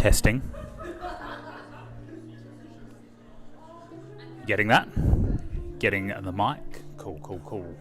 Testing. Getting that? Getting the mic. Cool, cool, cool.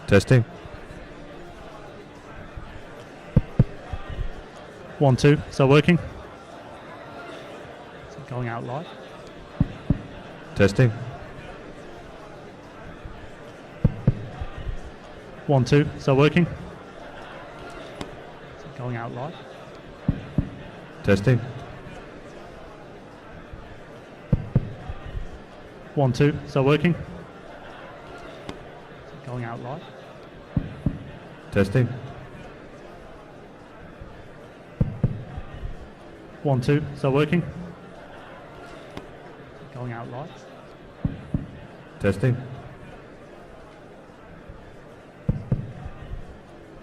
Testing. 1, 2. Is that working? Is it going out live? Testing. 1, 2. Is that working? Is it going out live? Testing. 1, 2. Is that working? Is it going out live? Testing. 1, 2. Is that working? Is it going out live? Testing.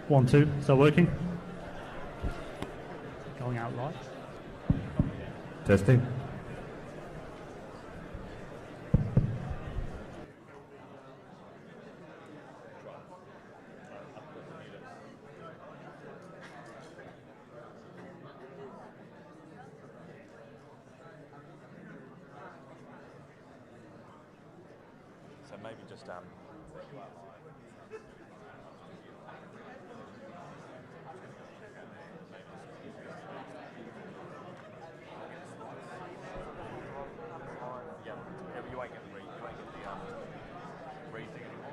1, 2. Is that working? Is it going out live? Testing. So maybe just you won't get the read thing anymore.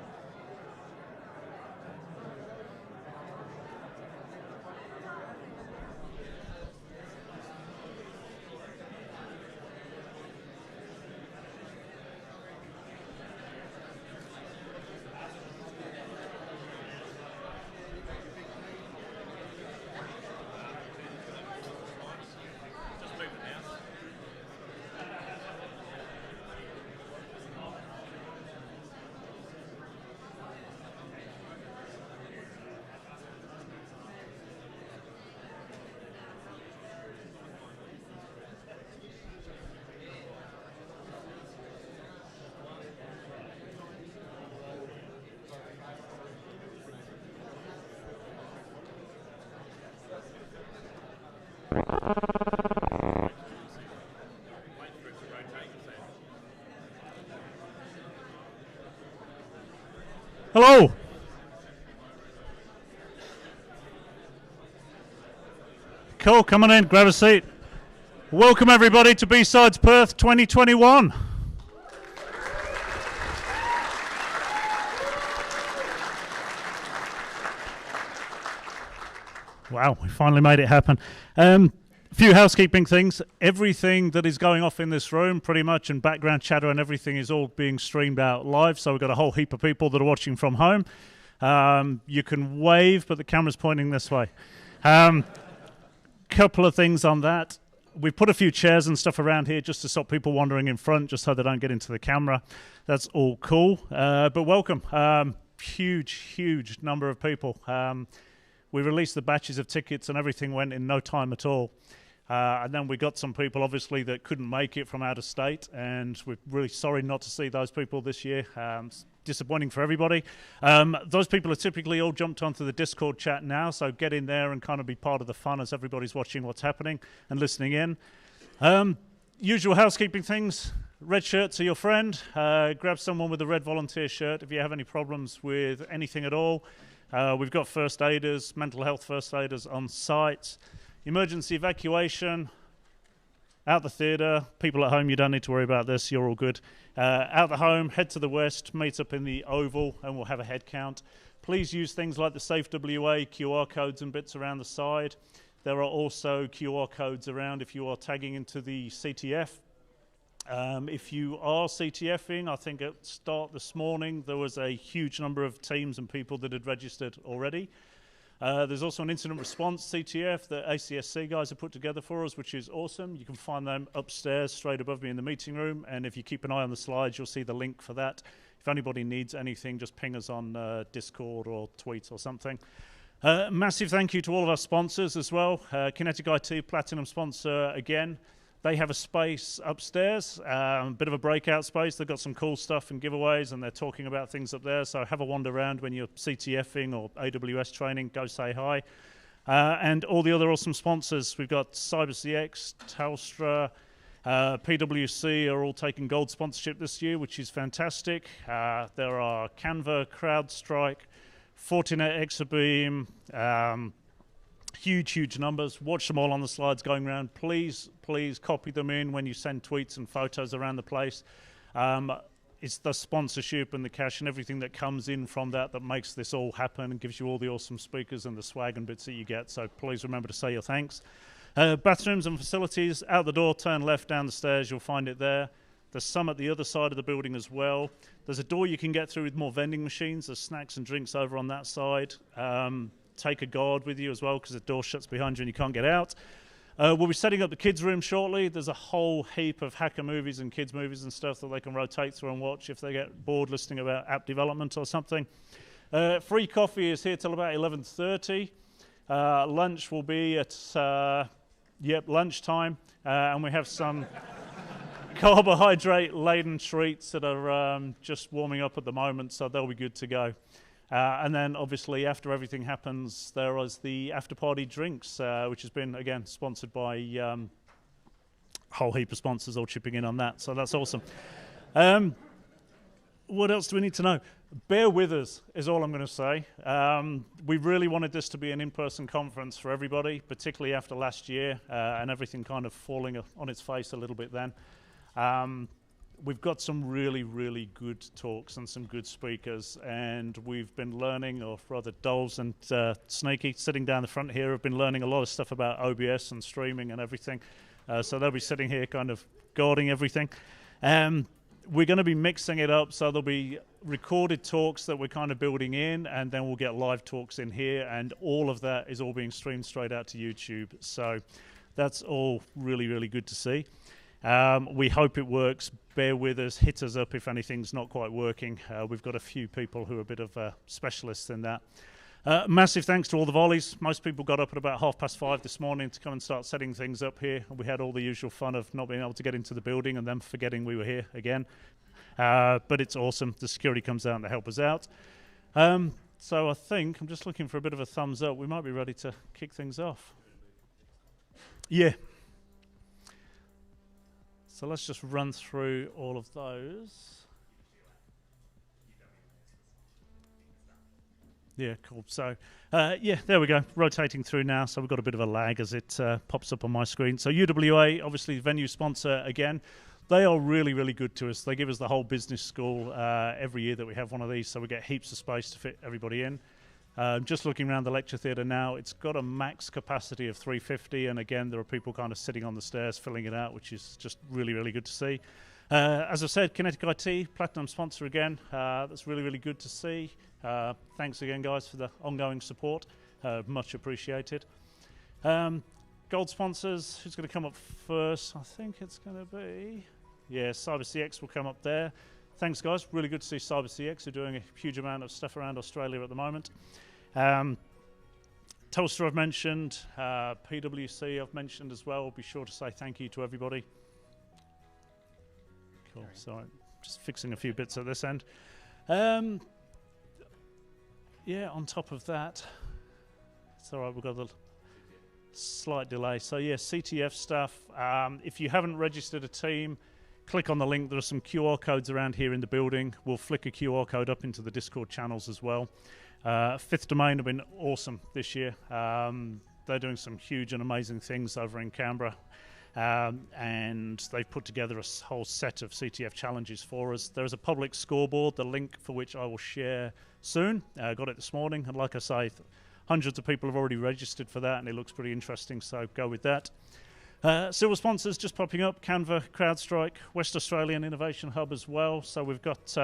Hello. Cool, come on in, grab a seat. Welcome everybody to BSides Perth 2021. Wow, we finally made it happen. A few housekeeping things. Everything that is going off in this room, pretty much, and background chatter and everything is all being streamed out live. So we've got a whole heap of people that are watching from home. You can wave, but the camera's pointing this way. Couple of things on that. We've put a few chairs and stuff around here just to stop people wandering in front, just so they don't get into the camera. That's all cool. But welcome. Huge number of people. We released the batches of tickets and everything went in no time at all. And then we got some people, obviously, that couldn't make it from out of state, and we're really sorry not to see those people this year. It's disappointing for everybody. Those people are typically all jumped onto the Discord chat now, so get in there and kind of be part of the fun as everybody's watching what's happening and listening in. Usual housekeeping things. Red shirts are your friend. Grab someone with a red volunteer shirt if you have any problems with anything at all. We've got first aiders, mental health first aiders on site. Emergency evacuation, out the theatre. People at home, you don't need to worry about this. You're all good. Out the home, head to the west, meet up in the Oval, and we'll have a head count. Please use things like the Safe WA QR codes and bits around the side. There are also QR codes around if you are tagging into the CTF. If you are CTFing, I think at start this morning, there was a huge number of teams and people that had registered already. There's also an incident response CTF that ACSC guys have put together for us, which is awesome. You can find them upstairs straight above me in the meeting room, and if you keep an eye on the slides, you'll see the link for that. If anybody needs anything, just ping us on Discord or tweet or something. Massive thank you to all of our sponsors as well. Kinetic IT, Platinum sponsor again. They have a space upstairs, a bit of a breakout space. They've got some cool stuff and giveaways, and they're talking about things up there. So have a wander around when you're CTFing or AWS training. Go say hi. And all the other awesome sponsors. We've got CyberCX, Telstra, PwC are all taking gold sponsorship this year, which is fantastic. There are Canva, CrowdStrike, Fortinet, Exabeam, huge numbers. Watch them all on the slides going around. Please copy them in when you send tweets and photos around the place. It's the sponsorship and the cash and everything that comes in from that makes this all happen and gives you all the awesome speakers and the swag and bits that you get. So please remember to say your thanks. Bathrooms and facilities, out the door, turn left down the stairs, you'll find it there. There's some at the other side of the building as well. There's a door you can get through with more vending machines. There's snacks and drinks over on that side. Take a guard with you as well because the door shuts behind you and you can't get out. We'll be setting up the kids' room shortly. There's a whole heap of hacker movies and kids' movies and stuff that they can rotate through and watch if they get bored listening about app development or something. Free coffee is here till about 11:30. Lunch will be at lunchtime, and we have some carbohydrate-laden treats that are just warming up at the moment, so they'll be good to go. And then, obviously, after everything happens, there is the after-party drinks, which has been, again, sponsored by a whole heap of sponsors all chipping in on that, so that's awesome. What else do we need to know? Bear with us is all I'm going to say. We really wanted this to be an in-person conference for everybody, particularly after last year and everything kind of falling on its face a little bit then. We've got some really good talks and some good speakers, and we've been learning, or rather Doles and Snaky sitting down the front here have been learning a lot of stuff about OBS and streaming and everything. So they'll be sitting here kind of guarding everything. We're going to be mixing it up, so there'll be recorded talks that we're kind of building in, and then we'll get live talks in here, and all of that is all being streamed straight out to YouTube. So that's all really good to see. We hope it works. Bear with us, hit us up if anything's not quite working. We've got a few people who are a bit of specialists in that. Massive thanks to all the volleys. Most people got up at about 5:30 this morning to come and start setting things up here. We had all the usual fun of not being able to get into the building and then forgetting we were here again. But it's awesome. The security comes out to help us out. So I think I'm just looking for a bit of a thumbs up. We might be ready to kick things off. Yeah. So let's just run through all of those. Yeah, cool. So, there we go. Rotating through now. So we've got a bit of a lag as it pops up on my screen. So UWA, obviously venue sponsor again. They are really good to us. They give us the whole business school every year that we have one of these. So we get heaps of space to fit everybody in. Just looking around the lecture theatre now, it's got a max capacity of 350, and again, there are people kind of sitting on the stairs filling it out, which is just really good to see. As I said, Kinetic IT, platinum sponsor again. That's really good to see. Thanks again, guys, for the ongoing support. Much appreciated. Gold sponsors, who's going to come up first? I think it's going to be... Yeah, CyberCX will come up there. Thanks, guys. Really good to see CyberCX. They're doing a huge amount of stuff around Australia at the moment. Telstra I've mentioned. PwC I've mentioned as well. Be sure to say thank you to everybody. Cool. So I'm just fixing a few bits at this end. On top of that, it's all right. We've got a slight delay. So, yeah, CTF stuff. If you haven't registered a team, click on the link. There are some QR codes around here in the building. We'll flick a QR code up into the Discord channels as well. Fifth Domain have been awesome this year. They're doing some huge and amazing things over in Canberra. And they've put together a whole set of CTF challenges for us. There is a public scoreboard, the link for which I will share soon. I got it this morning, and like I say, hundreds of people have already registered for that, and it looks pretty interesting, so go with that. Silver sponsors just popping up, Canva, CrowdStrike, West Australian Innovation Hub as well. So we've got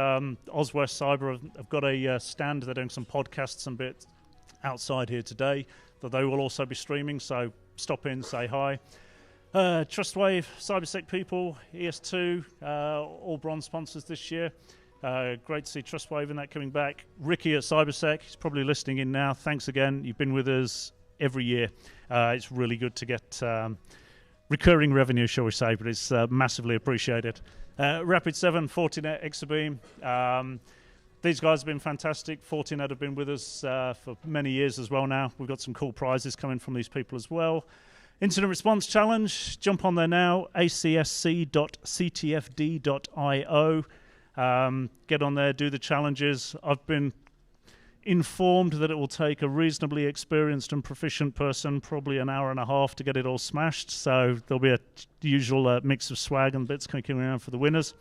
Oswest Cyber have got a stand. They're doing some podcasts and bits outside here today that they will also be streaming, so stop in, say hi. Trustwave, CyberSec people, ES2, all bronze sponsors this year. Great to see Trustwave and that coming back. Ricky at CyberSec, he's probably listening in now. Thanks again. You've been with us every year. It's really good to get recurring revenue, shall we say, but it's massively appreciated. Rapid7, Fortinet, Exabeam. These guys have been fantastic. Fortinet have been with us for many years as well now. We've got some cool prizes coming from these people as well. Incident Response Challenge, jump on there now, acsc.ctfd.io. Get on there, do the challenges. I've been informed that it will take a reasonably experienced and proficient person probably an hour and a half to get it all smashed. So there'll be a usual mix of swag and bits kicking around for the winners.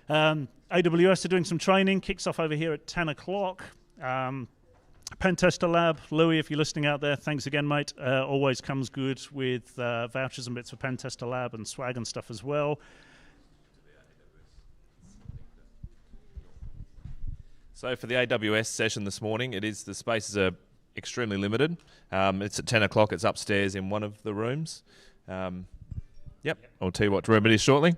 AWS are doing some training. Kicks off over here at 10 o'clock. Pentester Lab, Louis, if you're listening out there, thanks again, mate. Always comes good with vouchers and bits for Pentester Lab and swag and stuff as well. So for the AWS session this morning, the spaces are extremely limited. It's at 10 o'clock. It's upstairs in one of the rooms. Yep, I'll tell you what room it is shortly.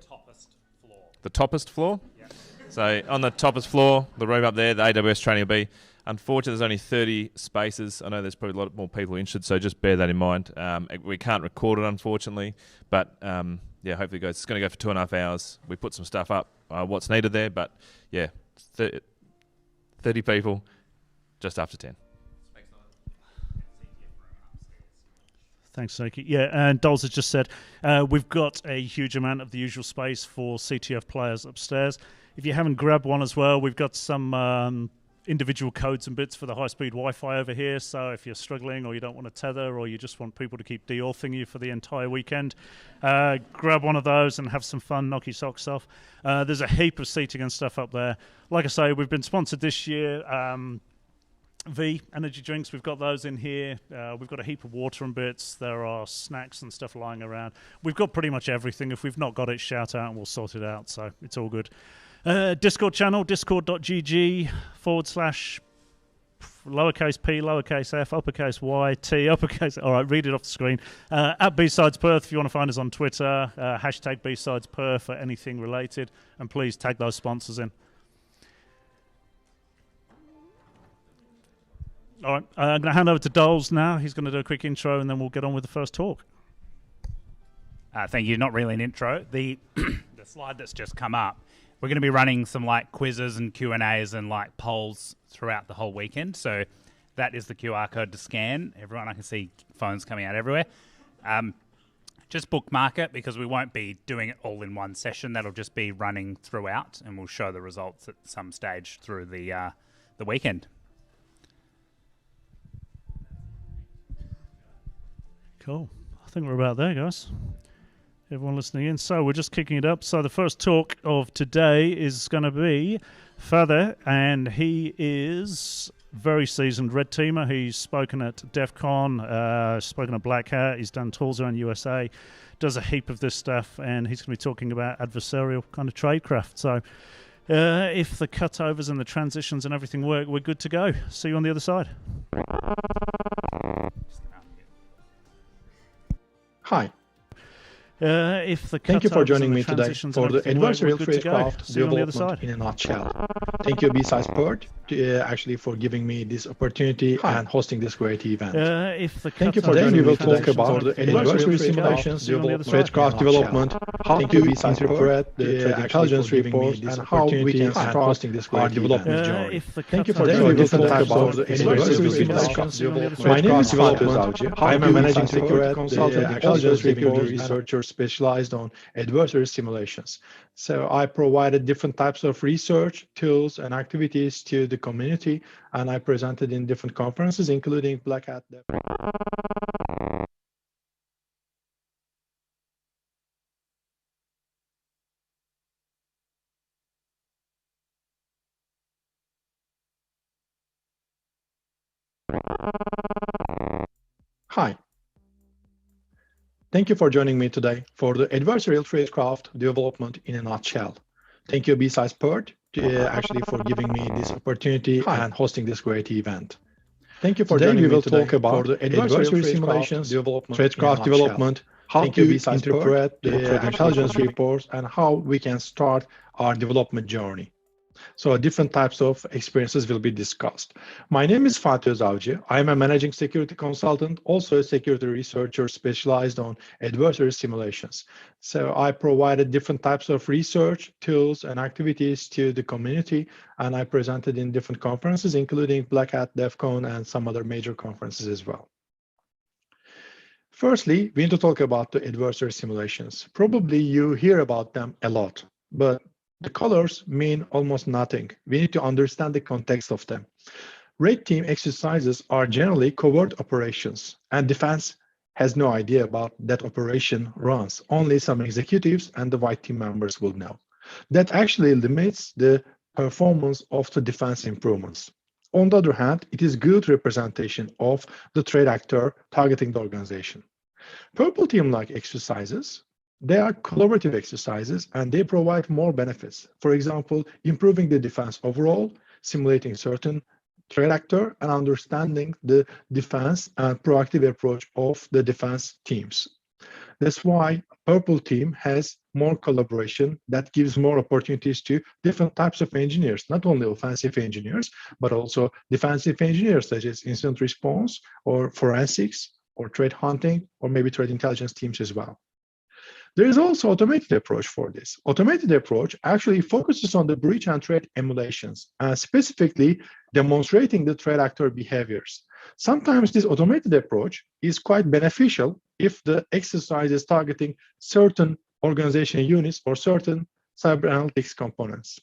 The toppest floor? Yep. So on the toppest floor, the room up there, the AWS training will be. Unfortunately, there's only 30 spaces. I know there's probably a lot more people interested, so just bear that in mind. We can't record it, unfortunately, but yeah, hopefully it's going to go for 2.5 hours. We put some stuff up, what's needed there, but yeah, 30 people, just after 10. Thanks, Soki. Yeah, and Doles has just said we've got a huge amount of the usual space for CTF players upstairs. If you haven't grabbed one as well, we've got some individual codes and bits for the high-speed Wi-Fi over here. So if you're struggling or you don't want to tether or you just want people to keep de-authing you for the entire weekend, grab one of those and have some fun, knock your socks off. There's a heap of seating and stuff up there. Like I say, we've been sponsored this year. V energy drinks, we've got those in here. We've got a heap of water and bits. There are snacks and stuff lying around. We've got pretty much everything. If we've not got it, shout out and we'll sort it out. So it's all good. Discord channel, discord.gg / lowercase p, lowercase f, uppercase y, t, uppercase. All right, read it off the screen. At BSides Perth, if you want to find us on Twitter, hashtag BSides Perth for anything related. And please tag those sponsors in. All right, I'm going to hand over to Doles now. He's going to do a quick intro and then we'll get on with the first talk. Thank you. Not really an intro. The slide that's just come up, we're going to be running some like quizzes and Q&As and like polls throughout the whole weekend. So that is the QR code to scan. Everyone, I can see phones coming out everywhere. Just bookmark it because we won't be doing it all in one session. That'll just be running throughout and we'll show the results at some stage through the weekend. Cool. I think we're about there, guys. Everyone listening in. So we're just kicking it up. So the first talk of today is going to be Father, and he is very seasoned red teamer. He's spoken at DEF CON, spoken at Black Hat. He's done tours around USA, does a heap of this stuff, and he's going to be talking about adversarial kind of tradecraft. So if the cutovers and the transitions and everything work, we're good to go. See you on the other side. Hi. Thank you for joining me today for the adversarial tradecraft development in a nutshell. Thank you, BSides Perth, actually for giving me this opportunity and hosting this great event. Thank you for joining me. We will talk about the adversarial simulations, tradecraft development, how to interpret the intelligence reports, and how we can start hosting this great development journey. Thank you for joining me. We will talk about the adversarial simulations. My name is Fatih Özavcı. I am a managing security consultant, intelligence researcher specialized on adversarial simulations. So I provided different types of research, tools, and activities to the community, and I presented in different conferences, including Black Hat. Hi. Thank you for joining me today for the adversarial tradecraft development in a nutshell. Thank you, BSides Perth, actually for giving me this opportunity and hosting this great event. Thank you for joining me. We will talk about the adversarial simulations, tradecraft development, how to interpret the intelligence reports, and how we can start our development journey. So different types of experiences will be discussed. My name is Fatih Özavcı. I am a managing security consultant, also a security researcher specialized on adversarial simulations. So I provided different types of research, tools, and activities to the community, and I presented in different conferences, including Black Hat, DEF CON, and some other major conferences as well. Firstly, we need to talk about the adversarial simulations. Probably you hear about them a lot, but the colors mean almost nothing. We need to understand the context of them. Red team exercises are generally covert operations, and defense has no idea about that operation runs. Only some executives and the white team members will know. That actually limits the performance of the defense improvements. On the other hand, it is good representation of the threat actor targeting the organization. Purple team-like exercises, they are collaborative exercises and they provide more benefits. For example, improving the defense overall, simulating certain threat actor, and understanding the defense and proactive approach of the defense teams. That's why Purple Team has more collaboration that gives more opportunities to different types of engineers, not only offensive engineers, but also defensive engineers such as incident response or forensics or threat hunting or maybe threat intelligence teams as well. There is also automated approach for this. Automated approach actually focuses on the breach and threat emulations, and specifically demonstrating the threat actor behaviors. Sometimes this automated approach is quite beneficial if the exercise is targeting certain organization units or certain cyber analytics components.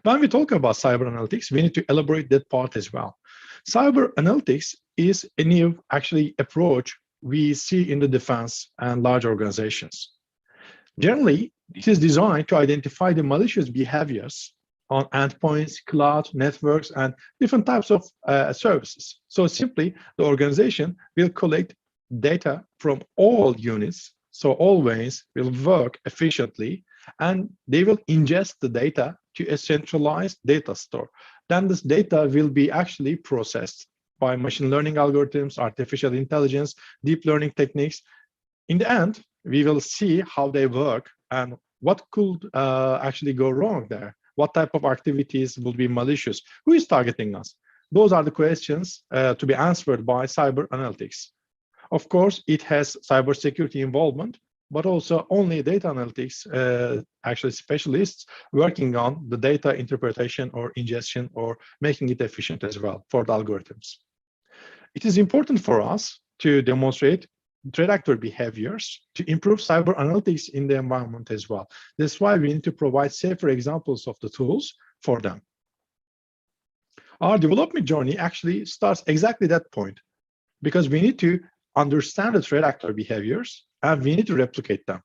When we talk about cyber analytics, we need to elaborate that part as well. Cyber analytics is a new approach we see in the defense and large organizations. Generally, it is designed to identify the malicious behaviors on endpoints, cloud, networks, and different types of services. So simply, the organization will collect data from all units, so all ways will work efficiently, and they will ingest the data to a centralized data store. Then this data will be actually processed by machine learning algorithms, artificial intelligence, deep learning techniques. In the end, we will see how they work and what could actually go wrong there. What type of activities will be malicious? Who is targeting us? Those are the questions to be answered by cyber analytics. Of course, it has cybersecurity involvement, but also only data analytics, specialists working on the data interpretation or ingestion or making it efficient as well for the algorithms. It is important for us to demonstrate threat actor behaviors to improve cyber analytics in the environment as well. That's why we need to provide safer examples of the tools for them. Our development journey actually starts exactly that point, because we need to understand the threat actor behaviors and we need to replicate them.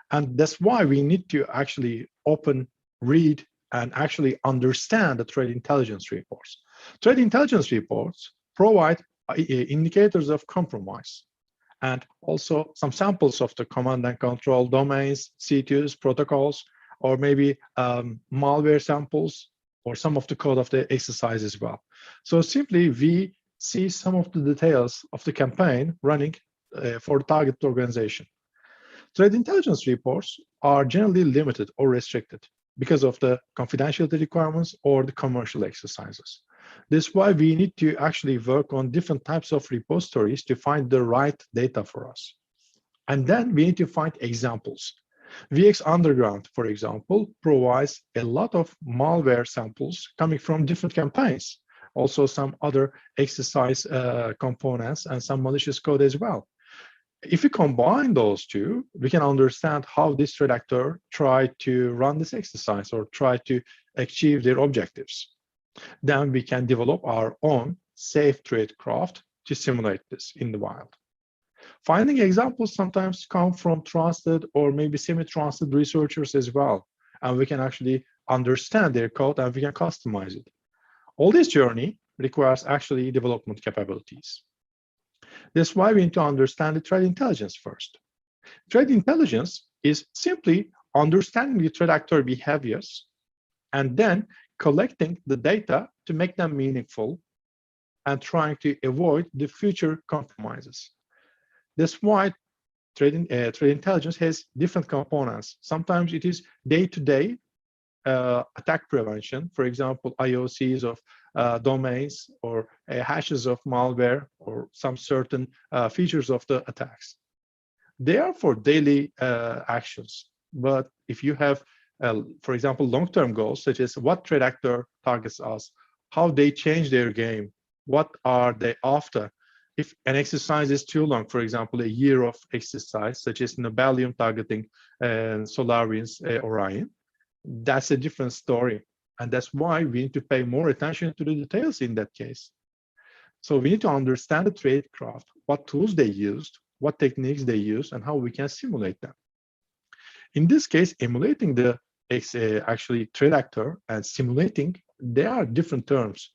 And that's why we need to actually open, read, and actually understand the threat intelligence reports. Threat intelligence reports provide indicators of compromise and also some samples of the command and control domains, CTUs, protocols, or maybe malware samples or some of the code of the exercise as well. So simply we see some of the details of the campaign running for the target organization. Threat intelligence reports are generally limited or restricted because of the confidentiality requirements or the commercial exercises. That's why we need to actually work on different types of repositories to find the right data for us. And then we need to find examples. VX Underground, for example, provides a lot of malware samples coming from different campaigns, also some other exercise components and some malicious code as well. If we combine those two, we can understand how this threat actor tried to run this exercise or try to achieve their objectives. Then we can develop our own safe tradecraft to simulate this in the wild. Finding examples sometimes come from trusted or maybe semi-trusted researchers as well, and we can actually understand their code and we can customize it. All this journey requires actually development capabilities. That's why we need to understand the threat intelligence first. Threat intelligence is simply understanding the threat actor behaviors and then collecting the data to make them meaningful and trying to avoid the future compromises. That's why threat intelligence has different components. Sometimes it is day-to-day attack prevention, for example, IOCs of domains or hashes of malware or some certain features of the attacks. They are for daily actions. But if you have, for example, long-term goals, such as what threat actor targets us, how they change their game, what are they after? If an exercise is too long, for example, a year of exercise, such as Nobelium targeting SolarWinds Orion, that's a different story. And that's why we need to pay more attention to the details in that case. So we need to understand the tradecraft, what tools they used, what techniques they used, and how we can simulate them. In this case, emulating the actually trade actor and simulating, they are different terms.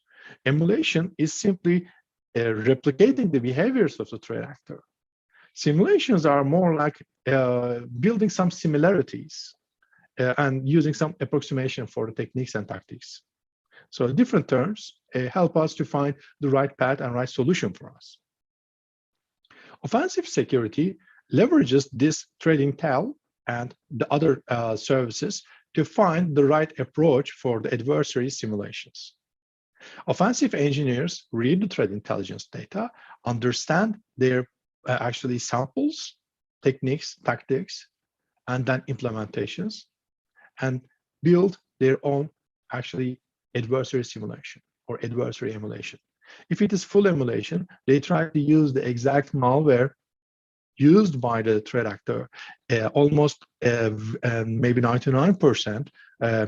Emulation is simply replicating the behaviors of the trade actor. Simulations are more like building some similarities and using some approximation for the techniques and tactics. So different terms help us to find the right path and right solution for us. Offensive security leverages this trading tell and the other services to find the right approach for the adversary simulations. Offensive engineers read the threat intelligence data, understand their actually samples, techniques, tactics, and then implementations, and build their own actually adversary simulation or adversary emulation. If it is full emulation, they try to use the exact malware used by the threat actor, almost maybe 99%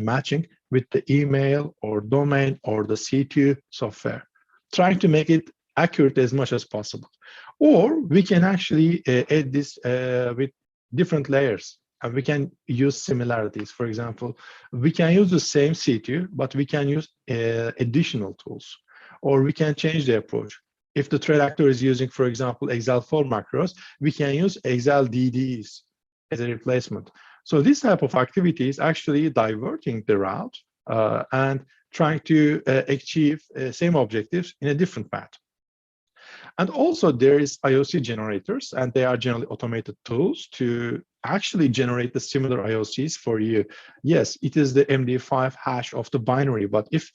matching with the email or domain or the C2 software, trying to make it accurate as much as possible. Or we can actually add this with different layers, and we can use similarities. For example, we can use the same C2, but we can use additional tools, or we can change the approach. If the threat actor is using, for example, Excel4 macros, we can use Excel DDs as a replacement. So this type of activity is actually diverting the route and trying to achieve same objectives in a different path. And also there is IOC generators, and they are generally automated tools to actually generate the similar IOCs for you. Yes, it is the MD5 hash of the binary, but if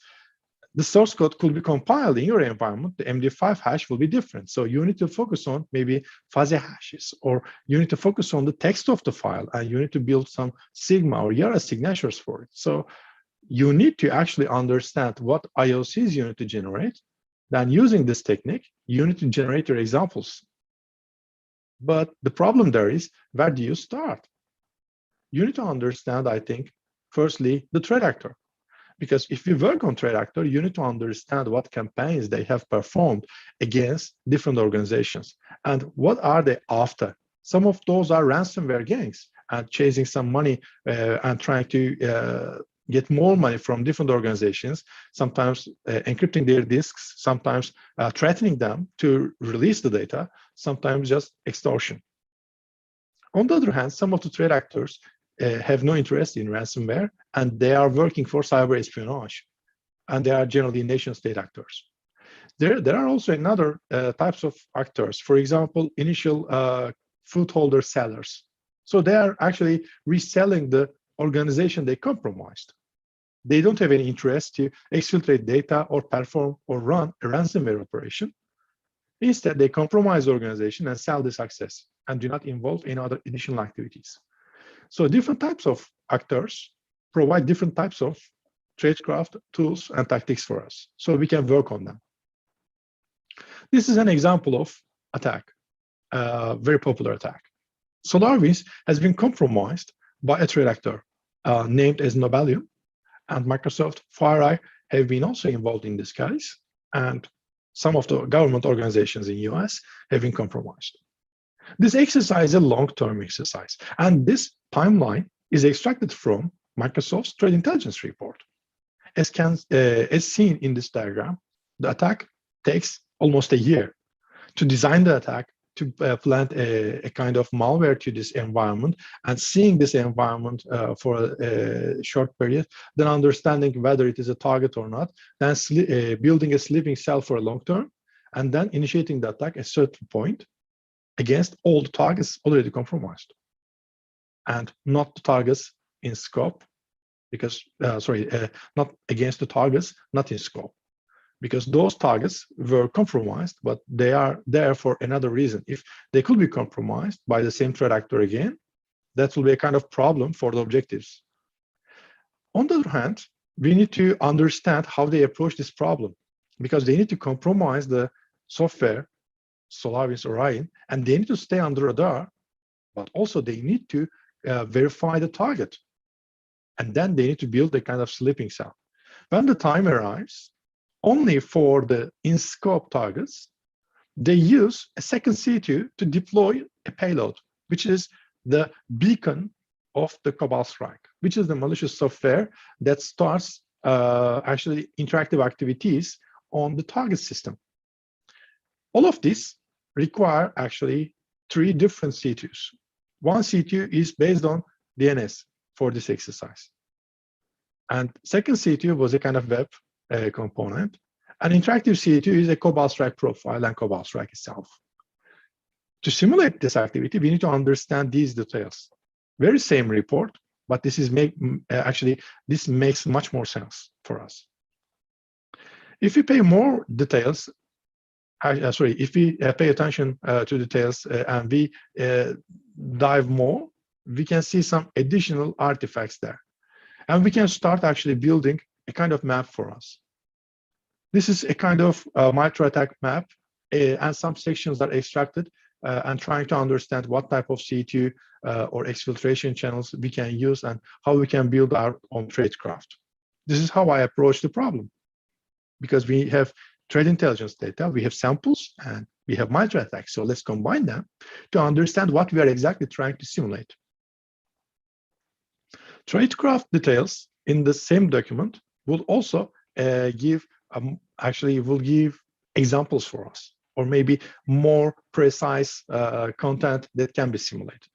the source code could be compiled in your environment, the MD5 hash will be different. So you need to focus on maybe fuzzy hashes, or you need to focus on the text of the file, and you need to build some Sigma or Yara signatures for it. So you need to actually understand what IOCs you need to generate. Then using this technique, you need to generate your examples. But the problem there is, where do you start? You need to understand, I think, firstly, the threat actor. Because if you work on threat actor, you need to understand what campaigns they have performed against different organizations and what are they after. Some of those are ransomware gangs and chasing some money and trying to get more money from different organizations, sometimes encrypting their disks, sometimes threatening them to release the data, sometimes just extortion. On the other hand, some of the threat actors have no interest in ransomware, and they are working for cyber espionage, and they are generally nation-state actors. There are also another types of actors, for example, initial footholder sellers. So they are actually reselling the organization they compromised. They don't have any interest to exfiltrate data or perform or run a ransomware operation. Instead, they compromise the organization and sell the success and do not involve any other additional activities. So different types of actors provide different types of tradecraft tools and tactics for us, so we can work on them. This is an example of attack, a very popular attack. SolarWinds has been compromised by a threat actor named as Nobelium, and Microsoft, FireEye have been also involved in this case, and some of the government organizations in the US have been compromised. This exercise is a long-term exercise, and this timeline is extracted from Microsoft's threat intelligence report. As seen in this diagram, the attack takes almost a year to design the attack, to plant a kind of malware to this environment, and seeing this environment for a short period, then understanding whether it is a target or not, then building a sleeping cell for a long term, and then initiating the attack at a certain point against all the targets already compromised, and not the targets in scope, because, not against the targets not in scope, because those targets were compromised, but they are there for another reason. If they could be compromised by the same threat actor again, that will be a kind of problem for the objectives. On the other hand, we need to understand how they approach this problem, because they need to compromise the software, SolarWinds Orion, and they need to stay under radar, but also they need to verify the target. And then they need to build a kind of sleeping cell. When the time arrives, only for the in-scope targets, they use a second C2 to deploy a payload, which is the beacon of the Cobalt Strike, which is the malicious software that starts actually interactive activities on the target system. All of this require actually 3 different C2s. One C2 is based on DNS for this exercise. And second C2 was a kind of web component. An interactive C2 is a Cobalt Strike profile and Cobalt Strike itself. To simulate this activity, we need to understand these details. Very same report, but this is this makes much more sense for us. If we pay more details, if we pay attention to details and we dive more, we can see some additional artifacts there. And we can start actually building a kind of map for us. This is a kind of micro-attack map, and some sections are extracted and trying to understand what type of C2 or exfiltration channels we can use and how we can build our own tradecraft. This is how I approach the problem. Because we have trade intelligence data, we have samples, and we have micro-attacks. So let's combine them to understand what we are exactly trying to simulate. Tradecraft details in the same document will also give examples for us, or maybe more precise content that can be simulated.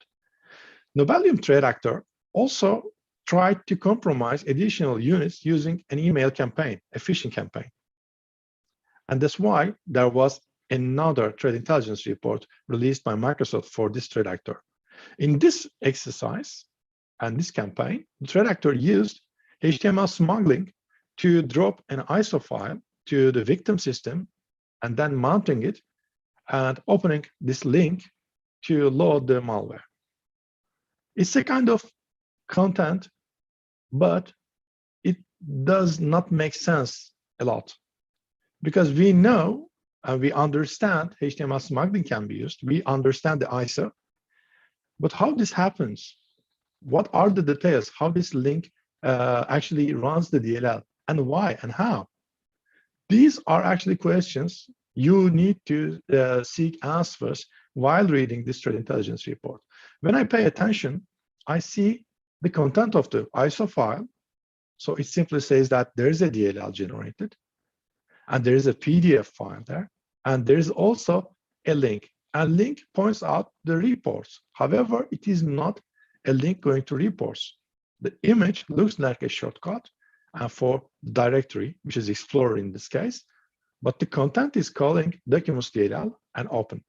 Nobelium Trade Actor also tried to compromise additional units using an email campaign, a phishing campaign. And that's why there was another trade intelligence report released by Microsoft for this trade actor. In this exercise and this campaign, the trade actor used HTML smuggling to drop an ISO file to the victim system and then mounting it and opening this link to load the malware. It's a kind of content, but it does not make sense a lot. Because we know and we understand HTML smuggling can be used, we understand the ISO, but how this happens, what are the details, how this link actually runs the DLL, and why and how? These are actually questions you need to seek answers while reading this trade intelligence report. When I pay attention, I see the content of the ISO file. So it simply says that there is a DLL generated, and there is a PDF file there, and there is also a link. And link points out the reports. However, it is not a link going to reports. The image looks like a shortcut for directory, which is Explorer in this case, but the content is calling documents DLL and open,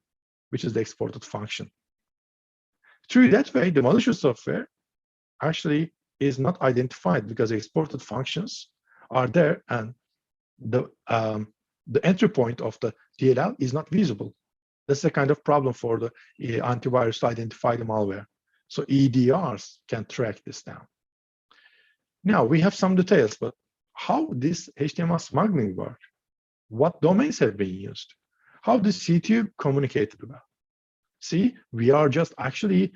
which is the exported function. Through that way, the malicious software actually is not identified because the exported functions are there and the entry point of the DLL is not visible. That's a kind of problem for the antivirus to identify the malware. So EDRs can track this down. Now we have some details, but how this HTML smuggling works? What domains have been used? How this C2 communicated about? See, we are just actually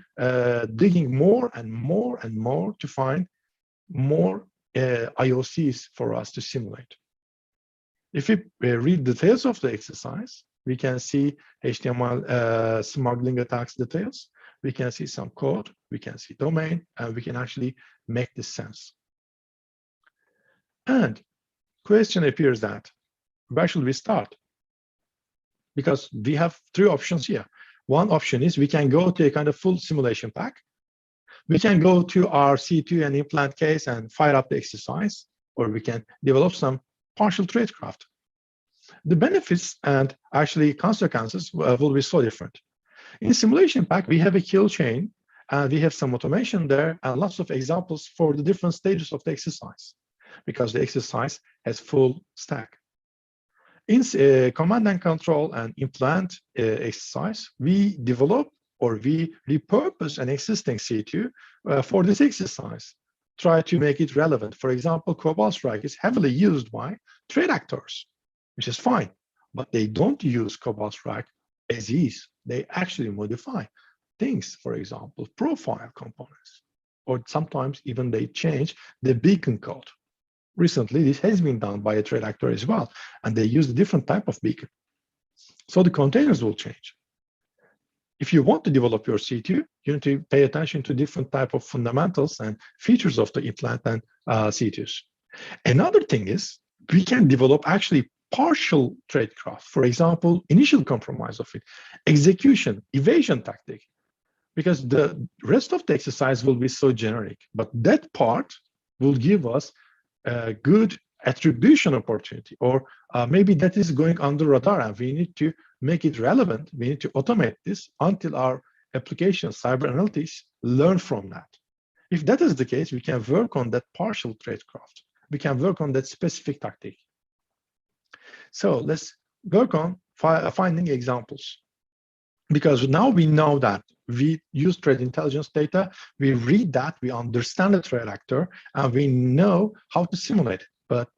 digging more and more and more to find more IOCs for us to simulate. If we read details of the exercise, we can see HTML smuggling attacks details. We can see some code, we can see domain, and we can actually make this sense. And question appears that, where should we start? Because we have 3 options here. One option is we can go to a kind of full simulation pack. We can go to our C2 and implant case and fire up the exercise, or we can develop some partial tradecraft. The benefits and actually consequences will be so different. In simulation pack, we have a kill chain, and we have some automation there, and lots of examples for the different stages of the exercise, because the exercise has full stack. In command and control and implant exercise, we develop or we repurpose an existing C2 for this exercise, try to make it relevant. For example, Cobalt Strike is heavily used by trade actors, which is fine, but they don't use Cobalt Strike as is. They actually modify things, for example, profile components, or sometimes even they change the beacon code. Recently, this has been done by a threat actor as well, and they use a different type of beacon. So the containers will change. If you want to develop your C2, you need to pay attention to different type of fundamentals and features of the implant and C2s. Another thing is we can develop actually partial tradecraft. For example, initial compromise of it, execution, evasion tactic, because the rest of the exercise will be so generic, but that part will give us a good attribution opportunity, or maybe that is going under radar and we need to make it relevant. We need to automate this until our applications, cyber analytics, learn from that. If that is the case, we can work on that partial tradecraft. We can work on that specific tactic. So let's work on finding examples. Because now we know that we use threat intelligence data, we read that, we understand the threat actor, and we know how to simulate it. But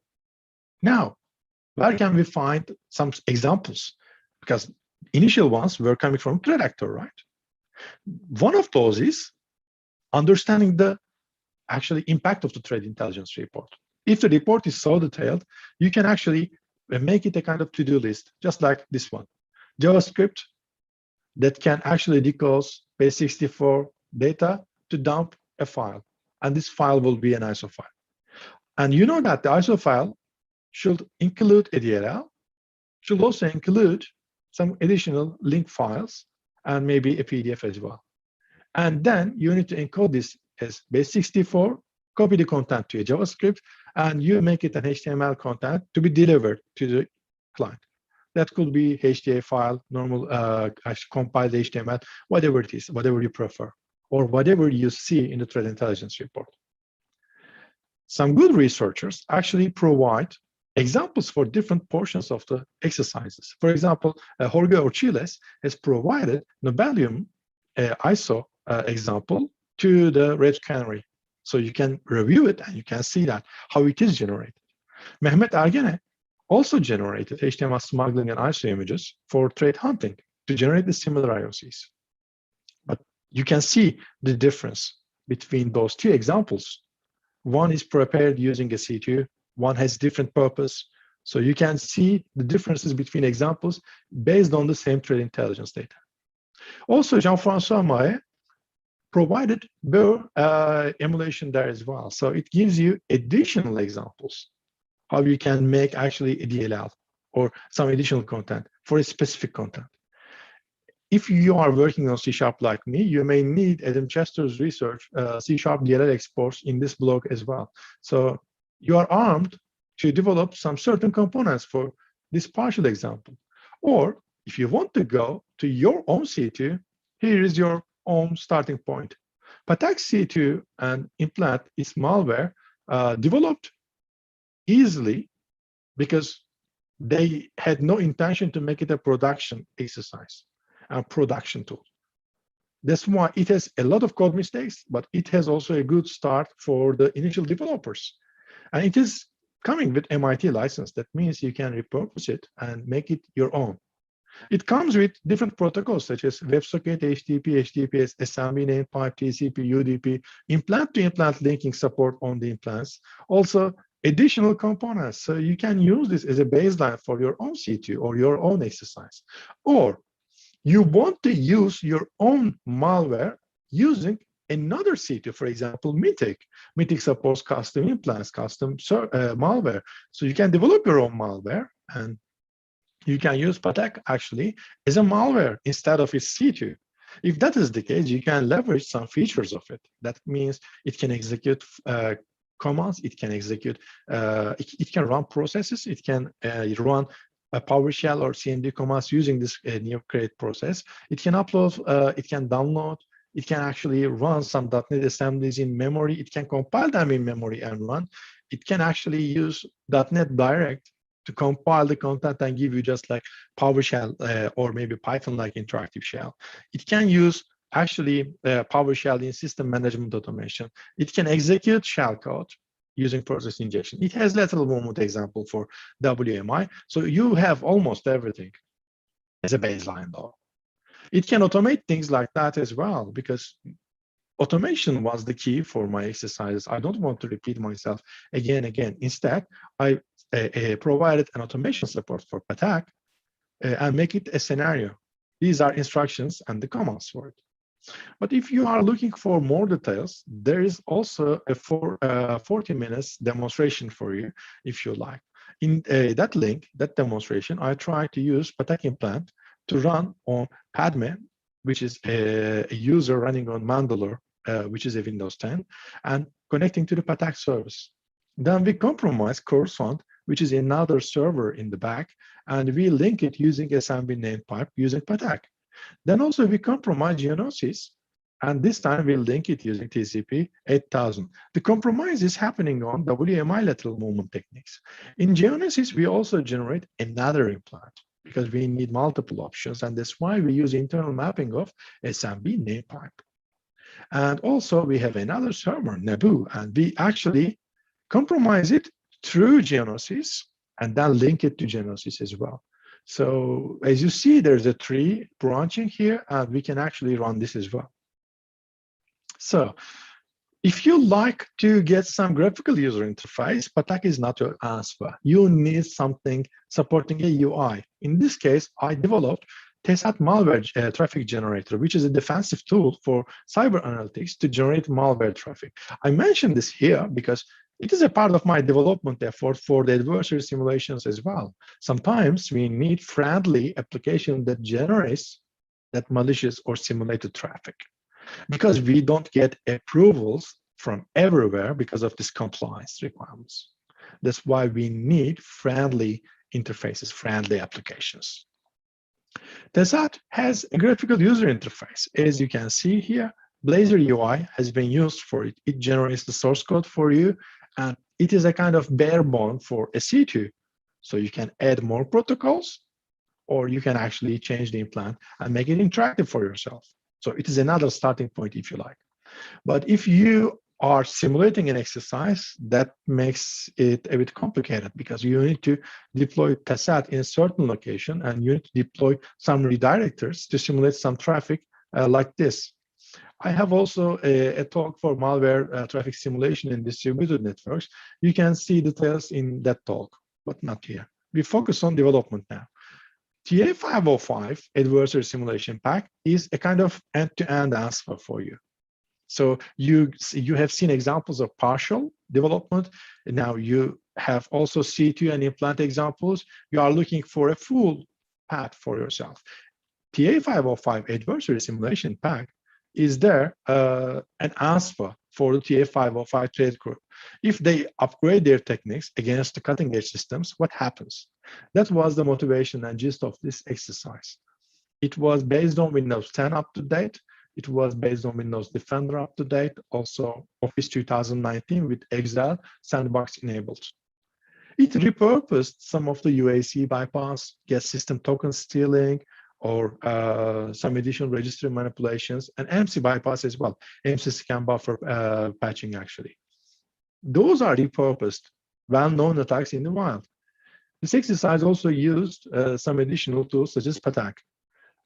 now, where can we find some examples? Because initial ones were coming from threat actor, right? One of those is understanding the actually impact of the threat intelligence report. If the report is so detailed, you can actually make it a kind of to-do list, just like this one. JavaScript that can actually decompose base64 data to dump a file. And this file will be an ISO file. And you know that the ISO file should include a DLL, should also include some additional link files, and maybe a PDF as well. And then you need to encode this as base64, copy the content to a JavaScript, and you make it an HTML content to be delivered to the client. That could be HTA file, normal compiled HTML, whatever it is, whatever you prefer, or whatever you see in the threat intelligence report. Some good researchers actually provide examples for different portions of the exercises. For example, Jorge Orchiles has provided Nobelium ISO example to the Red Canary. So you can review it and you can see that, how it is generated. Mehmet Ergene also generated HTML smuggling and ISO images for trade hunting to generate the similar IOCs. But you can see the difference between those two examples. One is prepared using a C2, one has different purpose. So you can see the differences between examples based on the same threat intelligence data. Also, Jean-François Maé provided Burr emulation there as well. So it gives you additional examples how you can make actually a DLL or some additional content for a specific content. If you are working on C# like me, you may need Adam Chester's research, C# DLL exports in this blog as well. So you are armed to develop some certain components for this partial example. Or if you want to go to your own C2, here is your own starting point. Patak C2 and implant is malware developed easily because they had no intention to make it a production exercise and production tool. That's why it has a lot of code mistakes, but it has also a good start for the initial developers. And it is coming with MIT license. That means you can repurpose it and make it your own. It comes with different protocols such as WebSocket, HTTP, HTTPS, SMB name pipe, TCP, UDP, implant-to-implant linking support on the implants. Also, additional components. So you can use this as a baseline for your own C2 or your own exercise. Or you want to use your own malware using another C2, for example, Mythic. Mythic supports custom implants, custom malware. So you can develop your own malware and you can use Patak actually as a malware instead of its C2. If that is the case, you can leverage some features of it. That means it can execute commands, it can execute, it can run processes, it can run a PowerShell or CMD commands using this new create process. It can upload, it can download, it can actually run some .NET assemblies in memory, it can compile them in memory and run. It can actually use .NET Direct to compile the content and give you just like PowerShell or maybe Python-like interactive shell. It can use actually PowerShell in system management automation. It can execute shell code using process injection. It has lateral movement example for WMI. So you have almost everything as a baseline though. It can automate things like that as well, because automation was the key for my exercises. I don't want to repeat myself again. Instead, I provided an automation support for Patak and make it a scenario. These are instructions and the commands for it. But if you are looking for more details, there is also a 40 minutes demonstration for you, if you like. In that link, that demonstration, I try to use Patak implant to run on Padme, which is a user running on Mandalore, which is a Windows 10, and connecting to the Patak service. Then we compromise Coruscant, which is another server in the back, and we link it using SMB name pipe using Patak. Then also we compromise Geonosis, and this time we'll link it using TCP 8000. The compromise is happening on WMI lateral movement techniques. In Geonosis, we also generate another implant because we need multiple options, and that's why we use internal mapping of SMB name pipe. And also we have another server, Naboo, and we actually compromise it through Geonosis and then link it to Geonosis as well. So as you see, there's a tree branching here, and we can actually run this as well. So if you like to get some graphical user interface, Patak is not your answer. You need something supporting a UI. In this case, I developed Tesat malware traffic generator, which is a defensive tool for cyber analytics to generate malware traffic. I mentioned this here because it is a part of my development effort for the adversary simulations as well. Sometimes we need friendly application that generates that malicious or simulated traffic because we don't get approvals from everywhere because of this compliance requirements. That's why we need friendly interfaces, friendly applications. Tesat has a graphical user interface. As you can see here, Blazor UI has been used for it. It generates the source code for you, and it is a kind of bare bone for a C2. So you can add more protocols, or you can actually change the implant and make it interactive for yourself. So it is another starting point if you like. But if you are simulating an exercise, that makes it a bit complicated because you need to deploy Tesat in a certain location, and you need to deploy some redirectors to simulate some traffic like this. I have also a talk for malware traffic simulation in distributed networks. You can see details in that talk, but not here. We focus on development now. TA505 adversary simulation pack is a kind of end-to-end answer for you. So you have seen examples of partial development. Now you have also C2 and implant examples. You are looking for a full path for yourself. TA505 adversary simulation pack is there an answer for the TA505 trade group. If they upgrade their techniques against the cutting edge systems, what happens? That was the motivation and gist of this exercise. It was based on Windows 10 up to date. It was based on Windows Defender up to date, also Office 2019 with Excel sandbox enabled. It repurposed some of the UAC bypass, guest system token stealing, or some additional registry manipulations, and MC bypass as well, MC scan buffer patching actually. Those are repurposed, well-known attacks in the wild. This exercise also used some additional tools such as Patak.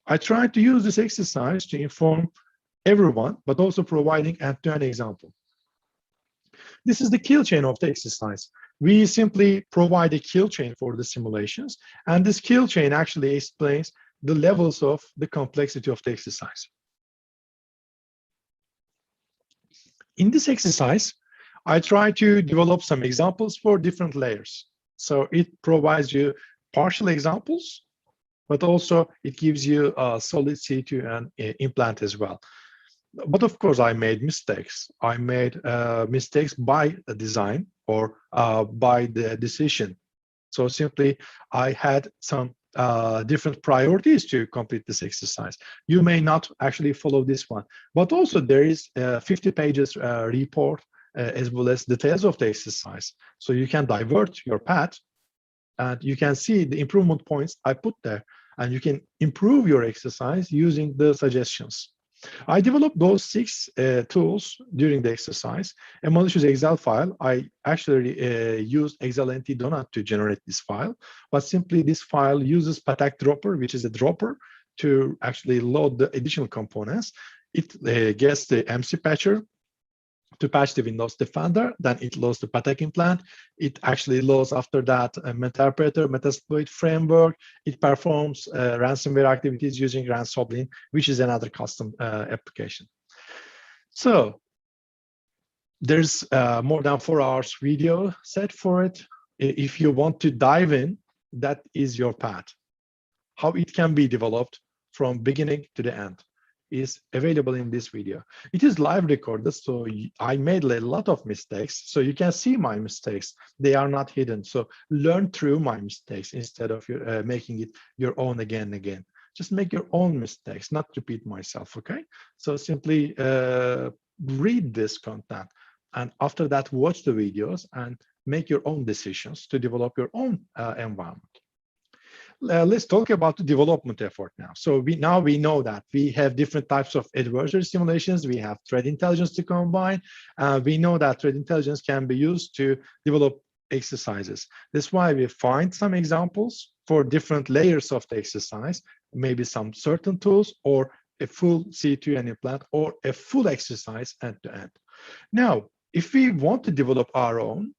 I tried to use this exercise to inform everyone, but also providing end-to-end example. This is the kill chain of the exercise. We simply provide a kill chain for the simulations, and this kill chain actually explains the levels of the complexity of the exercise. In this exercise, I try to develop some examples for different layers. So it provides you partial examples, but also it gives you a solid C2 and implant as well. But of course, I made mistakes. I made mistakes by the design or by the decision. So simply, I had some different priorities to complete this exercise. You may not actually follow this one, but also there is 50 pages report as well as details of the exercise. So you can divert your path and you can see the improvement points I put there, and you can improve your exercise using the suggestions. I developed those 6 tools during the exercise. A malicious Excel file, I actually used XLNT Donut to generate this file, but simply this file uses Patak Dropper, which is a dropper, to actually load the additional components. It gets the MC patcher to patch the Windows Defender, then it loads the Patek implant. It actually loads after that a Meterpreter, Metasploit framework. It performs ransomware activities using Ransoblin, which is another custom application. So there's more than 4 hours video set for it. If you want to dive in, that is your path. How it can be developed from beginning to the end is available in this video. It is live recorded, so I made a lot of mistakes. So you can see my mistakes. They are not hidden. So learn through my mistakes instead of making it your own again and again. Just make your own mistakes, not repeat myself, okay? So simply read this content. And after that, watch the videos and make your own decisions to develop your own environment. Let's talk about the development effort now. So we know that we have different types of adversary simulations. We have threat intelligence to combine. We know that threat intelligence can be used to develop exercises. That's why we find some examples for different layers of the exercise, maybe some certain tools or a full C2 and implant or a full exercise end to end. Now, if we want to develop our own,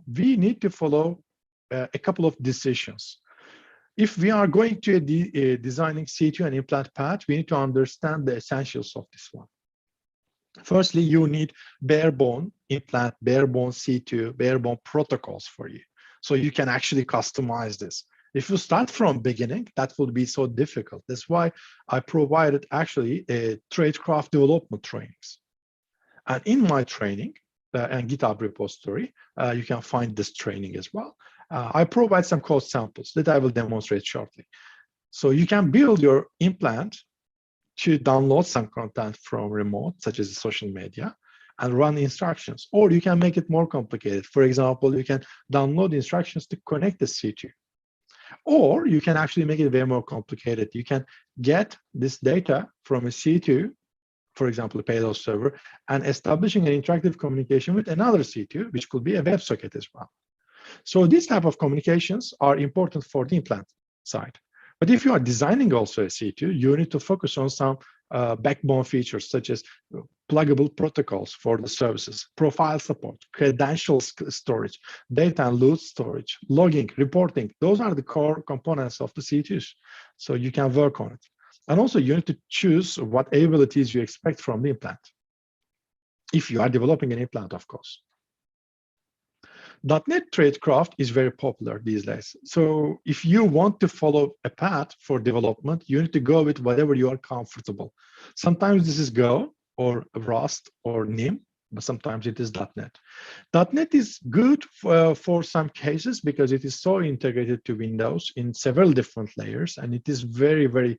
we need to follow a couple of decisions. If we are going to designing C2 and implant path, we need to understand the essentials of this one. Firstly, you need bare bone implant, bare bone C2, bare bone protocols for you. So you can actually customize this. If you start from beginning, that would be so difficult. That's why I provided actually a tradecraft development trainings. And in my training and GitHub repository, you can find this training as well. I provide some code samples that I will demonstrate shortly. So you can build your implant to download some content from remote, such as social media, and run instructions. Or you can make it more complicated. For example, you can download instructions to connect the C2. Or you can actually make it way more complicated. You can get this data from a C2, for example, a payload server, and establishing an interactive communication with another C2, which could be a WebSocket as well. So these type of communications are important for the implant side. But if you are designing also a C2, you need to focus on some backbone features such as pluggable protocols for the services, profile support, credentials storage, data and load storage, logging, reporting. Those are the core components of the C2s. So you can work on it. And also you need to choose what abilities you expect from the implant. If you are developing an implant, of course. .NET Tradecraft is very popular these days. So if you want to follow a path for development, you need to go with whatever you are comfortable. Sometimes this is Go or Rust or NIM, but sometimes it is .NET. .NET is good for some cases because it is so integrated to Windows in several different layers, and it is very, very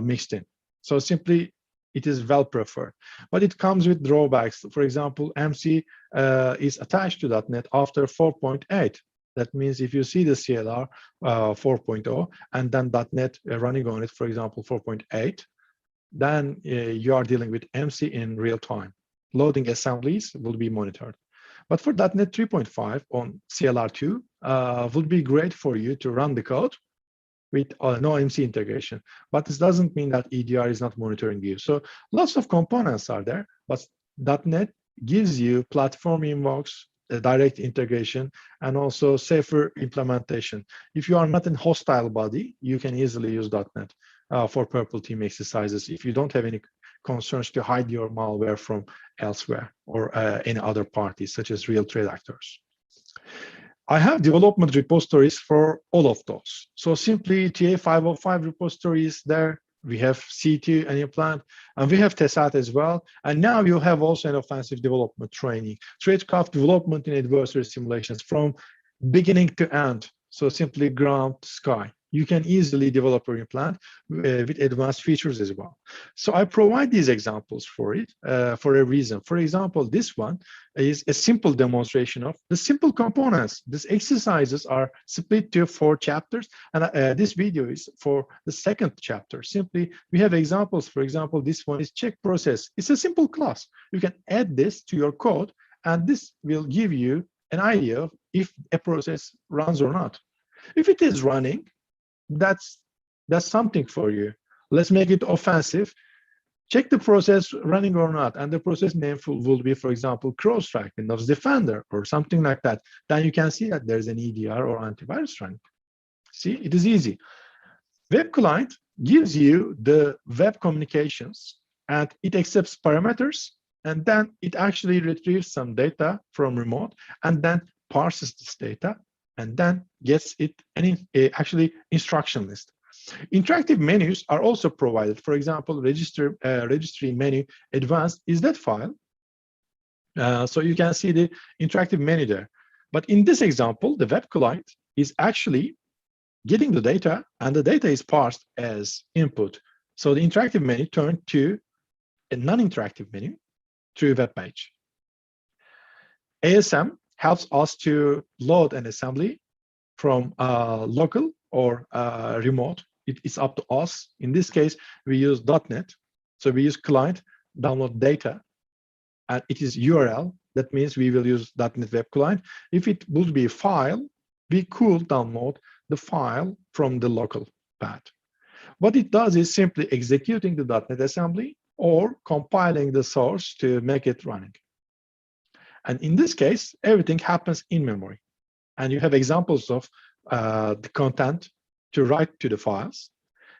mixed in. So simply, it is well preferred, but it comes with drawbacks. For example, MC is attached to .NET after 4.8. That means if you see the CLR 4.0 and then .NET running on it, for example, 4.8, then you are dealing with MC in real time. Loading assemblies will be monitored. But for .NET 3.5 on CLR2 would be great for you to run the code with no MC integration. But this doesn't mean that EDR is not monitoring you. So lots of components are there, but .NET gives you platform invokes, direct integration, and also safer implementation. If you are not in hostile body, you can easily use .NET for purple team exercises if you don't have any concerns to hide your malware from elsewhere or any other parties, such as real trade actors. I have development repositories for all of those. So simply TA505 repositories there. We have C2 and implant, and we have TESAT as well. And now you have also an offensive development training, tradecraft development in adversary simulations from beginning to end. So simply ground to sky. You can easily develop your implant with advanced features as well. So I provide these examples for it for a reason. For example, this one is a simple demonstration of the simple components. These exercises are split to 4 chapters, and this video is for the 2nd chapter. Simply, we have examples. For example, this one is check process. It's a simple class. You can add this to your code, and this will give you an idea of if a process runs or not. If it is running, that's something for you. Let's make it offensive. check the process running or not, and the process name will be, for example, CrowdStrike, Windows Defender, or something like that. Then you can see that there's an EDR or antivirus running. See, it is easy. Web client gives you the web communications, and it accepts parameters, and then it actually retrieves some data from remote, and then parses this data, and then gets it actually instruction list. Interactive menus are also provided. For example, registry menu advanced is that file. So you can see the interactive menu there. But in this example, the web client is actually getting the data, and the data is parsed as input. So the interactive menu turned to a non-interactive menu through a web page. ASM helps us to load an assembly from local or remote. It's up to us. In this case, we use .NET. So we use client, download data, and it is URL. That means we will use .NET Web Client. If it would be a file, we could download the file from the local path. What it does is simply executing the .NET assembly or compiling the source to make it running. And in this case, everything happens in memory. And you have examples of the content to write to the files.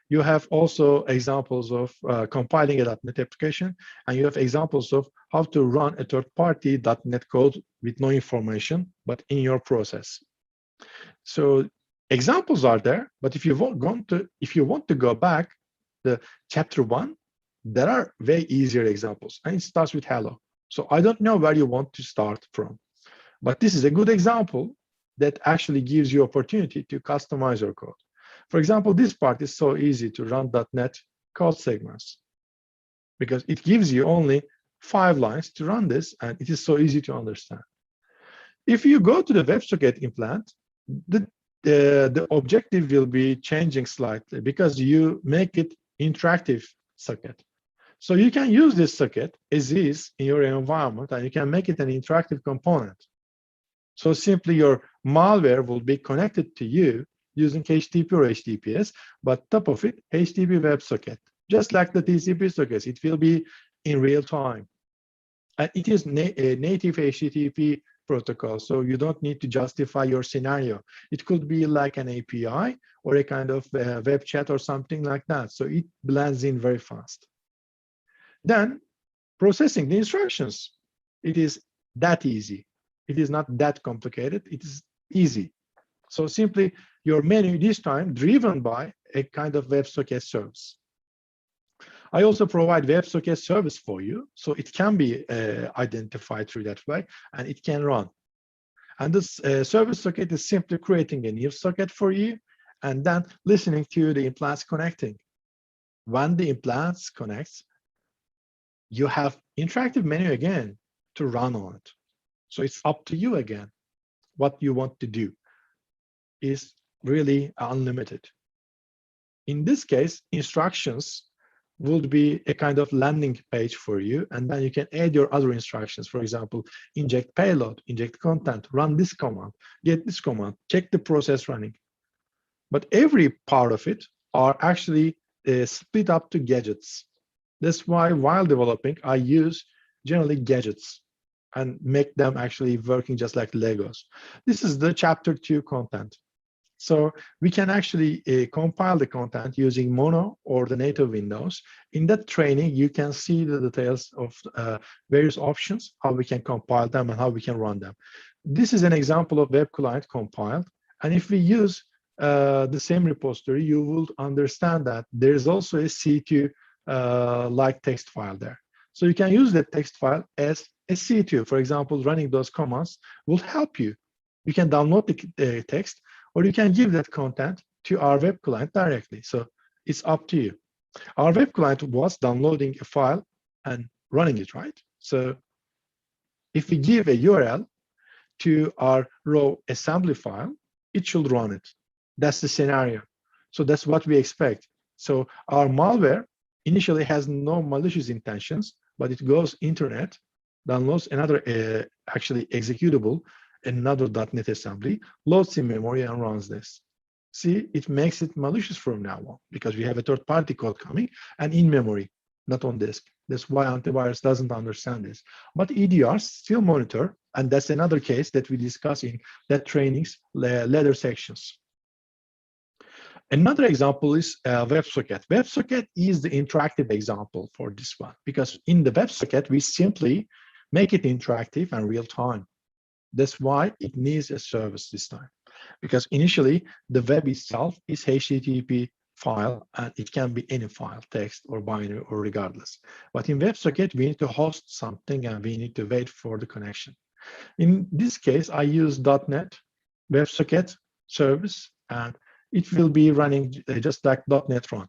You have also examples of compiling a .NET application, and you have examples of how to run a third-party .NET code with no information, but in your process. So examples are there, but if you want to go back, the chapter 1, there are way easier examples, and it starts with hello. So I don't know where you want to start from, but this is a good example that actually gives you opportunity to customize your code. For example, this part is so easy to run .NET code segments because it gives you only 5 lines to run this, and it is so easy to understand. If you go to the WebSocket implant, the objective will be changing slightly because you make it interactive socket. So you can use this socket as is in your environment, and you can make it an interactive component. So simply your malware will be connected to you using HTTP or HTTPS, but top of it, HTTP WebSocket. Just like the TCP sockets, it will be in real time. And it is a native HTTP protocol, so you don't need to justify your scenario. It could be like an API or a kind of web chat or something like that. So it blends in very fast. Then processing the instructions. It is that easy. It is not that complicated. It is easy. So simply your menu this time driven by a kind of WebSocket service. I also provide WebSocket service for you, so it can be identified through that way, and it can run. And this service socket is simply creating a new socket for you, and then listening to the implants connecting. When the implants connects, you have interactive menu again to run on it. So it's up to you again. What you want to do is really unlimited. In this case, instructions would be a kind of landing page for you, and then you can add your other instructions. For example, inject payload, inject content, run this command, get this command, check the process running. But every part of it are actually split up to gadgets. That's why while developing, I use generally gadgets and make them actually working just like Legos. This is the chapter 2 content. So we can actually compile the content using Mono or the native Windows. In that training, you can see the details of various options, how we can compile them and how we can run them. This is an example of web client compiled. And if we use the same repository, you will understand that there is also a C2 like text file there. So you can use that text file as a C2. For example, running those commands will help you. You can download the text, or you can give that content to our web client directly. So it's up to you. Our web client was downloading a file and running it, right? So if we give a URL to our raw assembly file, it should run it. That's the scenario. So that's what we expect. So our malware initially has no malicious intentions, but it goes internet, downloads another actually executable, another .NET assembly, loads in memory and runs this. See, it makes it malicious from now on because we have a third-party code coming and in memory. not on disk. That's why antivirus doesn't understand this. But EDRs still monitor, and that's another case that we discuss in that training's later sections. Another example is WebSocket. WebSocket is the interactive example for this one, because in the WebSocket, we simply make it interactive and real time. That's why it needs a service this time, because initially the web itself is HTTP file, and it can be any file, text or binary or regardless. But in WebSocket, we need to host something and we need to wait for the connection. In this case, I use .NET WebSocket service, and it will be running just like .NET Run.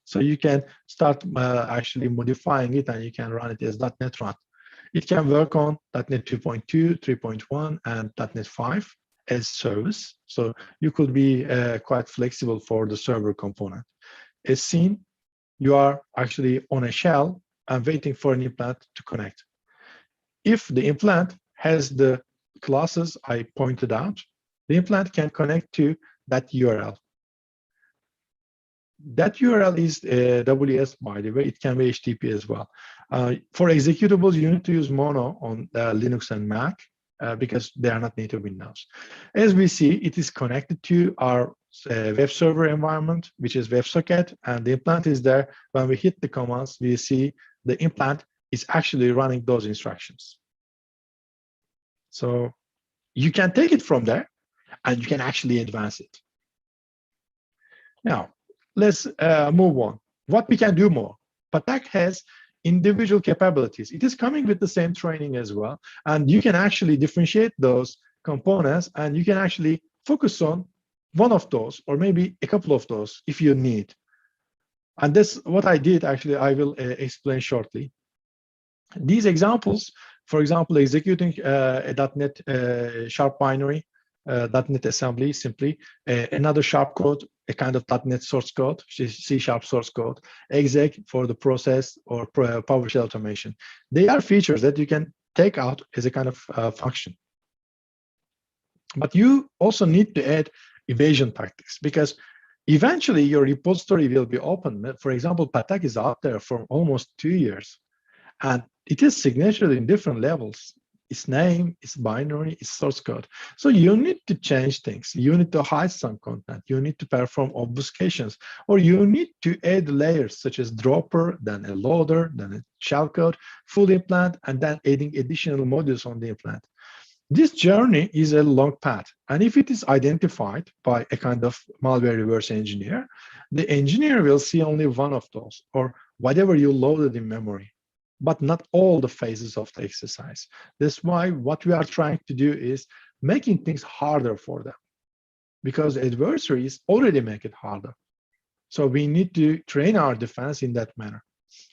So you can start actually modifying it, and you can run it as .NET Run. It can work on .NET 2.2, 3.1, and .NET 5 as service. So you could be quite flexible for the server component. As seen, you are actually on a shell and waiting for an implant to connect. If the implant has the classes I pointed out, the implant can connect to that URL. That URL is WS, by the way. It can be HTTP as well. For executables, you need to use Mono on Linux and Mac because they are not native Windows. As we see, it is connected to our web server environment, which is WebSocket, and the implant is there. When we hit the commands, we see the implant is actually running those instructions. So you can take it from there, and you can actually advance it. Now, let's move on. What we can do more? Patak has individual capabilities. It is coming with the same training as well. And you can actually differentiate those components, and you can actually focus on one of those or maybe a couple of those if you need. And that's what I did. Actually, I will explain shortly. These examples, for example, executing a .NET Sharp binary, .NET assembly simply, another Sharp code, a kind of .NET source code, C# source code, exec for the process or PowerShell automation. They are features that you can take out as a kind of function. But you also need to add evasion tactics, because eventually your repository will be open. For example, Patak is out there for almost 2 years, and it is signatured in different levels. Its name, its binary, its source code. So you need to change things. You need to hide some content. You need to perform obfuscations, or you need to add layers such as dropper, then a loader, then a shellcode, full implant, and then adding additional modules on the implant. This journey is a long path. And if it is identified by a kind of malware reverse engineer, the engineer will see only one of those, or whatever you loaded in memory, but not all the phases of the exercise. That's why what we are trying to do is making things harder for them, because adversaries already make it harder. So we need to train our defense in that manner.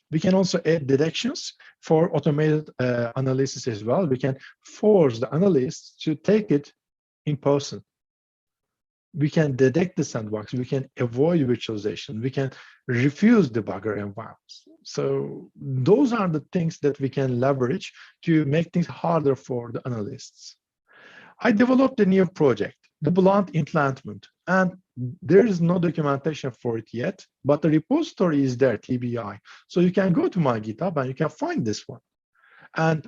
We can also add detections for automated analysis as well. We can force the analysts to take it in person. We can detect the sandbox. We can avoid virtualization. We can refuse debugger environments. So those are the things that we can leverage to make things harder for the analysts. I developed a new project, the blunt entlantment, and there is no documentation for it yet, but the repository is there, TBI. So you can go to my GitHub and you can find this one. And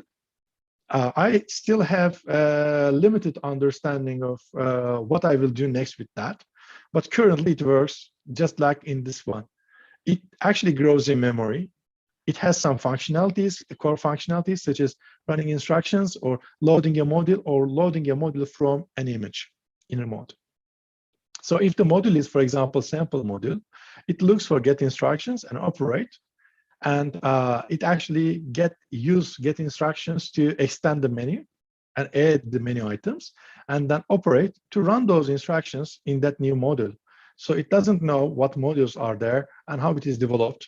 I still have a limited understanding of what I will do next with that, but currently it works just like in this one. It actually grows in memory. It has some functionalities, core functionalities, such as running instructions or loading a module from an image in a mod. So if the module is, for example, sample module, it looks for get instructions and operate, and it actually get instructions to extend the menu and add the menu items, and then operate to run those instructions in that new module. So it doesn't know what modules are there and how it is developed.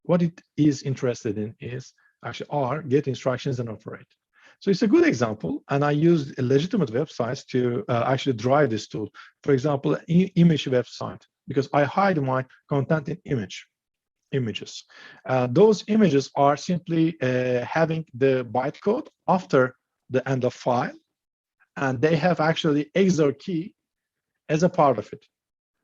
What it is interested in is actually get instructions and operate. So it's a good example, and I used legitimate websites to actually drive this tool. For example, image website, because I hide my content in images. Those images are simply having the bytecode after the end of file, and they have actually XOR key as a part of it.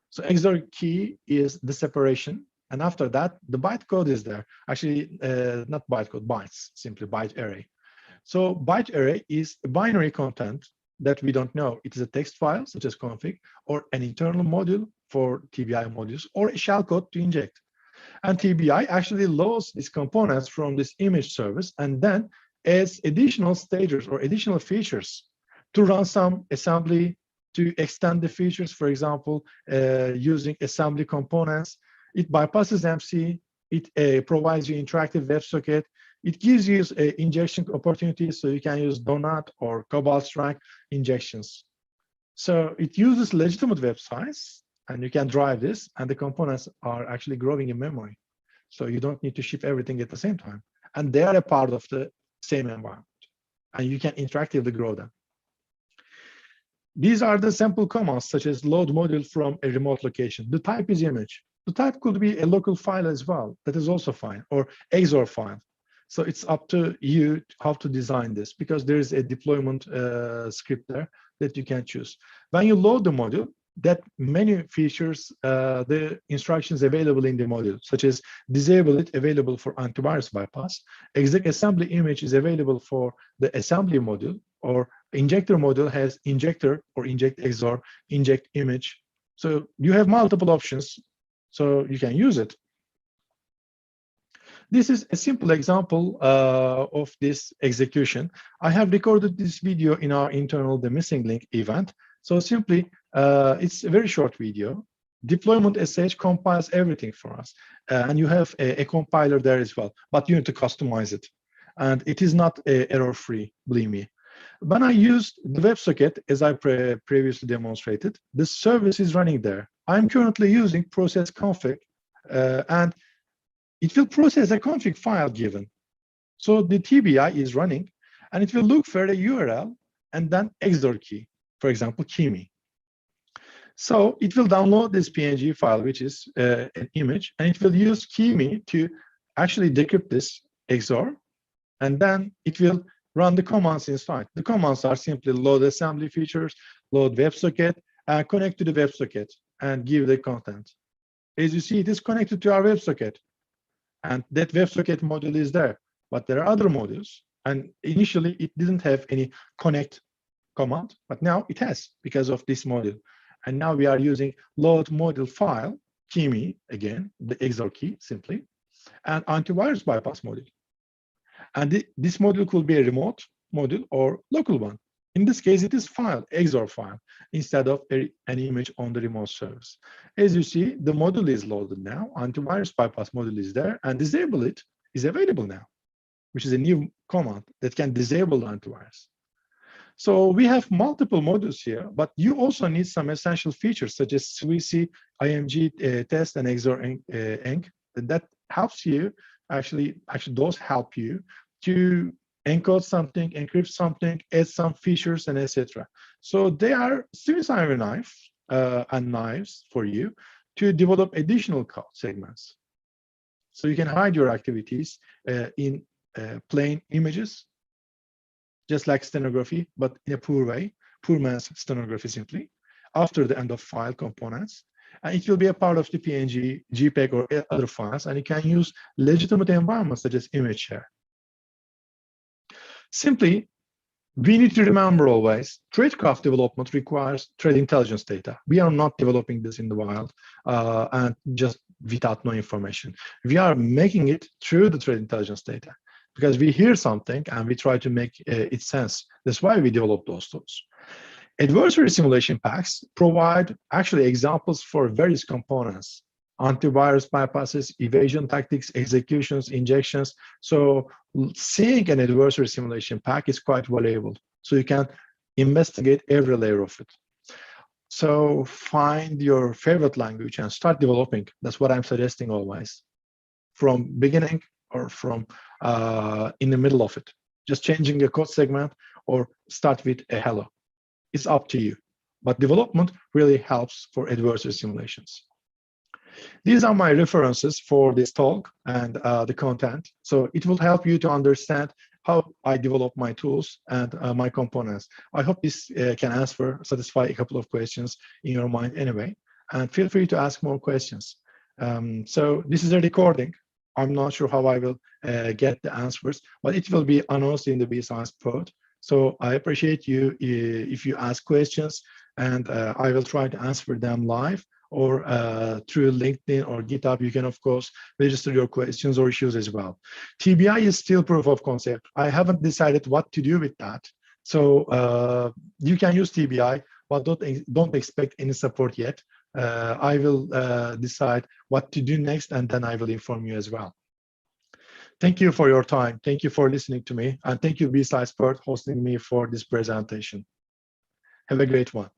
So XOR key is the separation And after that, the bytecode is there. Actually, not bytecode, bytes, simply byte array. So byte array is a binary content that we don't know. It is a text file, such as config, or an internal module for TBI modules, or a shellcode to inject. And TBI actually loads these components from this image service and then adds additional stages or additional features to run some assembly to extend the features, for example, using assembly components. It bypasses MC. It provides you interactive WebSocket. It gives you injection opportunities, so you can use donut or cobalt strike injections. So it uses legitimate websites, and you can drive this, and the components are actually growing in memory. So you don't need to ship everything at the same time. And they are a part of the same environment, and you can interactively grow them. These are the sample commands, such as load module from a remote location. The type is image. The type could be a local file as well. That is also fine, or XOR file. So it's up to you how to design this, because there is a deployment script there that you can choose. When you load the module, that many features, the instructions available in the module, such as disable it, available for antivirus bypass. Exec assembly image is available for the assembly module, or injector module has injector or inject XOR, inject image. So you have multiple options, so you can use it. This is a simple example of this execution. I have recorded this video in our internal The Missing Link event. So simply, it's a very short video. Deployment SH compiles everything for us. And you have a compiler there as well, but you need to customize it. And it is not error-free, believe me. When I used the WebSocket, as I previously demonstrated, the service is running there. I'm currently using process config, and it will process a config file given. So the TBI is running, and it will look for a URL and then XOR key, for example, keyme. So it will download this PNG file, which is an image, and it will use keyme to actually decrypt this XOR, and then it will run the commands inside. The commands are simply load assembly features, load WebSocket, and connect to the WebSocket and give the content. As you see, it is connected to our WebSocket, and that WebSocket module is there. But there are other modules, and initially it didn't have any connect command, but now it has because of this module. And now we are using load module file, keyme, again, the XOR key simply, and antivirus bypass module. And this module could be a remote module or local one. In this case, it is file, XOR file, instead of an image on the remote service. As you see, the module is loaded now. Antivirus bypass module is there, and disable it is available now, which is a new command that can disable the antivirus. So we have multiple modules here, but you also need some essential features such as SWC, IMG test, and XOR enc. That helps you, actually those help you to encode something, encrypt something, add some features, and etc. So they are Swiss Army knife and knives for you to develop additional code segments. So you can hide your activities in plain images, just like stenography, but in a poor way, poor man's stenography simply, after the end of file components. And it will be a part of the PNG, JPEG, or other files, and you can use legitimate environments such as image share. Simply, we need to remember always, tradecraft development requires trade intelligence data. We are not developing this in the wild and just without no information. We are making it through the trade intelligence data because we hear something and we try to make it sense. That's why we develop those tools. Adversary simulation packs provide actually examples for various components: antivirus bypasses, evasion tactics, executions, injections. So seeing an adversary simulation pack is quite valuable. So you can investigate every layer of it. So find your favorite language and start developing. That's what I'm suggesting always. From beginning or from in the middle of it. Just changing the code segment or start with a hello. It's up to you. But development really helps for adversary simulations. These are my references for this talk and the content. So it will help you to understand how I develop my tools and my components. I hope this can satisfy a couple of questions in your mind anyway. And feel free to ask more questions. So this is a recording. I'm not sure how I will get the answers, but it will be announced in the BSides Perth. So I appreciate you if you ask questions, and I will try to answer them live, or through LinkedIn or GitHub. You can, of course, register your questions or issues as well. TBI is still proof of concept. I haven't decided what to do with that. So you can use TBI, but don't expect any support yet. I will decide what to do next, and then I will inform you as well. Thank you for your time. Thank you for listening to me. And thank you, BSides Perth, hosting me for this presentation. Have a great one.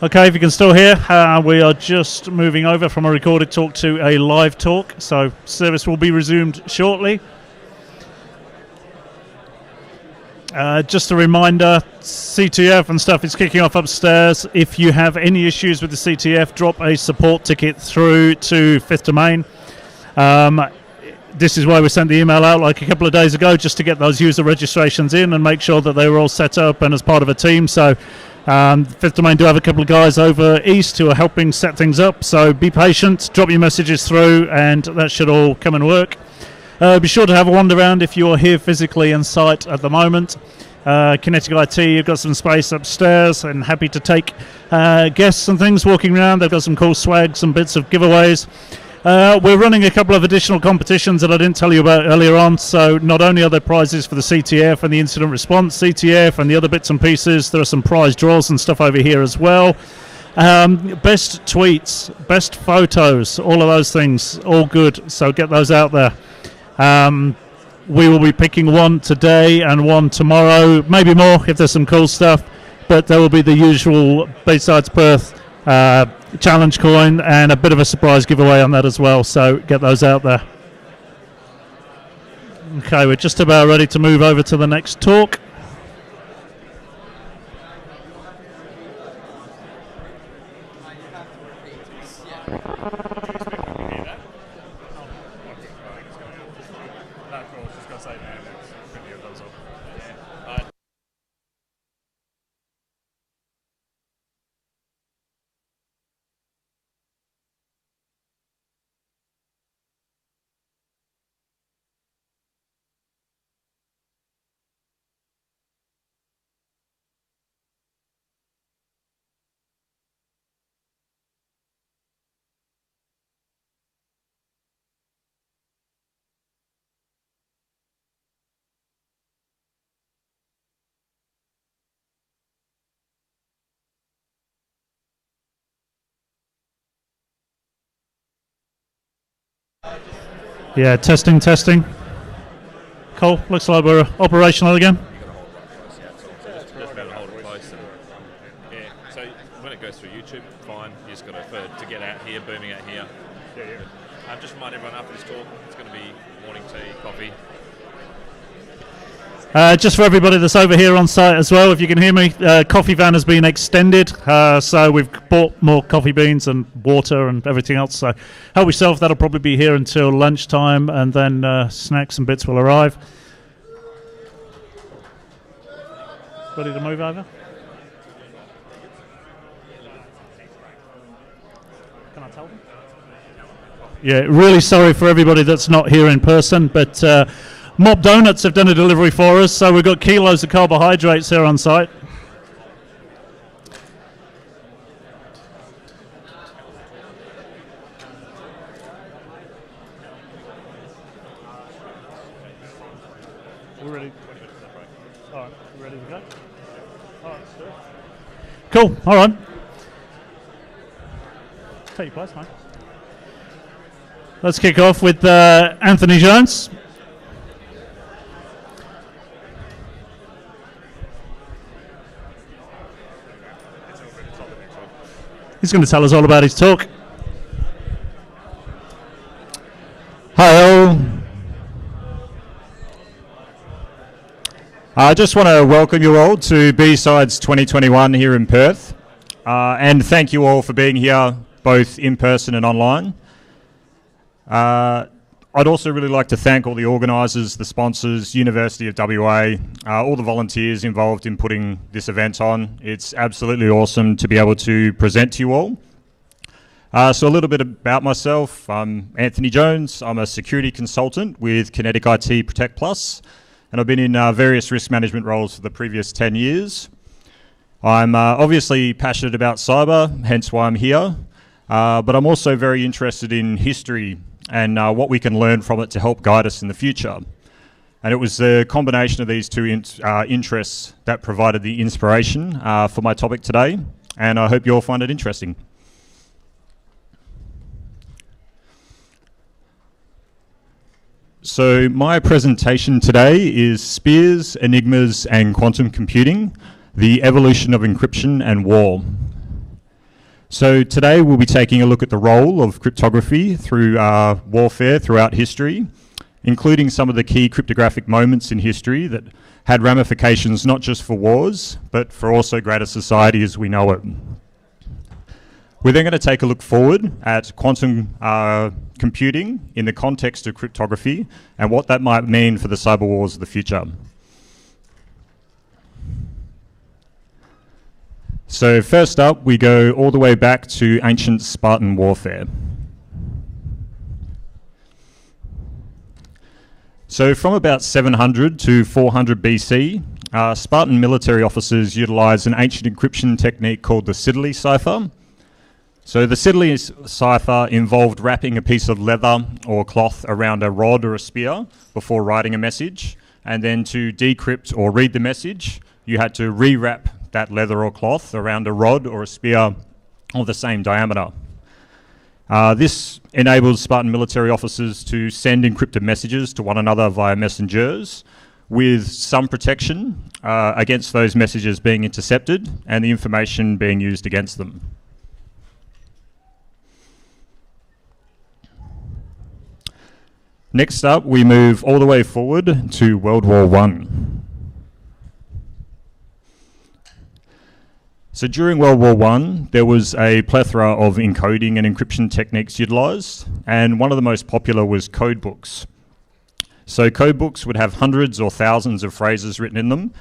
Okay, if you can still hear, we are just moving over from a recorded talk to a live talk, so service will be resumed shortly. Just a reminder, CTF and stuff is kicking off upstairs. If you have any issues with the CTF, drop a support ticket through to Fifth Domain. This is why we sent the email out like a couple of days ago, just to get those user registrations in and make sure that they were all set up and as part of a team. So Fifth Domain do have a couple of guys over east who are helping set things up, so be patient, drop your messages through, and that should all come and work. Be sure to have a wander around if you're here physically in site at the moment. Kinetic IT, you've got some space upstairs, and happy to take guests and things walking around. They've got some cool swag, some bits of giveaways. We're running a couple of additional competitions that I didn't tell you about earlier on, so not only are there prizes for the CTF and the incident response CTF and the other bits and pieces, there are some prize draws and stuff over here as well. Best tweets, best photos, all of those things, all good, so get those out there. We will be picking one today and one tomorrow, maybe more if there's some cool stuff, but there will be the usual BSides Perth challenge coin and a bit of a surprise giveaway on that as well, so get those out there. Okay, we're just about ready to move over to the next talk. Yeah, testing. Cool, looks like we're operational again. Just about hold it close. Yeah, so when it goes through YouTube, fine. You just got to get out here, booming out here. Yeah. Just remind everyone after this talk, it's going to be morning tea, coffee. Just for everybody that's over here on site as well, if you can hear me, coffee van has been extended, so we've bought more coffee beans and water and everything else, so help yourself. That'll probably be here until lunchtime, and then snacks and bits will arrive. Ready to move over? Can I tell them? Yeah, really sorry for everybody that's not here in person, but Mop Donuts have done a delivery for us, so we've got kilos of carbohydrates here on site. We're ready. All right, you ready to go? All right, sir. Cool. All right. Take your place, mate. Let's kick off with Anthony Jones. He's going to tell us all about his talk. Hi all. I just want to welcome you all to BSides 2021 here in Perth, and thank you all for being here both in person and online. I'd also really like to thank all the organisers, the sponsors, University of WA, all the volunteers involved in putting this event on. It's absolutely awesome to be able to present to you all. So a little bit about myself. I'm Anthony Jones. I'm a security consultant with Kinetic IT Protect Plus, and I've been in various risk management roles for the previous 10 years. I'm obviously passionate about cyber, hence why I'm here, but I'm also very interested in history and what we can learn from it to help guide us in the future. And it was the combination of these two interests that provided the inspiration for my topic today, and I hope you all find it interesting. So my presentation today is Spears, Enigmas and Quantum Computing, the Evolution of Encryption and War. So today we'll be taking a look at the role of cryptography through warfare throughout history, including some of the key cryptographic moments in history that had ramifications not just for wars, but for also greater society as we know it. We're then going to take a look forward at quantum computing in the context of cryptography and what that might mean for the cyber wars of the future. So first up, we go all the way back to ancient Spartan warfare. So from about 700 to 400 BC, Spartan military officers utilized an ancient encryption technique called the Siddeley cipher. So the Siddeley cipher involved wrapping a piece of leather or cloth around a rod or a spear before writing a message, and then to decrypt or read the message, you had to rewrap that leather or cloth around a rod or a spear of the same diameter. This enabled Spartan military officers to send encrypted messages to one another via messengers, with some protection against those messages being intercepted and the information being used against them. Next up, we move all the way forward to World War I. So during World War I, there was a plethora of encoding and encryption techniques utilised, and one of the most popular was code books. So code books would have hundreds or thousands of phrases written in them,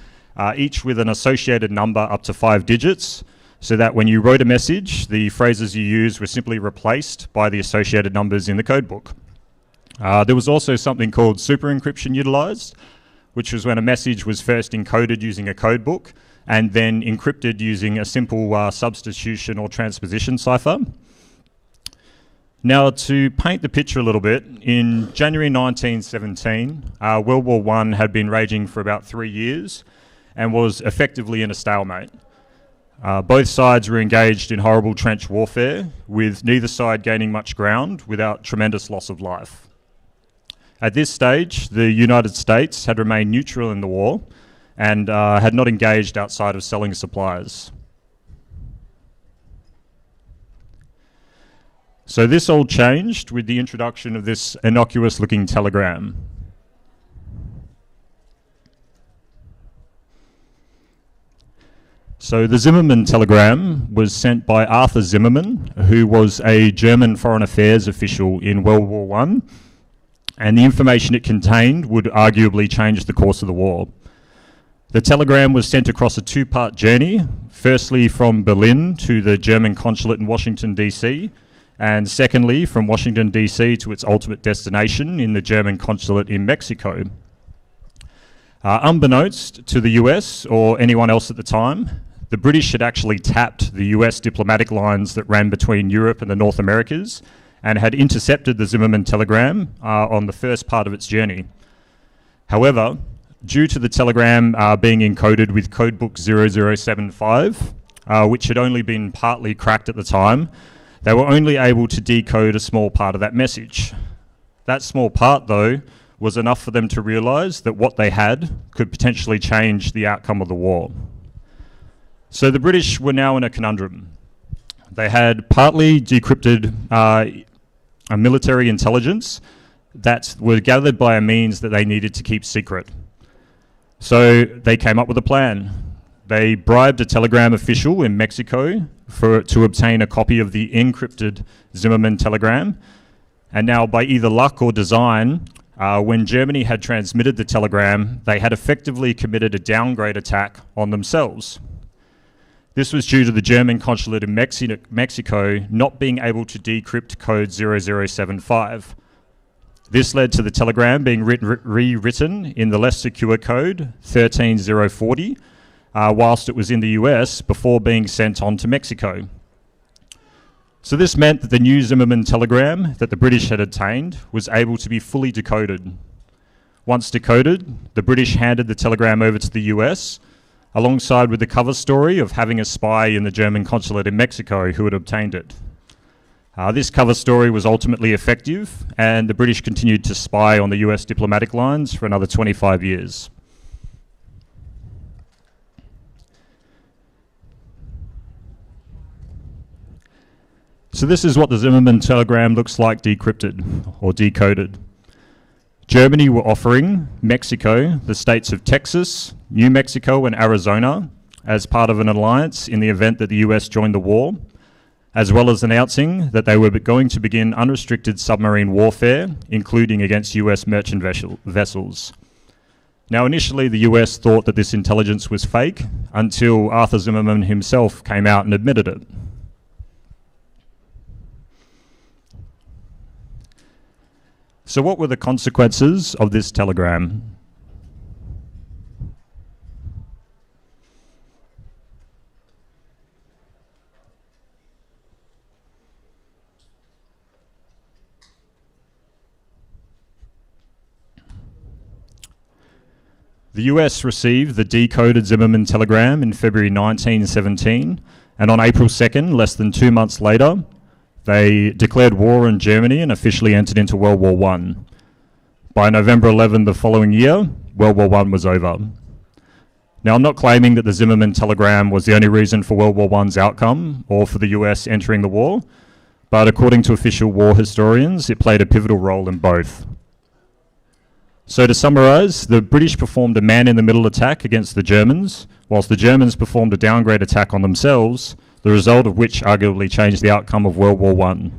each with an associated number up to 5 digits, so that when you wrote a message, the phrases you used were simply replaced by the associated numbers in the code book. There was also something called super encryption utilised, which was when a message was first encoded using a code book and then encrypted using a simple substitution or transposition cipher. Now, to paint the picture a little bit, in January 1917, World War I had been raging for about 3 years and was effectively in a stalemate. Both sides were engaged in horrible trench warfare, with neither side gaining much ground without tremendous loss of life. At this stage, the United States had remained neutral in the war and had not engaged outside of selling supplies. So this all changed with the introduction of this innocuous-looking telegram. So the Zimmermann telegram was sent by Arthur Zimmermann, who was a German foreign affairs official in World War I, and the information it contained would arguably change the course of the war. The telegram was sent across a 2-part journey, firstly from Berlin to the German consulate in Washington, DC, and secondly, from Washington, D.C. to its ultimate destination in the German consulate in Mexico. Unbeknownst to the US or anyone else at the time, the British had actually tapped the US diplomatic lines that ran between Europe and the North Americas and had intercepted the Zimmermann telegram on the first part of its journey. However, due to the telegram being encoded with codebook 0075, which had only been partly cracked at the time, they were only able to decode a small part of that message. That small part, though, was enough for them to realise that what they had could potentially change the outcome of the war. So the British were now in a conundrum. They had partly decrypted a military intelligence that were gathered by a means that they needed to keep secret. So they came up with a plan. They bribed a telegram official in Mexico to obtain a copy of the encrypted Zimmermann telegram. And now, by either luck or design, when Germany had transmitted the telegram, they had effectively committed a downgrade attack on themselves. This was due to the German consulate in Mexico not being able to decrypt code 0075. This led to the telegram being rewritten in the less secure code 13040, whilst it was in the US before being sent on to Mexico. So this meant that the new Zimmermann telegram that the British had obtained was able to be fully decoded. Once decoded, the British handed the telegram over to the US, alongside with the cover story of having a spy in the German consulate in Mexico who had obtained it. This cover story was ultimately effective, and the British continued to spy on the US diplomatic lines for another 25 years. So this is what the Zimmermann telegram looks like decrypted or decoded. Germany were offering Mexico the states of Texas, New Mexico and Arizona as part of an alliance in the event that the US joined the war, as well as announcing that they were going to begin unrestricted submarine warfare, including against US merchant vessels. Now, initially, the US thought that this intelligence was fake until Arthur Zimmermann himself came out and admitted it. So what were the consequences of this telegram? The US received the decoded Zimmermann telegram in February 1917, and on April 2nd, less than 2 months later, they declared war on Germany and officially entered into World War I. By November 11 the following year, World War I was over. Now, I'm not claiming that the Zimmermann telegram was the only reason for World War I's outcome or for the US entering the war, but according to official war historians, it played a pivotal role in both. So to summarise, the British performed a man-in-the-middle attack against the Germans, whilst the Germans performed a downgrade attack on themselves, the result of which arguably changed the outcome of World War I.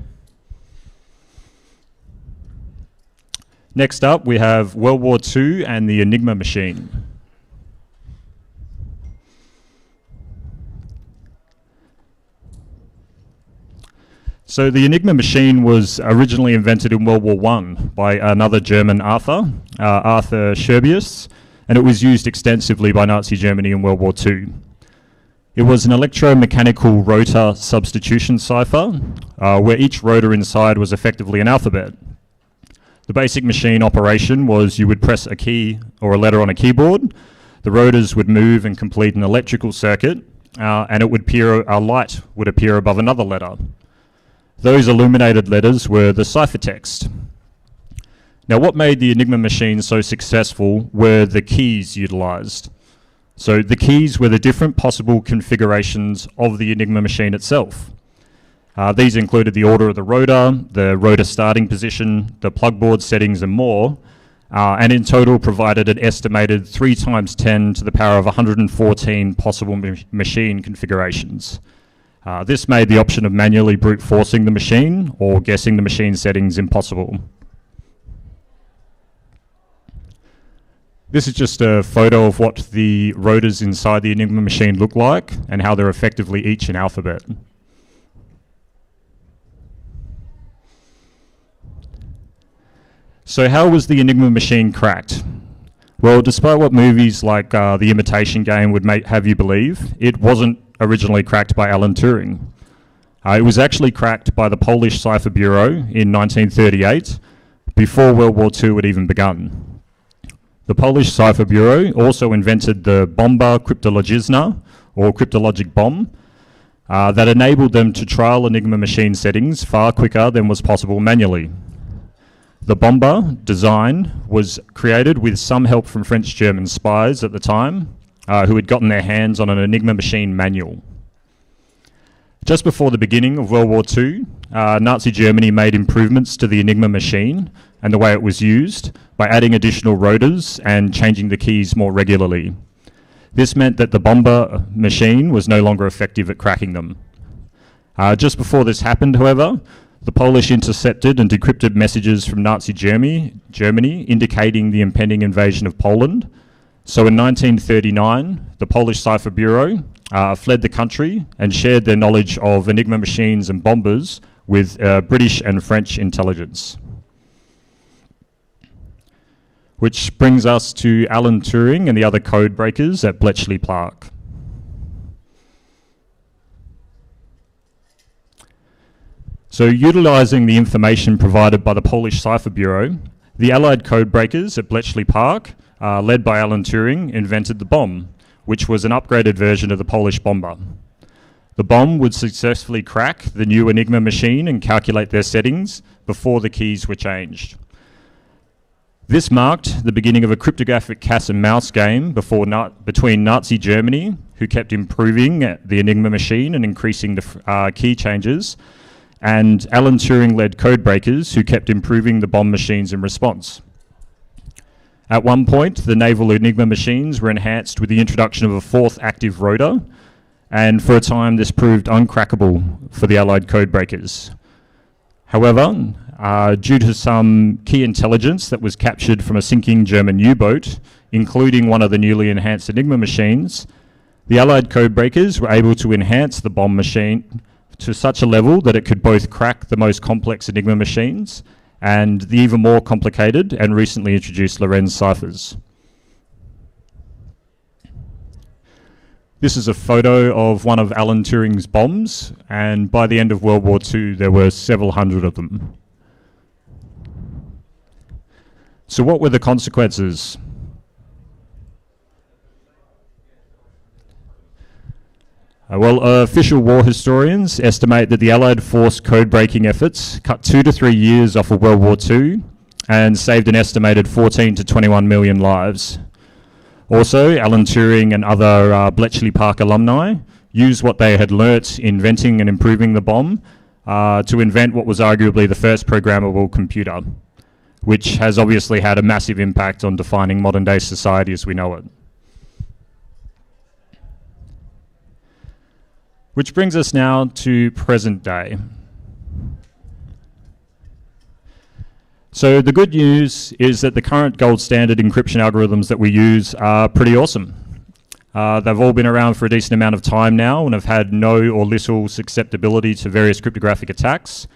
Next up, we have World War II and the Enigma machine. So the Enigma machine was originally invented in World War I by another German Arthur Scherbius, and it was used extensively by Nazi Germany in World War II. It was an electromechanical rotor substitution cipher, where each rotor inside was effectively an alphabet. The basic machine operation was you would press a key or a letter on a keyboard, the rotors would move and complete an electrical circuit, and a light would appear above another letter. Those illuminated letters were the ciphertext. Now, what made the Enigma machine so successful were the keys utilised. So the keys were the different possible configurations of the Enigma machine itself. These included the order of the rotor starting position, the plugboard settings and more, and in total provided an estimated 3 × 10 to the power of 114 possible machine configurations. This made the option of manually brute forcing the machine or guessing the machine settings impossible. This is just a photo of what the rotors inside the Enigma machine look like and how they're effectively each an alphabet. So how was the Enigma machine cracked? Well, despite what movies like The Imitation Game would have you believe, it wasn't originally cracked by Alan Turing. It was actually cracked by the Polish Cipher Bureau in 1938, before World War II had even begun. The Polish Cipher Bureau also invented the bomba cryptologiczna, or cryptologic bomb, that enabled them to trial Enigma machine settings far quicker than was possible manually. The bomba design was created with some help from French-German spies at the time, who had gotten their hands on an Enigma machine manual. Just before the beginning of World War II, Nazi Germany made improvements to the Enigma machine and the way it was used by adding additional rotors and changing the keys more regularly. This meant that the bomba machine was no longer effective at cracking them. Just before this happened, however, the Polish intercepted and decrypted messages from Nazi Germany indicating the impending invasion of Poland. So in 1939, the Polish Cipher Bureau fled the country and shared their knowledge of Enigma machines and bombers with British and French intelligence. Which brings us to Alan Turing and the other code breakers at Bletchley Park. So, utilising the information provided by the Polish Cipher Bureau, the Allied code breakers at Bletchley Park, led by Alan Turing, invented the bomb, which was an upgraded version of the Polish bomber. The bomb would successfully crack the new Enigma machine and calculate their settings before the keys were changed. This marked the beginning of a cryptographic cat and mouse game between Nazi Germany, who kept improving the Enigma machine and increasing the key changes, and Alan Turing-led code breakers who kept improving the bomb machines in response. At one point, the naval Enigma machines were enhanced with the introduction of a fourth active rotor, and for a time this proved uncrackable for the Allied code breakers. However, due to some key intelligence that was captured from a sinking German U-boat, including one of the newly enhanced Enigma machines, the Allied code breakers were able to enhance the bomb machine to such a level that it could both crack the most complex Enigma machines and the even more complicated and recently introduced Lorenz ciphers. This is a photo of one of Alan Turing's bombs, and by the end of World War II there were several hundred of them. So what were the consequences? Official war historians estimate that the Allied force code-breaking efforts cut 2 to 3 years off of World War II and saved an estimated 14 to 21 million lives. Also, Alan Turing and other Bletchley Park alumni used what they had learnt inventing and improving the bomb to invent what was arguably the first programmable computer, which has obviously had a massive impact on defining modern-day society as we know it. Which brings us now to present day. So the good news is that the current gold standard encryption algorithms that we use are pretty awesome. They've all been around for a decent amount of time now and have had no or little susceptibility to various cryptographic attacks.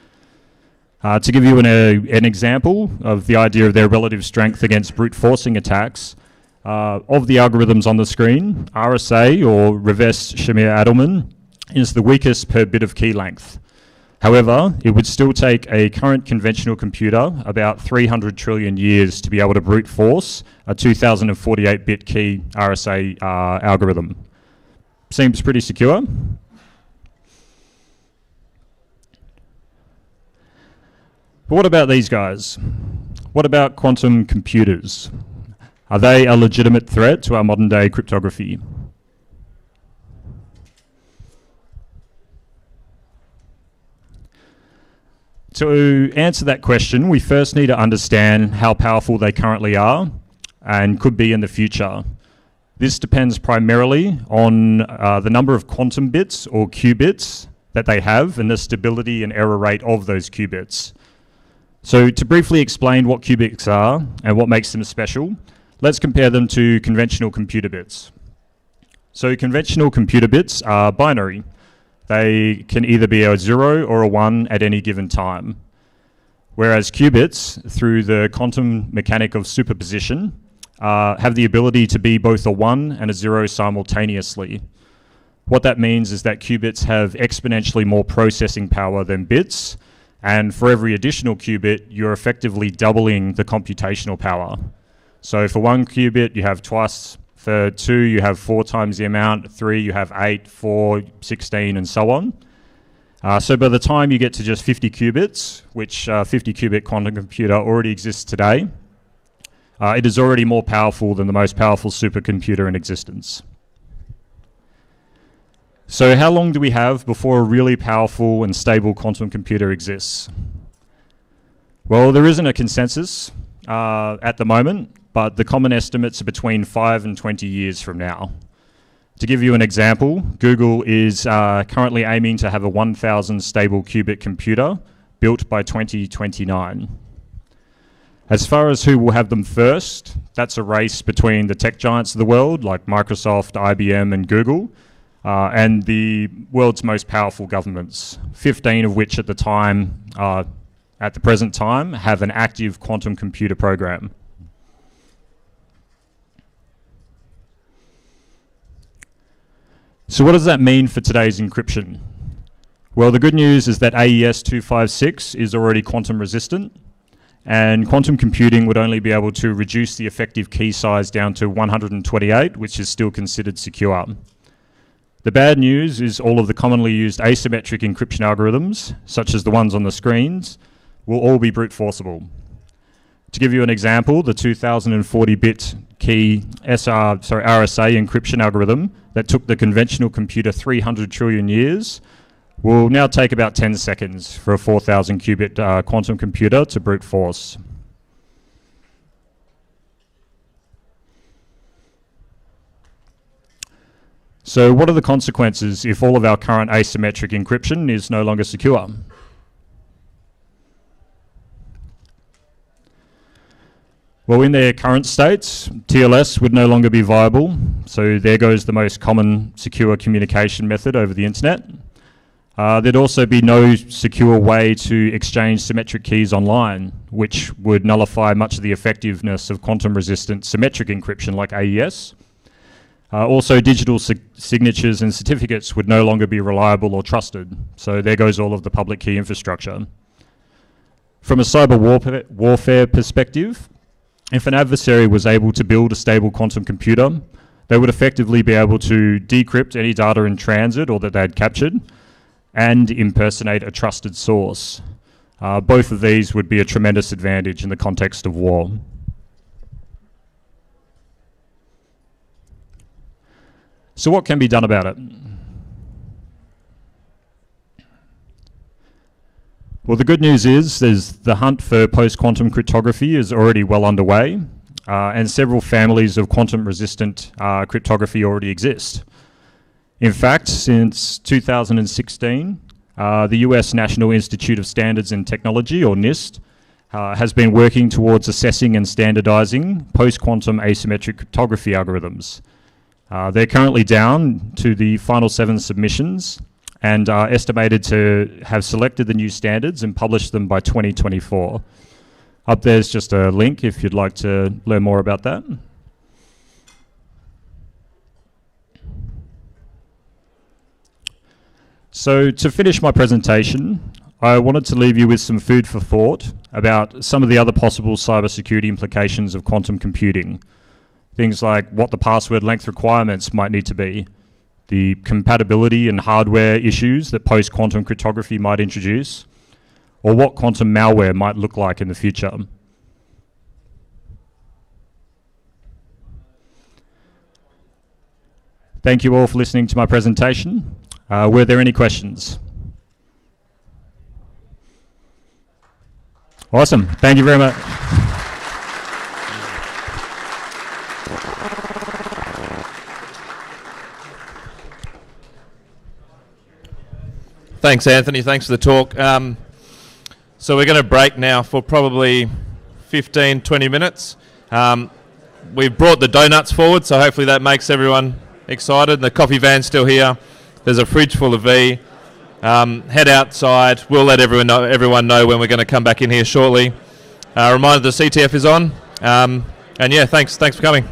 To give you an example of the idea of their relative strength against brute forcing attacks, of the algorithms on the screen, RSA, or Reverse Shamir-Adleman, is the weakest per bit of key length. However, it would still take a current conventional computer about 300 trillion years to be able to brute force a 2048-bit key RSA algorithm. Seems pretty secure. But what about these guys? What about quantum computers? Are they a legitimate threat to our modern day cryptography? To answer that question, we first need to understand how powerful they currently are and could be in the future. This depends primarily on the number of quantum bits or qubits that they have and the stability and error rate of those qubits. So to briefly explain what qubits are and what makes them special, let's compare them to conventional computer bits. So conventional computer bits are binary. They can either be a 0 or a 1 at any given time. whereas qubits, through the quantum mechanic of superposition, have the ability to be both a 1 and a 0 simultaneously. What that means is that qubits have exponentially more processing power than bits, and for every additional qubit, you're effectively doubling the computational power. So for 1 qubit, you have twice. For 2, you have 4 times the amount. 3, you have 8, 4, 16, and so on. So by the time you get to just 50 qubits, which 50-qubit quantum computer already exists today, it is already more powerful than the most powerful supercomputer in existence. So how long do we have before a really powerful and stable quantum computer exists? Well, there isn't a consensus at the moment, but the common estimates are between 5 and 20 years from now. To give you an example, Google is currently aiming to have a 1,000 stable qubit computer built by 2029. As far as who will have them first, that's a race between the tech giants of the world, like Microsoft, IBM, and Google, and the world's most powerful governments, 15 of which at the present time, have an active quantum computer program. So what does that mean for today's encryption? Well, the good news is that AES 256 is already quantum resistant, and quantum computing would only be able to reduce the effective key size down to 128, which is still considered secure. The bad news is all of the commonly used asymmetric encryption algorithms, such as the ones on the screens, will all be brute forceable. To give you an example, the 2040-bit key RSA encryption algorithm that took the conventional computer 300 trillion years will now take about 10 seconds for a 4,000 qubit quantum computer to brute force. So what are the consequences if all of our current asymmetric encryption is no longer secure? Well, in their current states, TLS would no longer be viable, so there goes the most common secure communication method over the internet. There'd also be no secure way to exchange symmetric keys online, which would nullify much of the effectiveness of quantum-resistant symmetric encryption like AES. Also, digital signatures and certificates would no longer be reliable or trusted, so there goes all of the public key infrastructure. From a cyber warfare perspective, if an adversary was able to build a stable quantum computer, they would effectively be able to decrypt any data in transit or that they had captured and impersonate a trusted source. Both of these would be a tremendous advantage in the context of war. So what can be done about it? Well, the good news is the hunt for post-quantum cryptography is already well underway, and several families of quantum-resistant cryptography already exist. In fact, since 2016, the US National Institute of Standards and Technology, or NIST, has been working towards assessing and standardizing post-quantum asymmetric cryptography algorithms. They're currently down to the final 7 submissions, and are estimated to have selected the new standards and published them by 2024. Up there's just a link if you'd like to learn more about that. So to finish my presentation, I wanted to leave you with some food for thought about some of the other possible cybersecurity implications of quantum computing. Things like what the password length requirements might need to be, the compatibility and hardware issues that post-quantum cryptography might introduce, or what quantum malware might look like in the future. Thank you all for listening to my presentation. Were there any questions? Awesome. Thank you very much. Thanks, Anthony. Thanks for the talk. So we're going to break now for probably 15, 20 minutes. We've brought the donuts forward, so hopefully that makes everyone excited. The coffee van's still here. There's a fridge full of V. Head outside. We'll let everyone know when we're going to come back in here shortly. Reminder the CTF is on. And yeah, thanks for coming.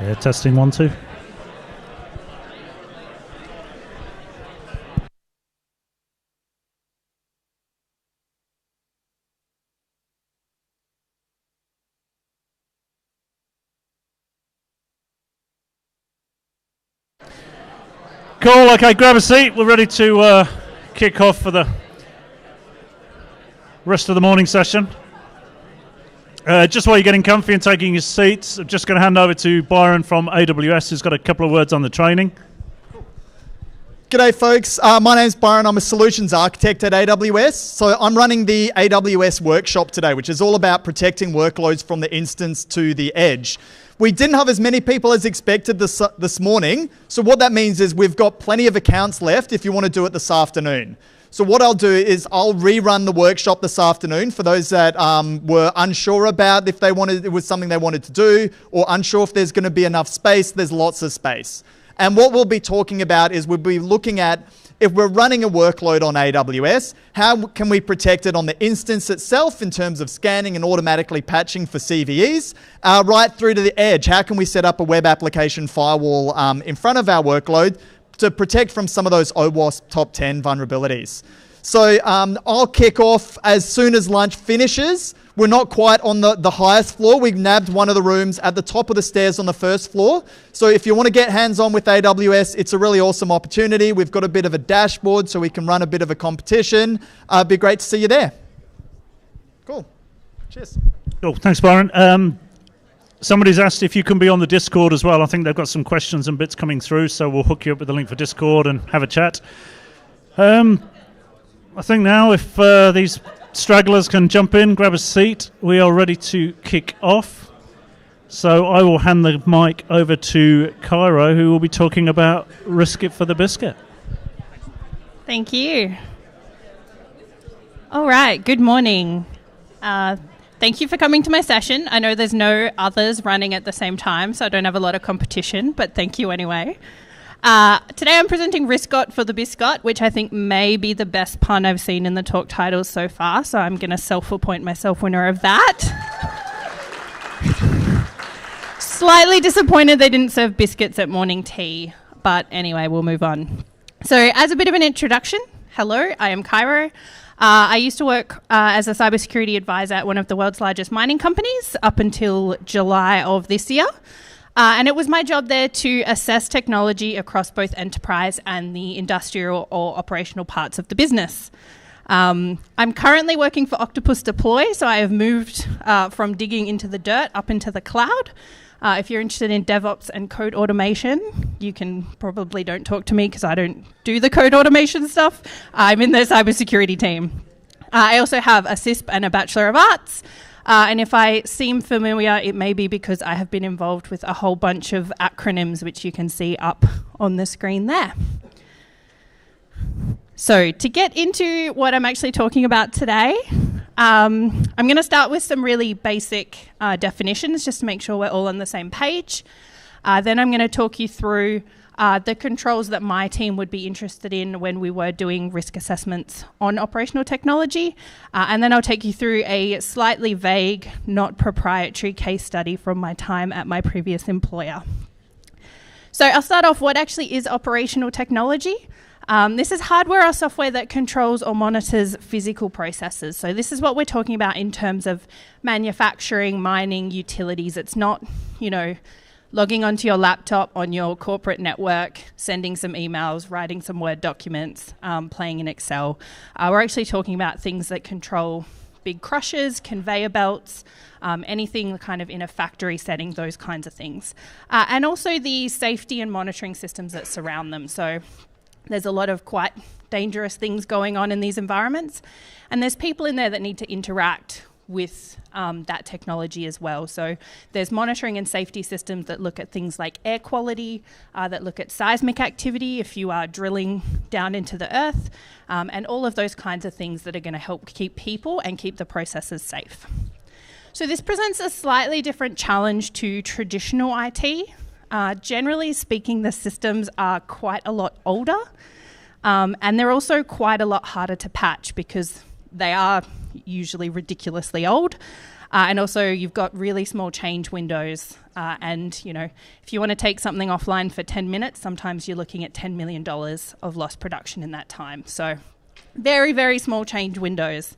Yeah, testing 1, 2. Cool, okay, grab a seat. We're ready to kick off for the rest of the morning session. Just while you're getting comfy and taking your seats, I'm just going to hand over to Byron from AWS, who's got a couple of words on the training. G'day folks, my name's Byron. I'm a solutions architect at AWS. So I'm running the AWS workshop today, which is all about protecting workloads from the instance to the edge. We didn't have as many people as expected this morning. So what that means is we've got plenty of accounts left if you want to do it this afternoon. So what I'll do is I'll rerun the workshop this afternoon for those that were unsure about if it was something they wanted to do, or unsure if there's going to be enough space. There's lots of space. And what we'll be talking about is we'll be looking at, if we're running a workload on AWS, how can we protect it on the instance itself in terms of scanning and automatically patching for CVEs, right through to the edge. How can we set up a web application firewall in front of our workload to protect from some of those OWASP top 10 vulnerabilities? So I'll kick off as soon as lunch finishes. We're not quite on the highest floor. We've nabbed one of the rooms at the top of the stairs on the first floor. So if you want to get hands-on with AWS, it's a really awesome opportunity. We've got a bit of a dashboard so we can run a bit of a competition. It'd be great to see you there. Cool. Cheers. Cool. Thanks, Byron. Somebody's asked if you can be on the Discord as well. I think they've got some questions and bits coming through, so we'll hook you up with the link for Discord and have a chat. I think now if these stragglers can jump in, grab a seat, we are ready to kick off. So I will hand the mic over to Cairo, who will be talking about Risk It for the Biscuit. Thank you. All right, good morning. Thank you for coming to my session. I know there's no others running at the same time, so I don't have a lot of competition, but thank you anyway. Today I'm presenting Riscot for the Biscot, which I think may be the best pun I've seen in the talk titles so far, so I'm going to self-appoint myself winner of that. Slightly disappointed they didn't serve biscuits at morning tea, but anyway, we'll move on. So as a bit of an introduction, hello, I am Cairo. I used to work as a cybersecurity advisor at one of the world's largest mining companies up until July of this year. And it was my job there to assess technology across both enterprise and the industrial or operational parts of the business. I'm currently working for Octopus Deploy, so I have moved from digging into the dirt up into the cloud. If you're interested in DevOps and code automation, you can probably don't talk to me because I don't do the code automation stuff. I'm in the cybersecurity team. I also have a CISP and a Bachelor of Arts. And if I seem familiar, it may be because I have been involved with a whole bunch of acronyms, which you can see up on the screen there. So to get into what I'm actually talking about today, I'm going to start with some really basic definitions just to make sure we're all on the same page. Then I'm going to talk you through the controls that my team would be interested in when we were doing risk assessments on operational technology. And then I'll take you through a slightly vague, not proprietary case study from my time at my previous employer. So I'll start off, what actually is operational technology? This is hardware or software that controls or monitors physical processes. So this is what we're talking about in terms of manufacturing, mining, utilities. It's not, logging onto your laptop on your corporate network, sending some emails, writing some Word documents, playing in Excel. We're actually talking about things that control big crushers, conveyor belts, anything kind of in a factory setting, those kinds of things. And also the safety and monitoring systems that surround them. So there's a lot of quite dangerous things going on in these environments. And there's people in there that need to interact with that technology as well. So there's monitoring and safety systems that look at things like air quality, that look at seismic activity if you are drilling down into the earth, and all of those kinds of things that are going to help keep people and keep the processes safe. So this presents a slightly different challenge to traditional IT. Generally speaking, the systems are quite a lot older, and they're also quite a lot harder to patch because they are usually ridiculously old. And also you've got really small change windows. And, if you want to take something offline for 10 minutes, sometimes you're looking at $10 million of lost production in that time. So very, very small change windows.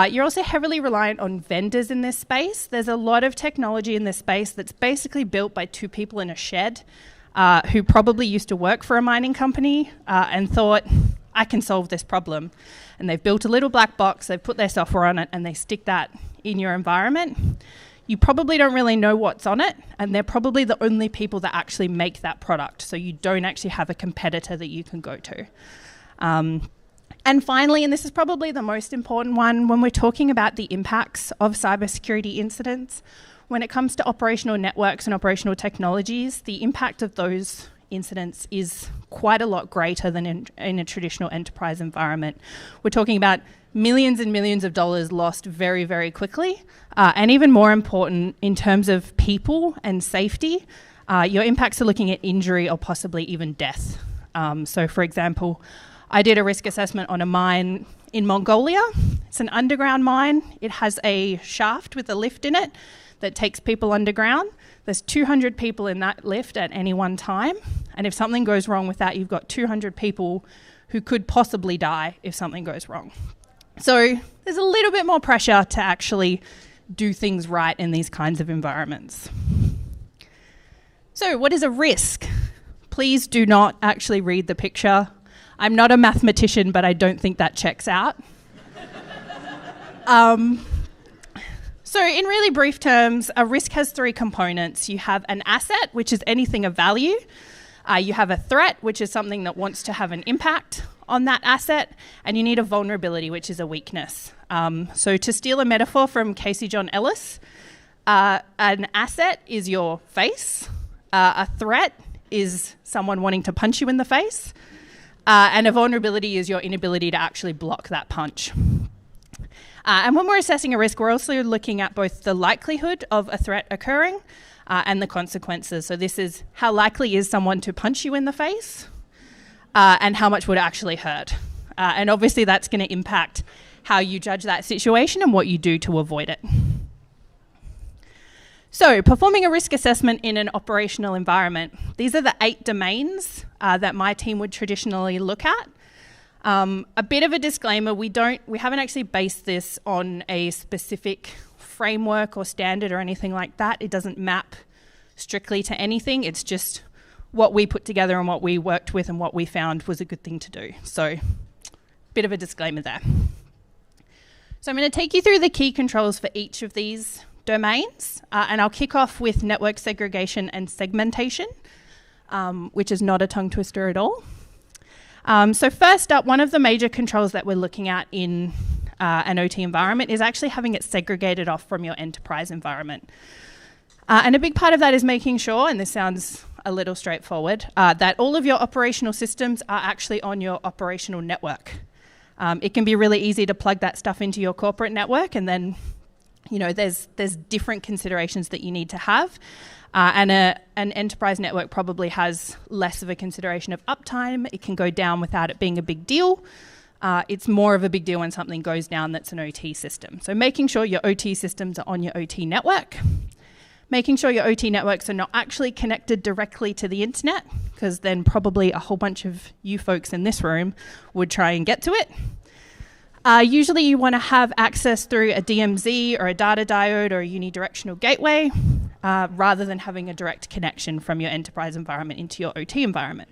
You're also heavily reliant on vendors in this space. There's a lot of technology in this space that's basically built by two people in a shed who probably used to work for a mining company and thought, I can solve this problem. And they've built a little black box, they've put their software on it, and they stick that in your environment. You probably don't really know what's on it, and they're probably the only people that actually make that product. So you don't actually have a competitor that you can go to. And finally, and this is probably the most important one, when we're talking about the impacts of cybersecurity incidents, when it comes to operational networks and operational technologies, the impact of those incidents is quite a lot greater than in a traditional enterprise environment. We're talking about millions and millions of dollars lost very, very quickly. And even more important, in terms of people and safety, your impacts are looking at injury or possibly even death. So for example, I did a risk assessment on a mine in Mongolia. It's an underground mine. It has a shaft with a lift in it that takes people underground. There's 200 people in that lift at any one time. And if something goes wrong with that, you've got 200 people who could possibly die if something goes wrong. So there's a little bit more pressure to actually do things right in these kinds of environments. So what is a risk? Please do not actually read the picture. I'm not a mathematician, but I don't think that checks out. So in really brief terms, a risk has three components. You have an asset, which is anything of value. You have a threat, which is something that wants to have an impact on that asset. And you need a vulnerability, which is a weakness. So to steal a metaphor from Casey John Ellis, an asset is your face. A threat is someone wanting to punch you in the face. And a vulnerability is your inability to actually block that punch. And when we're assessing a risk, we're also looking at both the likelihood of a threat occurring and the consequences. So this is how likely is someone to punch you in the face and how much would it actually hurt. And obviously that's going to impact how you judge that situation and what you do to avoid it. So performing a risk assessment in an operational environment. These are the 8 domains that my team would traditionally look at. A bit of a disclaimer, we haven't actually based this on a specific framework or standard or anything like that. It doesn't map strictly to anything. It's just what we put together and what we worked with and what we found was a good thing to do. So bit of a disclaimer there. So I'm going to take you through the key controls for each of these domains, and I'll kick off with network segregation and segmentation, which is not a tongue twister at all. So first up, one of the major controls that we're looking at in an OT environment is actually having it segregated off from your enterprise environment. And a big part of that is making sure, and this sounds a little straightforward, that all of your operational systems are actually on your operational network. It can be really easy to plug that stuff into your corporate network, and then there's different considerations that you need to have. And an enterprise network probably has less of a consideration of uptime. It can go down without it being a big deal. It's more of a big deal when something goes down that's an OT system. So making sure your OT systems are on your OT network. Making sure your OT networks are not actually connected directly to the internet, because then probably a whole bunch of you folks in this room would try and get to it. Usually you want to have access through a DMZ or a data diode or a unidirectional gateway, rather than having a direct connection from your enterprise environment into your OT environment.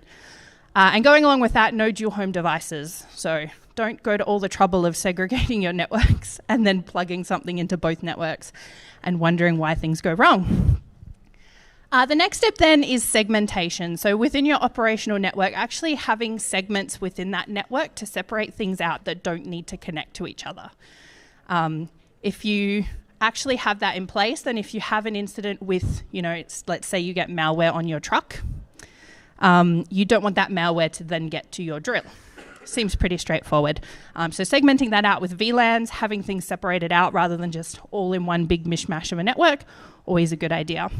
And going along with that, no dual home devices. So don't go to all the trouble of segregating your networks and then plugging something into both networks and wondering why things go wrong. The next step then is segmentation. So within your operational network, actually having segments within that network to separate things out that don't need to connect to each other. If you actually have that in place, then if you have an incident with, let's say you get malware on your truck, you don't want that malware to then get to your drill. Seems pretty straightforward. So segmenting that out with VLANs, having things separated out rather than just all in one big mishmash of a network, always a good idea.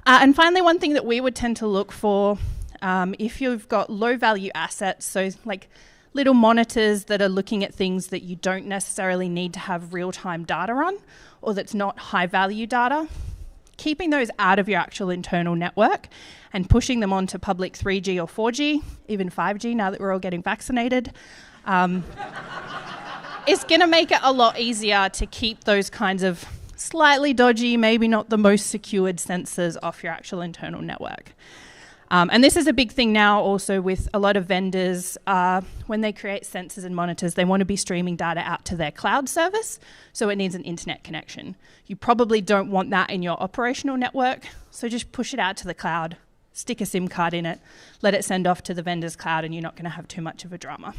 And finally, one thing that we would tend to look for, if you've got low value assets, so like little monitors that are looking at things that you don't necessarily need to have real-time data on, or that's not high value data, keeping those out of your actual internal network and pushing them onto public 3G or 4G, even 5G now that we're all getting vaccinated, is going to make it a lot easier to keep those kinds of slightly dodgy, maybe not the most secured sensors off your actual internal network. And this is a big thing now also with a lot of vendors. When they create sensors and monitors, they want to be streaming data out to their cloud service, so it needs an internet connection. You probably don't want that in your operational network, so just push it out to the cloud, stick a SIM card in it, let it send off to the vendor's cloud, and you're not going to have too much of a drama.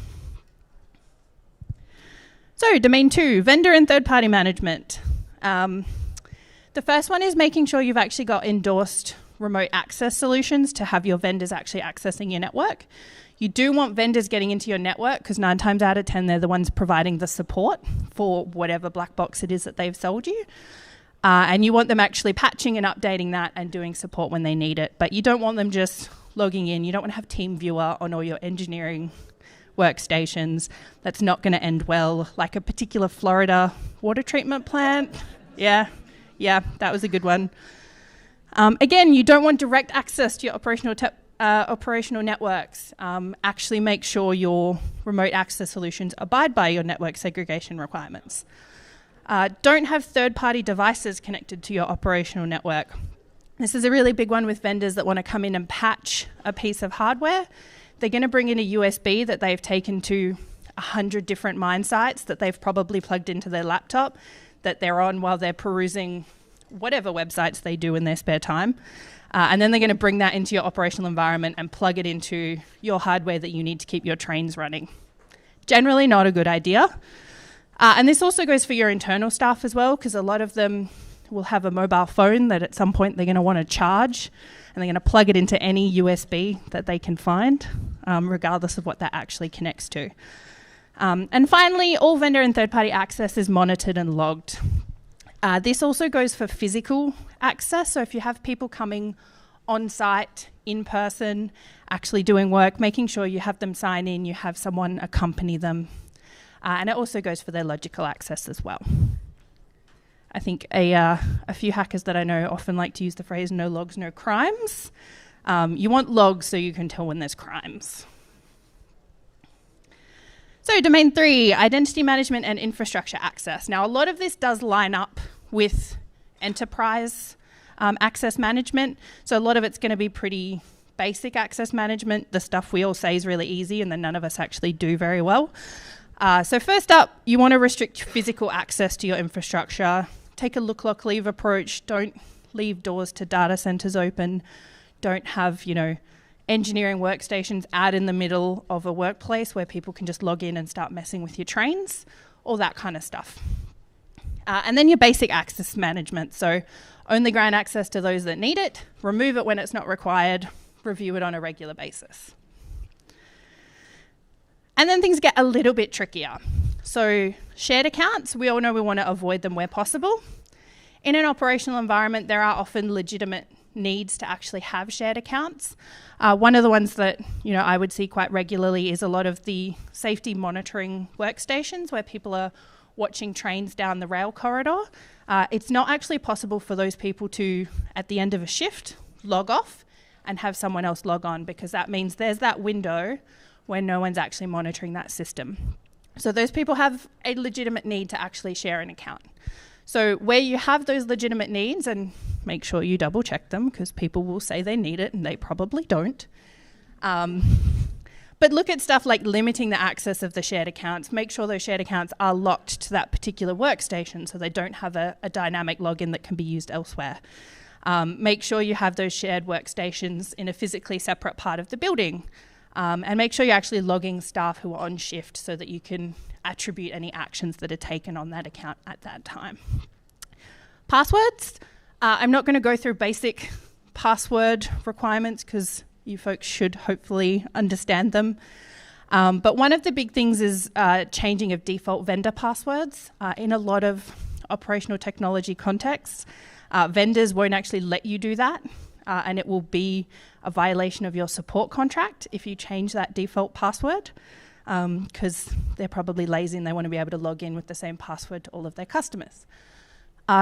So domain 2, vendor and third-party management. The first one is making sure you've actually got endorsed remote access solutions to have your vendors actually accessing your network. You do want vendors getting into your network because 9 times out of 10 they're the ones providing the support for whatever black box it is that they've sold you. And you want them actually patching and updating that and doing support when they need it. But you don't want them just logging in. You don't want to have TeamViewer on all your engineering workstations. That's not going to end well. Like a particular Florida water treatment plant. Yeah, that was a good one. Again, you don't want direct access to your operational networks. Actually make sure your remote access solutions abide by your network segregation requirements. Don't have third-party devices connected to your operational network. This is a really big one with vendors that want to come in and patch a piece of hardware. They're going to bring in a USB that they've taken to 100 different mine sites that they've probably plugged into their laptop that they're on while they're perusing whatever websites they do in their spare time. And then they're going to bring that into your operational environment and plug it into your hardware that you need to keep your trains running. Generally not a good idea. And this also goes for your internal staff as well, because a lot of them will have a mobile phone that at some point they're going to want to charge, and they're going to plug it into any USB that they can find, regardless of what that actually connects to. And finally, all vendor and third-party access is monitored and logged. This also goes for physical access. So if you have people coming on site, in person, actually doing work, making sure you have them sign in, you have someone accompany them. And it also goes for their logical access as well. I think a few hackers that I know often like to use the phrase no logs, no crimes. You want logs so you can tell when there's crimes. So domain 3, identity management and infrastructure access. Now a lot of this does line up with enterprise access management. So a lot of it's going to be pretty basic access management, the stuff we all say is really easy and then none of us actually do very well. So first up, you want to restrict physical access to your infrastructure. Take a look, lock, leave approach. Don't leave doors to data centers open. Don't have, engineering workstations out in the middle of a workplace where people can just log in and start messing with your trains, all that kind of stuff. And then your basic access management. So only grant access to those that need it, remove it when it's not required, review it on a regular basis. And then things get a little bit trickier. So shared accounts, we all know we want to avoid them where possible. In an operational environment, there are often legitimate needs to actually have shared accounts. One of the ones that I would see quite regularly is a lot of the safety monitoring workstations where people are watching trains down the rail corridor. It's not actually possible for those people to, at the end of a shift, log off and have someone else log on, because that means there's that window where no one's actually monitoring that system. So those people have a legitimate need to actually share an account. So where you have those legitimate needs, and make sure you double check them because people will say they need it and they probably don't. But look at stuff like limiting the access of the shared accounts. Make sure those shared accounts are locked to that particular workstation so they don't have a dynamic login that can be used elsewhere. Make sure you have those shared workstations in a physically separate part of the building. And make sure you're actually logging staff who are on shift so that you can attribute any actions that are taken on that account at that time. Passwords. I'm not going to go through basic password requirements because you folks should hopefully understand them. But one of the big things is changing of default vendor passwords. In a lot of operational technology contexts, vendors won't actually let you do that. And it will be a violation of your support contract if you change that default password, because they're probably lazy and they want to be able to log in with the same password to all of their customers.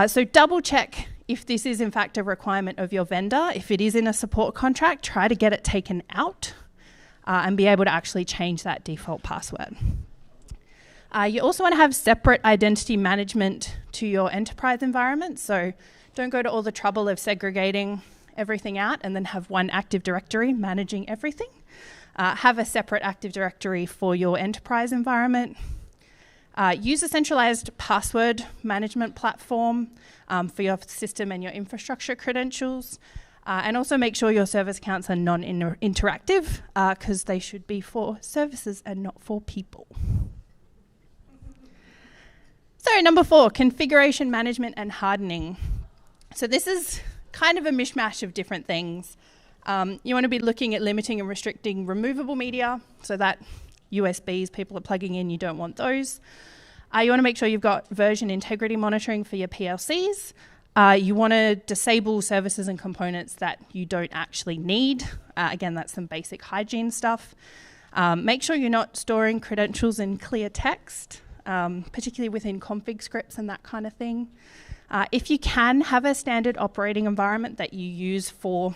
So double check if this is in fact a requirement of your vendor. If it is in a support contract, try to get it taken out and be able to actually change that default password. You also want to have separate identity management to your enterprise environment. So don't go to all the trouble of segregating everything out and then have one Active Directory managing everything. Have a separate Active Directory for your enterprise environment. Use a centralized password management platform for your system and your infrastructure credentials. And also make sure your service accounts are non-interactive because they should be for services and not for people. So number 4, configuration management and hardening. So this is kind of a mishmash of different things. You want to be looking at limiting and restricting removable media, so that USBs people are plugging in, you don't want those. You want to make sure you've got version integrity monitoring for your PLCs. You want to disable services and components that you don't actually need. Again, that's some basic hygiene stuff. Make sure you're not storing credentials in clear text, particularly within config scripts and that kind of thing. If you can, have a standard operating environment that you use for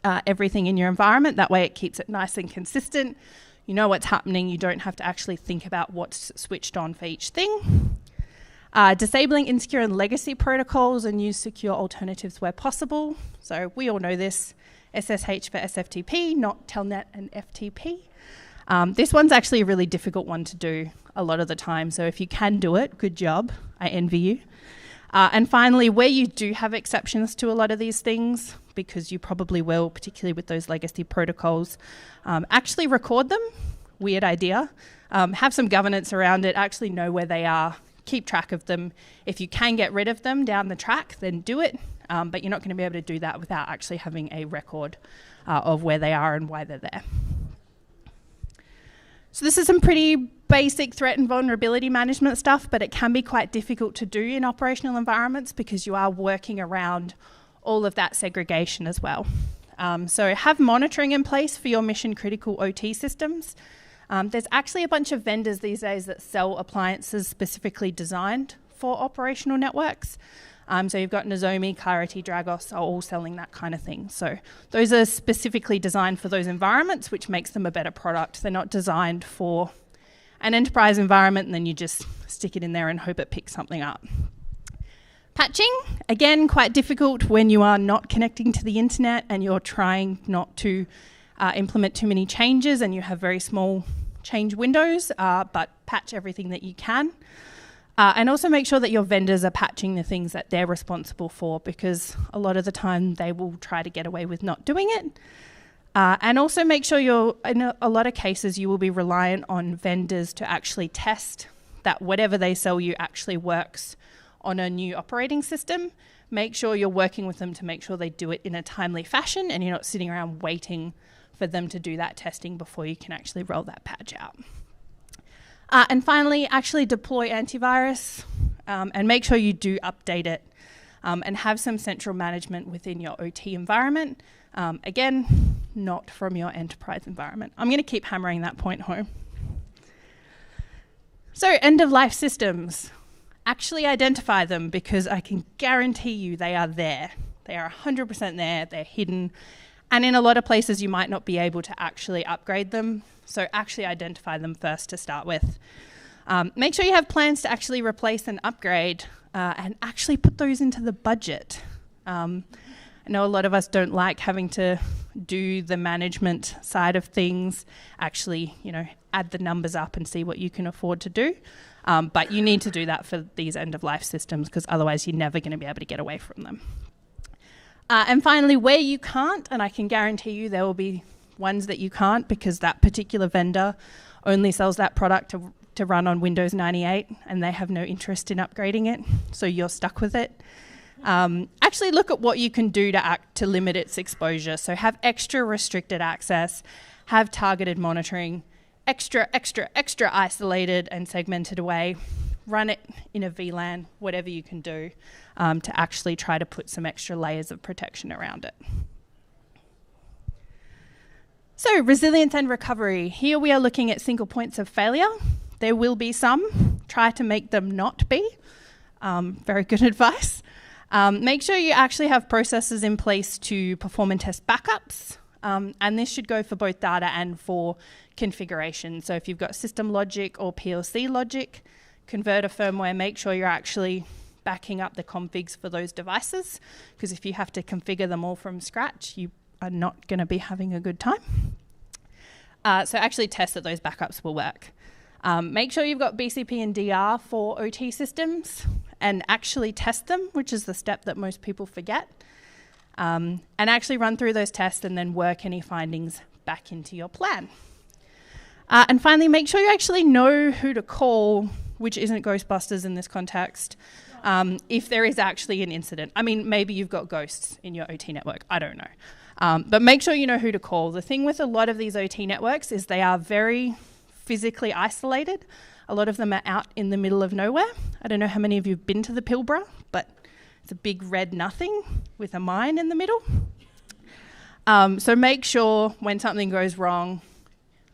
everything in your environment. That way it keeps it nice and consistent. You know what's happening. You don't have to actually think about what's switched on for each thing. Disabling insecure and legacy protocols and use secure alternatives where possible. So we all know this, SSH for SFTP, not Telnet and FTP. This one's actually a really difficult one to do a lot of the time. So if you can do it, good job. I envy you. And finally, where you do have exceptions to a lot of these things, because you probably will, particularly with those legacy protocols, actually record them. Weird idea. Have some governance around it, actually know where they are, keep track of them. If you can get rid of them down the track, then do it. But you're not going to be able to do that without actually having a record of where they are and why they're there. So this is some pretty basic threat and vulnerability management stuff, but it can be quite difficult to do in operational environments because you are working around all of that segregation as well. So have monitoring in place for your mission critical OT systems. There's actually a bunch of vendors these days that sell appliances specifically designed for operational networks. So you've got Nozomi, Clarity, Dragos are all selling that kind of thing. So those are specifically designed for those environments, which makes them a better product. They're not designed for an enterprise environment and then you just stick it in there and hope it picks something up. Patching, again, quite difficult when you are not connecting to the internet and you're trying not to implement too many changes and you have very small change windows, but patch everything that you can. And also make sure that your vendors are patching the things that they're responsible for, because a lot of the time they will try to get away with not doing it. And also make sure in a lot of cases, you will be reliant on vendors to actually test that whatever they sell you actually works on a new operating system. Make sure you're working with them to make sure they do it in a timely fashion and you're not sitting around waiting for them to do that testing before you can actually roll that patch out. And finally, actually deploy antivirus and make sure you do update it and have some central management within your OT environment. Again, not from your enterprise environment. I'm going to keep hammering that point home. So end-of-life systems. Actually identify them, because I can guarantee you they are there. They are 100% there, they're hidden. And in a lot of places you might not be able to actually upgrade them. So actually identify them first to start with. Make sure you have plans to actually replace and upgrade and actually put those into the budget. I know a lot of us don't like having to do the management side of things, actually, add the numbers up and see what you can afford to do. But you need to do that for these end-of-life systems, because otherwise you're never going to be able to get away from them. And finally, where you can't, and I can guarantee you there will be ones that you can't, because that particular vendor only sells that product to run on Windows 98 and they have no interest in upgrading it, so you're stuck with it. Actually look at what you can do to limit its exposure. So have extra restricted access, have targeted monitoring, extra isolated and segmented away, run it in a VLAN, whatever you can do to actually try to put some extra layers of protection around it. So resilience and recovery. Here we are looking at single points of failure. There will be some. Try to make them not be. Very good advice. Make sure you actually have processes in place to perform and test backups. And this should go for both data and for configuration. So if you've got system logic or PLC logic, converter firmware, make sure you're actually backing up the configs for those devices, because if you have to configure them all from scratch, you are not going to be having a good time. So actually test that those backups will work. Make sure you've got BCP and DR for OT systems and actually test them, which is the step that most people forget. And actually run through those tests and then work any findings back into your plan. And finally, make sure you actually know who to call, which isn't Ghostbusters in this context, if there is actually an incident. I mean, maybe you've got ghosts in your OT network, I don't know. But make sure you know who to call. The thing with a lot of these OT networks is they are very physically isolated. A lot of them are out in the middle of nowhere. I don't know how many of you have been to the Pilbara, but it's a big red nothing with a mine in the middle. So make sure when something goes wrong,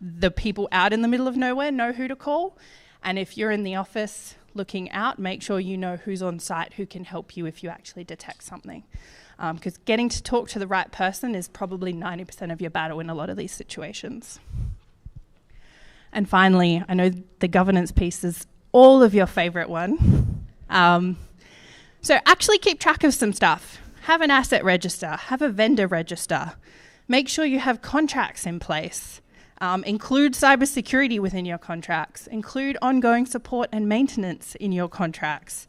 the people out in the middle of nowhere know who to call. And if you're in the office looking out, make sure you know who's on site who can help you if you actually detect something. Because getting to talk to the right person is probably 90% of your battle in a lot of these situations. And finally, I know the governance piece is all of your favorite one. So actually keep track of some stuff. Have an asset register, have a vendor register. Make sure you have contracts in place. Include cybersecurity within your contracts. Include ongoing support and maintenance in your contracts.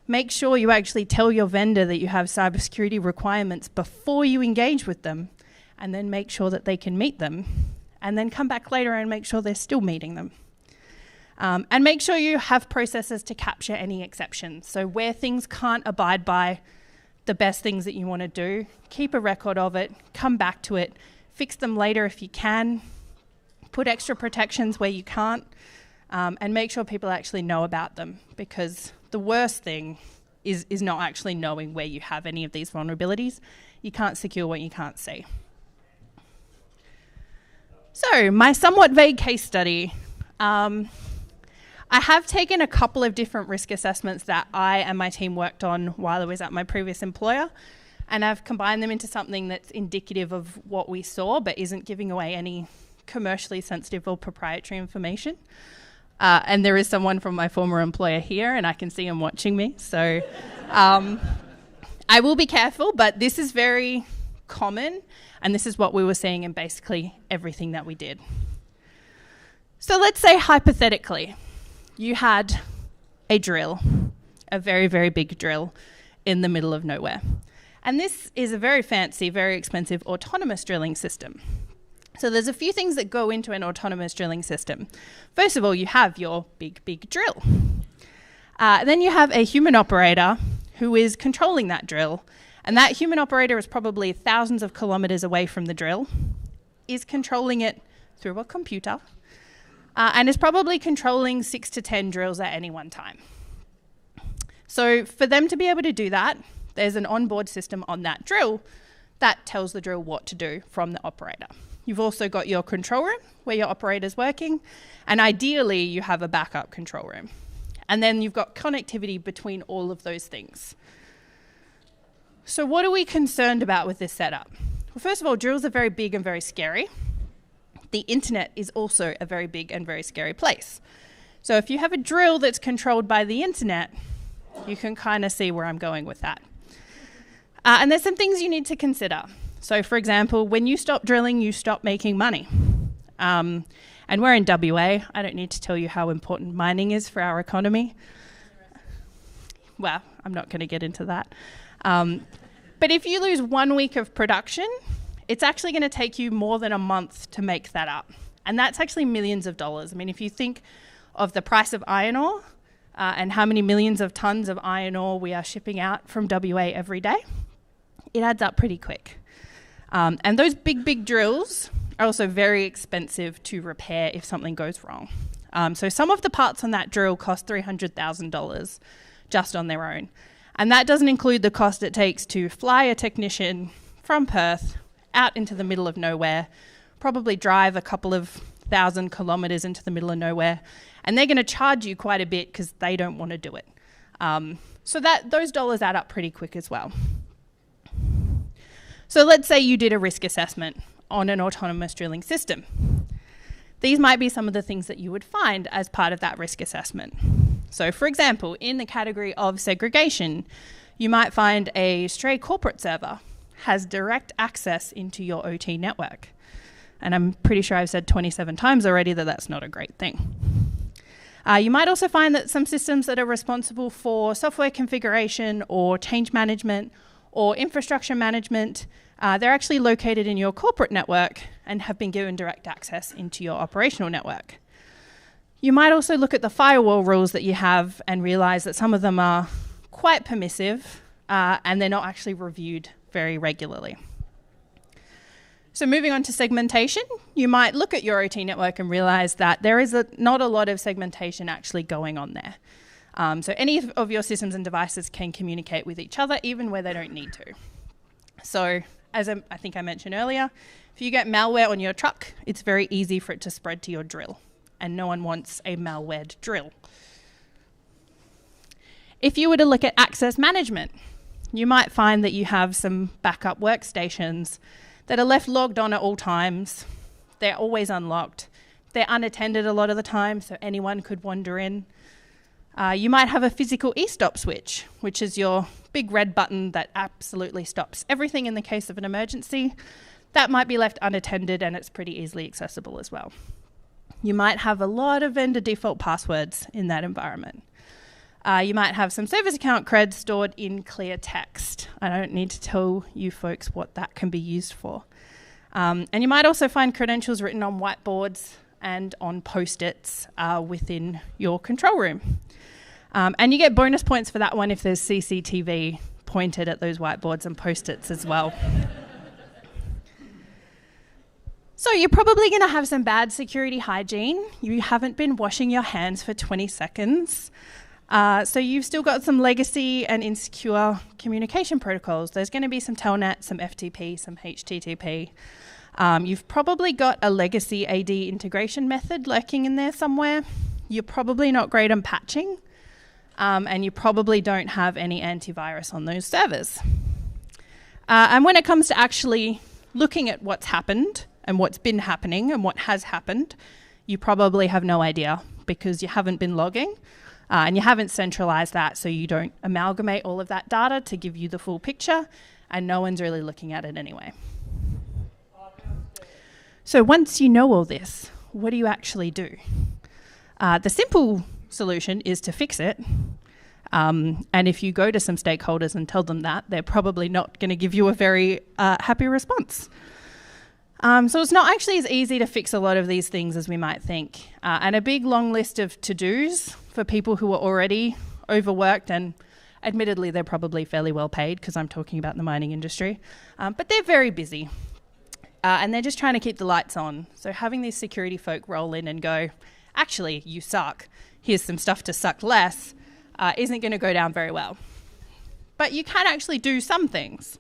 Make sure you actually tell your vendor that you have cybersecurity requirements before you engage with them, and then make sure that they can meet them. And then come back later and make sure they're still meeting them. And make sure you have processes to capture any exceptions. So where things can't abide by the best things that you want to do, keep a record of it, come back to it, fix them later if you can, put extra protections where you can't, and make sure people actually know about them, because the worst thing is not actually knowing where you have any of these vulnerabilities. You can't secure what you can't see. So, my somewhat vague case study. I have taken a couple of different risk assessments that I and my team worked on while I was at my previous employer, and I've combined them into something that's indicative of what we saw but isn't giving away any commercially sensitive or proprietary information. And there is someone from my former employer here, and I can see him watching me. So I will be careful, but this is very common, and this is what we were seeing in basically everything that we did. So let's say hypothetically, you had a drill, a very, very big drill in the middle of nowhere. And this is a very fancy, very expensive autonomous drilling system. So there's a few things that go into an autonomous drilling system. First of all, you have your big drill. Then you have a human operator who is controlling that drill. And that human operator is probably thousands of kilometers away from the drill, is controlling it through a computer, and is probably controlling 6 to 10 drills at any one time. So for them to be able to do that, there's an onboard system on that drill that tells the drill what to do from the operator. You've also got your control room where your operator's working, and ideally you have a backup control room. And then you've got connectivity between all of those things. So what are we concerned about with this setup? Well, first of all, drills are very big and very scary. The internet is also a very big and very scary place. So if you have a drill that's controlled by the internet, you can kind of see where I'm going with that. And there's some things you need to consider. So for example, when you stop drilling, you stop making money. And we're in WA. I don't need to tell you how important mining is for our economy. Well, I'm not going to get into that. But if you lose 1 week of production, it's actually going to take you more than a month to make that up. And that's actually millions of dollars. I mean, if you think of the price of iron ore and how many millions of tons of iron ore we are shipping out from WA every day, it adds up pretty quick. And those big drills are also very expensive to repair if something goes wrong. So some of the parts on that drill cost $300,000 just on their own. And that doesn't include the cost it takes to fly a technician from Perth out into the middle of nowhere, probably drive a couple of 1,000 kilometres into the middle of nowhere, and they're going to charge you quite a bit because they don't want to do it. So those dollars add up pretty quick as well. So let's say you did a risk assessment on an autonomous drilling system. These might be some of the things that you would find as part of that risk assessment. So for example, in the category of segregation, you might find a stray corporate server has direct access into your OT network. And I'm pretty sure I've said 27 times already that that's not a great thing. You might also find that some systems that are responsible for software configuration or change management or infrastructure management, they're actually located in your corporate network and have been given direct access into your operational network. You might also look at the firewall rules that you have and realize that some of them are quite permissive and they're not actually reviewed very regularly. So moving on to segmentation, you might look at your OT network and realize that there is not a lot of segmentation actually going on there. So any of your systems and devices can communicate with each other even where they don't need to. So as I think I mentioned earlier, if you get malware on your truck, it's very easy for it to spread to your drill, and no one wants a malwared drill. If you were to look at access management, you might find that you have some backup workstations that are left logged on at all times. They're always unlocked. They're unattended a lot of the time, so anyone could wander in. You might have a physical e-stop switch, which is your big red button that absolutely stops everything in the case of an emergency. That might be left unattended, and it's pretty easily accessible as well. You might have a lot of vendor default passwords in that environment. You might have some service account creds stored in clear text. I don't need to tell you folks what that can be used for. And you might also find credentials written on whiteboards and on post-its within your control room. And you get bonus points for that one if there's CCTV pointed at those whiteboards and post-its as well. So you're probably going to have some bad security hygiene. You haven't been washing your hands for 20 seconds. So you've still got some legacy and insecure communication protocols. There's going to be some Telnet, some FTP, some HTTP. You've probably got a legacy AD integration method lurking in there somewhere. You're probably not great on patching. And you probably don't have any antivirus on those servers. And when it comes to actually looking at what's happened and what's been happening and what has happened, you probably have no idea because you haven't been logging and you haven't centralized that, so you don't amalgamate all of that data to give you the full picture, and no one's really looking at it anyway. So once you know all this, what do you actually do? The simple solution is to fix it. And if you go to some stakeholders and tell them that, they're probably not going to give you a very happy response. So it's not actually as easy to fix a lot of these things as we might think. And a big long list of to-dos for people who are already overworked, and admittedly they're probably fairly well paid because I'm talking about the mining industry, but they're very busy. And they're just trying to keep the lights on. So having these security folk roll in and go, actually, you suck, here's some stuff to suck less, isn't going to go down very well. But you can actually do some things.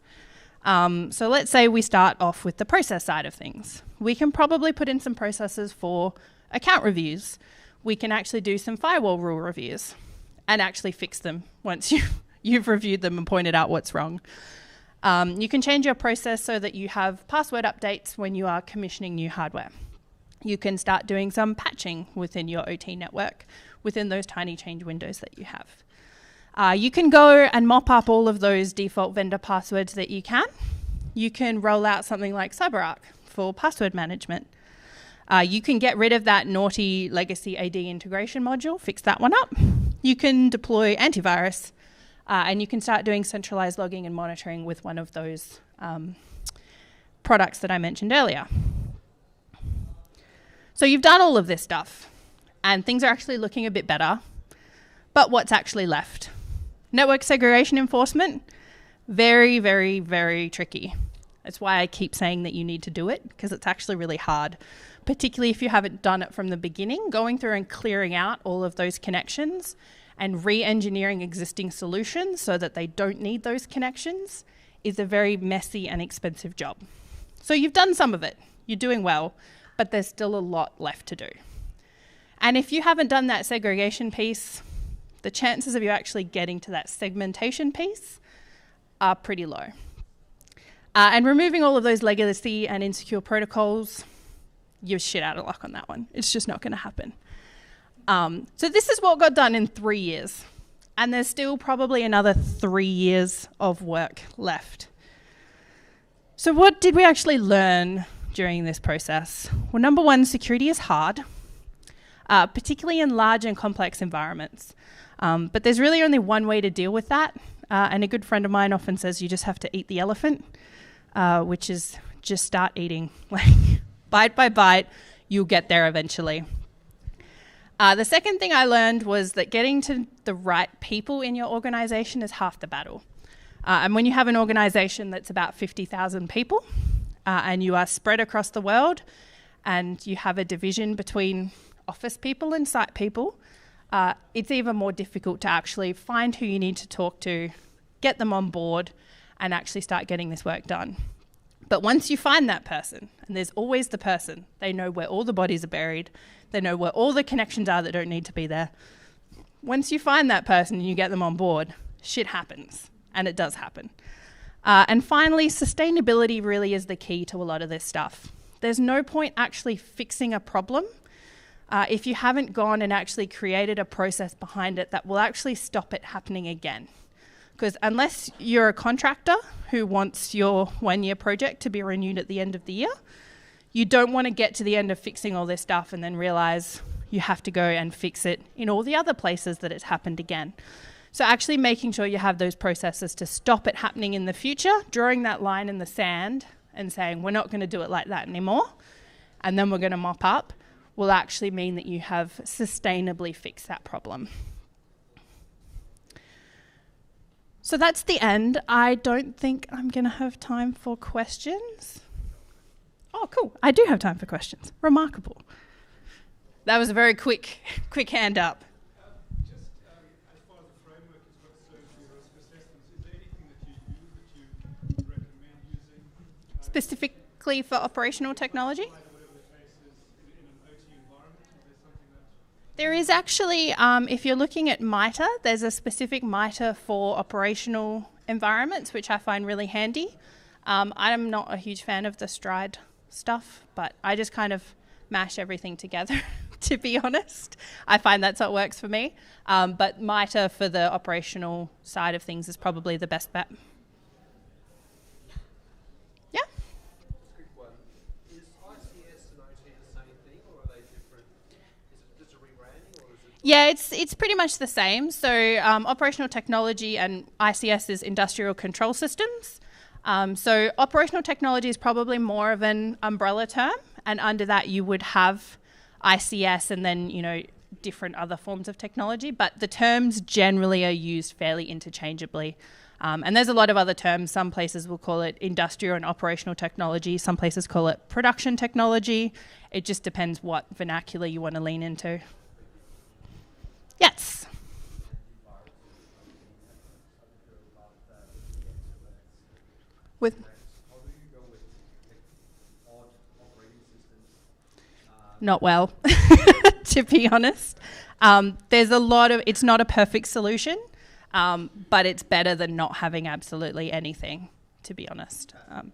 So let's say we start off with the process side of things. We can probably put in some processes for account reviews. We can actually do some firewall rule reviews and actually fix them once you've reviewed them and pointed out what's wrong. You can change your process so that you have password updates when you are commissioning new hardware. You can start doing some patching within your OT network within those tiny change windows that you have. You can go and mop up all of those default vendor passwords that you can. You can roll out something like CyberArk for password management. You can get rid of that naughty legacy AD integration module, fix that one up. You can deploy antivirus, and you can start doing centralized logging and monitoring with one of those products that I mentioned earlier. So you've done all of this stuff, and things are actually looking a bit better. But what's actually left? Network segregation enforcement, very, very, very tricky. That's why I keep saying that you need to do it, because it's actually really hard, particularly if you haven't done it from the beginning. Going through and clearing out all of those connections and re-engineering existing solutions so that they don't need those connections is a very messy and expensive job. So you've done some of it. You're doing well, but there's still a lot left to do. And if you haven't done that segregation piece, the chances of you actually getting to that segmentation piece are pretty low. And removing all of those legacy and insecure protocols, you're shit out of luck on that one. It's just not going to happen. So this is what got done in 3 years. And there's still probably another 3 years of work left. So what did we actually learn during this process? Well, number one, security is hard, particularly in large and complex environments. But there's really only one way to deal with that. And a good friend of mine often says you just have to eat the elephant, which is just start eating. Like, bite by bite, you'll get there eventually. The second thing I learned was that getting to the right people in your organization is half the battle. And when you have an organization that's about 50,000 people and you are spread across the world and you have a division between office people and site people, it's even more difficult to actually find who you need to talk to, get them on board, and actually start getting this work done. But once you find that person, and there's always the person, they know where all the bodies are buried, they know where all the connections are that don't need to be there. Once you find that person and you get them on board, shit happens, and it does happen. And finally, sustainability really is the key to a lot of this stuff. There's no point actually fixing a problem if you haven't gone and actually created a process behind it that will actually stop it happening again. Because unless you're a contractor who wants your 1-year project to be renewed at the end of the year, you don't want to get to the end of fixing all this stuff and then realize you have to go and fix it in all the other places that it's happened again. So actually making sure you have those processes to stop it happening in the future, drawing that line in the sand and saying, we're not going to do it like that anymore, and then we're going to mop up, will actually mean that you have sustainably fixed that problem. So that's the end. I don't think I'm going to have time for questions. Oh, Oh, cool. I do have time for questions. Remarkable. That was a very quick hand up. Just as far as the framework is concerned for your risk assessments, is there anything that you use that you recommend using? Specifically for operational technology? There is actually, if you're looking at MITRE, there's a specific MITRE for operational environments, which I find really handy. I'm not a huge fan of the Stride stuff, but I just kind of mash everything together, to be honest. I find that's what works for me. But MITRE for the operational side of things is probably the best bet. Yeah? Quick one. Is ICS and OT the same thing, or are they different? Is it just a rebranding, or is it? Yeah, it's pretty much the same. So operational technology and ICS is industrial control systems. So operational technology is probably more of an umbrella term, and under that you would have ICS and then, different other forms of technology, but the terms generally are used fairly interchangeably. And there's a lot of other terms. Some places will call it industrial and operational technology. Some places call it production technology. It just depends what vernacular you want to lean into. Yes. With not well, to be honest. There's a lot of, it's not a perfect solution, but it's better than not having absolutely anything, to be honest. But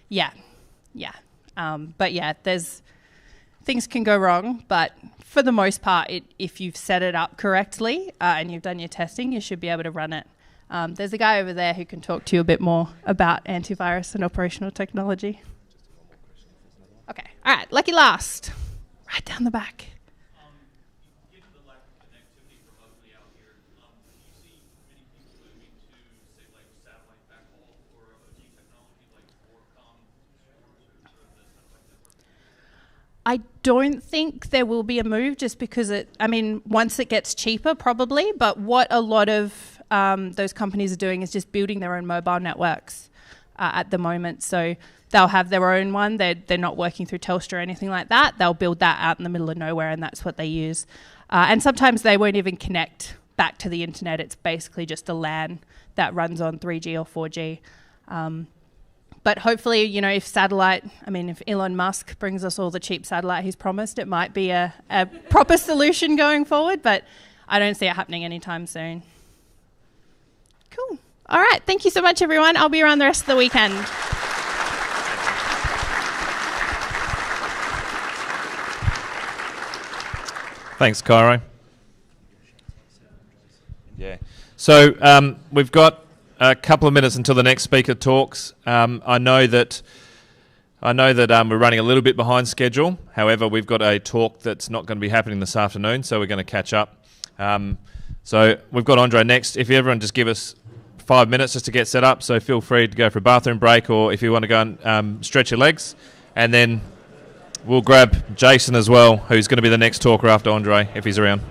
yeah, there's, things can go wrong, but for the most part, if you've set it up correctly and you've done your testing, you should be able to run it. There's a guy over there who can talk to you a bit more about antivirus and operational technology. Okay, all right, lucky last. Right down the back. Given the lack of connectivity remotely out here, do you see many people moving to, say, like satellite backhaul or OT technology like Orcom or the satellite network? I don't think there will be a move just because once it gets cheaper, probably, but what a lot of those companies are doing is just building their own mobile networks at the moment. So they'll have their own one. They're not working through Telstra or anything like that. They'll build that out in the middle of nowhere, and that's what they use. And sometimes they won't even connect back to the internet. It's basically just a LAN that runs on 3G or 4G. But hopefully, if Elon Musk brings us all the cheap satellite he's promised, it might be a proper solution going forward, but I don't see it happening anytime soon. Cool. All right. Thank you so much, everyone. I'll be around the rest of the weekend. Thanks, Cairo. Yeah. So we've got a couple of minutes until the next speaker talks. I know that we're running a little bit behind schedule. However, we've got a talk that's not going to be happening this afternoon, so we're going to catch up. So we've got Andre next. If everyone just give us 5 minutes just to get set up, so feel free to go for a bathroom break, or if you want to go and stretch your legs, and then we'll grab Jason as well, who's going to be the next talker after Andre, if he's around.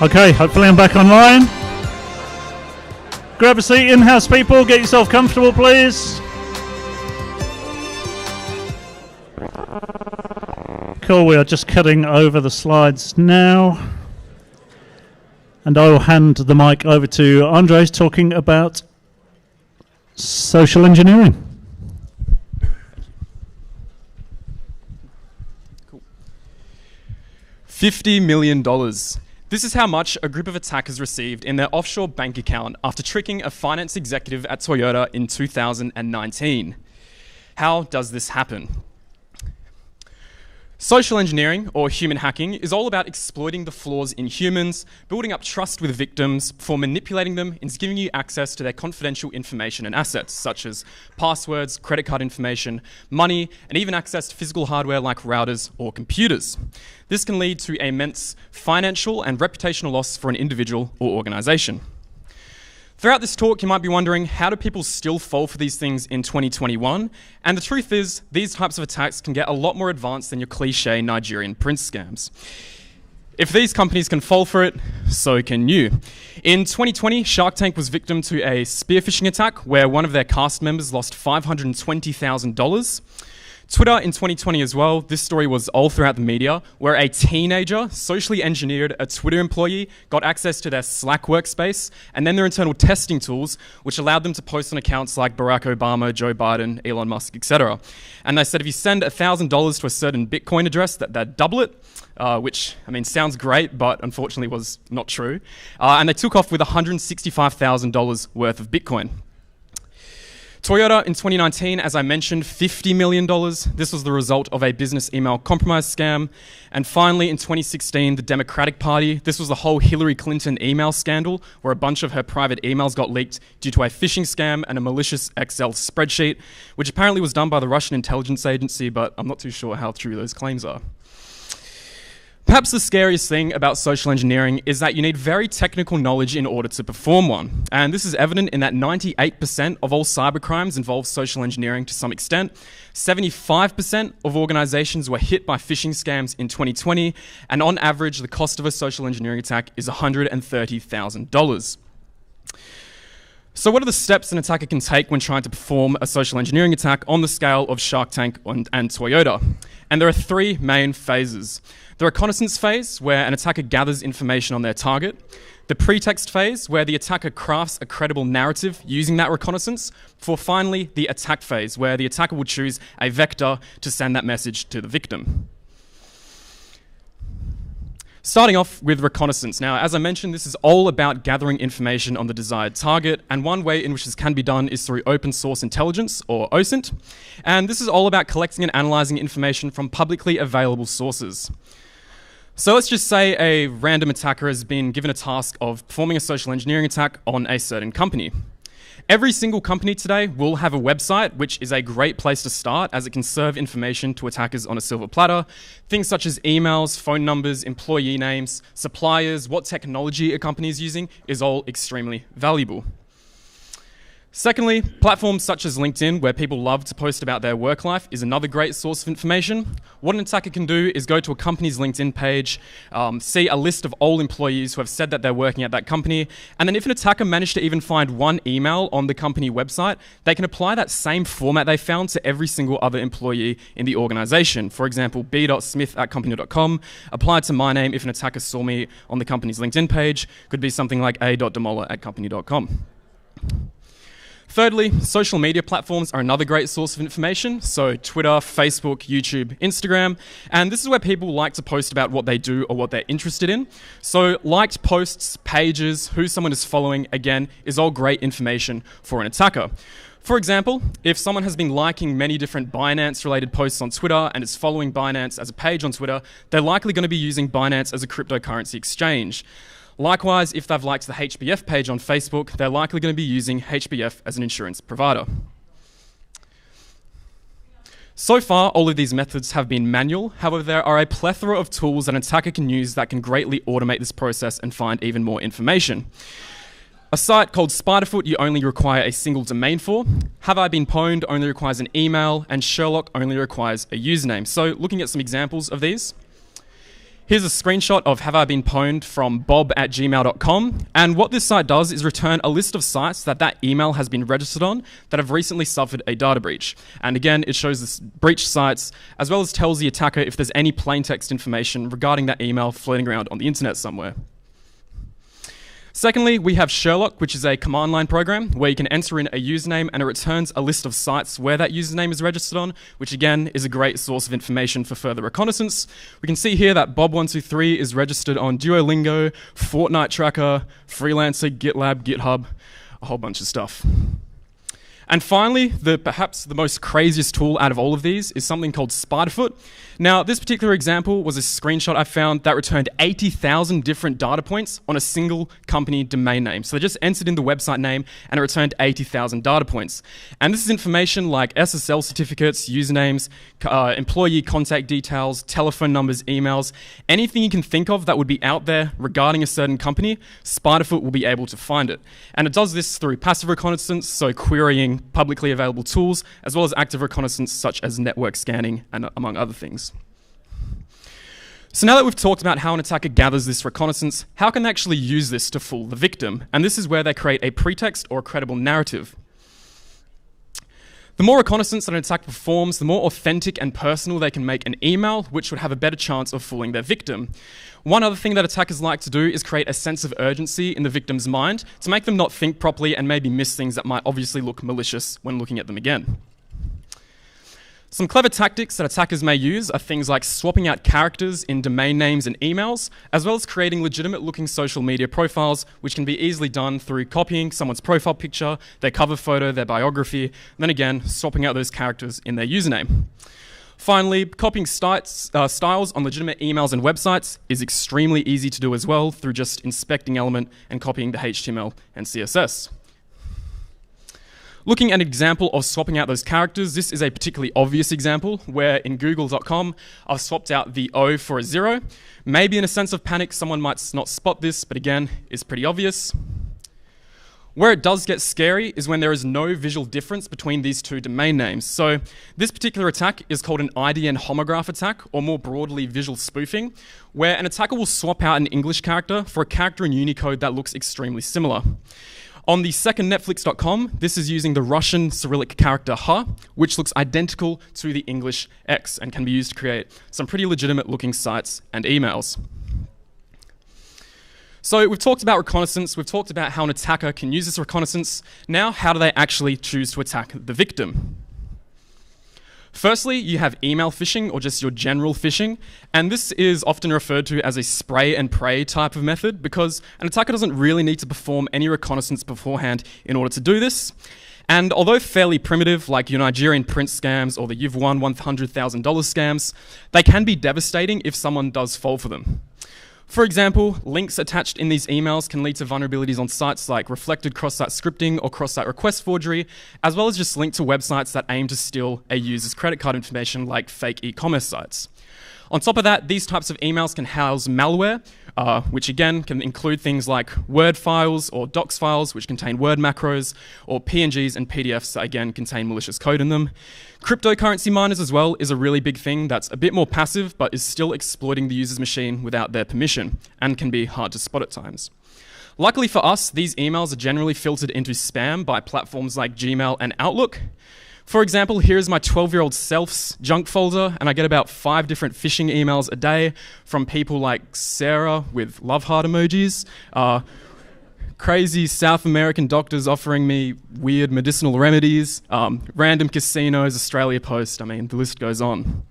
Okay, hopefully I'm back online. Grab a seat, in-house people. Get yourself comfortable, please. Cool, we are just cutting over the slides now. And I will hand the mic over to Andres talking about social engineering. Cool. $50 million. This is how much a group of attackers received in their offshore bank account after tricking a finance executive at Toyota in 2019. How does this happen? Social engineering, or human hacking, is all about exploiting the flaws in humans, building up trust with victims before manipulating them into giving you access to their confidential information and assets, such as passwords, credit card information, money, and even access to physical hardware like routers or computers. This can lead to immense financial and reputational loss for an individual or organization. Throughout this talk, you might be wondering, how do people still fall for these things in 2021? And the truth is, these types of attacks can get a lot more advanced than your cliche Nigerian prince scams. If these companies can fall for it, so can you. In 2020, Shark Tank was victim to a spear phishing attack where one of their cast members lost $520,000. Twitter in 2020 as well, this story was all throughout the media, where a teenager socially engineered a Twitter employee, got access to their Slack workspace, and then their internal testing tools, which allowed them to post on accounts like Barack Obama, Joe Biden, Elon Musk, etc. And they said if you send $1,000 to a certain Bitcoin address, they'd double it, which, I mean, sounds great, but unfortunately was not true. And they took off with $165,000 worth of Bitcoin. Toyota in 2019, as I mentioned, $50 million. This was the result of a business email compromise scam. And finally, in 2016, the Democratic Party. This was the whole Hillary Clinton email scandal, where a bunch of her private emails got leaked due to a phishing scam and a malicious Excel spreadsheet, which apparently was done by the Russian intelligence agency, but I'm not too sure how true those claims are. Perhaps the scariest thing about social engineering is that you need very technical knowledge in order to perform one. And this is evident in that 98% of all cybercrimes involve social engineering to some extent. 75% of organizations were hit by phishing scams in 2020, and on average, the cost of a social engineering attack is $130,000. So what are the steps an attacker can take when trying to perform a social engineering attack on the scale of Shark Tank and Toyota? And there are three main phases. The reconnaissance phase, where an attacker gathers information on their target. The pretext phase, where the attacker crafts a credible narrative using that reconnaissance. For finally, the attack phase, where the attacker will choose a vector to send that message to the victim. Starting off with reconnaissance. Now, as I mentioned, this is all about gathering information on the desired target, and one way in which this can be done is through open source intelligence, or OSINT, and this is all about collecting and analyzing information from publicly available sources. So let's just say a random attacker has been given a task of performing a social engineering attack on a certain company. Every single company today will have a website, which is a great place to start as it can serve information to attackers on a silver platter. Things such as emails, phone numbers, employee names, suppliers, what technology a company is using is all extremely valuable. Secondly, platforms such as LinkedIn, where people love to post about their work life, is another great source of information. What an attacker can do is go to a company's LinkedIn page, see a list of all employees who have said that they're working at that company, and then if an attacker managed to even find one email on the company website, they can apply that same format they found to every single other employee in the organization. For example, b.smith@company.com, applied to my name if an attacker saw me on the company's LinkedIn page, could be something like a.demola@company.com. Thirdly, social media platforms are another great source of information. So Twitter, Facebook, YouTube, Instagram. And this is where people like to post about what they do or what they're interested in. So liked posts, pages, who someone is following, again, is all great information for an attacker. For example, if someone has been liking many different Binance-related posts on Twitter and is following Binance as a page on Twitter, they're likely going to be using Binance as a cryptocurrency exchange. Likewise, if they've liked the HBF page on Facebook, they're likely going to be using HBF as an insurance provider. So far, all of these methods have been manual. However, there are a plethora of tools an attacker can use that can greatly automate this process and find even more information. A site called Spiderfoot you only require a single domain for. Have I Been Pwned only requires an email, and Sherlock only requires a username. So looking at some examples of these. Here's a screenshot of Have I Been Pwned from bob@gmail.com. And what this site does is return a list of sites that email has been registered on that have recently suffered a data breach. And again, it shows the breached sites as well as tells the attacker if there's any plain text information regarding that email floating around on the internet somewhere. Secondly, we have Sherlock, which is a command line program where you can enter in a username and it returns a list of sites where that username is registered on, which again is a great source of information for further reconnaissance. We can see here that Bob123 is registered on Duolingo, Fortnite Tracker, Freelancer, GitLab, GitHub, a whole bunch of stuff. And finally, perhaps the most craziest tool out of all of these is something called Spiderfoot. Now, this particular example was a screenshot I found that returned 80,000 different data points on a single company domain name. So they just entered in the website name and it returned 80,000 data points. And this is information like SSL certificates, usernames, employee contact details, telephone numbers, emails, anything you can think of that would be out there regarding a certain company, Spiderfoot will be able to find it. And it does this through passive reconnaissance, so querying publicly available tools, as well as active reconnaissance such as network scanning and among other things. So now that we've talked about how an attacker gathers this reconnaissance, how can they actually use this to fool the victim? And this is where they create a pretext or a credible narrative. The more reconnaissance that an attacker performs, the more authentic and personal they can make an email, which would have a better chance of fooling their victim. One other thing that attackers like to do is create a sense of urgency in the victim's mind to make them not think properly and maybe miss things that might obviously look malicious when looking at them again. Some clever tactics that attackers may use are things like swapping out characters in domain names and emails, as well as creating legitimate-looking social media profiles, which can be easily done through copying someone's profile picture, their cover photo, their biography, and then again, swapping out those characters in their username. Finally, copying styles on legitimate emails and websites is extremely easy to do as well through just inspecting element and copying the HTML and CSS. Looking at an example of swapping out those characters, this is a particularly obvious example where in google.com I've swapped out the O for a 0. Maybe in a sense of panic someone might not spot this, but again, it's pretty obvious. Where it does get scary is when there is no visual difference between these two domain names. So this particular attack is called an IDN homograph attack, or more broadly visual spoofing, where an attacker will swap out an English character for a character in Unicode that looks extremely similar. On the second Netflix.com, this is using the Russian Cyrillic character Ha, which looks identical to the English X and can be used to create some pretty legitimate looking sites and emails. So we've talked about reconnaissance, we've talked about how an attacker can use this reconnaissance. Now, how do they actually choose to attack the victim? Firstly, you have email phishing, or just your general phishing, and this is often referred to as a spray and pray type of method because an attacker doesn't really need to perform any reconnaissance beforehand in order to do this. And although fairly primitive, like your Nigerian prince scams or the you've won $100,000 scams, they can be devastating if someone does fall for them. For example, links attached in these emails can lead to vulnerabilities on sites like reflected cross-site scripting or cross-site request forgery, as well as just link to websites that aim to steal a user's credit card information like fake e-commerce sites. On top of that, these types of emails can house malware, which again can include things like Word files or Docs files, which contain Word macros, or PNGs and PDFs that again contain malicious code in them. Cryptocurrency miners as well is a really big thing that's a bit more passive, but is still exploiting the user's machine without their permission, and can be hard to spot at times. Luckily for us, these emails are generally filtered into spam by platforms like Gmail and Outlook. For example, here's my 12-year-old self's junk folder, and I get about 5 different phishing emails a day from people like Sarah with love heart emojis, crazy South American doctors offering me weird medicinal remedies, random casinos, Australia Post, I mean, the list goes on.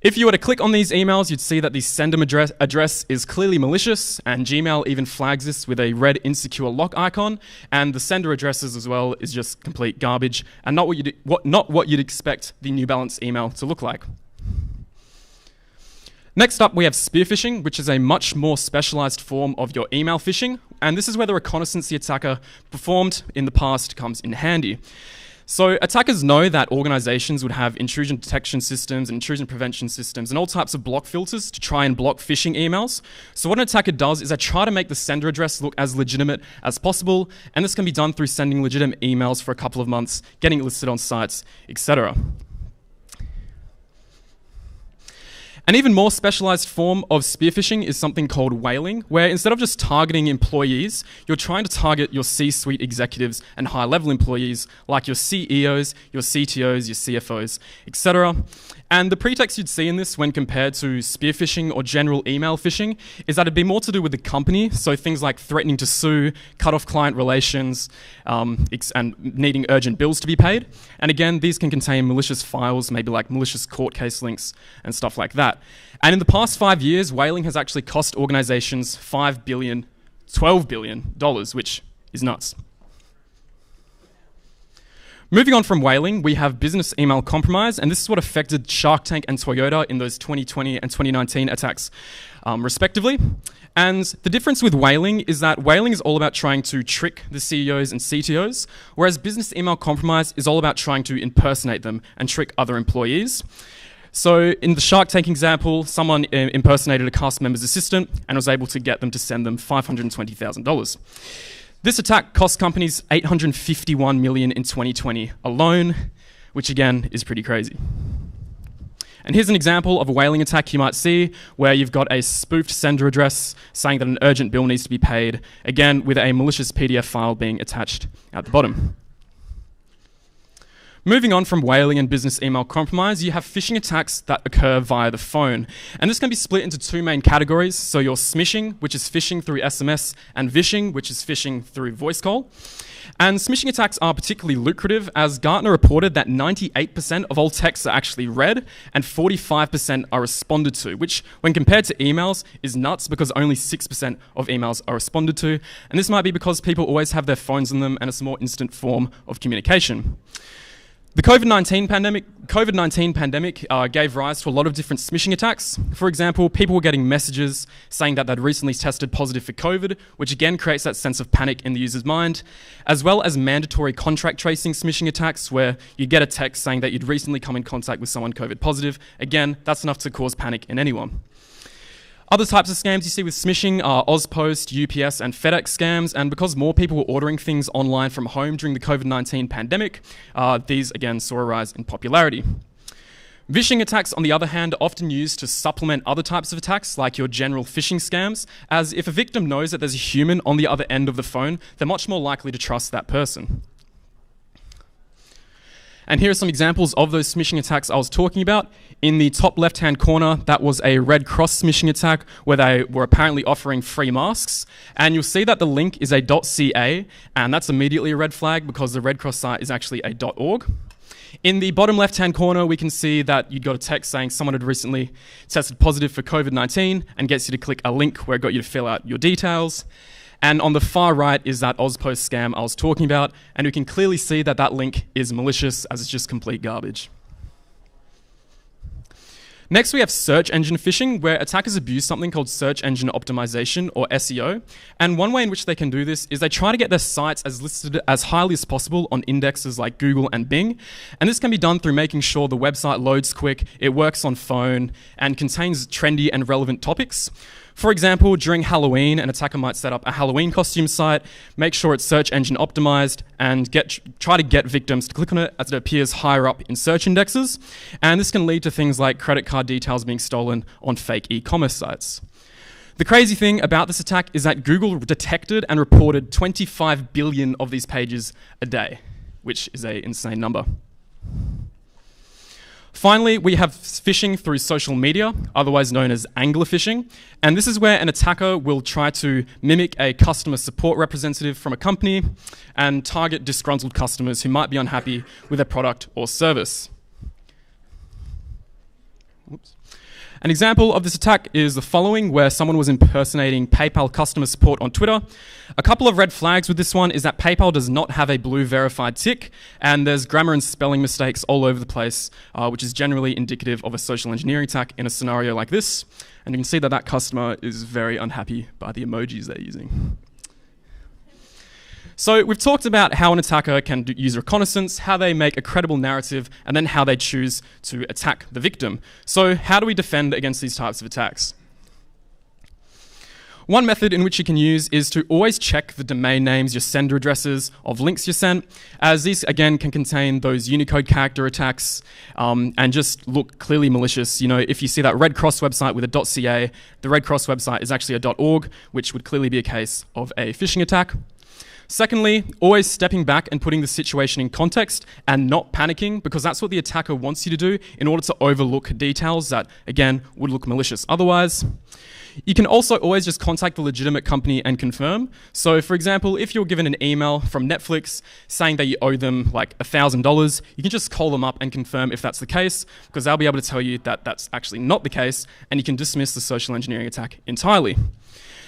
If you were to click on these emails, you'd see that the sender address is clearly malicious, and Gmail even flags this with a red insecure lock icon, and the sender addresses as well is just complete garbage, and not what you'd expect the New Balance email to look like. Next up, we have spear phishing, which is a much more specialized form of your email phishing, and this is where the reconnaissance the attacker performed in the past comes in handy. So attackers know that organizations would have intrusion detection systems and intrusion prevention systems and all types of block filters to try and block phishing emails. So what an attacker does is they try to make the sender address look as legitimate as possible, and this can be done through sending legitimate emails for a couple of months, getting it listed on sites, etc. An even more specialized form of spear phishing is something called whaling, where instead of just targeting employees, you're trying to target your C-suite executives and high-level employees like your CEOs, your CTOs, your CFOs, etc. And the pretext you'd see in this when compared to spear phishing or general email phishing is that it'd be more to do with the company, so things like threatening to sue, cut off client relations, and needing urgent bills to be paid. And again, these can contain malicious files, maybe like malicious court case links and stuff like that. And in the past 5 years, whaling has actually cost organizations $5 billion, $12 billion, which is nuts. Moving on from whaling, we have business email compromise, and this is what affected Shark Tank and Toyota in those 2020 and 2019 attacks, respectively. And the difference with whaling is that whaling is all about trying to trick the CEOs and CTOs, whereas business email compromise is all about trying to impersonate them and trick other employees. So in the Shark Tank example, someone impersonated a cast member's assistant and was able to get them to send them $520,000. This attack cost companies $851 million in 2020 alone, which again is pretty crazy. And here's an example of a whaling attack you might see where you've got a spoofed sender address saying that an urgent bill needs to be paid, again with a malicious PDF file being attached at the bottom. Moving on from whaling and business email compromise, you have phishing attacks that occur via the phone. And this can be split into two main categories. So your smishing, which is phishing through SMS, and vishing, which is phishing through voice call. And smishing attacks are particularly lucrative, as Gartner reported that 98% of all texts are actually read and 45% are responded to, which when compared to emails is nuts because only 6% of emails are responded to. And this might be because people always have their phones on them and it's a more instant form of communication. The COVID-19 pandemic gave rise to a lot of different smishing attacks. For example, people were getting messages saying that they'd recently tested positive for COVID, which again creates that sense of panic in the user's mind, as well as mandatory contract tracing smishing attacks where you get a text saying that you'd recently come in contact with someone COVID positive. Again, that's enough to cause panic in anyone. Other types of scams you see with smishing are Ozpost, UPS, and FedEx scams, and because more people were ordering things online from home during the COVID-19 pandemic, these again saw a rise in popularity. Vishing attacks, on the other hand, are often used to supplement other types of attacks, like your general phishing scams, as if a victim knows that there's a human on the other end of the phone, they're much more likely to trust that person. And here are some examples of those smishing attacks I was talking about. In the top left-hand corner, that was a Red Cross smishing attack where they were apparently offering free masks. And you'll see that the link is a .ca, and that's immediately a red flag because the Red Cross site is actually a .org. In the bottom left-hand corner, we can see that you'd got a text saying someone had recently tested positive for COVID-19 and gets you to click a link where it got you to fill out your details. And on the far right is that Ozpost scam I was talking about, and we can clearly see that that link is malicious as it's just complete garbage. Next, we have search engine phishing, where attackers abuse something called search engine optimization, or SEO. And one way in which they can do this is they try to get their sites as listed as highly as possible on indexes like Google and Bing. And this can be done through making sure the website loads quick, it works on phone, and contains trendy and relevant topics. For example, during Halloween, an attacker might set up a Halloween costume site, make sure it's search engine optimized, and try to get victims to click on it as it appears higher up in search indexes. And this can lead to things like credit card details being stolen on fake e-commerce sites. The crazy thing about this attack is that Google detected and reported 25 billion of these pages a day, which is an insane number. Finally, we have phishing through social media, otherwise known as angler phishing. And this is where an attacker will try to mimic a customer support representative from a company and target disgruntled customers who might be unhappy with their product or service. Oops. An example of this attack is the following, where someone was impersonating PayPal customer support on Twitter. A couple of red flags with this one is that PayPal does not have a blue verified tick, and there's grammar and spelling mistakes all over the place, which is generally indicative of a social engineering attack in a scenario like this. And you can see that that customer is very unhappy by the emojis they're using. So we've talked about how an attacker can use reconnaissance, how they make a credible narrative, and then how they choose to attack the victim. So how do we defend against these types of attacks? One method in which you can use is to always check the domain names, your sender addresses of links you sent, as these again can contain those Unicode character attacks and just look clearly malicious. You know, if you see that Red Cross website with a .ca, the Red Cross website is actually a .org, which would clearly be a case of a phishing attack. Secondly, always stepping back and putting the situation in context and not panicking, because that's what the attacker wants you to do in order to overlook details that, again, would look malicious otherwise. You can also always just contact the legitimate company and confirm. So for example, if you're given an email from Netflix saying that you owe them like $1,000, you can just call them up and confirm if that's the case, because they'll be able to tell you that that's actually not the case, and you can dismiss the social engineering attack entirely.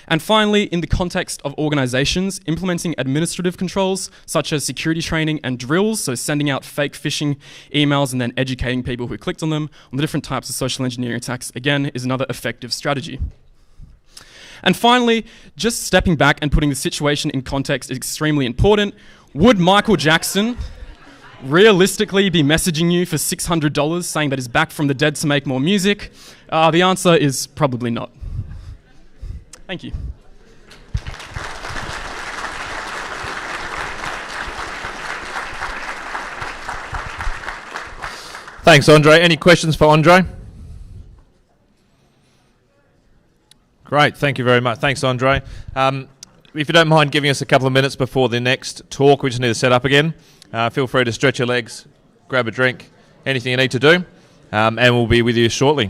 And finally, in the context of organizations, implementing administrative controls such as security training and drills, so sending out fake phishing emails and then educating people who clicked on them on the different types of social engineering attacks, again, is another effective strategy. And finally, just stepping back and putting the situation in context is extremely important. Would Michael Jackson realistically be messaging you for $600 saying that he's back from the dead to make more music? The answer is probably not. Thank you. Thanks, Andre. Any questions for Andre? Great, thank you very much. Thanks, Andre. If you don't mind giving us a couple of minutes before the next talk, we just need to set up again. Feel free to stretch your legs, grab a drink, anything you need to do, and we'll be with you shortly.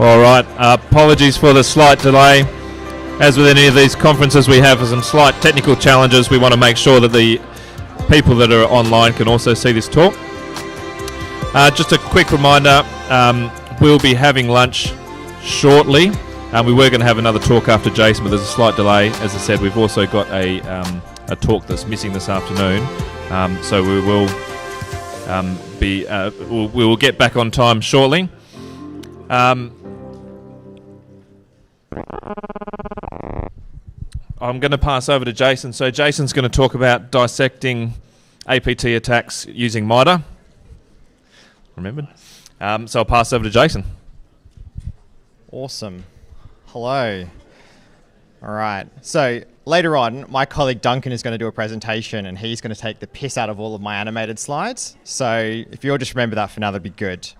All right. Apologies for the slight delay. As with any of these conferences, we have some slight technical challenges. We want to make sure that the people that are online can also see this talk. Just a quick reminder, we'll be having lunch shortly. We were going to have another talk after Jason, but there's a slight delay. As I said, we've also got a talk that's missing this afternoon. So we will we will get back on time shortly. I'm going to pass over to Jason. So Jason's going to talk about dissecting APT attacks using MITRE. Remembered? So I'll pass over to Jason. Awesome. Hello. All right. So later on, my colleague Duncan is going to do a presentation, and he's going to take the piss out of all of my animated slides. So if you all just remember that for now, that'd be good.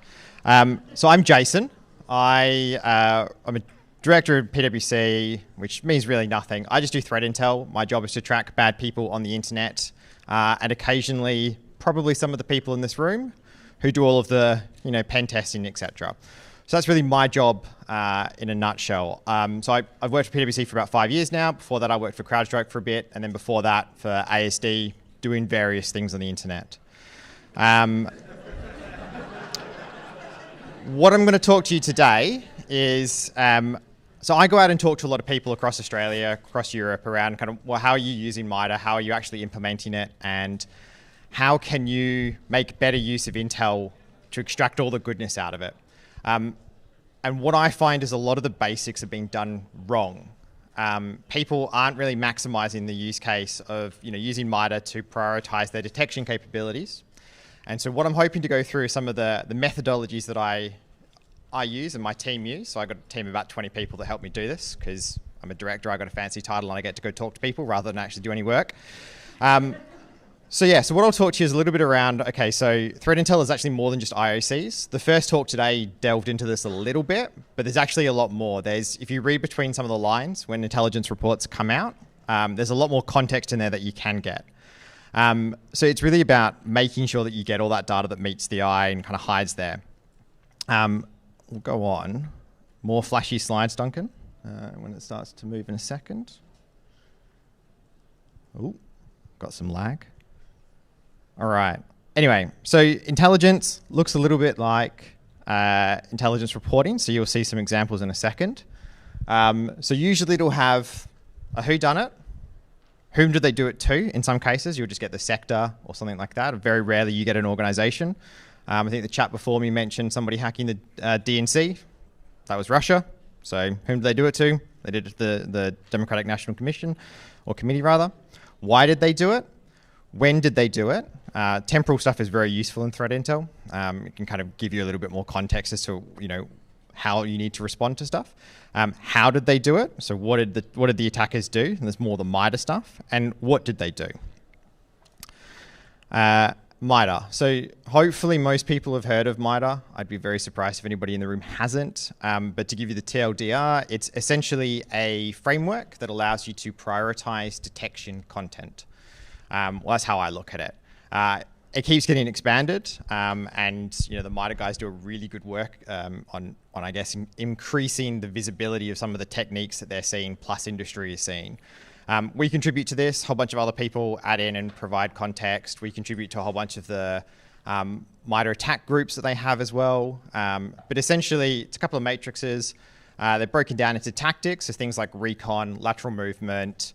So I'm Jason. I'm a director at PwC, which means really nothing. I just do threat intel. My job is to track bad people on the internet, and occasionally probably some of the people in this room who do all of the pen testing, etc. So that's really my job in a nutshell. So I've worked for PwC for about 5 years now. Before that, I worked for CrowdStrike for a bit, and then before that for ASD, doing various things on the internet. What I'm going to talk to you today is, so I go out and talk to a lot of people across Australia, across Europe, around kind of, well, how are you using MITRE, how are you actually implementing it, and how can you make better use of Intel to extract all the goodness out of it. And what I find is a lot of the basics are being done wrong. People aren't really maximizing the use case of using MITRE to prioritize their detection capabilities. And so what I'm hoping to go through is some of the methodologies that I use and my team use. So I've got a team of about 20 people that help me do this because I'm a director, I've got a fancy title, and I get to go talk to people rather than actually do any work. So what I'll talk to you is a little bit around, okay, so threat intel is actually more than just IOCs. The first talk today delved into this a little bit, but there's actually a lot more. If you read between some of the lines when intelligence reports come out, there's a lot more context in there that you can get. So it's really about making sure that you get all that data that meets the eye and kind of hides there. We'll go on. More flashy slides, Duncan, when it starts to move in a second. Oh, got some lag. All right. Anyway, so intelligence looks a little bit like intelligence reporting. So you'll see some examples in a second. So usually it'll have a whodunit. Whom did they do it to? In some cases, you'll just get the sector or something like that. Very rarely you get an organization. I think the chat before me mentioned somebody hacking the DNC. That was Russia. So whom did they do it to? They did it to the Democratic National Commission, or committee rather. Why did they do it? When did they do it? Temporal stuff is very useful in threat intel. It can kind of give you a little bit more context as to how you need to respond to stuff. How did they do it? So what did the attackers do? And there's more the MITRE stuff. And what did they do? MITRE. So hopefully most people have heard of MITRE. I'd be very surprised if anybody in the room hasn't. But to give you the TLDR, it's essentially a framework that allows you to prioritize detection content. Well, that's how I look at it. It keeps getting expanded, and the MITRE guys do a really good work on I guess increasing the visibility of some of the techniques that they're seeing, plus industry is seeing. We contribute to this. A whole bunch of other people add in and provide context. We contribute to a whole bunch of the MITRE attack groups that they have as well. But essentially, it's a couple of matrices. They're broken down into tactics, so things like recon, lateral movement,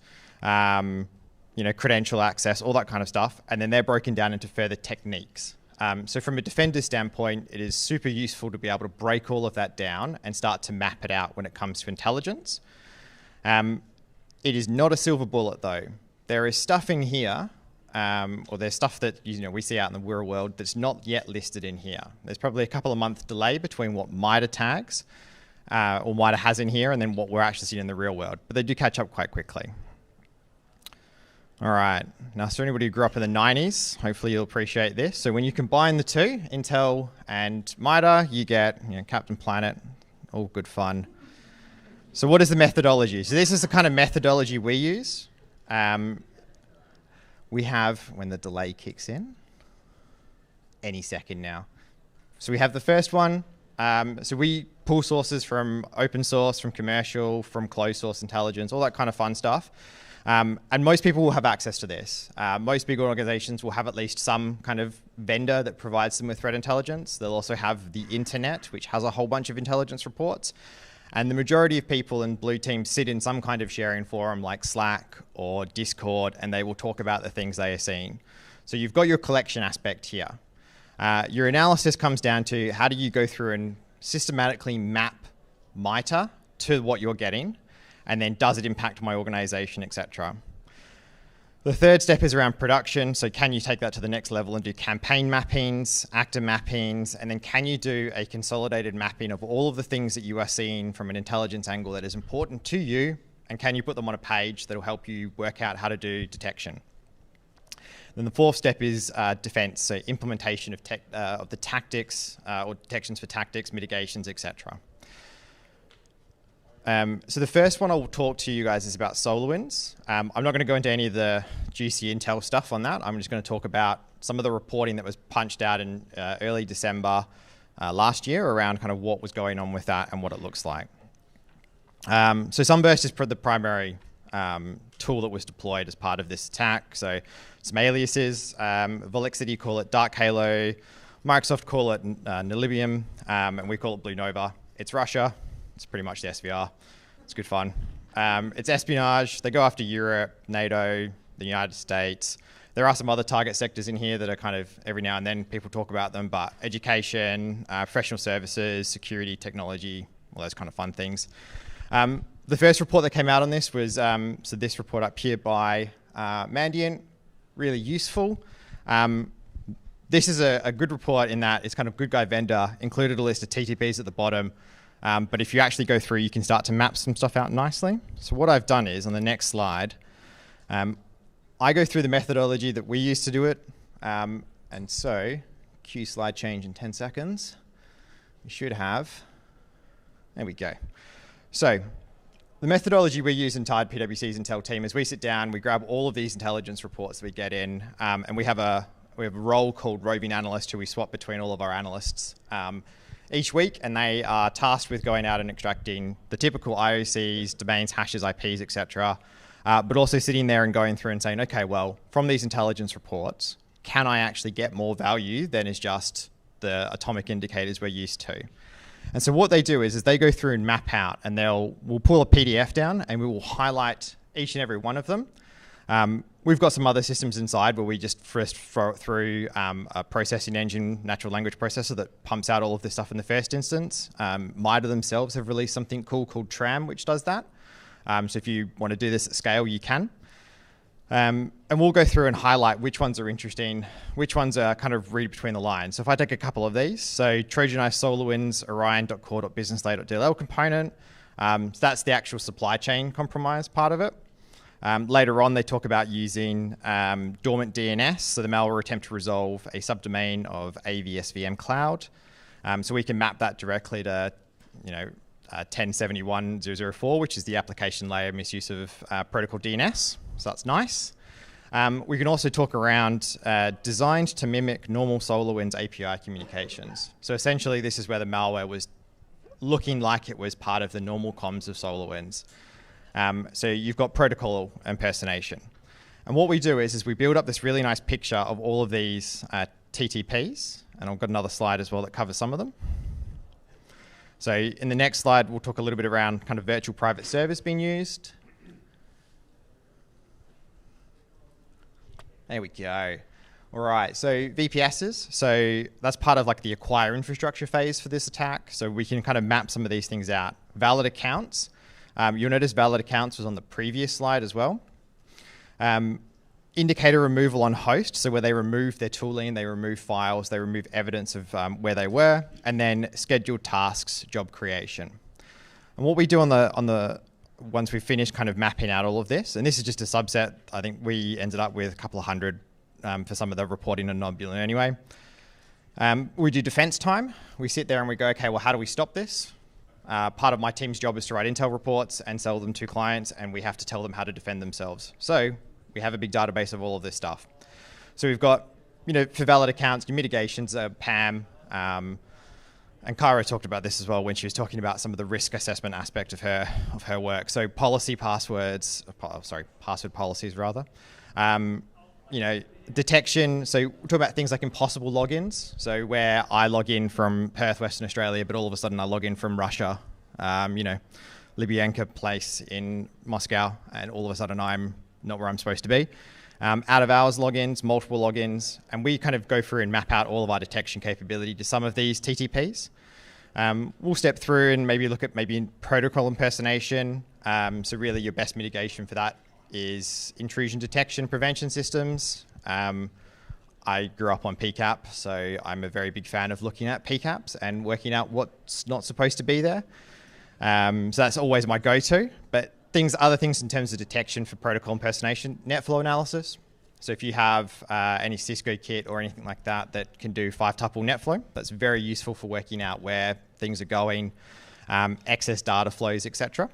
credential access, all that kind of stuff. And then they're broken down into further techniques. So from a defender standpoint, it is super useful to be able to break all of that down and start to map it out when it comes to intelligence. It is not a silver bullet, though. There is stuff in here, or there's stuff that we see out in the real world that's not yet listed in here. There's probably a couple of month delay between what MITRE tags or MITRE has in here and then what we're actually seeing in the real world. But they do catch up quite quickly. All right. Now, so anybody who grew up in the 90s, hopefully you'll appreciate this. So when you combine the two, Intel and MITRE, you get Captain Planet, all good fun. So what is the methodology? So this is the kind of methodology we use. We have, when the delay kicks in, any second now. So we have the first one. So we pull sources from open source, from commercial, from closed source intelligence, all that kind of fun stuff. And most people will have access to this. Most big organizations will have at least some kind of vendor that provides them with threat intelligence. They'll also have the internet, which has a whole bunch of intelligence reports. And the majority of people in blue teams sit in some kind of sharing forum like Slack or Discord, and they will talk about the things they are seeing. So you've got your collection aspect here. Your analysis comes down to how do you go through and systematically map MITRE to what you're getting, and then does it impact my organization, etc. The third step is around production. So can you take that to the next level and do campaign mappings, actor mappings, and then can you do a consolidated mapping of all of the things that you are seeing from an intelligence angle that is important to you, and can you put them on a page that will help you work out how to do detection? Then the fourth step is defense, so implementation of the tactics or detections for tactics, mitigations, etc. So the first one I will talk to you guys is about SolarWinds. I'm not going to go into any of the juicy intel stuff on that. I'm just going to talk about some of the reporting that was punched out in early December last year around kind of what was going on with that and what it looks like. So Sunburst is the primary tool that was deployed as part of this attack. So some aliases, Volexity call it Dark Halo, Microsoft call it Nilibium, and we call it Blue Nova. It's Russia. It's pretty much the SVR. It's good fun. It's espionage. They go after Europe, NATO, the United States. There are some other target sectors in here that are kind of every now and then people talk about them, but education, professional services, security, technology, all those kind of fun things. The first report that came out on this was, so this report up here by Mandiant, really useful. This is a good report in that it's kind of good guy vendor, included a list of TTPs at the bottom. But if you actually go through, you can start to map some stuff out nicely. So what I've done is, on the next slide, I go through the methodology that we used to do it. And so, cue slide change in 10 seconds. You should have, there we go. So, the methodology we use in Tide PwC's Intel team is we sit down, we grab all of these intelligence reports that we get in, and we have a role called roving analyst who we swap between all of our analysts each week, and they are tasked with going out and extracting the typical IOCs, domains, hashes, IPs, etc., but also sitting there and going through and saying, okay, well, from these intelligence reports, can I actually get more value than is just the atomic indicators we're used to? And so what they do is they go through and map out, and we'll pull a PDF down, and we will highlight each and every one of them. We've got some other systems inside where we just first throw it through a processing engine, natural language processor that pumps out all of this stuff in the first instance. MITRE themselves have released something cool called TRAM, which does that. So if you want to do this at scale, you can. And we'll go through and highlight which ones are interesting, which ones are kind of read between the lines. So if I take a couple of these, so Trojanized SolarWinds, Orion.core.businessLay.dll component, so that's the actual supply chain compromise part of it. Later on, they talk about using dormant DNS, so the malware attempt to resolve a subdomain of AVSVM cloud. So we can map that directly to, 1071.004, which is the application layer misuse of protocol DNS. So that's nice. We can also talk around designed to mimic normal SolarWinds API communications. So essentially, this is where the malware was looking like it was part of the normal comms of SolarWinds. So you've got protocol impersonation. And what we do is we build up this really nice picture of all of these TTPs. And I've got another slide as well that covers some of them. So in the next slide, we'll talk a little bit around kind of virtual private servers being used. There we go. All right, so VPSs. So that's part of like the acquire infrastructure phase for this attack. So we can kind of map some of these things out. Valid accounts. You'll notice valid accounts was on the previous slide as well. Indicator removal on host, so where they remove their tooling, they remove files, they remove evidence of where they were, and then scheduled tasks, job creation. And what we do on the once we finish kind of mapping out all of this, and this is just a subset, I think we ended up with a couple of hundred for some of the reporting and Nobula anyway. We do defense time. We sit there and we go, okay, well, how do we stop this? Part of my team's job is to write intel reports and sell them to clients, and we have to tell them how to defend themselves. So we have a big database of all of this stuff. So we've got, for valid accounts, your mitigations, PAM, And Kyra talked about this as well when she was talking about some of the risk assessment aspect of her work. So password policies rather. Detection. So we're talking about things like impossible logins. So where I log in from Perth, Western Australia, but all of a sudden I log in from Russia, Libyanka place in Moscow, and all of a sudden I'm not where I'm supposed to be. Out of hours logins, multiple logins, and we kind of go through and map out all of our detection capability to some of these TTPs. We'll step through and maybe look at protocol impersonation. So really your best mitigation for that is intrusion detection prevention systems. I grew up on PCAP, so I'm a very big fan of looking at PCAPs and working out what's not supposed to be there. So that's always my go-to. But other things in terms of detection for protocol impersonation, net flow analysis. So if you have any Cisco kit or anything like that that can do 5-tuple net flow, that's very useful for working out where things are going, excess data flows, etc.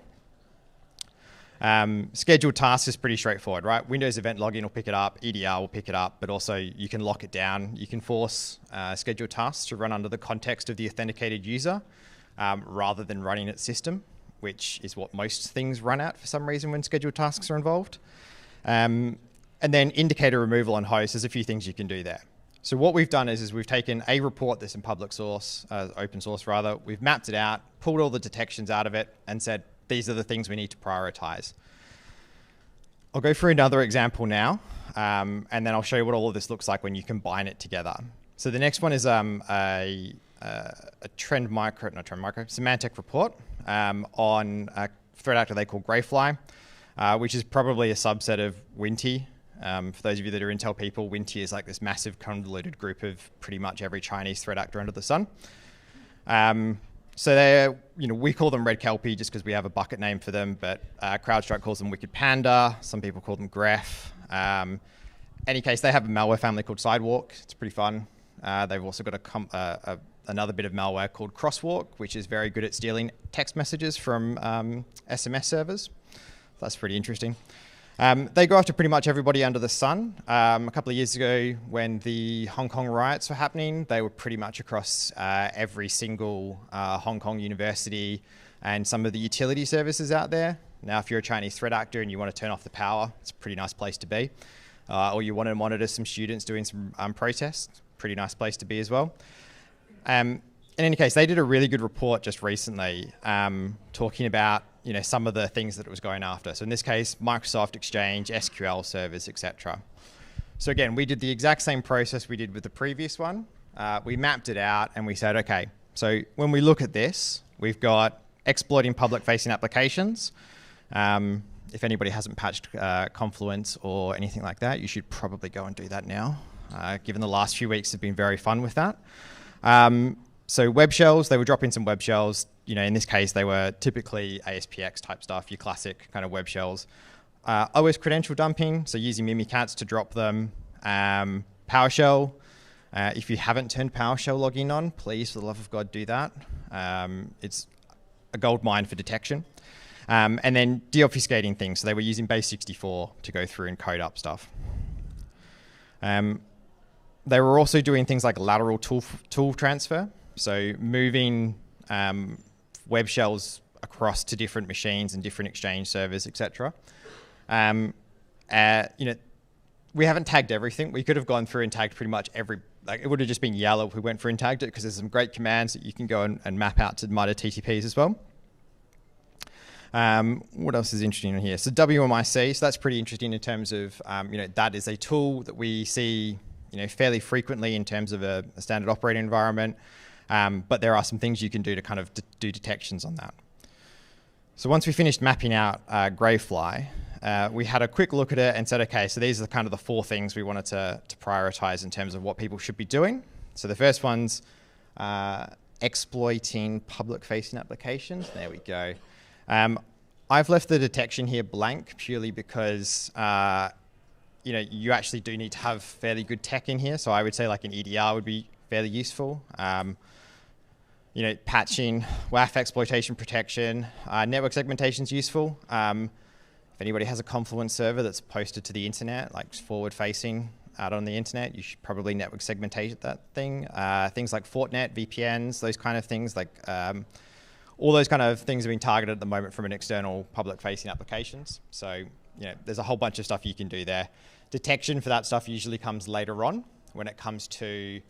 Scheduled tasks is pretty straightforward, right? Windows event login will pick it up, EDR will pick it up, but also you can lock it down. You can force scheduled tasks to run under the context of the authenticated user rather than running its system, which is what most things run at for some reason when scheduled tasks are involved. And then indicator removal on host, there's a few things you can do there. So what we've done is we've taken a report that's in public source, open source rather, we've mapped it out, pulled all the detections out of it, and said, these are the things we need to prioritize. I'll go through another example now, and then I'll show you what all of this looks like when you combine it together. So the next one is a Symantec report on a threat actor they call Greyfly, which is probably a subset of Winty. For those of you that are Intel people, Winty is like this massive convoluted group of pretty much every Chinese threat actor under the sun. So they're, we call them Red Kelpie just because we have a bucket name for them, but CrowdStrike calls them Wicked Panda. Some people call them Greph. Any case, they have a malware family called Sidewalk. It's pretty fun. They've also got another bit of malware called Crosswalk, which is very good at stealing text messages from SMS servers. That's pretty interesting. They go after pretty much everybody under the sun. A couple of years ago, when the Hong Kong riots were happening, they were pretty much across every single Hong Kong university and some of the utility services out there. Now, if you're a Chinese threat actor and you want to turn off the power, it's a pretty nice place to be. Or you want to monitor some students doing some protests, pretty nice place to be as well. In any case, they did a really good report just recently talking about some of the things that it was going after. So in this case, Microsoft Exchange, SQL servers, etc. So again, we did the exact same process we did with the previous one. We mapped it out and we said, okay, so when we look at this, we've got exploiting public-facing applications. If anybody hasn't patched Confluence or anything like that, you should probably go and do that now, given the last few weeks have been very fun with that. So web shells, they were dropping some web shells. In this case, they were typically ASPX type stuff, your classic kind of web shells. OS credential dumping, so using Mimikatz to drop them. PowerShell, if you haven't turned PowerShell logging on, please, for the love of God, do that. It's a gold mine for detection. And then deobfuscating things, so they were using base64 to go through and code up stuff. They were also doing things like lateral tool transfer, so moving web shells across to different machines and different Exchange servers, etc. We haven't tagged everything. We could have gone through and tagged pretty much every, it would have just been yellow if we went through and tagged it, because there's some great commands that you can go and map out to MITRE TTPs as well. What else is interesting in here? So WMIC, so that's pretty interesting in terms of, that is a tool that we see fairly frequently in terms of a standard operating environment. But there are some things you can do to kind of do detections on that. So once we finished mapping out Greyfly, we had a quick look at it and said, okay, so these are kind of the 4 things we wanted to prioritize in terms of what people should be doing. So the first one's exploiting public-facing applications. There we go. I've left the detection here blank purely because you actually do need to have fairly good tech in here. So I would say like an EDR would be fairly useful. Patching, WAF exploitation protection, network segmentation is useful. If anybody has a Confluence server that's posted to the internet, like forward-facing, out on the internet, you should probably network segmentate that thing. Things like Fortinet, VPNs, those kind of things, like all those kind of things are being targeted at the moment from an external public-facing applications. So, there's a whole bunch of stuff you can do there. Detection for that stuff usually comes later on when it comes to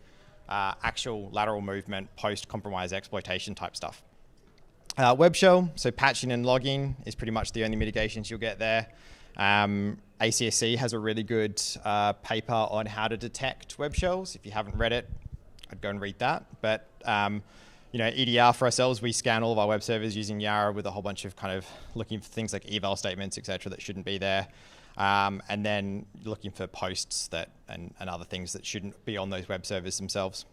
actual lateral movement, post-compromise exploitation type stuff. Web shell, so patching and logging is pretty much the only mitigations you'll get there. ACSC has a really good paper on how to detect web shells. If you haven't read it, I'd go and read that. But EDR for ourselves, we scan all of our web servers using Yara with a whole bunch of kind of looking for things like eval statements, etc., that shouldn't be there. And then looking for posts and other things that shouldn't be on those web servers themselves.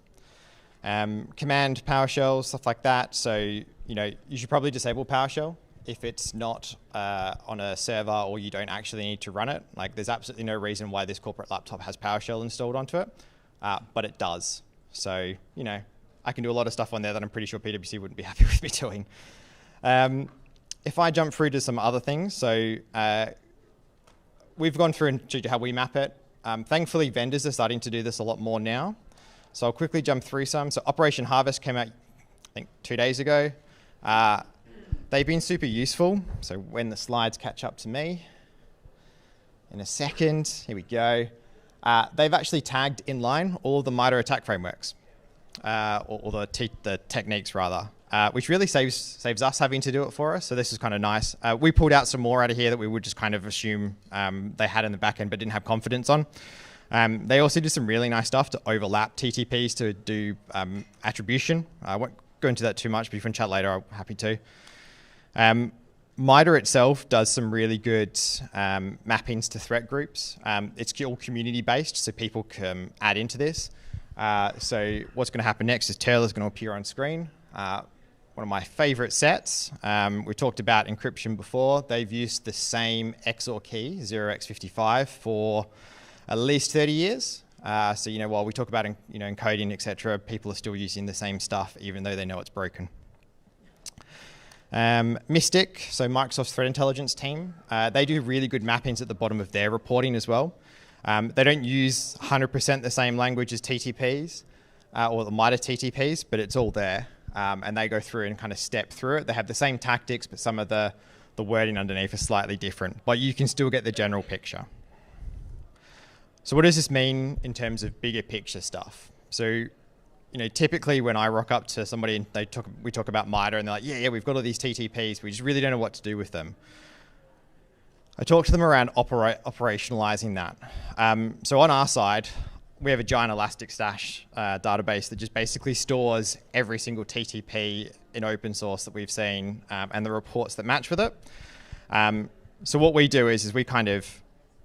Command PowerShell, stuff like that. So, you should probably disable PowerShell if it's not on a server or you don't actually need to run it. Like, there's absolutely no reason why this corporate laptop has PowerShell installed onto it, but it does. So, I can do a lot of stuff on there that I'm pretty sure PwC wouldn't be happy with me doing. If I jump through to some other things, so we've gone through and showed you how we map it. Thankfully, vendors are starting to do this a lot more now. So I'll quickly jump through some. So Operation Harvest came out, I think, 2 days ago. They've been super useful. So when the slides catch up to me in a second, here we go. They've actually tagged inline all of the MITRE attack frameworks, or the techniques rather, which really saves us having to do it for us. So this is kind of nice. We pulled out some more out of here that we would just kind of assume they had in the back end but didn't have confidence on. They also did some really nice stuff to overlap TTPs to do attribution. I won't go into that too much, but if you want to chat later, I'm happy to. MITRE itself does some really good mappings to threat groups. It's all community-based, so people can add into this. So what's going to happen next is Taylor's going to appear on screen. One of my favorite sets. We talked about encryption before. They've used the same XOR key, 0x55, for at least 30 years. So, while we talk about encoding, etc., people are still using the same stuff, even though they know it's broken. Mystic, so Microsoft's threat intelligence team, they do really good mappings at the bottom of their reporting as well. They don't use 100% the same language as TTPs, or the MITRE TTPs, but it's all there. And they go through and kind of step through it. They have the same tactics, but some of the wording underneath is slightly different. But you can still get the general picture. So what does this mean in terms of bigger picture stuff? So, typically when I rock up to somebody and we talk about MITRE and they're like, yeah, we've got all these TTPs, we just really don't know what to do with them. I talk to them around operationalizing that. So on our side, we have a giant Elasticsearch database that just basically stores every single TTP in open source that we've seen and the reports that match with it. So what we do is we kind of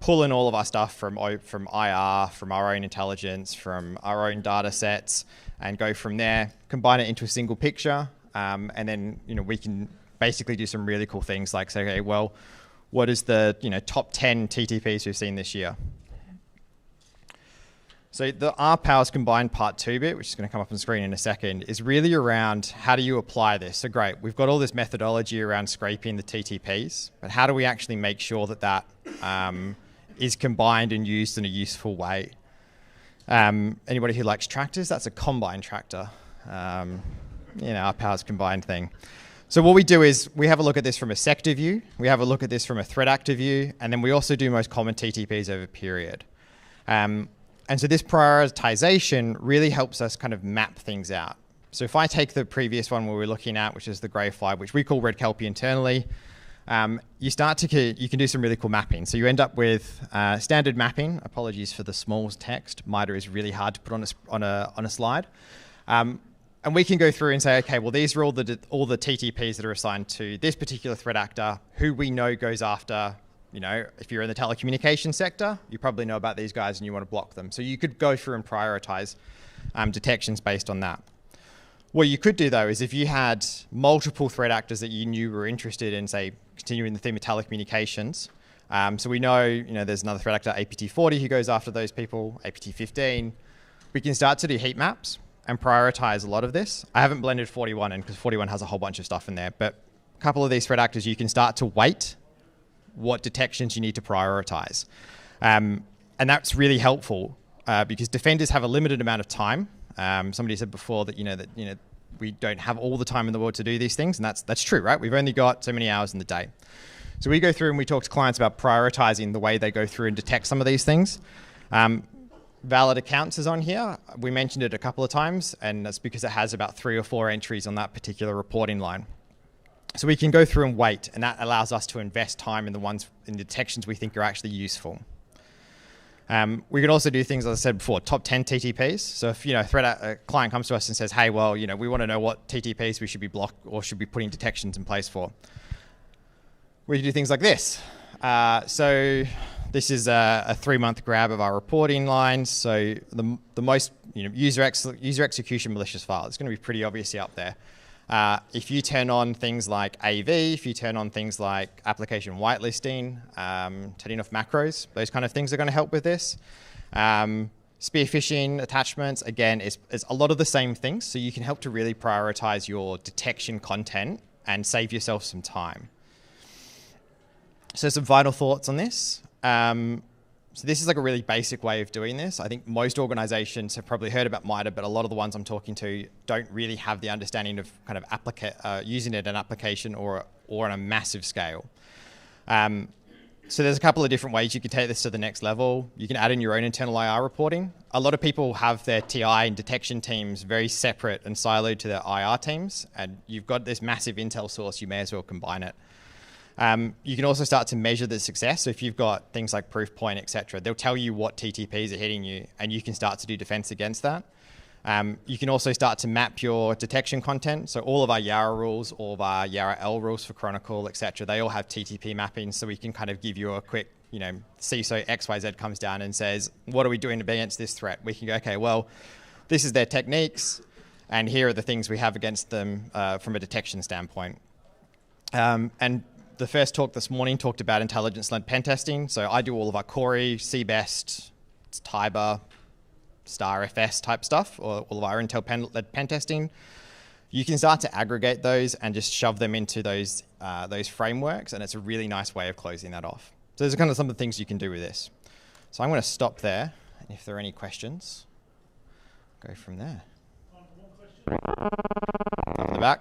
pull in all of our stuff from IR, from our own intelligence, from our own data sets, and go from there, combine it into a single picture, and then we can basically do some really cool things like say, okay, well, what is the top 10 TTPs we've seen this year? So the R-Powers Combined Part 2 bit, which is going to come up on screen in a second, is really around how do you apply this? So great, we've got all this methodology around scraping the TTPs, but how do we actually make sure that is combined and used in a useful way? Anybody who likes tractors, that's a combine tractor. R-Powers Combined thing. So what we do is we have a look at this from a sector view, we have a look at this from a threat actor view, and then we also do most common TTPs over a period. And so this prioritization really helps us kind of map things out. So if I take the previous one where we're looking at, which is the grey fly, which we call red kelpie internally, you can do some really cool mapping. So you end up with standard mapping. Apologies for the small text. MITRE is really hard to put on a slide. And we can go through and say, okay, well, these are all the TTPs that are assigned to this particular threat actor, who we know goes after. If you're in the telecommunications sector, you probably know about these guys and you want to block them. So you could go through and prioritize detections based on that. What you could do, though, is if you had multiple threat actors that you knew were interested in, say, continuing the theme of telecommunications. So we know, there's another threat actor, APT40, who goes after those people, APT15. We can start to do heat maps and prioritize a lot of this. I haven't blended 41 in because 41 has a whole bunch of stuff in there. But a couple of these threat actors, you can start to weight what detections you need to prioritize. And that's really helpful because defenders have a limited amount of time. Somebody said before that we don't have all the time in the world to do these things, and that's true, right? We've only got so many hours in the day. So we go through and we talk to clients about prioritizing the way they go through and detect some of these things. Valid accounts is on here. We mentioned it a couple of times, and that's because it has about 3 or 4 entries on that particular reporting line. So we can go through and wait, and that allows us to invest time in the detections we think are actually useful. We can also do things, as I said before, top 10 TTPs. So if a client comes to us and says, hey, well, we want to know what TTPs we should be blocked or should be putting detections in place for. We can do things like this. So this is a 3-month grab of our reporting lines. So the most user execution malicious file, it's going to be pretty obviously up there. If you turn on things like AV, if you turn on things like application whitelisting, turning off macros, those kind of things are going to help with this. Spear phishing attachments, again, is a lot of the same things. So you can help to really prioritize your detection content and save yourself some time. So some final thoughts on this. So this is like a really basic way of doing this. I think most organizations have probably heard about MITRE, but a lot of the ones I'm talking to don't really have the understanding of kind of using it in an application or on a massive scale. So there's a couple of different ways you can take this to the next level. You can add in your own internal IR reporting. A lot of people have their TI and detection teams very separate and siloed to their IR teams, and you've got this massive intel source, you may as well combine it. You can also start to measure the success. So if you've got things like Proofpoint, etc., they'll tell you what TTPs are hitting you, and you can start to do defense against that. You can also start to map your detection content. So all of our Yara rules, all of our Yara L rules for Chronicle, etc., they all have TTP mapping. So we can kind of give you a quick, CISO XYZ comes down and says, what are we doing against this threat? We can go, okay, well, this is their techniques, and here are the things we have against them from a detection standpoint. And the first talk this morning talked about intelligence-led pen testing. So I do all of our Corey, CBEST, Tiber, StarFS type stuff, or all of our Intel-led pen testing. You can start to aggregate those and just shove them into those frameworks, and it's a really nice way of closing that off. So those are kind of some of the things you can do with this. So I'm going to stop there, and if there are any questions, go from there. Up in the back.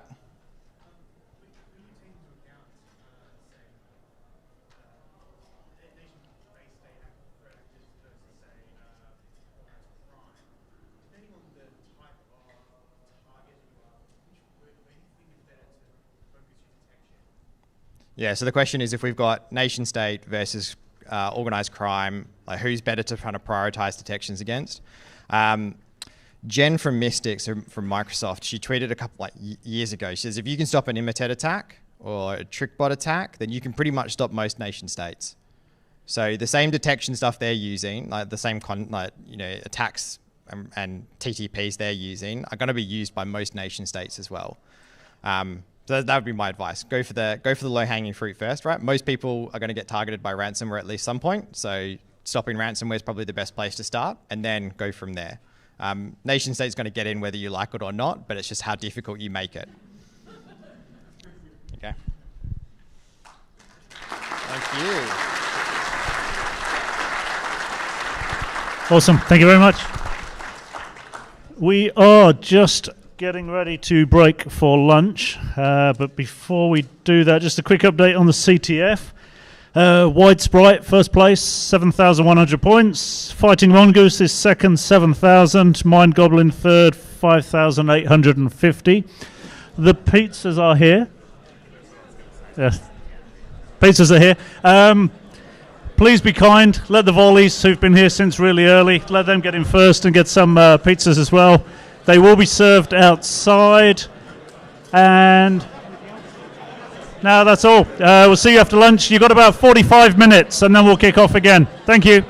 Yeah, so the question is if we've got nation state versus organized crime, like who's better to kind of prioritize detections against? Jen from Mystics, from Microsoft, she tweeted a couple years ago. She says, if you can stop an Imitet attack or a trick bot attack, then you can pretty much stop most nation states. So the same detection stuff they're using, like the same attacks and TTPs they're using are going to be used by most nation states as well. So that would be my advice. Go for the low-hanging fruit first, right? Most people are going to get targeted by ransomware at least some point, so stopping ransomware is probably the best place to start, and then go from there. Nation state's going to get in whether you like it or not, but it's just how difficult you make it. Okay. Thank you. Awesome. Thank you very much. We are just getting ready to break for lunch, but before we do that, just a quick update on the CTF. Wide Sprite, first place, 7,100 points. Fighting Mongoose is second, 7,000. Mind Goblin third, 5,850. The pizzas are here. Yes, pizzas are here. Please be kind. Let the volleys who've been here since really early, let them get in first and get some pizzas as well. They will be served outside. And now that's all. We'll see you after lunch. You've got about 45 minutes and then we'll kick off again. Thank you.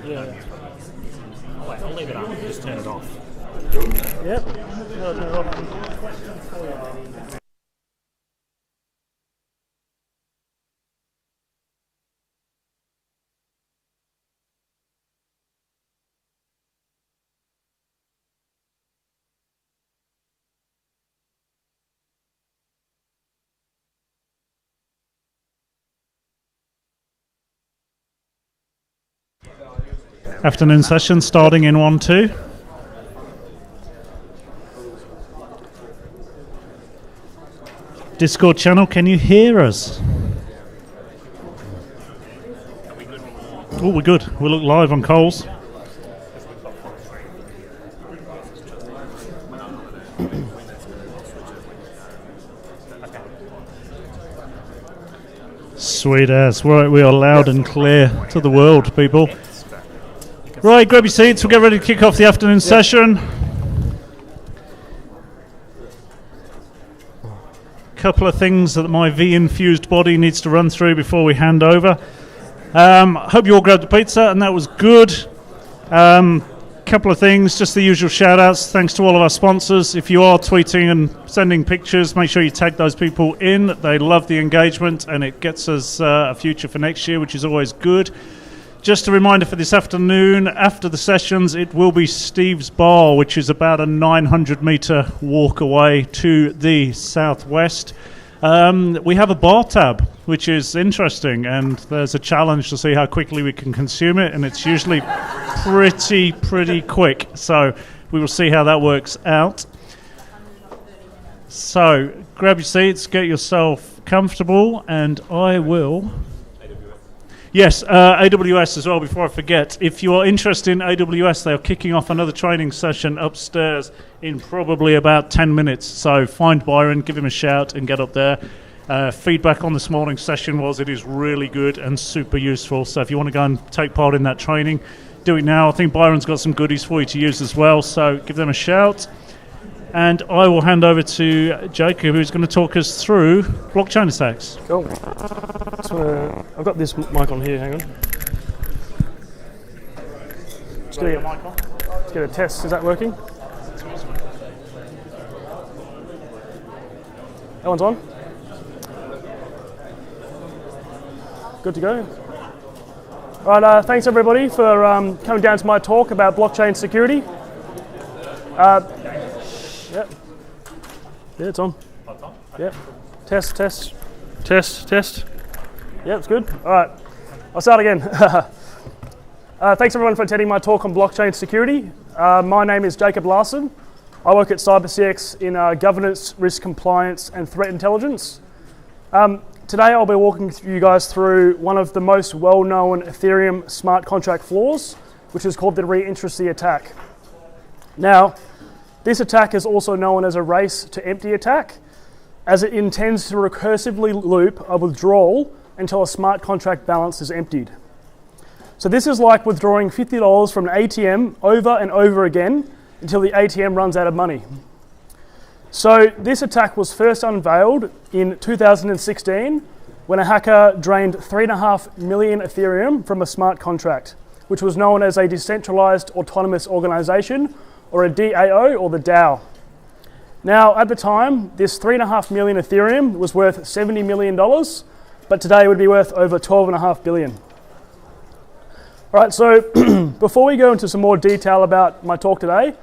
Yeah. Wait, I'll leave it on. Just turn it off. Yep. No, turn it off. Afternoon session starting in 1-2. Discord channel, can you hear us? Oh, we're good. We look live on Coles. Sweet ass. Right, we are loud and clear to the world, people. Right, grab your seats. We'll get ready to kick off the afternoon session. Couple of things that my V-infused body needs to run through before we hand over. Hope you all grabbed the pizza and that was good. couple of things, just the usual shout outs. Thanks to all of our sponsors. If you are tweeting and sending pictures, make sure you tag those people in. They love the engagement and it gets us a future for next year, which is always good. Just a reminder for this afternoon, after the sessions, it will be Steve's Bar, which is about a 900-metre walk away to the southwest. We have a bar tab, which is interesting, and there's a challenge to see how quickly we can consume it, and it's usually pretty quick. So we will see how that works out. So grab your seats, get yourself comfortable, and I will... Yes, AWS as well, before I forget. If you are interested in AWS, they are kicking off another training session upstairs in probably about 10 minutes. So find Byron, give him a shout and get up there. Feedback on this morning's session was it is really good and super useful. So if you want to go and take part in that training, do it now. I think Byron's got some goodies for you to use as well. So give them a shout. And I will hand over to Jacob, who's going to talk us through blockchain attacks. Cool. I've got this mic on here, hang on. Just get a mic on. Let's get a test. Is that working? That one's on. Good to go. All right, thanks everybody for coming down to my talk about blockchain security. Yep. Yeah, it's on. Yep. Test. Yep, it's good. All right, I'll start again. Thanks everyone for attending my talk on blockchain security. My name is Jacob Larson. I work at CyberCX in governance, risk compliance, and threat intelligence. Today I'll be walking you guys through one of the most well-known Ethereum smart contract flaws, which is called the reentrancy attack. Now, this attack is also known as a race to empty attack, as it intends to recursively loop a withdrawal until a smart contract balance is emptied. So this is like withdrawing $50 from an ATM over and over again until the ATM runs out of money. So this attack was first unveiled in 2016 when a hacker drained 3.5 million Ethereum from a smart contract, which was known as a decentralized autonomous organization, or a DAO, or the DAO. Now, at the time, this 3.5 million Ethereum was worth $70 million, but today it would be worth over $12.5 billion. All right, so before we go into some more detail about my talk today,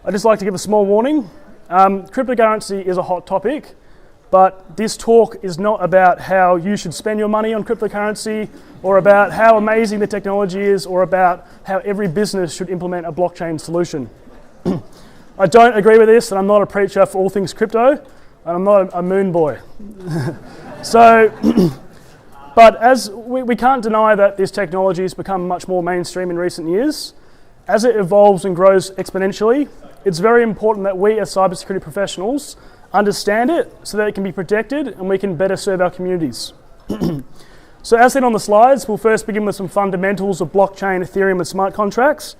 I'd just like to give a small warning. Cryptocurrency is a hot topic, but this talk is not about how you should spend your money on cryptocurrency, or about how amazing the technology is, or about how every business should implement a blockchain solution. I don't agree with this, and I'm not a preacher for all things crypto, and I'm not a moon boy. So, but as we can't deny that this technology has become much more mainstream in recent years. As it evolves and grows exponentially, it's very important that we as cybersecurity professionals understand it so that it can be protected and we can better serve our communities. So as seen on the slides, we'll first begin with some fundamentals of blockchain, Ethereum, and smart contracts.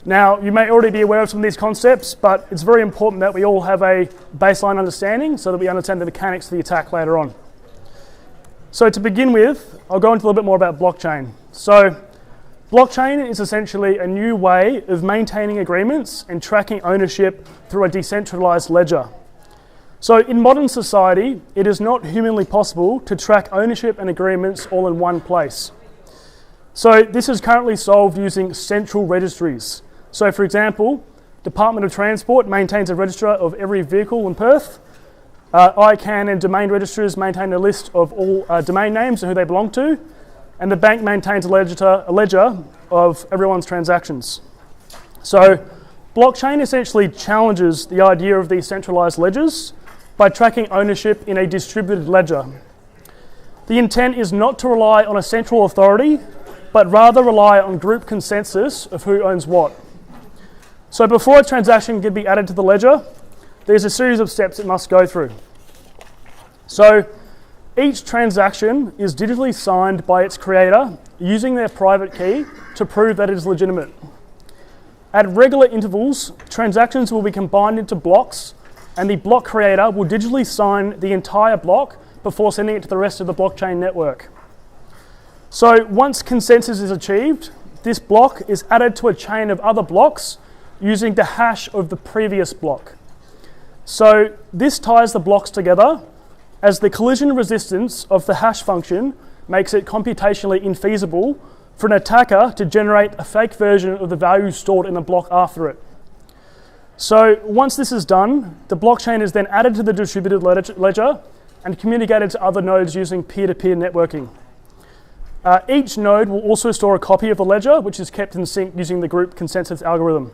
Now, you may already be aware of some of these concepts, but it's very important that we all have a baseline understanding so that we understand the mechanics of the attack later on. So to begin with, I'll go into a little bit more about blockchain. So blockchain is essentially a new way of maintaining agreements and tracking ownership through a decentralized ledger. So in modern society, it is not humanly possible to track ownership and agreements all in one place. So this is currently solved using central registries. So for example, Department of Transport maintains a register of every vehicle in Perth. ICANN and domain registers maintain a list of all domain names and who they belong to. And the bank maintains a ledger of everyone's transactions. So blockchain essentially challenges the idea of these centralized ledgers by tracking ownership in a distributed ledger. The intent is not to rely on a central authority, but rather rely on group consensus of who owns what. So before a transaction can be added to the ledger, there's a series of steps it must go through. So each transaction is digitally signed by its creator using their private key to prove that it is legitimate. At regular intervals, transactions will be combined into blocks, and the block creator will digitally sign the entire block before sending it to the rest of the blockchain network. So once consensus is achieved, this block is added to a chain of other blocks using the hash of the previous block. So this ties the blocks together, as the collision resistance of the hash function makes it computationally infeasible for an attacker to generate a fake version of the value stored in the block after it. So once this is done, the blockchain is then added to the distributed ledger and communicated to other nodes using peer-to-peer networking. Each node will also store a copy of the ledger, which is kept in sync using the group consensus algorithm.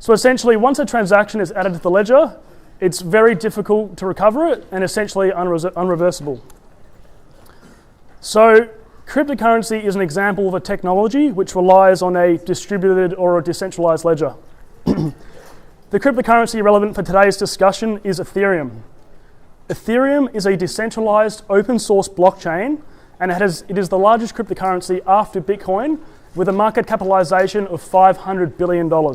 So essentially, once a transaction is added to the ledger, it's very difficult to recover it and essentially unreversible. So cryptocurrency is an example of a technology which relies on a distributed or a decentralized ledger. The cryptocurrency relevant for today's discussion is Ethereum. Ethereum is a decentralized open source blockchain, and it is the largest cryptocurrency after Bitcoin, with a market capitalization of $500 billion.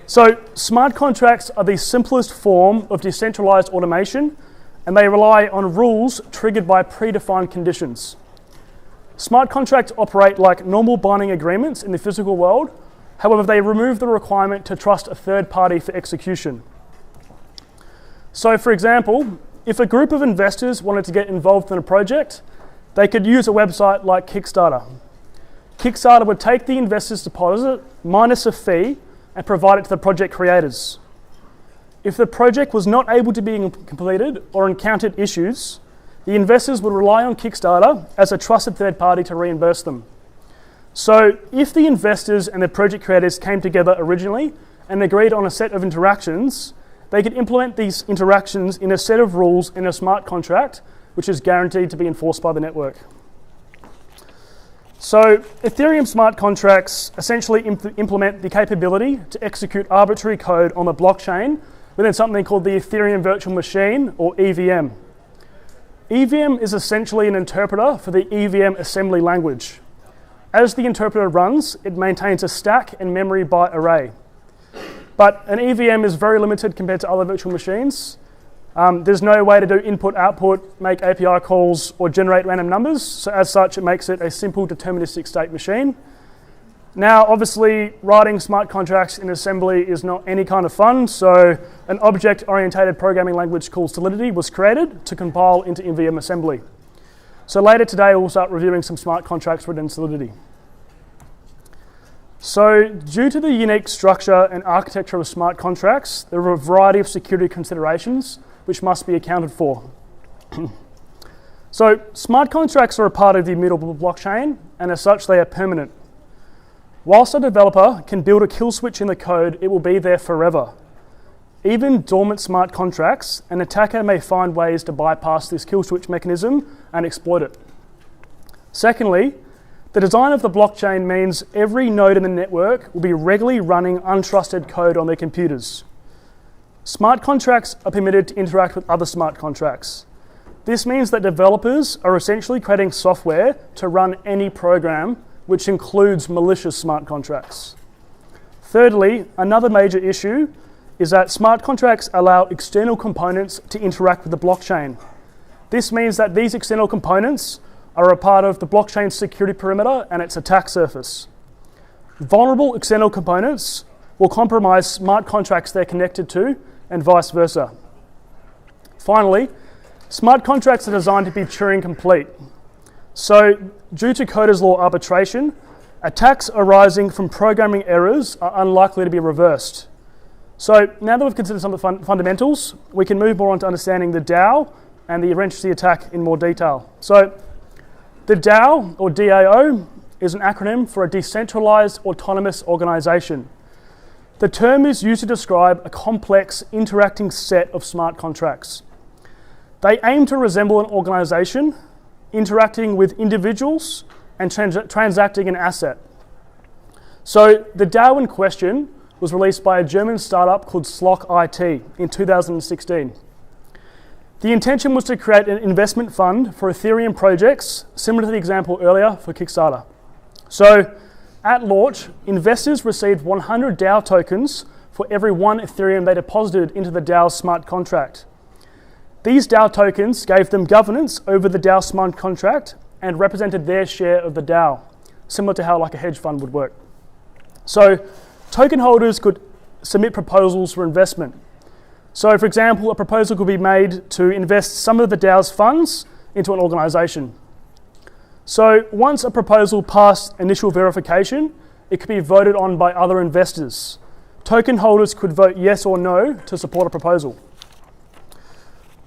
So smart contracts are the simplest form of decentralized automation, and they rely on rules triggered by predefined conditions. Smart contracts operate like normal binding agreements in the physical world. However, they remove the requirement to trust a third party for execution. So for example, if a group of investors wanted to get involved in a project, they could use a website like Kickstarter. Kickstarter would take the investor's deposit minus a fee and provide it to the project creators. If the project was not able to be completed or encountered issues, the investors would rely on Kickstarter as a trusted third party to reimburse them. So if the investors and the project creators came together originally and agreed on a set of interactions, they could implement these interactions in a set of rules in a smart contract, which is guaranteed to be enforced by the network. So Ethereum smart contracts essentially implement the capability to execute arbitrary code on the blockchain within something called the Ethereum Virtual Machine, or EVM. EVM is essentially an interpreter for the EVM assembly language. As the interpreter runs, it maintains a stack and memory byte array. But an EVM is very limited compared to other virtual machines. There's no way to do input-output, make API calls, or generate random numbers. So as such, it makes it a simple deterministic state machine. Now, obviously, writing smart contracts in assembly is not any kind of fun. So an object-oriented programming language called Solidity was created to compile into EVM assembly. So later today, we'll start reviewing some smart contracts written in Solidity. So due to the unique structure and architecture of smart contracts, there are a variety of security considerations which must be accounted for. So smart contracts are a part of the immutable blockchain, and as such, they are permanent. Whilst a developer can build a kill switch in the code, it will be there forever. Even dormant smart contracts, an attacker may find ways to bypass this kill switch mechanism and exploit it. Secondly, the design of the blockchain means every node in the network will be regularly running untrusted code on their computers. Smart contracts are permitted to interact with other smart contracts. This means that developers are essentially creating software to run any program, which includes malicious smart contracts. Thirdly, another major issue is that smart contracts allow external components to interact with the blockchain. This means that these external components are a part of the blockchain security perimeter and its attack surface. Vulnerable external components will compromise smart contracts they're connected to, and vice versa. Finally, smart contracts are designed to be Turing complete. So, due to Coder's law arbitration, attacks arising from programming errors are unlikely to be reversed. So, now that we've considered some of the fundamentals, we can move more on to understanding the DAO and the eventuality attack in more detail. So, the DAO, or DAO, is an acronym for a decentralized autonomous organization. The term is used to describe a complex interacting set of smart contracts. They aim to resemble an organization, interacting with individuals and transacting an asset. So the DAO in question was released by a German startup called Slock IT in 2016. The intention was to create an investment fund for Ethereum projects, similar to the example earlier for Kickstarter. So at launch, investors received 100 DAO tokens for every 1 Ethereum they deposited into the DAO smart contract. These DAO tokens gave them governance over the DAO smart contract and represented their share of the DAO, similar to how like a hedge fund would work. So token holders could submit proposals for investment. So, for example, a proposal could be made to invest some of the DAO's funds into an organisation. So, once a proposal passed initial verification, it could be voted on by other investors. Token holders could vote yes or no to support a proposal.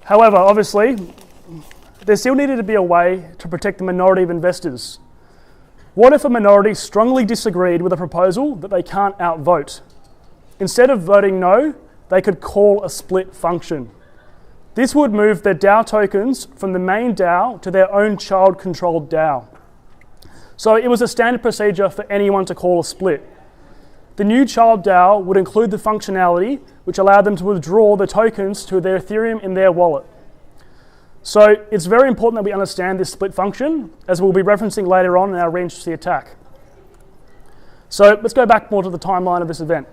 However, obviously, there still needed to be a way to protect the minority of investors. What if a minority strongly disagreed with a proposal that they can't outvote? Instead of voting no, they could call a split function. This would move their DAO tokens from the main DAO to their own child-controlled DAO. So it was a standard procedure for anyone to call a split. The new child DAO would include the functionality which allowed them to withdraw the tokens to their Ethereum in their wallet. So it's very important that we understand this split function, as we'll be referencing later on in our reintroduced attack. So let's go back more to the timeline of this event.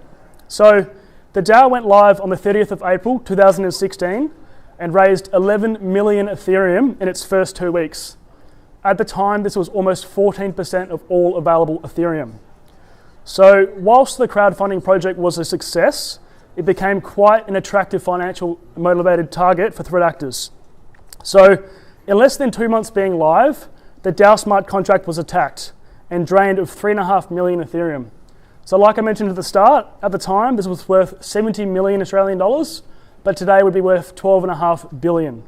So the DAO went live on the 30th of April 2016 and raised 11 million Ethereum in its first 2 weeks. At the time, this was almost 14% of all available Ethereum. So whilst the crowdfunding project was a success, it became quite an attractive financial motivated target for threat actors. So in less than 2 months being live, the DAO smart contract was attacked and drained of 3.5 million Ethereum. So like I mentioned at the start, at the time, this was worth 70 million Australian dollars, but today would be worth 12.5 billion.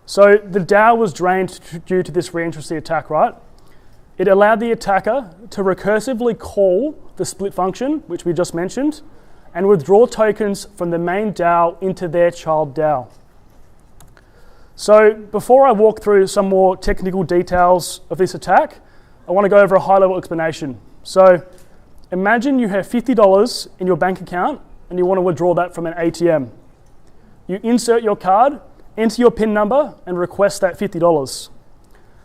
So the DAO was drained due to this reintroduced attack, right? It allowed the attacker to recursively call the split function, which we just mentioned, and withdraw tokens from the main DAO into their child DAO. So before I walk through some more technical details of this attack, I want to go over a high-level explanation. So imagine you have $50 in your bank account and you want to withdraw that from an ATM. You insert your card, enter your PIN number, and request that $50.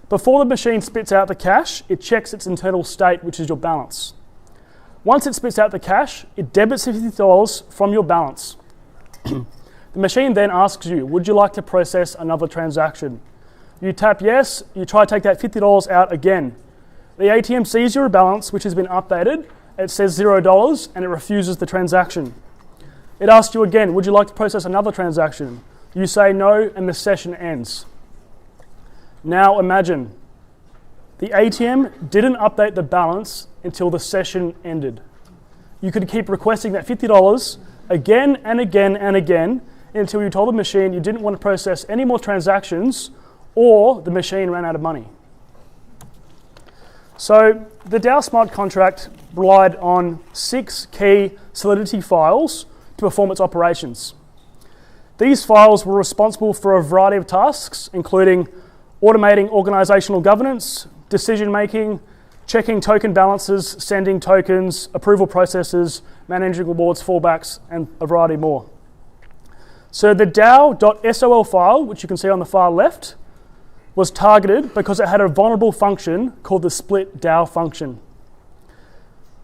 Before the machine spits out the cash, it checks its internal state, which is your balance. Once it spits out the cash, it debits $50 from your balance. The machine then asks you, would you like to process another transaction? You tap yes, you try to take that $50 out again. The ATM sees your balance, which has been updated. It says $0 and it refuses the transaction. It asks you again, would you like to process another transaction? You say no and the session ends. Now imagine, the ATM didn't update the balance until the session ended. You could keep requesting that $50 again and again and again until you told the machine you didn't want to process any more transactions or the machine ran out of money. So the DAO smart contract relied on 6 key Solidity files to perform its operations. These files were responsible for a variety of tasks, including automating organizational governance, decision-making, checking token balances, sending tokens, approval processes, managing rewards, fallbacks, and a variety more. So the DAO.sol file, which you can see on the far left, was targeted because it had a vulnerable function called the split DAO function.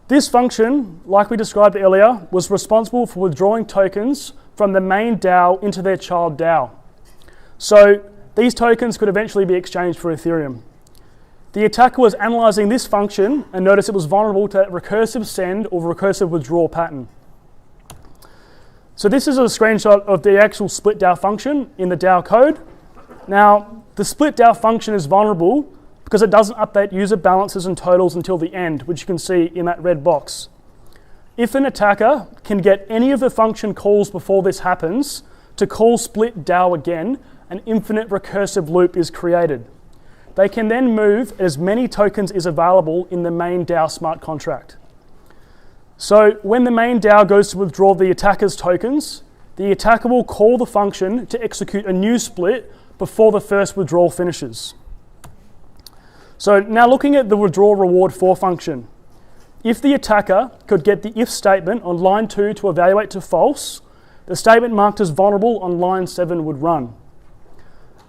This function, like we described earlier, was responsible for withdrawing tokens from the main DAO into their child DAO. So these tokens could eventually be exchanged for Ethereum. The attacker was analyzing this function and noticed it was vulnerable to that recursive send or recursive withdrawal pattern. So this is a screenshot of the actual split DAO function in the DAO code. Now, the split DAO function is vulnerable because it doesn't update user balances and totals until the end, which you can see in that red box. If an attacker can get any of the function calls before this happens to call split DAO again, an infinite recursive loop is created. They can then move as many tokens as available in the main DAO smart contract. So when the main DAO goes to withdraw the attacker's tokens, the attacker will call the function to execute a new split before the first withdrawal finishes. So now looking at the withdrawal reward for function. If the attacker could get the if statement on line 2 to evaluate to false, the statement marked as vulnerable on line 7 would run.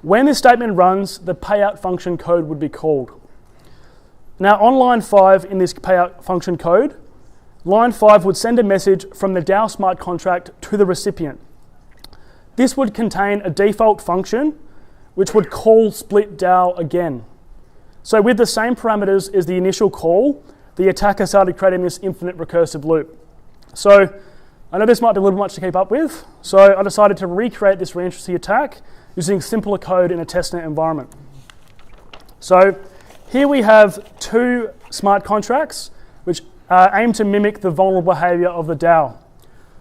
When this statement runs, the payout function code would be called. Now on line 5 in this payout function code, line 5 would send a message from the DAO smart contract to the recipient. This would contain a default function which would call split DAO again. So with the same parameters as the initial call, the attacker started creating this infinite recursive loop. So I know this might be a little much to keep up with, so I decided to recreate this reentrancy attack using simpler code in a testnet environment. So here we have two smart contracts which aim to mimic the vulnerable behavior of the DAO.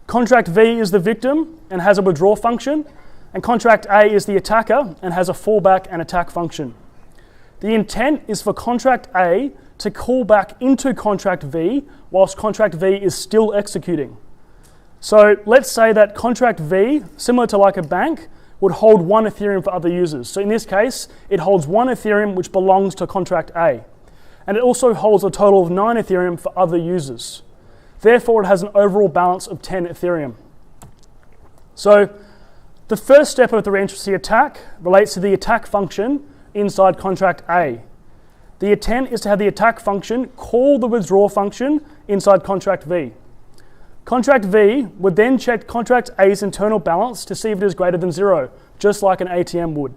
Contract V is the victim and has a withdraw function, and contract A is the attacker and has a fallback and attack function. The intent is for contract A to call back into contract V whilst contract V is still executing. So let's say that contract V, similar to like a bank, would hold 1 Ethereum for other users. So in this case, it holds 1 Ethereum which belongs to contract A. And it also holds a total of 9 Ethereum for other users. Therefore, it has an overall balance of 10 Ethereum. So the first step of the reentrancy attack relates to the attack function inside contract A. The intent is to have the attack function call the withdraw function inside contract V. Contract V would then check contract A's internal balance to see if it is greater than 0, just like an ATM would.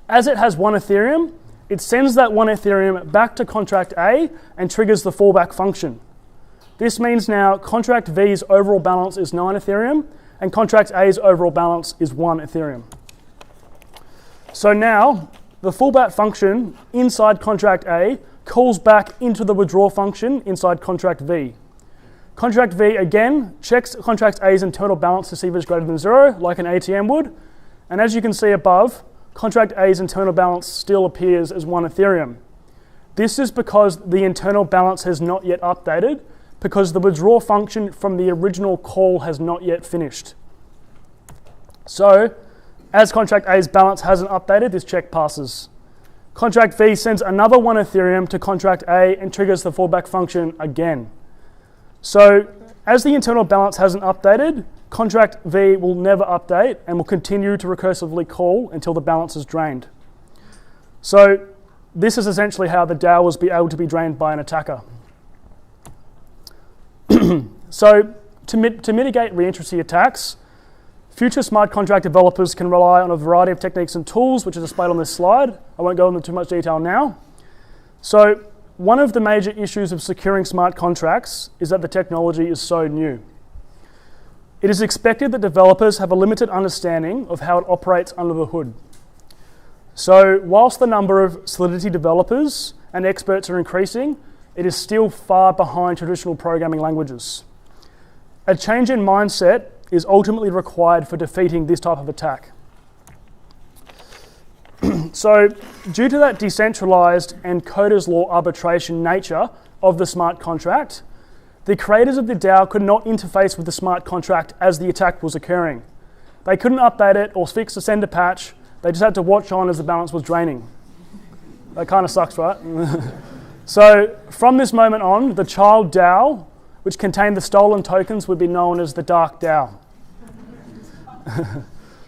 As it has 1 Ethereum, it sends that 1 Ethereum back to contract A and triggers the fallback function. This means now contract V's overall balance is 9 Ethereum and contract A's overall balance is 1 Ethereum. So now the fallback function inside contract A calls back into the withdraw function inside contract V. Contract V again checks contract A's internal balance to see if it's greater than 0, like an ATM would. And as you can see above, contract A's internal balance still appears as 1 Ethereum. This is because the internal balance has not yet updated, because the withdraw function from the original call has not yet finished. So, as contract A's balance hasn't updated, this check passes. Contract V sends another 1 Ethereum to contract A and triggers the fallback function again. So, as the internal balance hasn't updated, contract V will never update and will continue to recursively call until the balance is drained. So, this is essentially how the DAO was able to be drained by an attacker. So, to mitigate reentrancy attacks, future smart contract developers can rely on a variety of techniques and tools, which are displayed on this slide. I won't go into too much detail now. So, one of the major issues of securing smart contracts is that the technology is so new. It is expected that developers have a limited understanding of how it operates under the hood. So, whilst the number of Solidity developers and experts are increasing, it is still far behind traditional programming languages. A change in mindset is ultimately required for defeating this type of attack. So, due to that decentralized and coder's law arbitration nature of the smart contract, the creators of the DAO could not interface with the smart contract as the attack was occurring. They couldn't update it or fix or send a patch. They just had to watch on as the balance was draining. That kind of sucks, right? So, from this moment on, the child DAO, which contained the stolen tokens, would be known as the Dark DAO.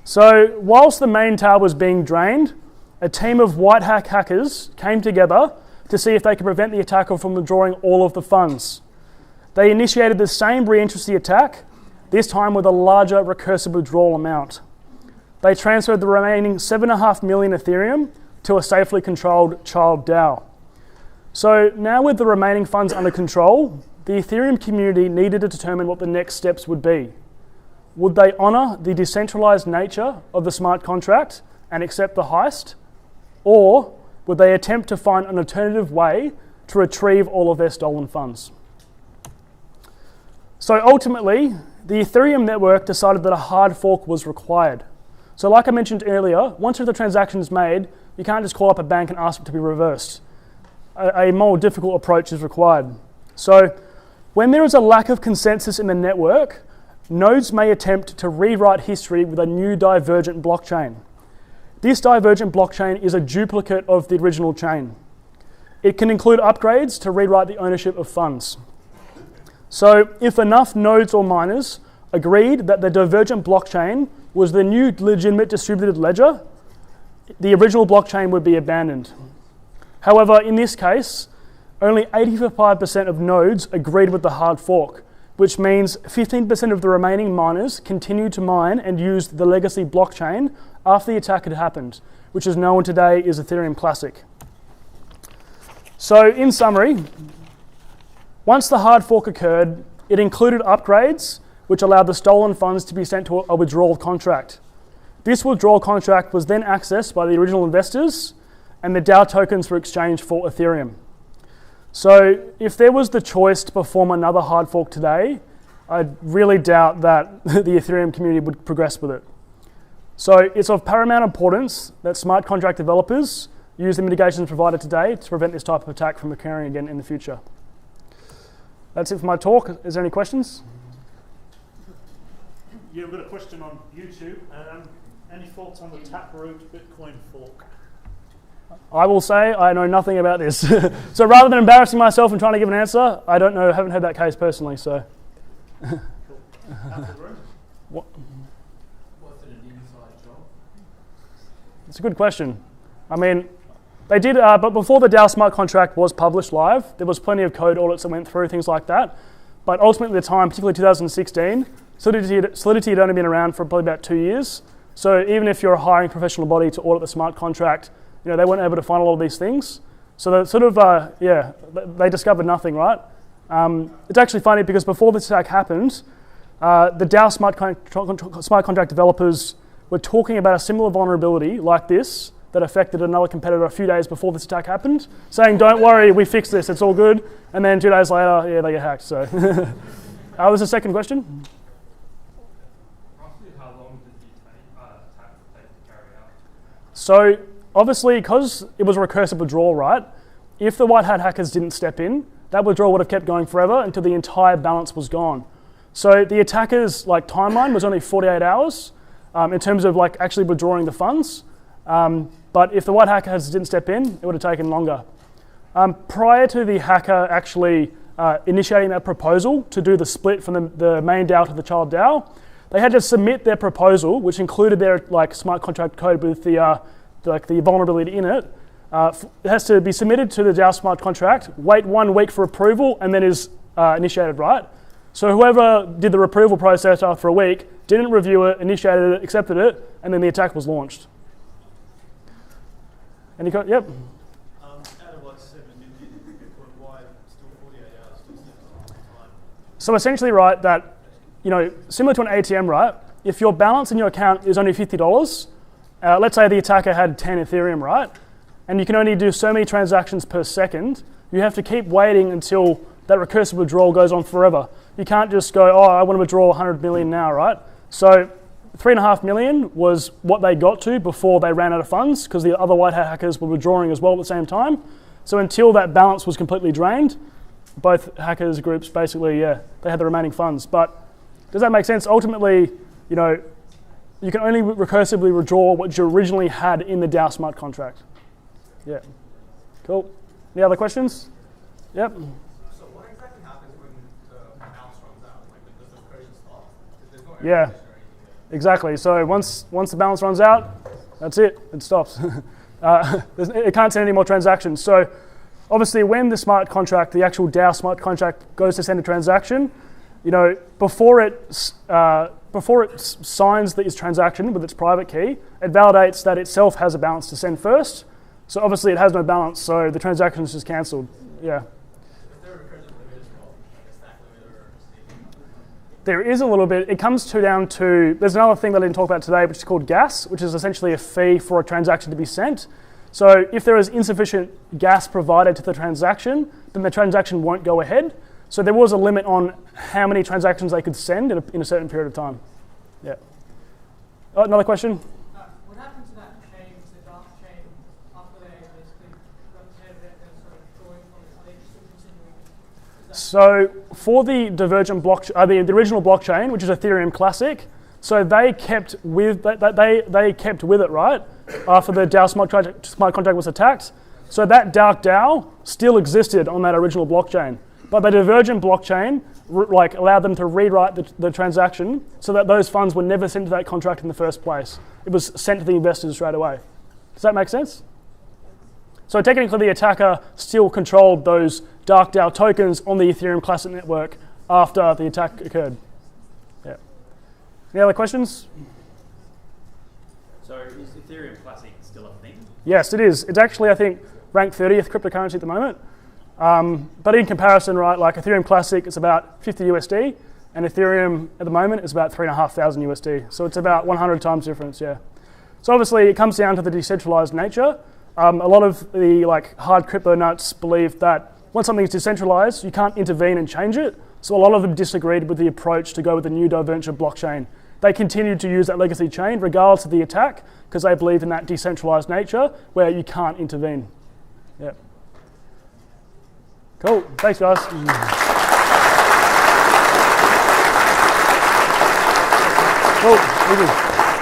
So, whilst the main DAO was being drained, a team of white hat hackers came together to see if they could prevent the attacker from withdrawing all of the funds. They initiated the same reentrancy attack, this time with a larger recursive withdrawal amount. They transferred the remaining 7.5 million Ethereum to a safely controlled child DAO. So now with the remaining funds under control, the Ethereum community needed to determine what the next steps would be. Would they honour the decentralised nature of the smart contract and accept the heist? Or would they attempt to find an alternative way to retrieve all of their stolen funds? So ultimately, the Ethereum network decided that a hard fork was required. So like I mentioned earlier, once the transaction is made, you can't just call up a bank and ask it to be reversed. A more difficult approach is required. So when there is a lack of consensus in the network, nodes may attempt to rewrite history with a new divergent blockchain. This divergent blockchain is a duplicate of the original chain. It can include upgrades to rewrite the ownership of funds. So if enough nodes or miners agreed that the divergent blockchain was the new legitimate distributed ledger, the original blockchain would be abandoned. However, in this case, only 85% of nodes agreed with the hard fork, which means 15% of the remaining miners continued to mine and used the legacy blockchain after the attack had happened, which is known today as Ethereum Classic. So in summary, once the hard fork occurred, It included upgrades which allowed the stolen funds to be sent to a withdrawal contract. This withdrawal contract was then accessed by the original investors, and the DAO tokens were exchanged for Ethereum. So if there was the choice to perform another hard fork today, I really doubt that the Ethereum community would progress with it. So it's of paramount importance that smart contract developers use the mitigations provided today to prevent this type of attack from occurring again in the future. That's it for my talk. Is there any questions? Yeah, we've got a question on YouTube. Any thoughts on the Taproot Bitcoin fork? I will say I know nothing about this. So rather than embarrassing myself and trying to give an answer, I don't know, haven't heard that case personally, so. What? Was it an inside job? It's a good question. I mean, they did, but before the DAO smart contract was published live, there was plenty of code audits that went through, things like that. But ultimately at the time, particularly 2016, Solidity had only been around for probably about 2 years. So even if you're a hiring professional body to audit the smart contract, you know, they weren't able to find a lot of these things. So they sort of, they discovered nothing, right? It's actually funny because before this attack happened, the DAO smart contract developers were talking about a similar vulnerability like this that affected another competitor a few days before this attack happened, saying, don't worry, we fixed this, it's all good. And then 2 days later, yeah, they get hacked. So there's a second question. Roughly how long did the attack take to carry out? So obviously, because it was a recursive withdrawal, right? If the white hat hackers didn't step in, that withdrawal would have kept going forever until the entire balance was gone. So the attackers' timeline was only 48 hours in terms of actually withdrawing the funds. But if the white hackers didn't step in, it would have taken longer. Prior to the hacker actually initiating that proposal to do the split from the main DAO to the child DAO, they had to submit their proposal, which included their smart contract code with the vulnerability in it. It has to be submitted to the DAO smart contract, wait 1 week for approval, and then is initiated, right? So whoever did the approval process after a week didn't review it, initiated it, accepted it, and then the attack was launched. Yep. Out of 7 million Bitcoin, why still 48 hours? So essentially, right, that, similar to an ATM, right? If your balance in your account is only $50, let's say the attacker had 10 Ethereum, right? And you can only do so many transactions per second, you have to keep waiting until that recursive withdrawal goes on forever. You can't just go, I want to withdraw 100 million now, right? So 3.5 million was what they got to before they ran out of funds because the other white hat hackers were withdrawing as well at the same time. So until that balance was completely drained, both hackers groups basically, they had the remaining funds. But does that make sense? Ultimately, you can only recursively withdraw what you originally had in the DAO smart contract. Yeah. Cool. Any other questions? Yep. So what exactly happens when the balance runs out? Does the recursion stop? There's no Yeah. Exactly. So once the balance runs out, that's it. It stops. It can't send any more transactions. So obviously, when the smart contract, the actual DAO smart contract, goes to send a transaction, before it signs its transaction with its private key, it validates that itself has a balance to send first. So obviously, it has no balance, so the transaction is just cancelled. Yeah. There is a little bit. It comes down to, there's another thing that I didn't talk about today, which is called gas, which is essentially a fee for a transaction to be sent. So if there is insufficient gas provided to the transaction, then the transaction won't go ahead. So there was a limit on how many transactions they could send in a certain period of time. Yeah. Oh, another question? What happened to that chain, the dark chain, after they basically got ahead of it and started drawing from it? Are they still continuing? So for the divergent blockchain, the original blockchain, which is Ethereum Classic, so they kept with they kept with it, right? After the DAO smart contract was attacked, so that dark DAO still existed on that original blockchain, but the divergent blockchain allowed them to rewrite the transaction so that those funds were never sent to that contract in the first place. It was sent to the investors straight away. Does that make sense? So technically, the attacker still controlled those dark DAO tokens on the Ethereum Classic network after the attack occurred. Yeah. Any other questions? So is Ethereum Classic still a thing? Yes, it is. It's actually, I think, ranked 30th cryptocurrency at the moment. But in comparison, right, like Ethereum Classic is about 50 USD, and Ethereum at the moment is about 3,500 USD. So it's about 100 times difference, yeah. So obviously it comes down to the decentralized nature. A lot of the hard crypto nuts believe that once something is decentralized, you can't intervene and change it. So a lot of them disagreed with the approach to go with the new Divergent blockchain. They continued to use that legacy chain regardless of the attack because they believe in that decentralized nature where you can't intervene. Yeah. Cool. Thanks, guys. Cool. Easy.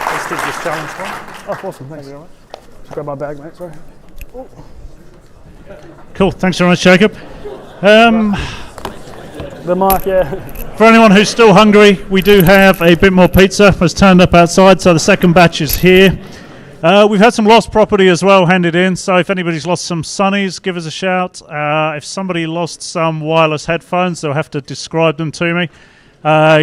Let's take this challenge one. Oh, awesome. Thanks very much. Just grab my bag, mate. Sorry. Oh. Cool. Thanks very much, Jacob. The mark, yeah. For anyone who's still hungry, we do have a bit more pizza. It's turned up outside, so the second batch is here. We've had some lost property as well handed in, so if anybody's lost some sunnies, give us a shout. If somebody lost some wireless headphones, they'll have to describe them to me.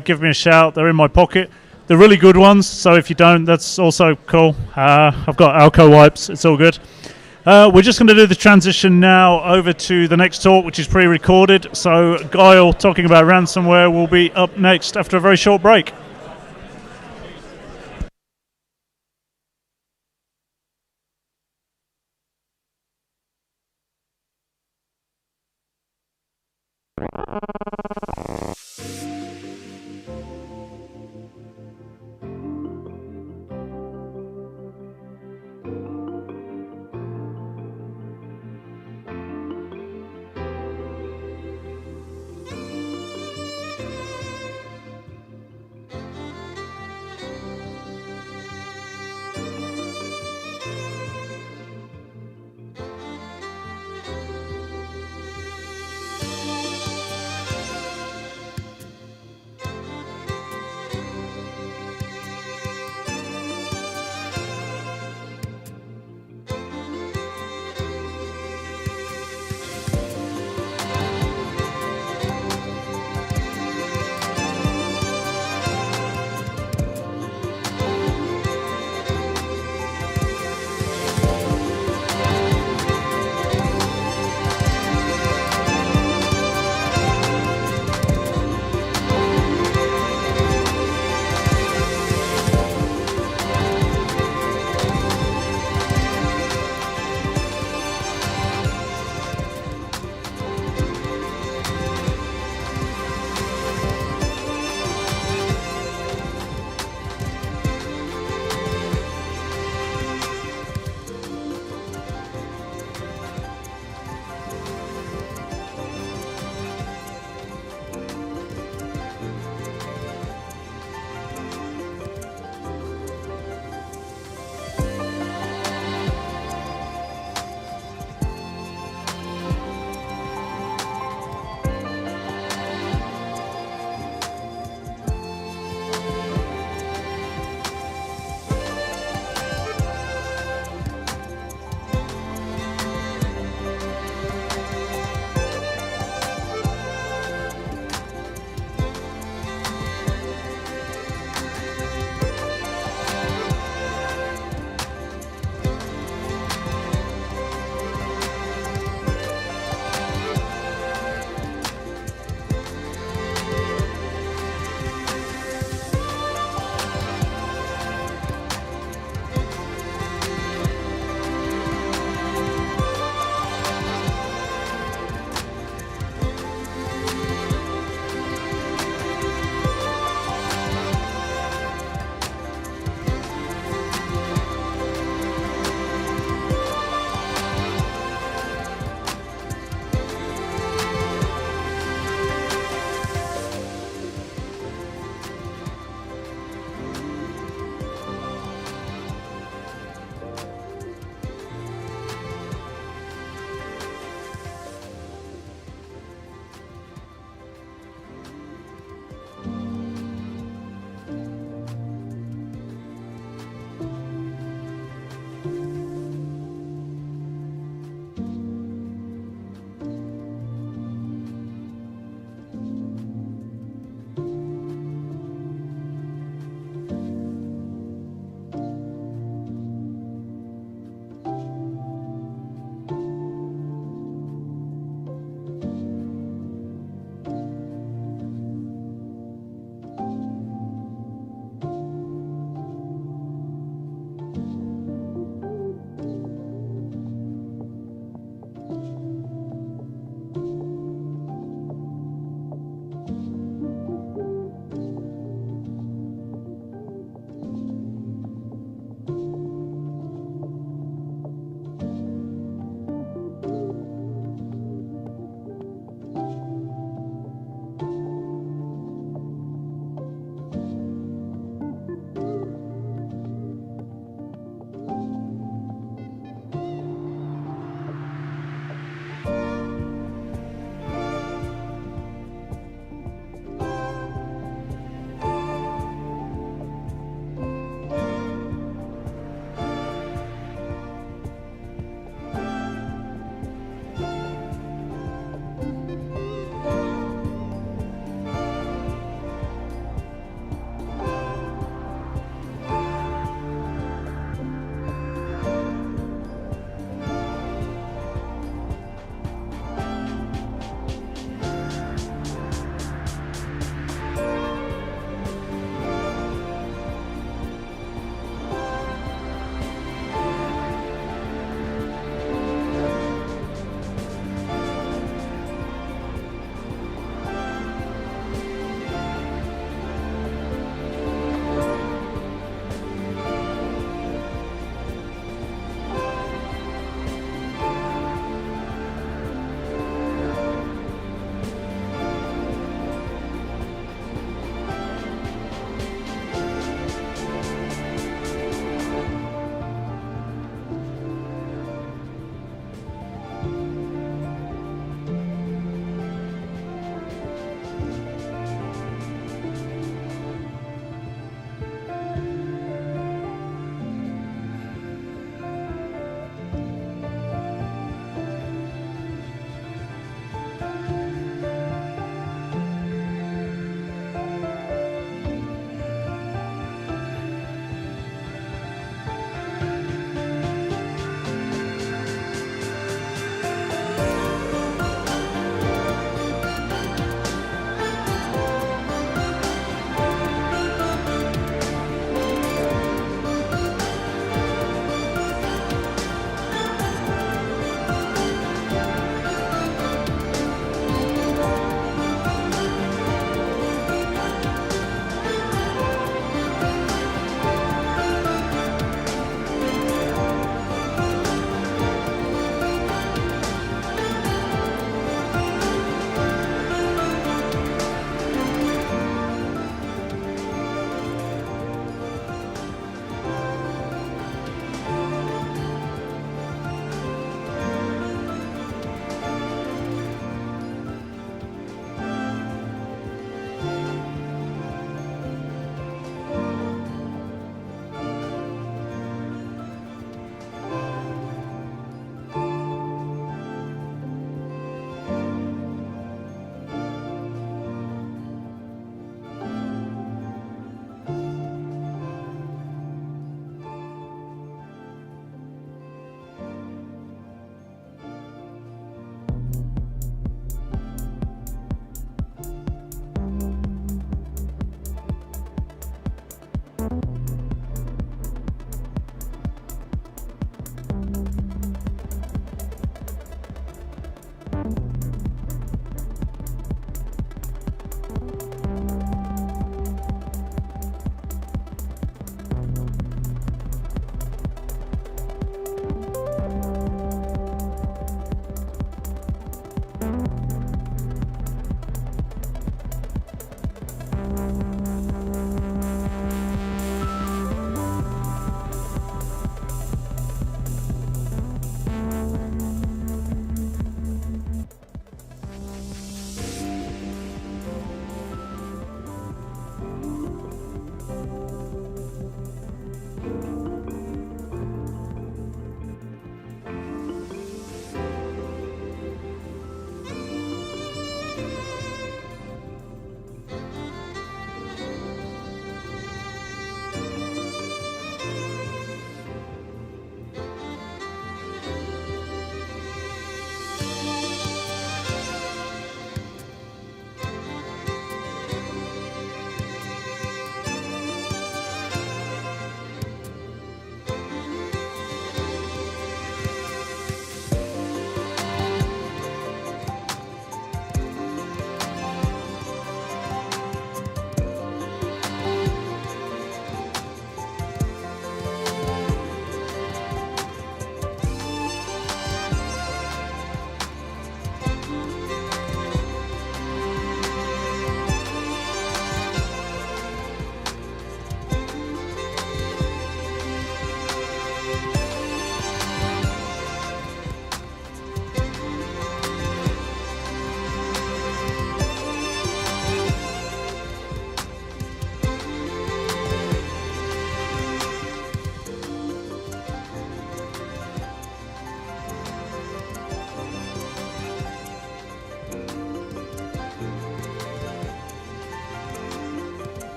Give me a shout. They're in my pocket. They're really good ones, so if you don't, that's also cool. I've got Alco wipes. It's all good. We're just going to do the transition now over to the next talk, which is pre-recorded. So Guile talking about ransomware will be up next after a very short break.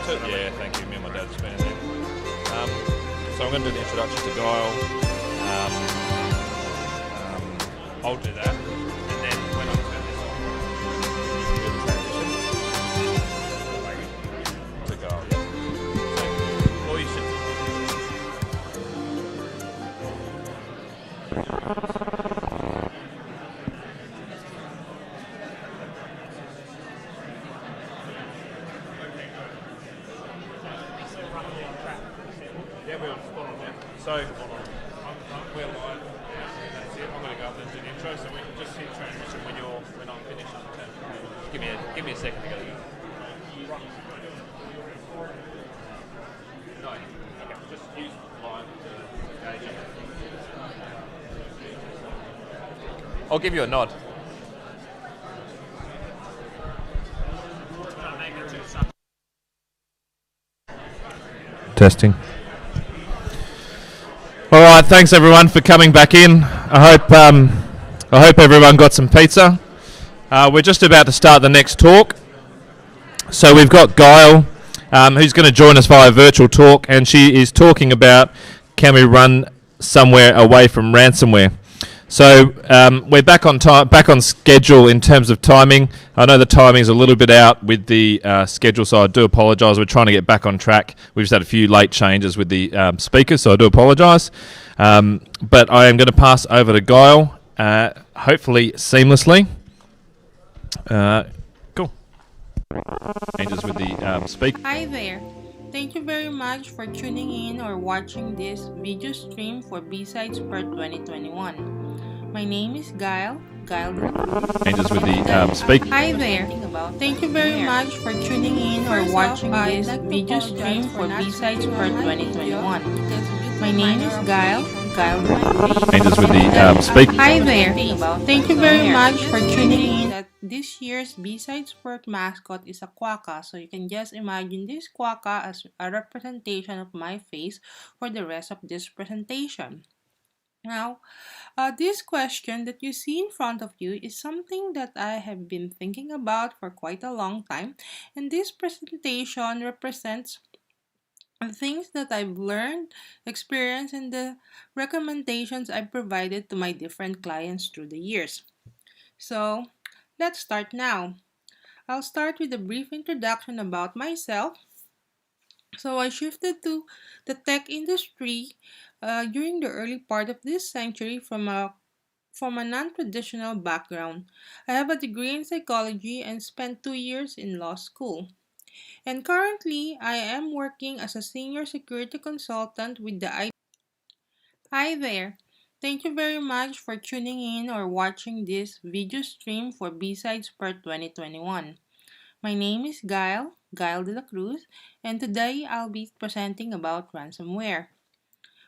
to? Yeah, thank you. Me and my dad's been in there. So I'm going to do the introduction to Guile. I'll do that. And then when I'm turning this on, you can do the transition to Guile. Yeah. Or you should. Yeah, we're spot on now. So, we're live. That's it. I'm going to go up and do the intro, so we can just hit transition when I'm finished. Give me a second to go. No, okay, just use live to engage it. I'll give you a nod. Testing. All right, thanks everyone for coming back in. I hope everyone got some pizza. We're just about to start the next talk. So we've got Guile, who's going to join us via virtual talk, and she is talking about can we run somewhere away from ransomware. So we're back on time, back on schedule in terms of timing. I know the timing's a little bit out with the schedule, so I do apologise. We're trying to get back on track. We've just had a few late changes with the speakers, so I do apologise. But I am going to pass over to Guile, hopefully seamlessly. Cool. Changes with the speaker. Hi there. Thank you very much for tuning in or watching this video stream for BSides Perth 2021. My name is Guile. Changes with the speaker. Hi there. Thank you very much for tuning in or watching this video stream for BSides Perth 2021. My name is Guile. Changes with the speaker. Hi there. Thank you very much for tuning in. That this year's BSides Perth mascot is a quokka, so you can just imagine this quokka as a representation of my face for the rest of this presentation. Now, this question that you see in front of you is something that I have been thinking about for quite a long time, and this presentation represents the things that I've learned, experienced, and the recommendations I've provided to my different clients through the years. So, let's start now. I'll start with a brief introduction about myself. So I shifted to the tech industry during the early part of this century from a non-traditional background. I have a degree in psychology and spent 2 years in law school. And currently, I am working as a senior security consultant with the Hi there. Thank you very much for tuning in or watching this video stream for BSides Perth 2021. My name is Guile de la Cruz, and today I'll be presenting about ransomware.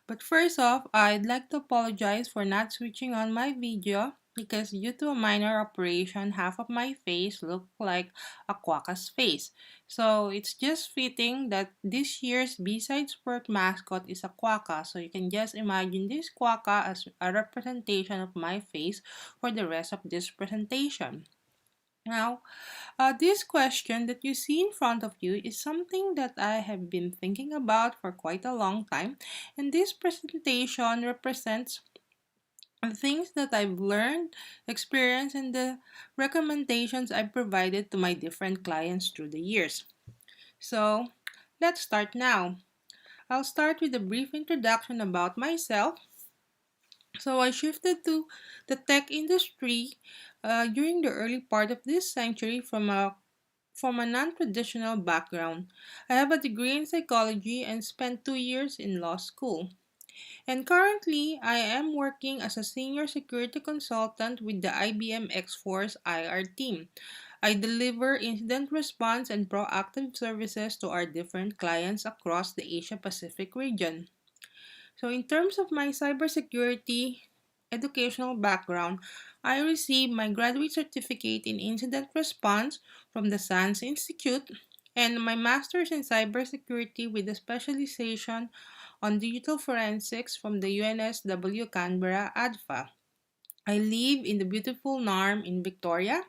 But first off, I'd like to apologize for not switching on my video because due to a minor operation, half of my face looked like a quokka's face. So it's just fitting that this year's BSides Perth mascot is a quokka, so you can just imagine this quokka as a representation of my face for the rest of this presentation. Now, this question that you see in front of you is something that I have been thinking about for quite a long time, and this presentation represents the things that I've learned, experienced, and the recommendations I've provided to my different clients through the years. So, let's start now. I'll start with a brief introduction about myself. So I shifted to the tech industry during the early part of this century from a non-traditional background. I have a degree in psychology and spent 2 years in law school. And currently, I am working as a senior security consultant with the IBM X-Force IR team. I deliver incident response and proactive services to our different clients across the Asia-Pacific region. So in terms of my cybersecurity educational background, I received my graduate certificate in incident response from the SANS Institute and my master's in cybersecurity with a specialization on digital forensics from the UNSW Canberra ADFA. I live in the beautiful Narm in Victoria,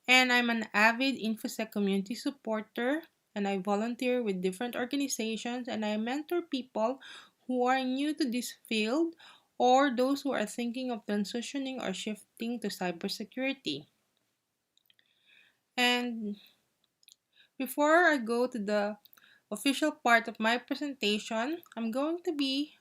and I'm an avid InfoSec community supporter and I volunteer with different organizations, and I mentor people who are new to this field or those who are thinking of transitioning or shifting to cybersecurity. And before I go to the official part of my presentation, I'm going to be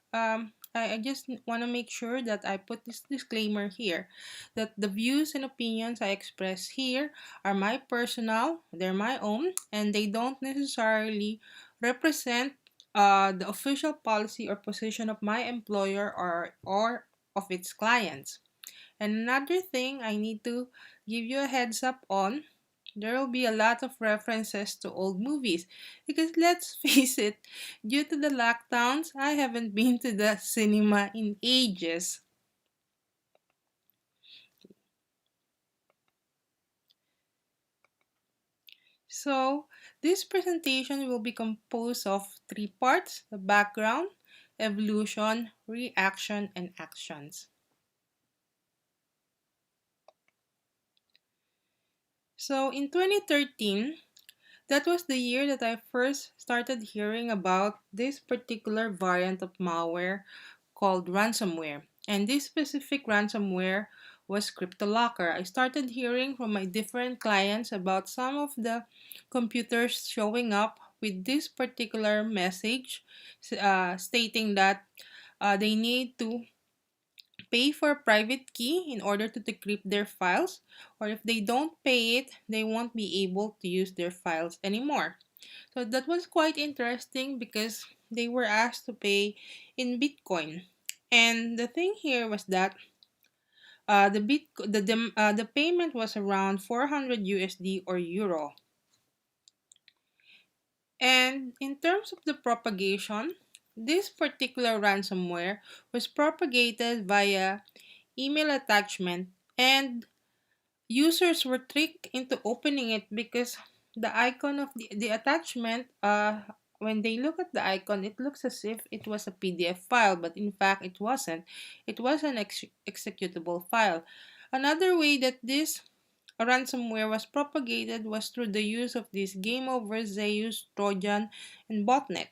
I just want to make sure that I put this disclaimer here that the views and opinions I express here are my personal, they're my own, and they don't necessarily represent the official policy or position of my employer or of its clients. And another thing I need to give you a heads up on, there will be a lot of references to old movies because let's face it, due to the lockdowns, I haven't been to the cinema in ages. So, this presentation will be composed of three parts: the background, evolution, reaction, and actions. So, in 2013, that was the year that I first started hearing about this particular variant of malware called ransomware. And this specific ransomware was CryptoLocker. I started hearing from my different clients about some of the computers showing up with this particular message stating that they need to pay for a private key in order to decrypt their files, or if they don't pay it, they won't be able to use their files anymore. So that was quite interesting because they were asked to pay in Bitcoin. And the thing here was that the payment was around 400 USD or euro. And in terms of the propagation, this particular ransomware was propagated via email attachment, and users were tricked into opening it because the icon of the attachment, when they look at the icon, it looks as if it was a PDF file, but in fact it wasn't. It was an executable file. Another way that this ransomware was propagated was through the use of this game over Zeus, Trojan, and botnet.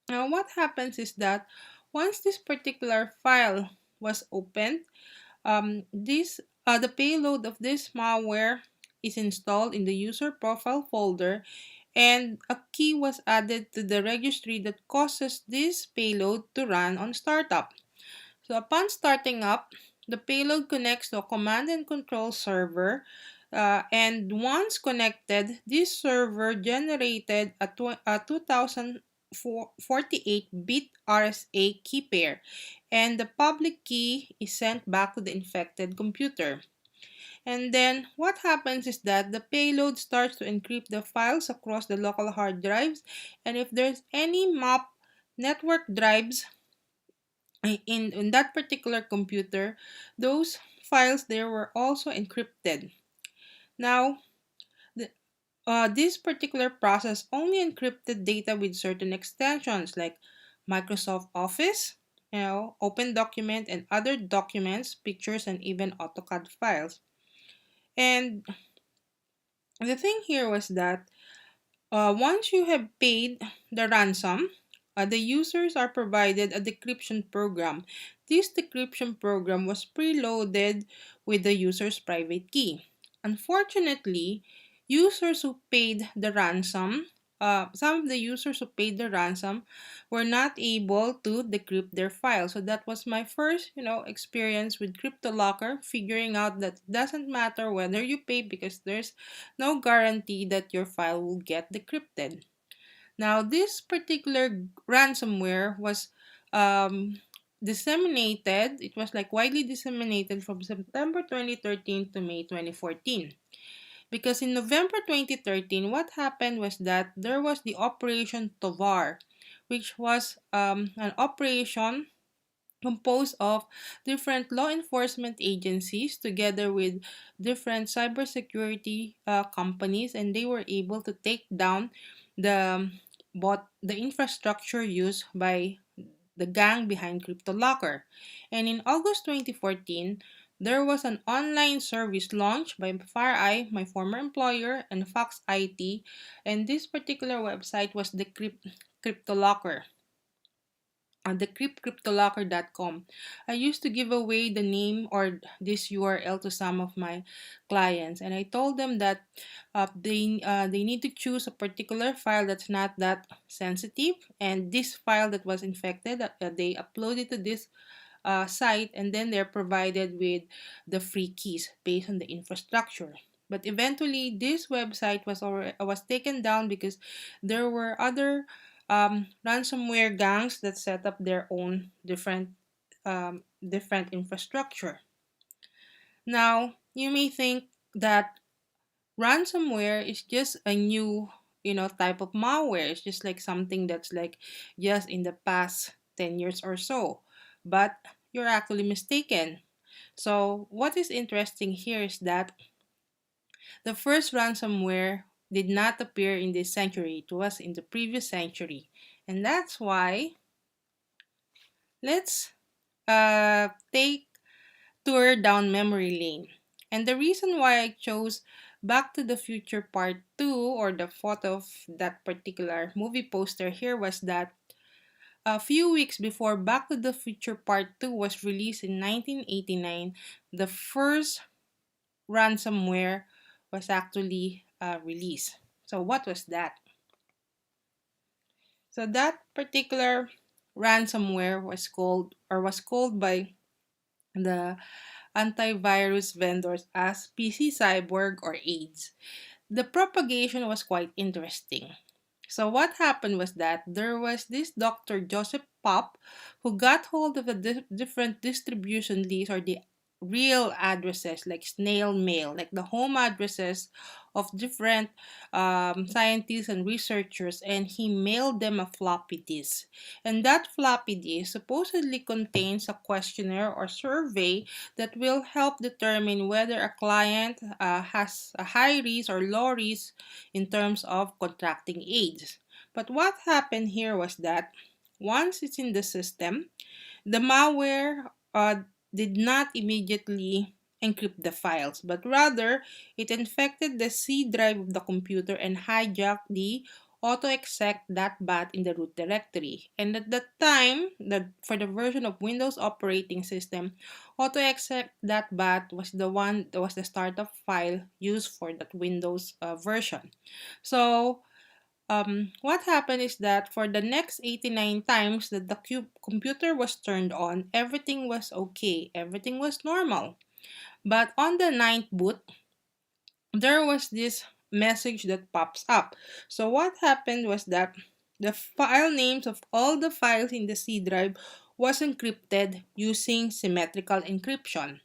Now what happens is that once this particular file was opened, the payload of this malware is installed in the user profile folder, and a key was added to the registry that causes this payload to run on startup. So upon starting up, the payload connects to a command and control server, and once connected, this server generated a 2048-bit RSA key pair, and the public key is sent back to the infected computer. And then what happens is that the payload starts to encrypt the files across the local hard drives, and if there's any map network drives in that particular computer, those files there were also encrypted. Now, this particular process only encrypted data with certain extensions like Microsoft Office, Open Document, and other documents, pictures, and even AutoCAD files. And the thing here was that once you have paid the ransom, the users are provided a decryption program. This decryption program was preloaded with the user's private key. Unfortunately, users who paid the ransom, some of the users who paid the ransom were not able to decrypt their file. So that was my first, experience with CryptoLocker, figuring out that it doesn't matter whether you pay because there's no guarantee that your file will get decrypted. Now, this particular ransomware was disseminated, it was like widely disseminated from September 2013 to May 2014. Because in November 2013, what happened was that there was the Operation Tovar, which was an operation composed of different law enforcement agencies together with different cybersecurity companies, and they were able to take down the the infrastructure used by the gang behind CryptoLocker. And in August 2014, there was an online service launched by FireEye, my former employer, and Fox IT, and this particular website was the CryptoLocker. Cryptolocker.com. I used to give away the name or this URL to some of my clients, and I told them that they need to choose a particular file that's not that sensitive, and this file that was infected, they upload it to this site, and then they're provided with the free keys based on the infrastructure. But eventually, this website was taken down because there were other ransomware gangs that set up their own different infrastructure. Now, you may think that ransomware is just a new type of malware. It's just like something that's like just in the past 10 years or so, but you're actually mistaken. So what is interesting here is that the first ransomware did not appear in this century. It was in the previous century, and that's why let's take tour down memory lane. And the reason why I chose Back to the Future Part 2, or the photo of that particular movie poster here, was that a few weeks before Back to the Future Part 2 was released in 1989, the first ransomware was actually released. So what was that? So that particular ransomware was called by the antivirus vendors as PC Cyborg or AIDS. The propagation was quite interesting. So what happened was that there was this Dr. Joseph Pop who got hold of the different distribution lists, or the real addresses like snail mail, like the home addresses of different scientists and researchers, and he mailed them a floppy disk. And that floppy disk supposedly contains a questionnaire or survey that will help determine whether a client has a high risk or low risk in terms of contracting AIDS. But what happened here was that once it's in the system, the malware did not immediately encrypt the files, but rather it infected the C drive of the computer and hijacked the autoexec.bat in the root directory. And at that time, for the version of Windows operating system, autoexec.bat was the startup file used for that Windows version. So what happened is that for the next 89 times that the computer was turned on, everything was okay, everything was normal. But on the ninth boot, there was this message that pops up. So what happened was that the file names of all the files in the C drive was encrypted using symmetrical encryption.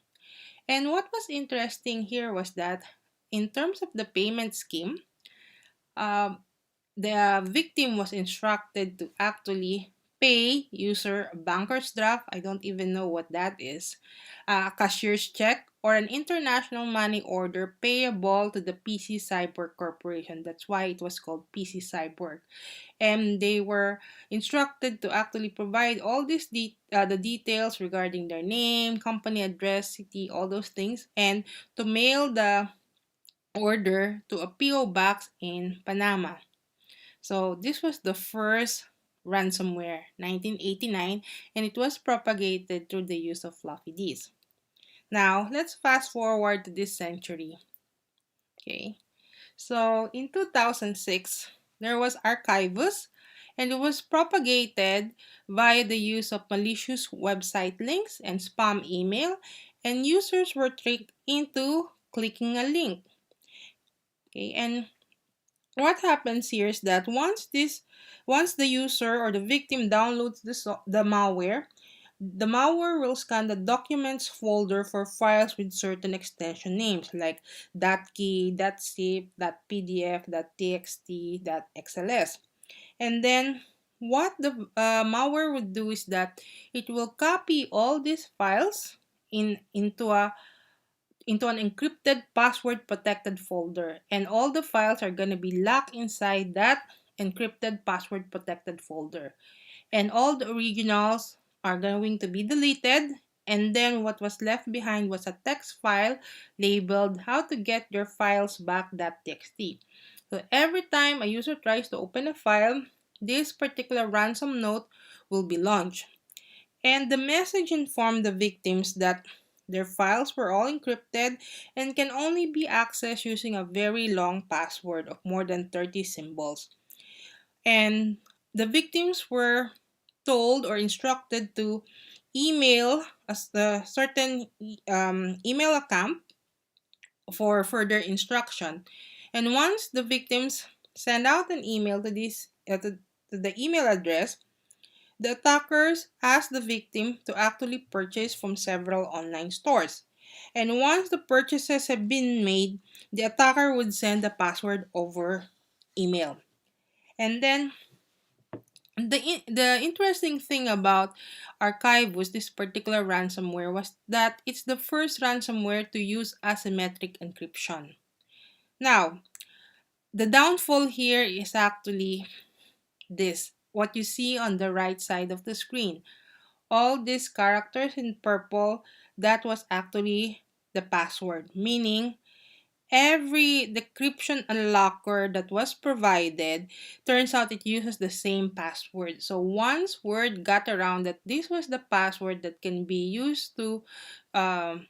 And what was interesting here was that in terms of the payment scheme, the victim was instructed to actually pay user a banker's draft. I don't even know what that is. A cashier's check or an international money order payable to the PC Cyborg Corporation. That's why it was called PC Cyborg. And they were instructed to actually provide all the details regarding their name, company address, city, all those things, and to mail the order to a PO box in Panama. So this was the first ransomware, 1989, and it was propagated through the use of floppy disks. Now, let's fast forward to this century. Okay, so in 2006, there was Archivus, and it was propagated via the use of malicious website links and spam email, and users were tricked into clicking a link. Okay, and what happens here is that once the user or the victim downloads the malware, the malware will scan the documents folder for files with certain extension names like .key, .zip, .pdf, .txt, .xls. And then what the malware would do is that it will copy all these files into an encrypted password protected folder, and all the files are going to be locked inside that encrypted password protected folder, and all the originals are going to be deleted, and then what was left behind was a text file labeled how to get your files back.txt. So every time a user tries to open a file, this particular ransom note will be launched. And the message informed the victims that their files were all encrypted and can only be accessed using a very long password of more than 30 symbols. And the victims were told or instructed to email a certain email account for further instruction. And once the victims send out an email to to the email address, the attackers asked the victim to actually purchase from several online stores. And once the purchases have been made, the attacker would send the password over email. And then the interesting thing about Archivus, this particular ransomware, was that it's the first ransomware to use asymmetric encryption. Now, the downfall here is actually this, what you see on the right side of the screen. All these characters in purple, that was actually the password, meaning every decryption unlocker that was provided, turns out it uses the same password. So once word got around that this was the password that can be used to decrypt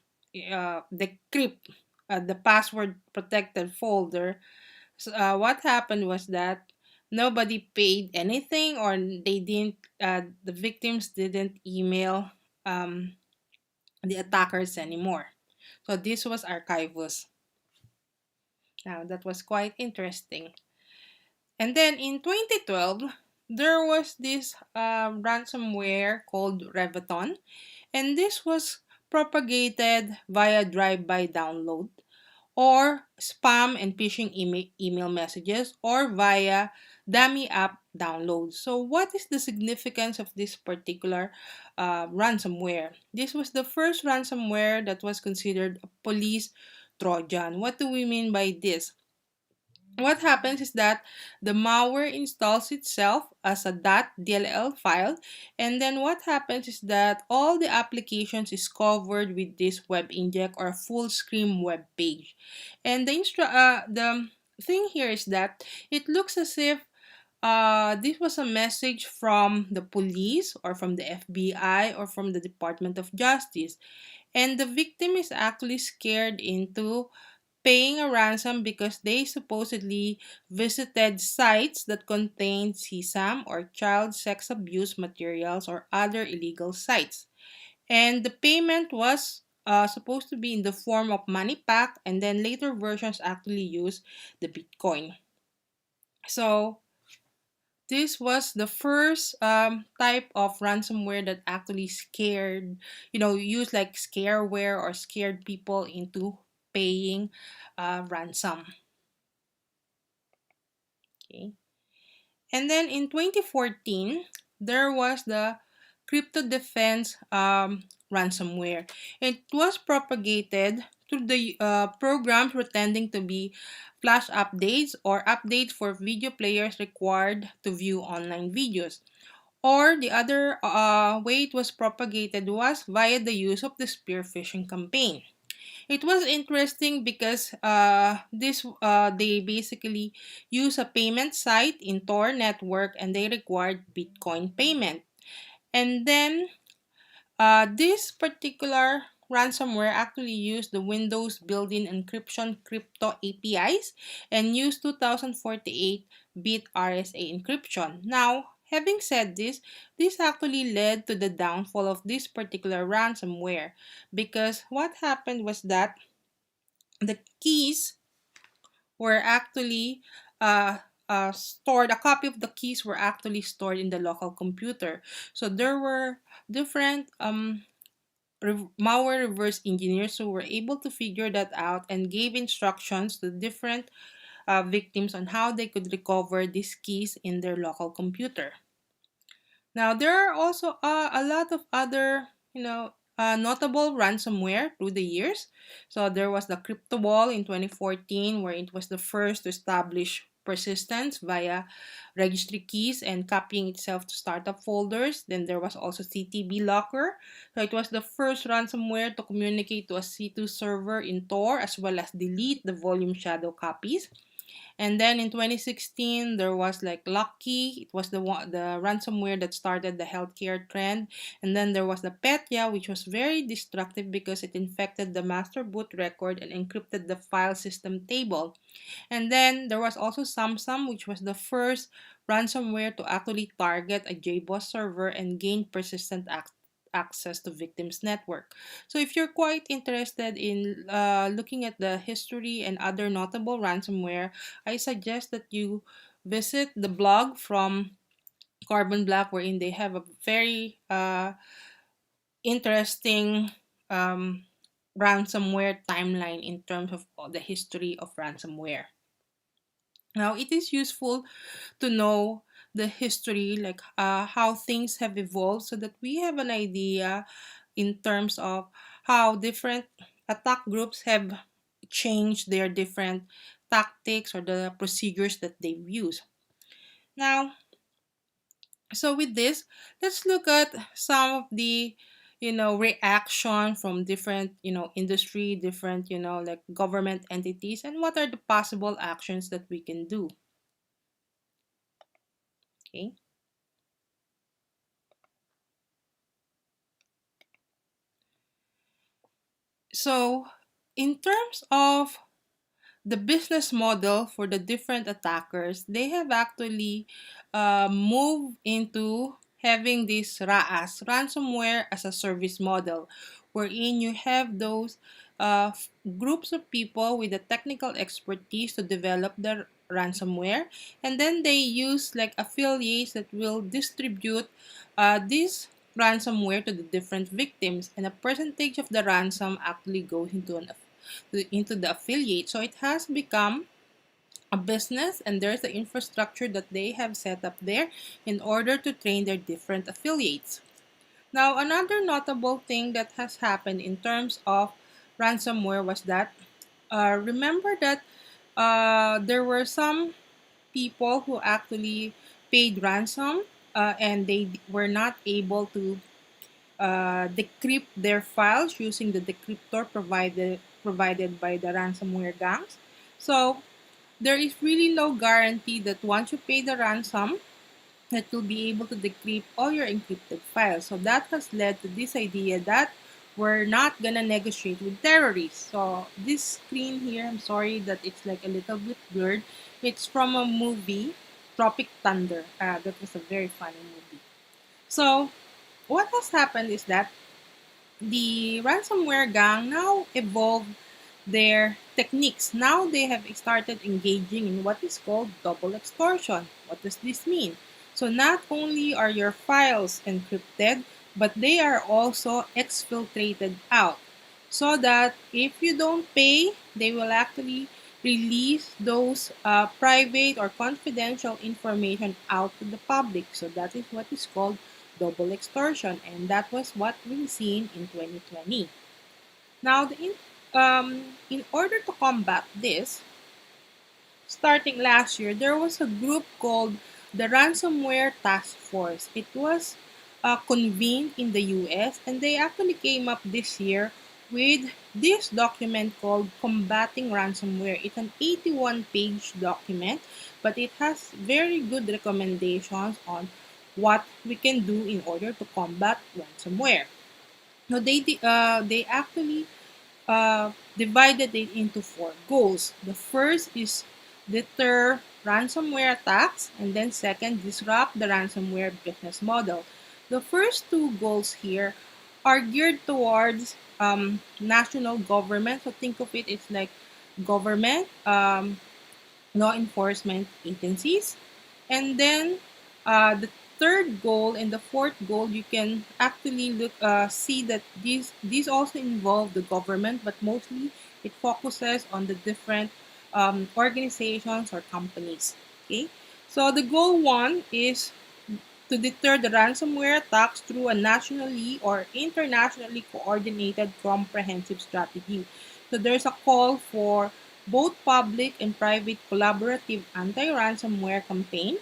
the password protected folder, so, what happened was that nobody paid anything, or the victims didn't email the attackers anymore. So this was Archivus. Now, that was quite interesting. And then in 2012, there was this ransomware called Revaton, and this was propagated via drive-by download, or spam and phishing email messages, or via dummy app downloads. So what is the significance of this particular ransomware? This was the first ransomware that was considered a police Trojan. What do we mean by this? What happens is that the malware installs itself as a .dll file, and then what happens is that all the applications is covered with this web inject or full screen web page. And the thing here is that it looks as if this was a message from the police or from the FBI or from the Department of Justice, and the victim is actually scared into paying a ransom because they supposedly visited sites that contained CSAM or child sex abuse materials or other illegal sites. And the payment was supposed to be in the form of money pack, and then later versions actually use the Bitcoin. So this was the first type of ransomware that actually scared, used like scareware or scared people into paying ransom. Okay. And then in 2014, there was the crypto defense ransomware. It was propagated through the programs pretending to be flash updates or updates for video players required to view online videos. Or the other way it was propagated was via the use of the spear phishing campaign. It was interesting because they basically use a payment site in Tor network, and they required Bitcoin payment. And then this particular ransomware actually used the Windows built-in encryption crypto APIs and used 2048-bit RSA encryption. Now, having said this actually led to the downfall of this particular ransomware, because what happened was that the keys were actually stored, a copy of the keys were actually stored in the local computer. So there were different malware reverse engineers who were able to figure that out and gave instructions to different victims on how they could recover these keys in their local computer. Now, there are also a lot of other, notable ransomware through the years. So there was the Crypto Wall in 2014, where it was the first to establish persistence via registry keys and copying itself to startup folders. Then there was also CTB Locker. So it was the first ransomware to communicate to a C2 server in Tor as well as delete the volume shadow copies. And then in 2016, there was like Lucky. It was the ransomware that started the healthcare trend. And then there was the Petya, which was very destructive because it infected the master boot record and encrypted the file system table. And then there was also Samsung, which was the first ransomware to actually target a JBoss server and gain persistent access to victims' network. So if you're quite interested in looking at the history and other notable ransomware, I suggest that you visit the blog from Carbon Black, wherein they have a very interesting ransomware timeline in terms of the history of ransomware. Now, it is useful to know the history, like how things have evolved, so that we have an idea in terms of how different attack groups have changed their different tactics or the procedures that they've used. Now, so with this, let's look at some of the reaction from different industry, different like government entities, and what are the possible actions that we can do. Okay. So, in terms of the business model for the different attackers, they have actually moved into having this RAAS, ransomware as a service model, wherein you have those groups of people with the technical expertise to develop the ransomware, and then they use like affiliates that will distribute this ransomware to the different victims, and a percentage of the ransom actually goes into the affiliate. So it has become a business, and there's the infrastructure that they have set up there in order to train their different affiliates. Now, another notable thing that has happened in terms of ransomware was that remember that there were some people who actually paid ransom and they were not able to decrypt their files using the decryptor provided by the ransomware gangs. So there is really no guarantee that once you pay the ransom, that you'll be able to decrypt all your encrypted files. So that has led to this idea that we're not gonna negotiate with terrorists. So this screen here, I'm sorry that it's like a little bit blurred. It's from a movie, Tropic Thunder. That was a very funny movie. So what has happened is that the ransomware gang now evolved their techniques. Now they have started engaging in what is called double extortion. What does this mean? So not only are your files encrypted, but they are also exfiltrated out, so that if you don't pay, they will actually release those private or confidential information out to the public. So that is what is called double extortion, and that was what we've seen in 2020. Now, in order to combat this, starting last year, there was a group called the Ransomware Task Force. It was convened in the US, and they actually came up this year with this document called Combating Ransomware. It's an 81-page document, but it has very good recommendations on what we can do in order to combat ransomware. Now, they actually divided it into 4 goals. The first is deter ransomware attacks, and then second, disrupt the ransomware business model. The first 2 goals here are geared towards national government. So think of it, it's like government, law enforcement agencies. And then the third goal and the fourth goal, you can actually see that these also involve the government, but mostly it focuses on the different organizations or companies. Okay, so the goal 1 is to deter the ransomware attacks through a nationally or internationally coordinated comprehensive strategy. So there's a call for both public and private collaborative anti-ransomware campaign,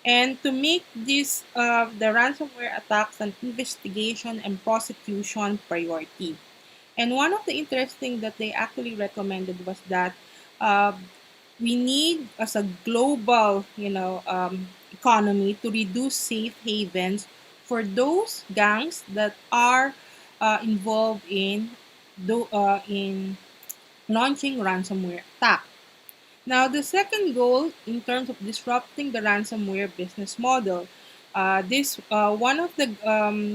and to make this the ransomware attacks an investigation and prosecution priority. And one of the interesting that they actually recommended was that uh, we need, as a global, economy, to reduce safe havens for those gangs that are involved in launching ransomware attack. Now, the second goal in terms of disrupting the ransomware business model, this one of the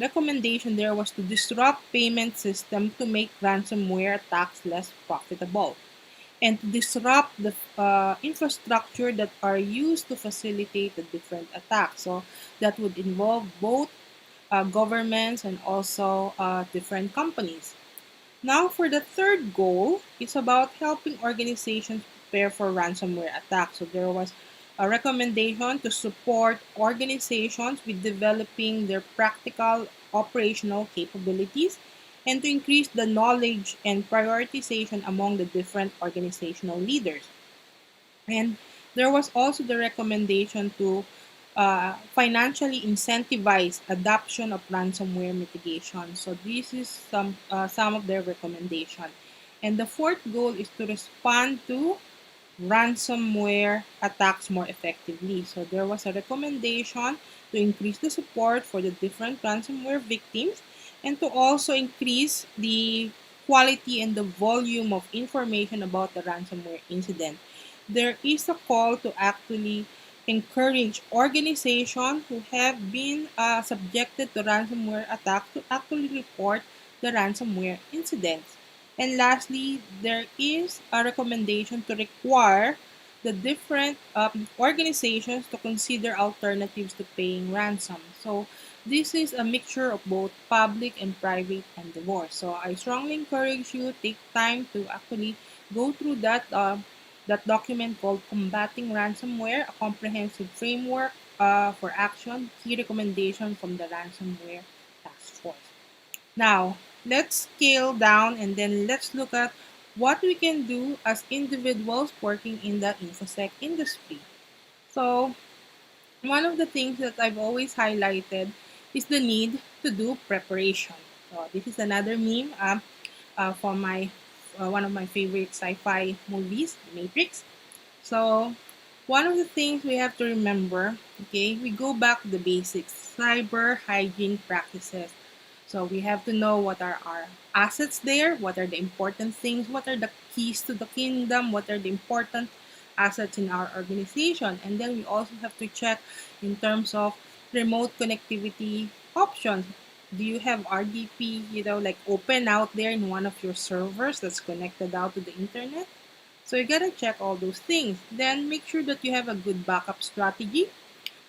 recommendation there was to disrupt payment system to make ransomware attacks less profitable, and to disrupt the infrastructure that are used to facilitate the different attacks. So that would involve both governments and also different companies. Now, for the third goal, it's about helping organizations prepare for ransomware attacks. So there was a recommendation to support organizations with developing their practical operational capabilities and to increase the knowledge and prioritization among the different organizational leaders. And there was also the recommendation to financially incentivize adoption of ransomware mitigation. So this is some of their recommendation. And the fourth goal is to respond to ransomware attacks more effectively. So there was a recommendation to increase the support for the different ransomware victims and to also increase the quality and the volume of information about the ransomware incident. There is a call to actually encourage organizations who have been subjected to ransomware attacks to actually report the ransomware incidents. And lastly, there is a recommendation to require the different organizations to consider alternatives to paying ransom. So this is a mixture of both public and private and divorce. So I strongly encourage you take time to actually go through that document called Combating Ransomware, a comprehensive framework for action, key recommendation from the Ransomware Task Force. Now, let's scale down and then let's look at what we can do as individuals working in the InfoSec industry. So, one of the things that I've always highlighted is the need to do preparation. So, this is another meme from my one of my favorite sci-fi movies, The Matrix. So, one of the things we have to remember, okay, we go back to the basics, cyber hygiene practices. So we have to know what are our assets there, what are the important things, what are the keys to the kingdom, what are the important assets in our organization. And then we also have to check in terms of remote connectivity options. Do you have RDP, like open out there in one of your servers that's connected out to the internet? So you gotta check all those things. Then make sure that you have a good backup strategy.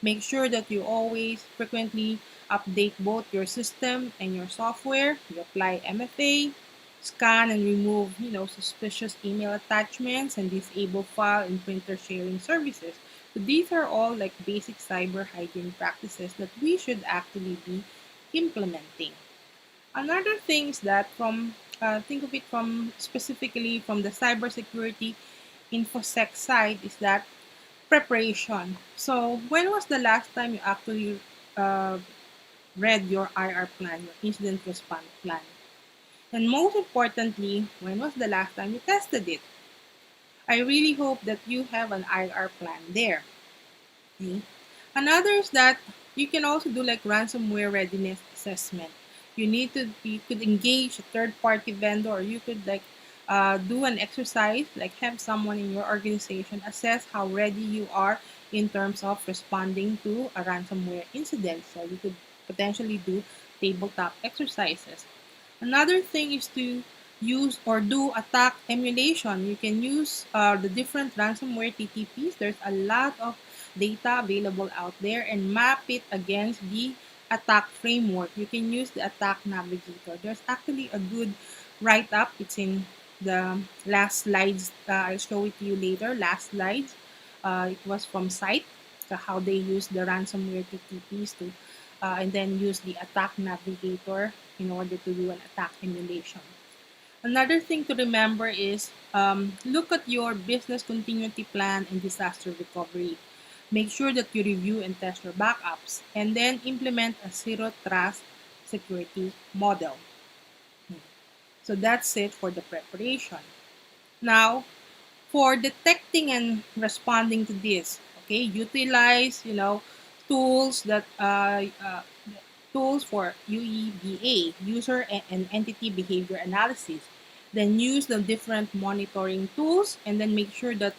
Make sure that you always frequently update both your system and your software. You apply MFA, scan and remove, suspicious email attachments, and disable file and printer sharing services. So these are all like basic cyber hygiene practices that we should actually be implementing. Another thing is that think of it from specifically from the cybersecurity infosec side is that preparation. So when was the last time you actually uh, read your IR plan, your incident response plan? And most importantly, when was the last time you tested it? I really hope that you have an IR plan there. Okay? Another is that you can also do like ransomware readiness assessment. You could engage a third party vendor, or you could like do an exercise, like have someone in your organization assess how ready you are in terms of responding to a ransomware incident. So you could potentially do tabletop exercises. Another thing is to use or do attack emulation. You can use the different ransomware TTPs. There's a lot of data available out there and map it against the attack framework. You can use the attack navigator. There's actually a good write-up. It's in the last slides. I'll show it to you later. Last slides. It was from site, so how they use the ransomware TTPs to and then use the attack navigator in order to do an attack emulation. Another thing to remember is look at your business continuity plan and disaster recovery. Make sure that you review and test your backups and then implement a zero trust security model. So that's it for the preparation. Now, for detecting and responding to this, okay, utilize tools that tools for UEBA, user and entity behavior analysis. Then use the different monitoring tools and then make sure that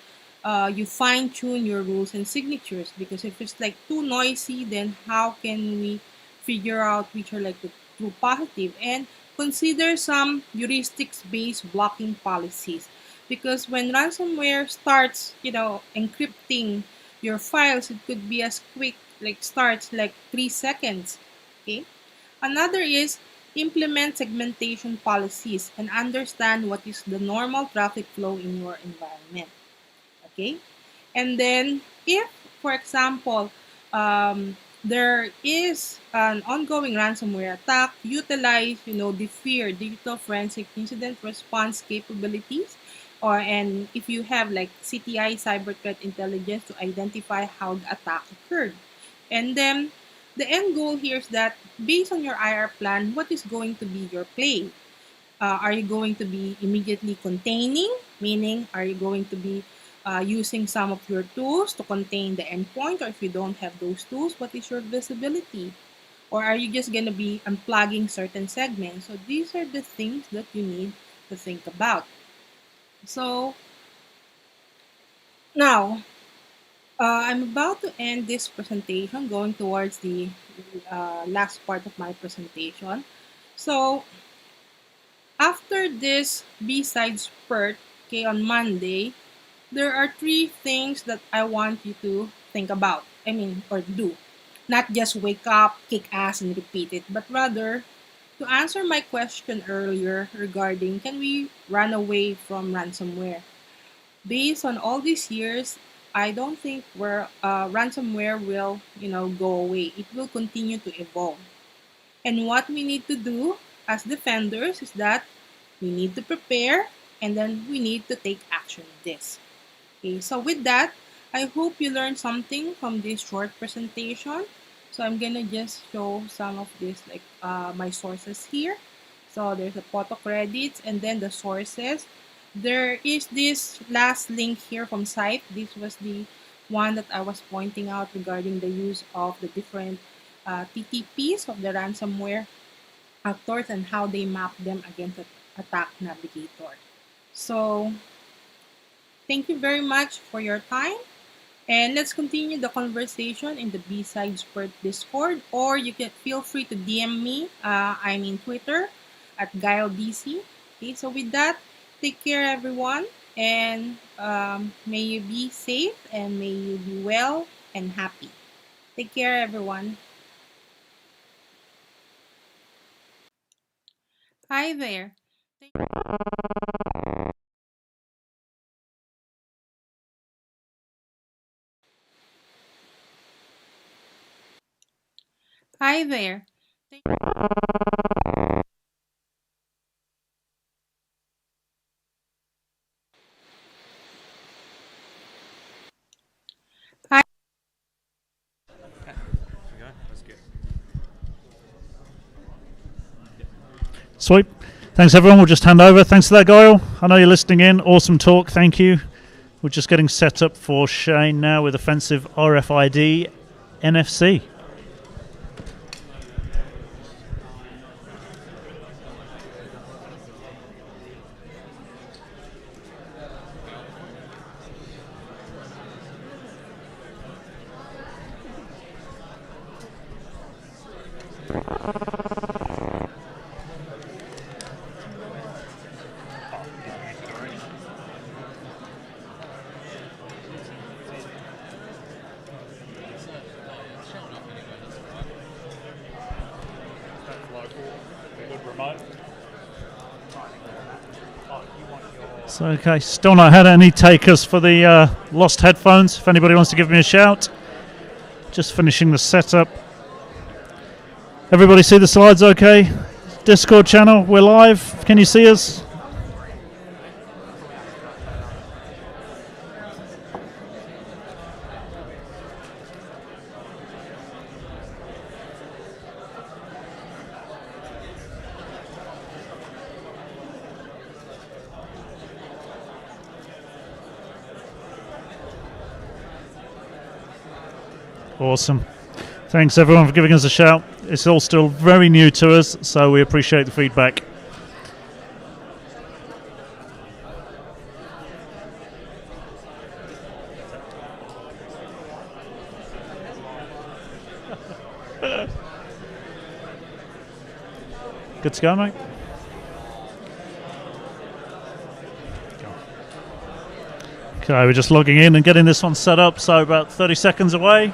you fine tune your rules and signatures, because if it's like too noisy, then how can we figure out which are like the true positive? And consider some heuristics based blocking policies, because when ransomware starts encrypting your files, it could be as quick like starts like 3 seconds. Okay. Another is implement segmentation policies and understand what is the normal traffic flow in your environment. Okay. And then if, for example, there is an ongoing ransomware attack, utilize, the FEAR digital forensic incident response capabilities, or and if you have like CTI cyber threat intelligence to identify how the attack occurred. And then the end goal here is that based on your IR plan, what is going to be your play? Are you going to be immediately containing? Meaning, are you going to be using some of your tools to contain the endpoint? Or if you don't have those tools, what is your visibility? Or are you just going to be unplugging certain segments? So these are the things that you need to think about. So now, I'm about to end this presentation, going towards the last part of my presentation. So after this BSides Perth, okay, on Monday, there are 3 things that I want you to think about. Or do. Not just wake up, kick ass, and repeat it, but rather to answer my question earlier regarding can we run away from ransomware. Based on all these years, I don't think ransomware will, go away. It will continue to evolve. And what we need to do as defenders is that we need to prepare and then we need to take action on this. Okay, so with that, I hope you learned something from this short presentation. So I'm gonna just show some of this, like my sources here. So there's the photo credits and then the sources. There is this last link here from site. This was the one that I was pointing out regarding the use of the different TTPs of the ransomware actors and how they map them against the attack navigator. So thank you very much for your time. And let's continue the conversation in the BSides Perth Discord, or you can feel free to DM me. I'm in Twitter at GuileBC. Okay, so with that, take care everyone, and may you be safe and may you be well and happy. Take care everyone. Hi there. Hi there. Hi. Sweet. Thanks, everyone. We'll just hand over. Thanks for that, Guile. I know you're listening in. Awesome talk. Thank you. We're just getting set up for Shane now with offensive RFID NFC. So, okay, still not had any takers for the lost headphones. If anybody wants to give me a shout. Just finishing the setup. Everybody see the slides okay? Discord channel, we're live. Can you see us? Awesome. Thanks everyone for giving us a shout. It's all still very new to us, so we appreciate the feedback. Good to go, mate? Okay, we're just logging in and getting this one set up, so about 30 seconds away.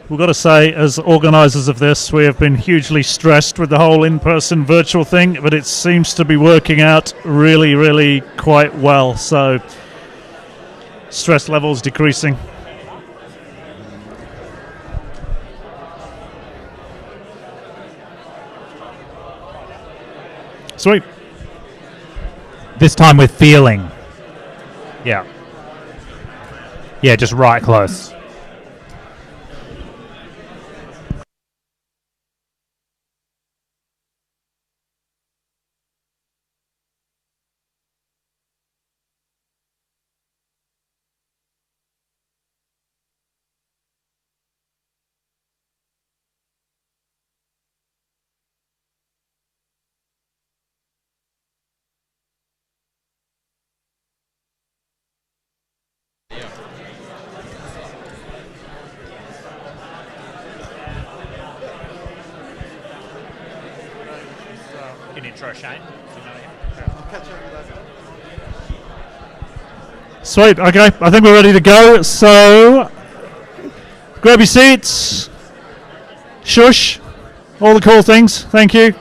We've got to say, as organisers of this, we have been hugely stressed with the whole in-person virtual thing, but it seems to be working out really, really quite well. So, stress levels decreasing. Sweet. This time with feeling. Yeah. Yeah, just right close. An intro, Shane. Sweet, okay, I think we're ready to go. So, grab your seats. Shush. All the cool things. Thank you.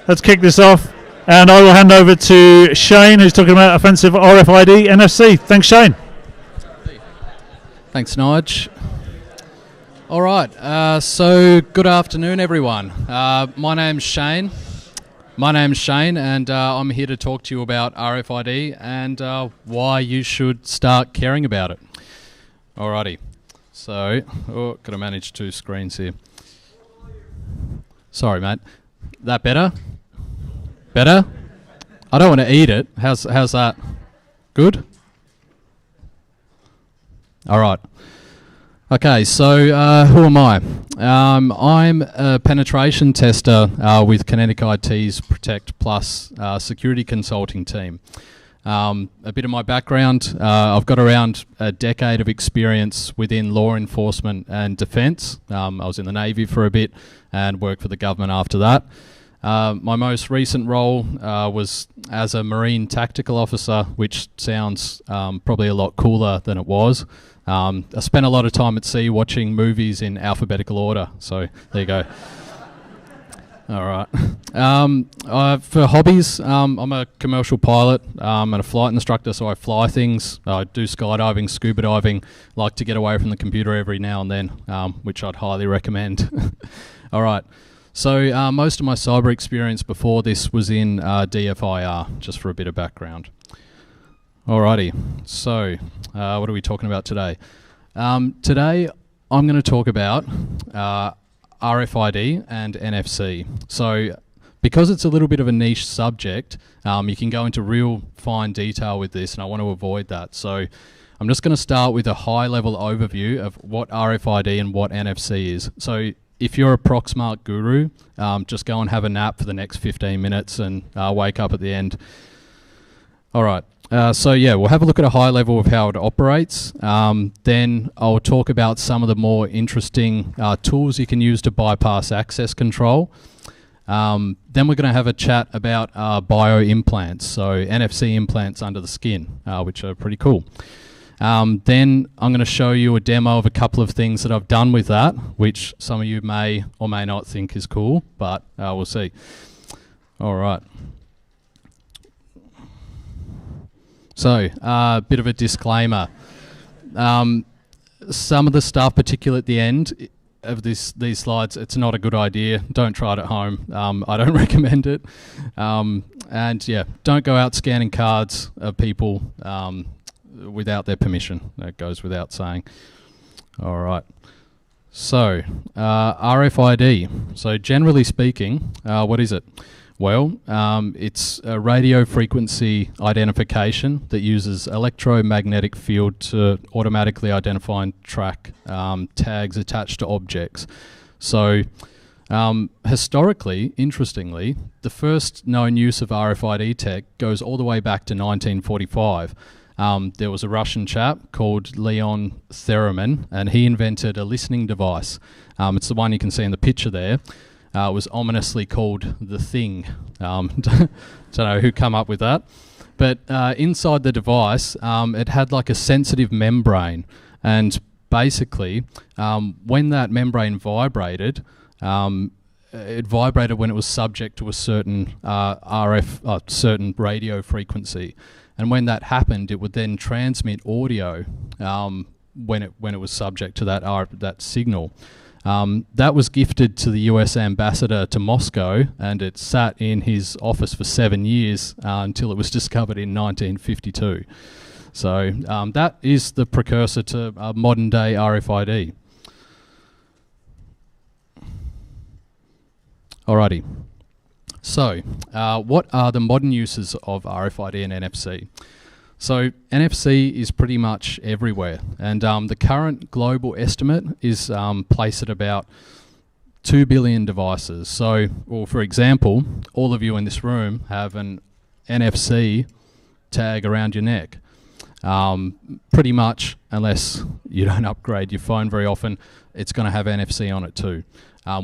Let's kick this off. And I will hand over to Shane, who's talking about offensive RFID NFC. Thanks, Shane. Thanks, Nige. All right, so good afternoon, everyone. My name's Shane, and I'm here to talk to you about RFID and why you should start caring about it. Alrighty, so got to manage two screens here. Sorry, mate. That better? Better? I don't want to eat it. How's that? Good? All right. Okay, so who am I? I'm a penetration tester with Kinetic IT's Protect Plus security consulting team. A bit of my background, I've got around a decade of experience within law enforcement and defence. I was in the Navy for a bit and worked for the government after that. My most recent role was as a Marine Tactical Officer, which sounds probably a lot cooler than it was. I spent a lot of time at sea watching movies in alphabetical order, so there you go. All right. For hobbies, I'm a commercial pilot and a flight instructor, so I fly things. I do skydiving, scuba diving, like to get away from the computer every now and then, which I'd highly recommend. All right. So most of my cyber experience before this was in DFIR, just for a bit of background. Alrighty, so what are we talking about today? Today I'm going to talk about RFID and NFC. So because it's a little bit of a niche subject, you can go into real fine detail with this, and I want to avoid that. So I'm just going to start with a high-level overview of what RFID and what NFC is. So if you're a Proxmark guru, just go and have a nap for the next 15 minutes and wake up at the end. All right. So yeah, we'll have a look at a high level of how it operates. Then I'll talk about some of the more interesting tools you can use to bypass access control. Then we're going to have a chat about bio implants, so NFC implants under the skin, which are pretty cool. Then I'm going to show you a demo of a couple of things that I've done with that, which some of you may or may not think is cool, but we'll see. All right. So, a bit of a disclaimer. Some of the stuff, particularly at the end, of these slides, it's not a good idea. Don't try it at home. I don't recommend it. And yeah, don't go out scanning cards of people without their permission. That goes without saying. All right. So, RFID. So generally speaking, what is it? Well, it's a radio frequency identification that uses electromagnetic field to automatically identify and track tags attached to objects. So, historically, interestingly, the first known use of RFID tech goes all the way back to 1945. There was a Russian chap called Leon Theremin, and he invented a listening device. It's the one you can see in the picture there. It was ominously called the Thing. Don't know who come up with that. But inside the device, it had like a sensitive membrane. And basically, when that membrane vibrated, it vibrated when it was subject to a certain certain radio frequency. And when that happened, it would then transmit audio when it was subject to that signal. That was gifted to the US ambassador to Moscow, and it sat in his office for 7 years until it was discovered in 1952. So that is the precursor to modern day RFID. Alrighty. So, what are the modern uses of RFID and NFC? So, NFC is pretty much everywhere, and the current global estimate is placed at about 2 billion devices. So, well, for example, all of you in this room have an NFC tag around your neck. Pretty much, unless you don't upgrade your phone very often, it's going to have NFC on it too,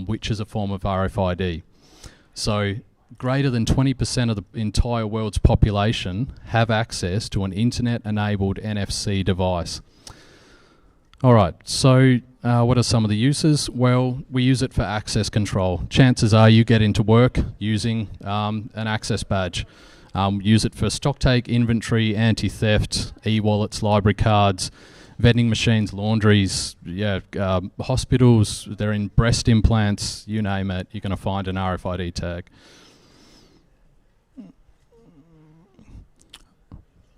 which is a form of RFID. So, greater than 20% of the entire world's population have access to an internet-enabled NFC device. All right, so what are some of the uses? Well, we use it for access control. Chances are you get into work using an access badge. Use it for stock take, inventory, anti-theft, e-wallets, library cards, vending machines, laundries, hospitals, they're in breast implants, you name it, you're going to find an RFID tag.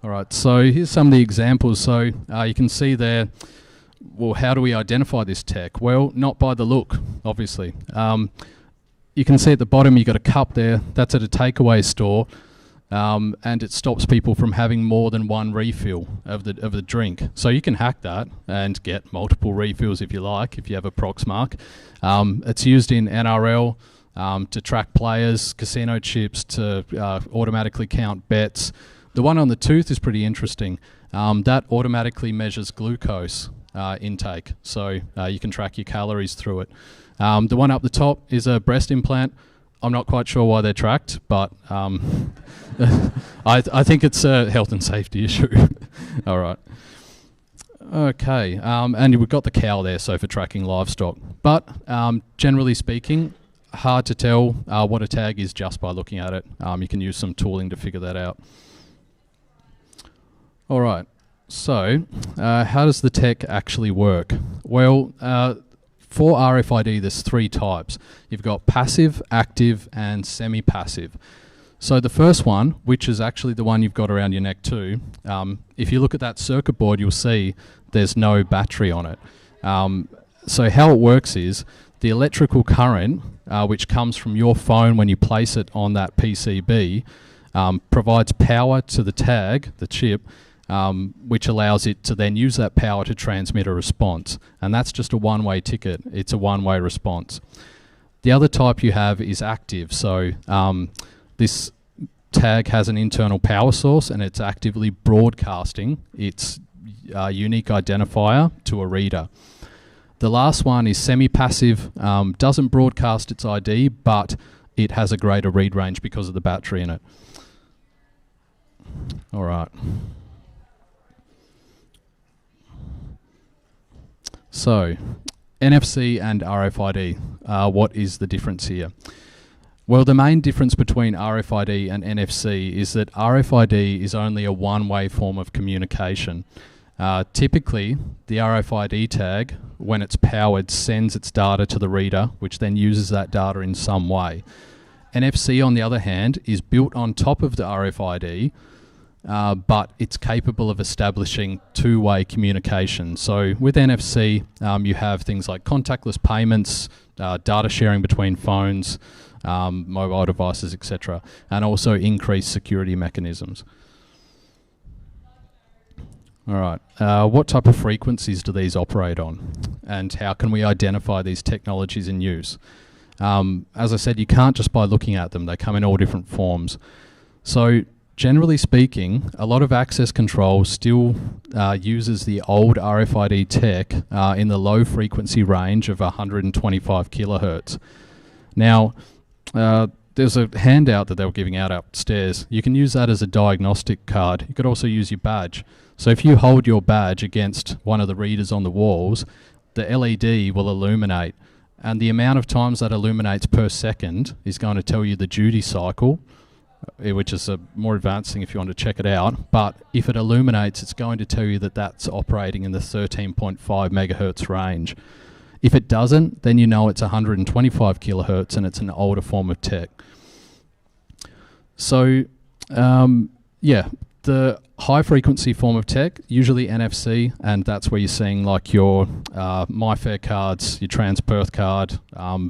All right, so here's some of the examples. So you can see there, well, how do we identify this tech? Well, not by the look, obviously. You can see at the bottom you've got a cup there, that's at a takeaway store, and it stops people from having more than one refill of the drink. So you can hack that and get multiple refills if you like, if you have a Proxmark. It's used in NRL to track players, casino chips to automatically count bets. The one on the tooth is pretty interesting. That automatically measures glucose intake, so you can track your calories through it. The one up the top is a breast implant. I'm not quite sure why they're tracked, but I think it's a health and safety issue. All right. Okay, and we've got the cow there, so for tracking livestock. But generally speaking, hard to tell what a tag is just by looking at it. You can use some tooling to figure that out. All right, so how does the tech actually work? Well, for RFID, there's 3 types. You've got passive, active, and semi-passive. So the first one, which is actually the one you've got around your neck too, if you look at that circuit board, you'll see there's no battery on it. So how it works is the electrical current, which comes from your phone when you place it on that PCB, provides power to the tag, the chip, which allows it to then use that power to transmit a response. And that's just a one-way ticket. It's a one-way response. The other type you have is active. So this tag has an internal power source and it's actively broadcasting its unique identifier to a reader. The last one is semi-passive, doesn't broadcast its ID, but it has a greater read range because of the battery in it. All right. So, NFC and RFID, what is the difference here? Well, the main difference between RFID and NFC is that RFID is only a one-way form of communication. Typically, the RFID tag, when it's powered, sends its data to the reader, which then uses that data in some way. NFC, on the other hand, is built on top of the RFID, but it's capable of establishing two-way communication. So with NFC, you have things like contactless payments, data sharing between phones, mobile devices, etc., and also increased security mechanisms. All right, what type of frequencies do these operate on, and how can we identify these technologies in use? As I said, you can't just by looking at them, they come in all different forms. So generally speaking, a lot of access control still uses the old RFID tech in the low frequency range of 125 kilohertz. Now, there's a handout that they were giving out upstairs. You can use that as a diagnostic card. You could also use your badge. So if you hold your badge against one of the readers on the walls, the LED will illuminate. And the amount of times that illuminates per second is going to tell you the duty cycle, which is a more advanced thing if you want to check it out. But if it illuminates, it's going to tell you that that's operating in the 13.5 megahertz range. If it doesn't, then you know it's 125 kilohertz and it's an older form of tech. So, yeah, the high frequency form of tech, usually NFC, and that's where you're seeing like your MyFair cards, your Perth card,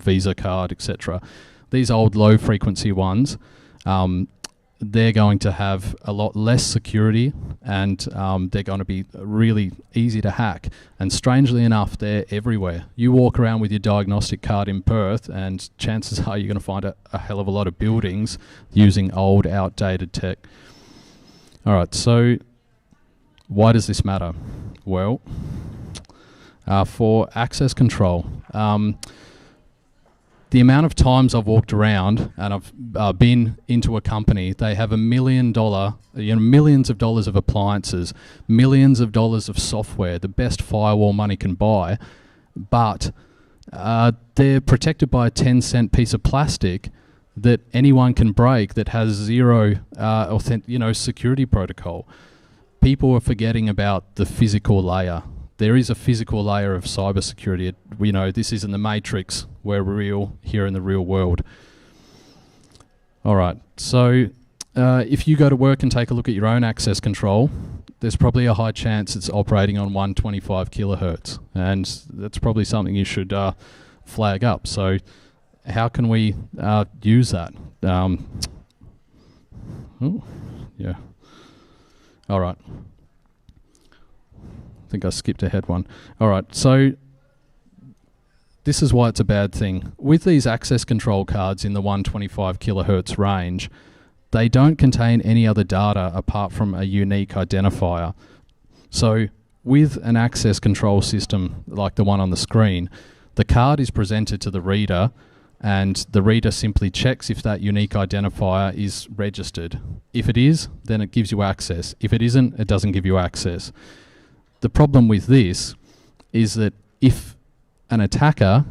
Visa card, etc. These old low frequency ones, they're going to have a lot less security, and they're going to be really easy to hack. And strangely enough, they're everywhere. You walk around with your diagnostic card in Perth, and chances are you're going to find a hell of a lot of buildings using old, outdated tech. All right, so why does this matter? Well, for access control, the amount of times I've walked around and I've been into a company, they have $1 million, millions of dollars of appliances, millions of dollars of software, the best firewall money can buy, but they're protected by a 10-cent piece of plastic that anyone can break that has zero security protocol. People are forgetting about the physical layer. There is a physical layer of cybersecurity. This isn't the Matrix. We're real here in the real world. All right, so if you go to work and take a look at your own access control, there's probably a high chance it's operating on 125 kilohertz, and that's probably something you should flag up. So how can we use that? Yeah. All right. I think I skipped ahead one. All right, so this is why it's a bad thing. With these access control cards in the 125 kilohertz range, they don't contain any other data apart from a unique identifier. So with an access control system like the one on the screen, the card is presented to the reader, and the reader simply checks if that unique identifier is registered. If it is, then it gives you access. If it isn't, it doesn't give you access. The problem with this is that if an attacker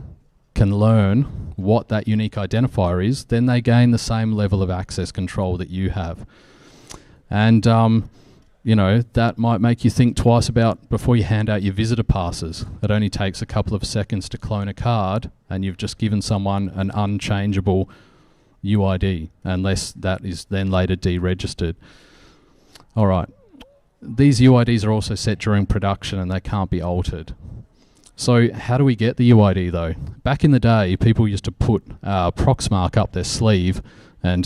can learn what that unique identifier is, then they gain the same level of access control that you have. And, that might make you think twice about before you hand out your visitor passes. It only takes a couple of seconds to clone a card, and you've just given someone an unchangeable UID, unless that is then later deregistered. All right. These UIDs are also set during production and they can't be altered. So how do we get the UID though? Back in the day, people used to put Proxmark up their sleeve and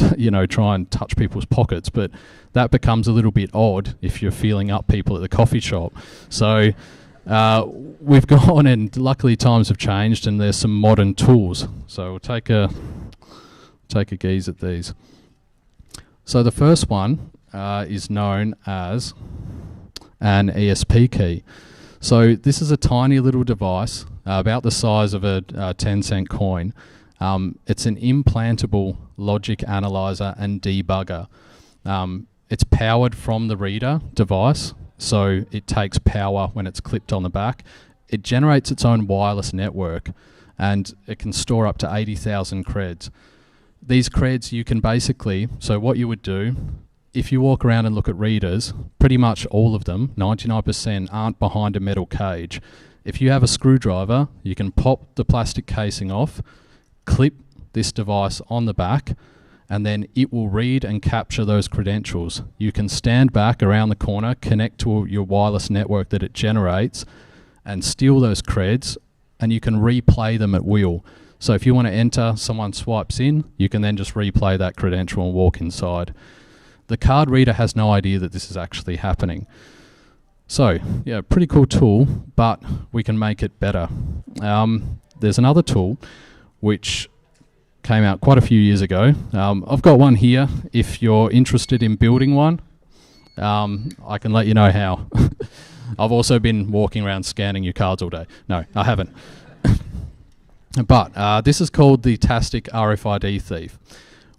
try and touch people's pockets, but that becomes a little bit odd if you're feeling up people at the coffee shop. So we've gone, and luckily times have changed and there's some modern tools. So we'll take a gaze at these. So the first one is known as an ESP key. So this is a tiny little device about the size of a 10-cent coin. It's an implantable logic analyzer and debugger. It's powered from the reader device, so it takes power when it's clipped on the back. It generates its own wireless network, and it can store up to 80,000 creds. These creds you can basically, so what you would do if you walk around and look at readers, pretty much all of them, 99%, aren't behind a metal cage. If you have a screwdriver, you can pop the plastic casing off, clip this device on the back, and then it will read and capture those credentials. You can stand back around the corner, connect to your wireless network that it generates, and steal those creds, and you can replay them at will. So if you want to enter, someone swipes in, you can then just replay that credential and walk inside. The card reader has no idea that this is actually happening. So, yeah, pretty cool tool, but we can make it better. There's another tool which came out quite a few years ago. I've got one here. If you're interested in building one, I can let you know how. I've also been walking around scanning your cards all day. No, I haven't. But this is called the Tastic RFID Thief.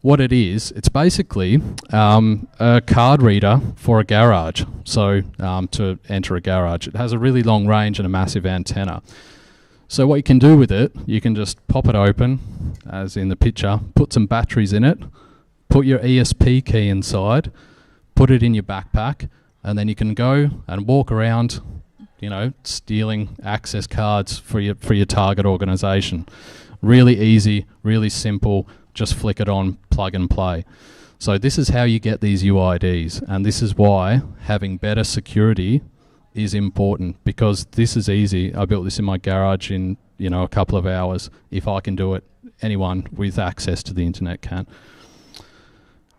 What it is, it's basically a card reader for a garage. So to enter a garage, it has a really long range and a massive antenna. So what you can do with it, you can just pop it open, as in the picture, put some batteries in it, put your ESP key inside, put it in your backpack, and then you can go and walk around, you know, stealing access cards for your target organization. Really easy, really simple, just flick it on, plug and play. So this is how you get these UIDs, and this is why having better security is important, because this is easy. I built this in my garage in, you know, a couple of hours. If I can do it, anyone with access to the internet can.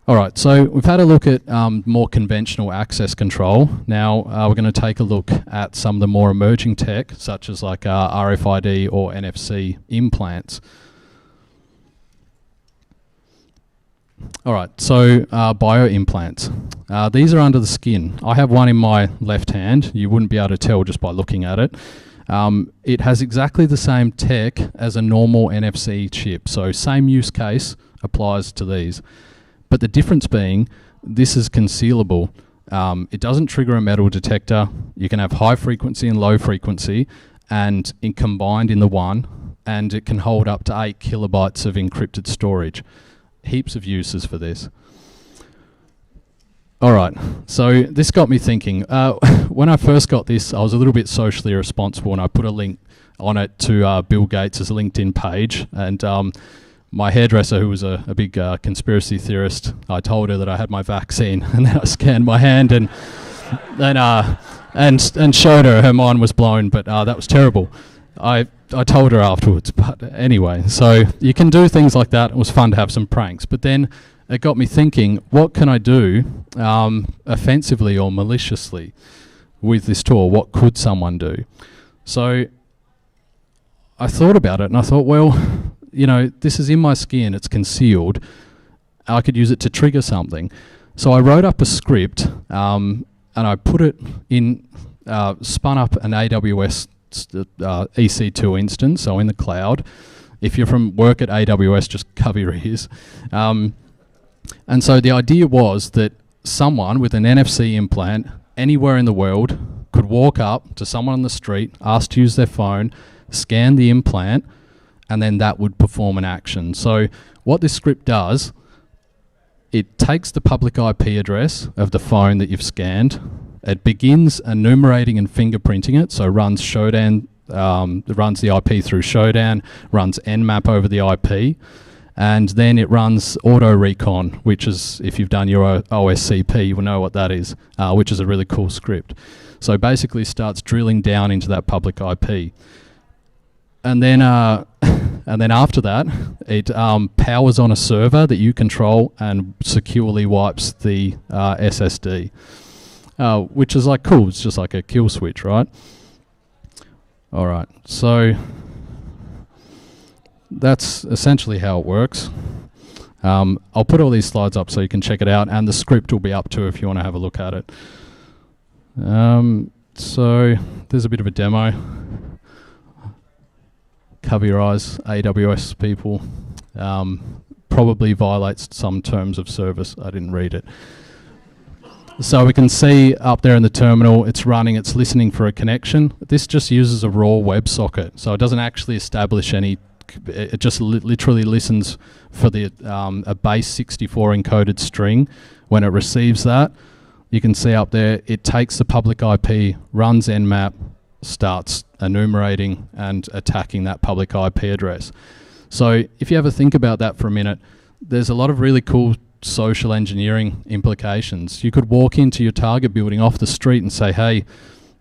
All right, so we've had a look at more conventional access control. Now we're going to take a look at some of the more emerging tech, such as like RFID or NFC implants. All right, so bio-implants. These are under the skin. I have one in my left hand. You wouldn't be able to tell just by looking at it. It has exactly the same tech as a normal NFC chip, so same use case applies to these. But the difference being, this is concealable. It doesn't trigger a metal detector. You can have high frequency and low frequency, and combined in the one, and it can hold up to 8 kilobytes of encrypted storage. Heaps of uses for this. All right, so this got me thinking. When I first got this, I was a little bit socially irresponsible, and I put a link on it to Bill Gates' LinkedIn page, and my hairdresser, who was a big conspiracy theorist, I told her that I had my vaccine, and then I scanned my hand and showed her. Her mind was blown, but that was terrible. I told her afterwards, but anyway, so you can do things like that. It was fun to have some pranks, but then it got me thinking, what can I do offensively or maliciously with this tool? What could someone do? So I thought about it, and I thought, well, you know, this is in my skin, it's concealed. I could use it to trigger something. So I wrote up a script, and I put it in, spun up an AWS EC2 instance, so in the cloud. If you're from work at AWS, just cover your ears. And so the idea was that someone with an NFC implant anywhere in the world could walk up to someone on the street, ask to use their phone, scan the implant, and then that would perform an action. So what this script does, it takes the public IP address of the phone that you've scanned. It begins enumerating and fingerprinting it, so runs Shodan, runs the IP through Shodan, runs Nmap over the IP, and then it runs auto recon, which is, if you've done your OSCP, you will know what that is, which is a really cool script. So basically starts drilling down into that public IP. And then after that, it powers on a server that you control and securely wipes the SSD. Which is like cool, it's just like a kill switch, right? All right, so that's essentially how it works. I'll put all these slides up so you can check it out, and the script will be up too if you want to have a look at it. So there's a bit of a demo. Cover your eyes, AWS people. Probably violates some terms of service. I didn't read it. So we can see up there in the terminal, it's running, it's listening for a connection. This just uses a raw WebSocket, so it doesn't actually establish any, it just literally listens for the a base 64 encoded string, when it receives that, you can see up there, it takes the public IP, runs Nmap, starts enumerating and attacking that public IP address. So if you ever think about that for a minute, there's a lot of really cool social engineering implications. You could walk into your target building off the street and say, hey,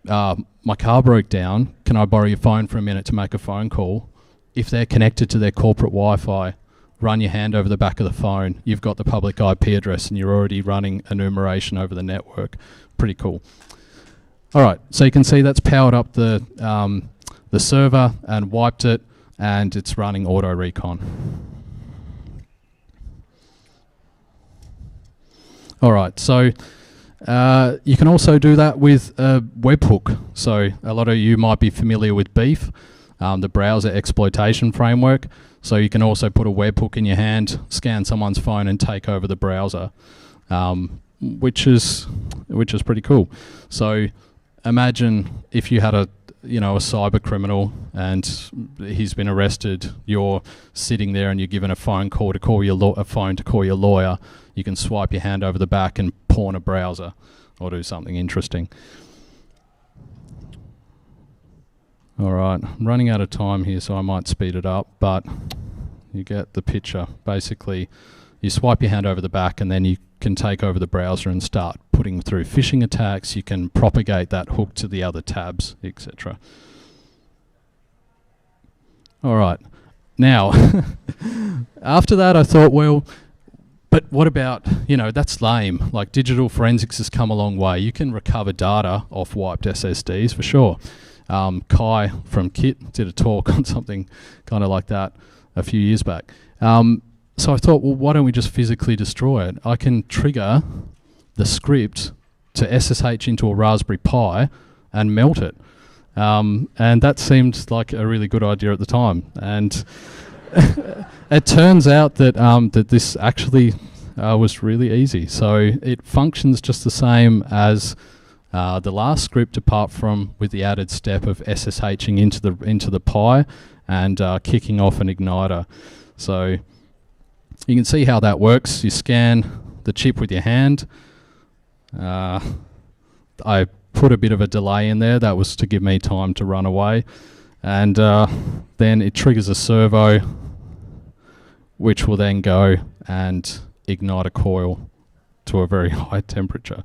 my car broke down, can I borrow your phone for a minute to make a phone call? If they're connected to their corporate Wi-Fi, run your hand over the back of the phone, you've got the public IP address and you're already running enumeration over the network. Pretty cool. All right, so you can see that's powered up the server and wiped it, and it's running auto recon. All right, so you can also do that with a webhook. So a lot of you might be familiar with Beef, the browser exploitation framework. So you can also put a webhook in your hand, scan someone's phone, and take over the browser, which is pretty cool. So imagine if you had a cyber criminal and he's been arrested. You're sitting there and you're given a phone call to call your lawyer. You can swipe your hand over the back and pawn a browser or do something interesting. All right, I'm running out of time here, so I might speed it up, but you get the picture. Basically, you swipe your hand over the back and then you can take over the browser and start putting through phishing attacks. You can propagate that hook to the other tabs, etc. All right, now, after that I thought, well, but what about, that's lame. Like, digital forensics has come a long way. You can recover data off wiped SSDs for sure. Kai from Kit did a talk on something kind of like that a few years back. So I thought, well, why don't we just physically destroy it? I can trigger the script to SSH into a Raspberry Pi and melt it. And that seemed like a really good idea at the time. And it turns out that that this actually was really easy. So it functions just the same as the last script, apart from with the added step of SSHing into the Pi and kicking off an igniter. So you can see how that works. You scan the chip with your hand. I put a bit of a delay in there. That was to give me time to run away. And then it triggers a servo, which will then go and ignite a coil to a very high temperature.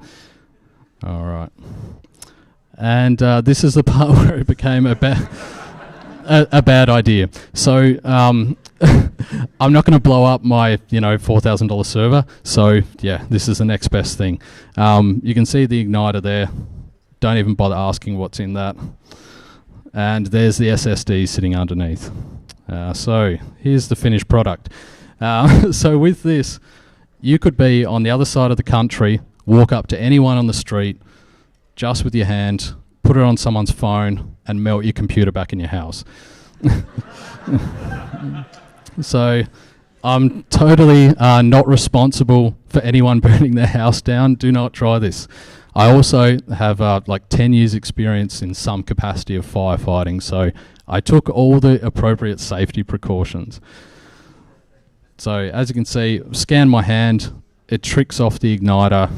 All right. And this is the part where it became a bad idea. So I'm not going to blow up my $4,000 server. So yeah, this is the next best thing. You can see the igniter there. Don't even bother asking what's in that. And there's the SSD sitting underneath. So here's the finished product. So with this, you could be on the other side of the country, walk up to anyone on the street, just with your hand, put it on someone's phone, and melt your computer back in your house. So I'm totally not responsible for anyone burning their house down. Do not try this. I also have like 10 years experience in some capacity of firefighting, so I took all the appropriate safety precautions. So as you can see, scan my hand, it tricks off the igniter,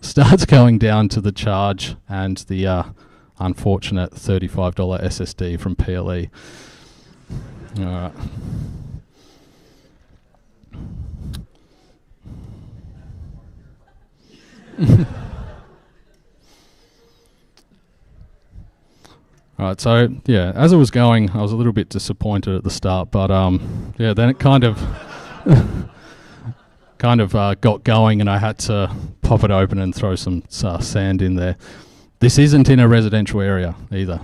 starts going down to the charge and the unfortunate $35 SSD from PLE. All right. Right, so yeah, as it was going, I was a little bit disappointed at the start, but yeah, then it kind of got going, and I had to pop it open and throw some sand in there. This isn't in a residential area either.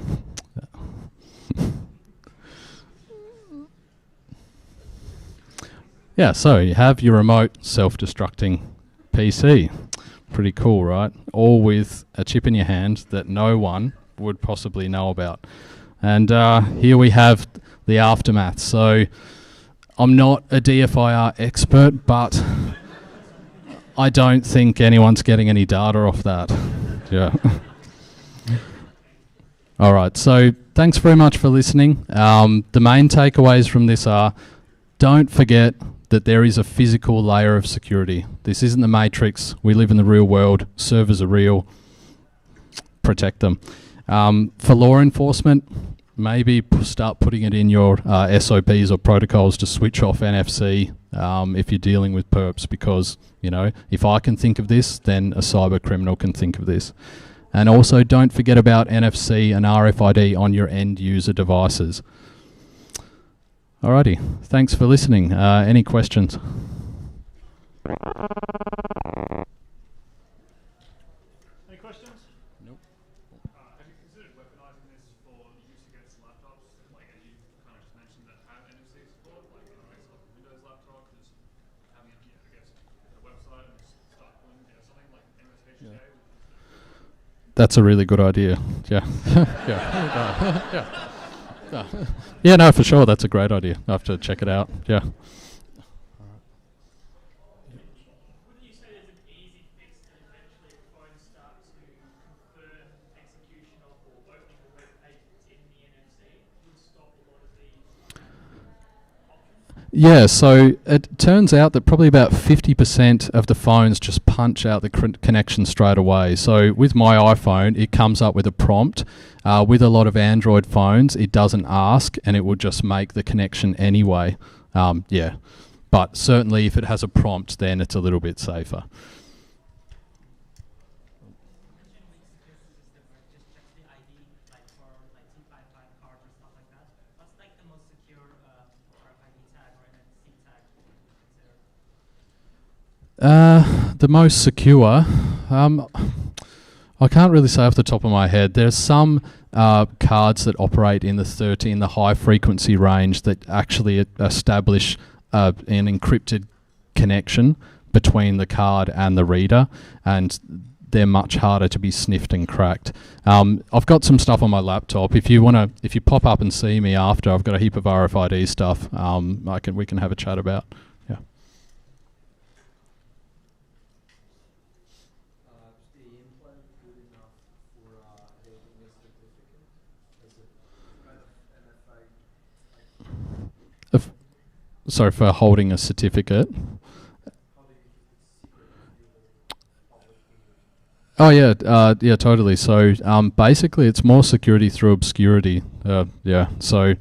Yeah, so you have your remote self-destructing PC. Pretty cool, right? All with a chip in your hand that no one would possibly know about. And here we have the aftermath. So I'm not a DFIR expert, but I don't think anyone's getting any data off that. Yeah. All right, so thanks very much for listening. The main takeaways from this are, don't forget that there is a physical layer of security. This isn't the Matrix. We live in the real world. Servers are real. Protect them. For law enforcement, maybe start putting it in your SOPs or protocols to switch off NFC if you're dealing with perps, because, you know, if I can think of this, then a cyber criminal can think of this. And also, don't forget about NFC and RFID on your end user devices. Alrighty, thanks for listening. Any questions? Any questions? Nope. Have you considered weaponizing this for use against laptops? Like, you kind of just mentioned that have NFC support, like in a Windows laptop, just having it against a website and just start pulling something like MSHK. Yeah. That's a really good idea. Yeah. Yeah. Yeah, no, for sure. That's a great idea. I have to check it out. Yeah. Yeah, so it turns out that probably about 50% of the phones just punch out the connection straight away. So with my iPhone, it comes up with a prompt. With a lot of Android phones, it doesn't ask, and it will just make the connection anyway. Yeah, but certainly if it has a prompt, then it's a little bit safer. The most secure, I can't really say off the top of my head. There's some cards that operate in the high frequency range that actually establish an encrypted connection between the card and the reader, and they're much harder to be sniffed and cracked. I've got some stuff on my laptop. If you pop up and see me after, I've got a heap of RFID stuff. We can have a chat about. Yeah. Sorry, for holding a certificate. Oh yeah, yeah, totally. So basically, it's more security through obscurity. Yeah, so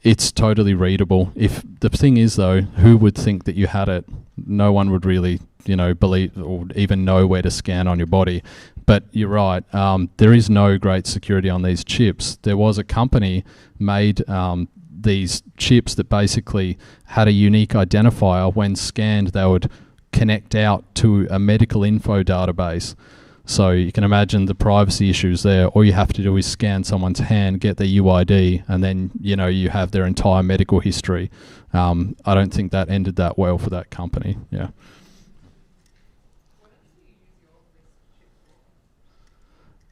it's totally readable. If the thing is though, who would think that you had it? No one would really, believe or even know where to scan on your body. But you're right. There is no great security on these chips. There was a company made these chips that basically had a unique identifier. When scanned, they would connect out to a medical info database. So you can imagine the privacy issues there. All you have to do is scan someone's hand, get their UID, and then you have their entire medical history. I don't think that ended that well for that company. Yeah.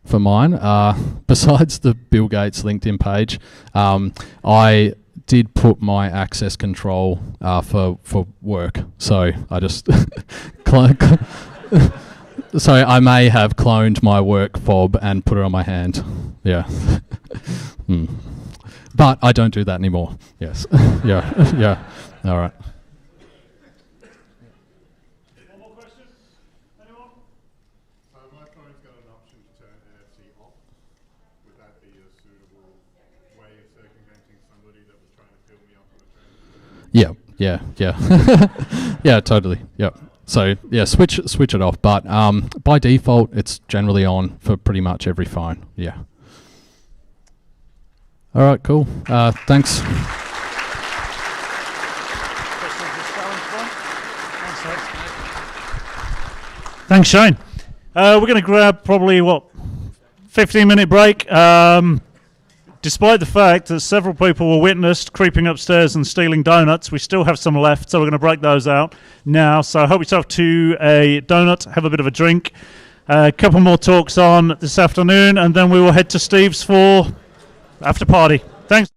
For mine, besides the Bill Gates LinkedIn page, I did put my access control for work. So I just so I may have cloned my work fob and put it on my hand. Yeah. But I don't do that anymore. Yes. Yeah. Yeah. All right. One more question? Anyone? My phone's got an option to turn NFC off. Would that be a suitable way of circumventing somebody that was trying to fill me up on a train? Yeah. Yeah. Yeah. Yeah. Totally. Yep. So yeah, switch it off. But by default, it's generally on for pretty much every phone. Yeah. All right. Cool. Thanks. Thanks, Shane. We're going to grab probably 15-minute break. Despite the fact that several people were witnessed creeping upstairs and stealing donuts, we still have some left, so we're going to break those out now. So help yourself to a donut, have a bit of a drink. A couple more talks on this afternoon, and then we will head to Steve's for after party. Thanks.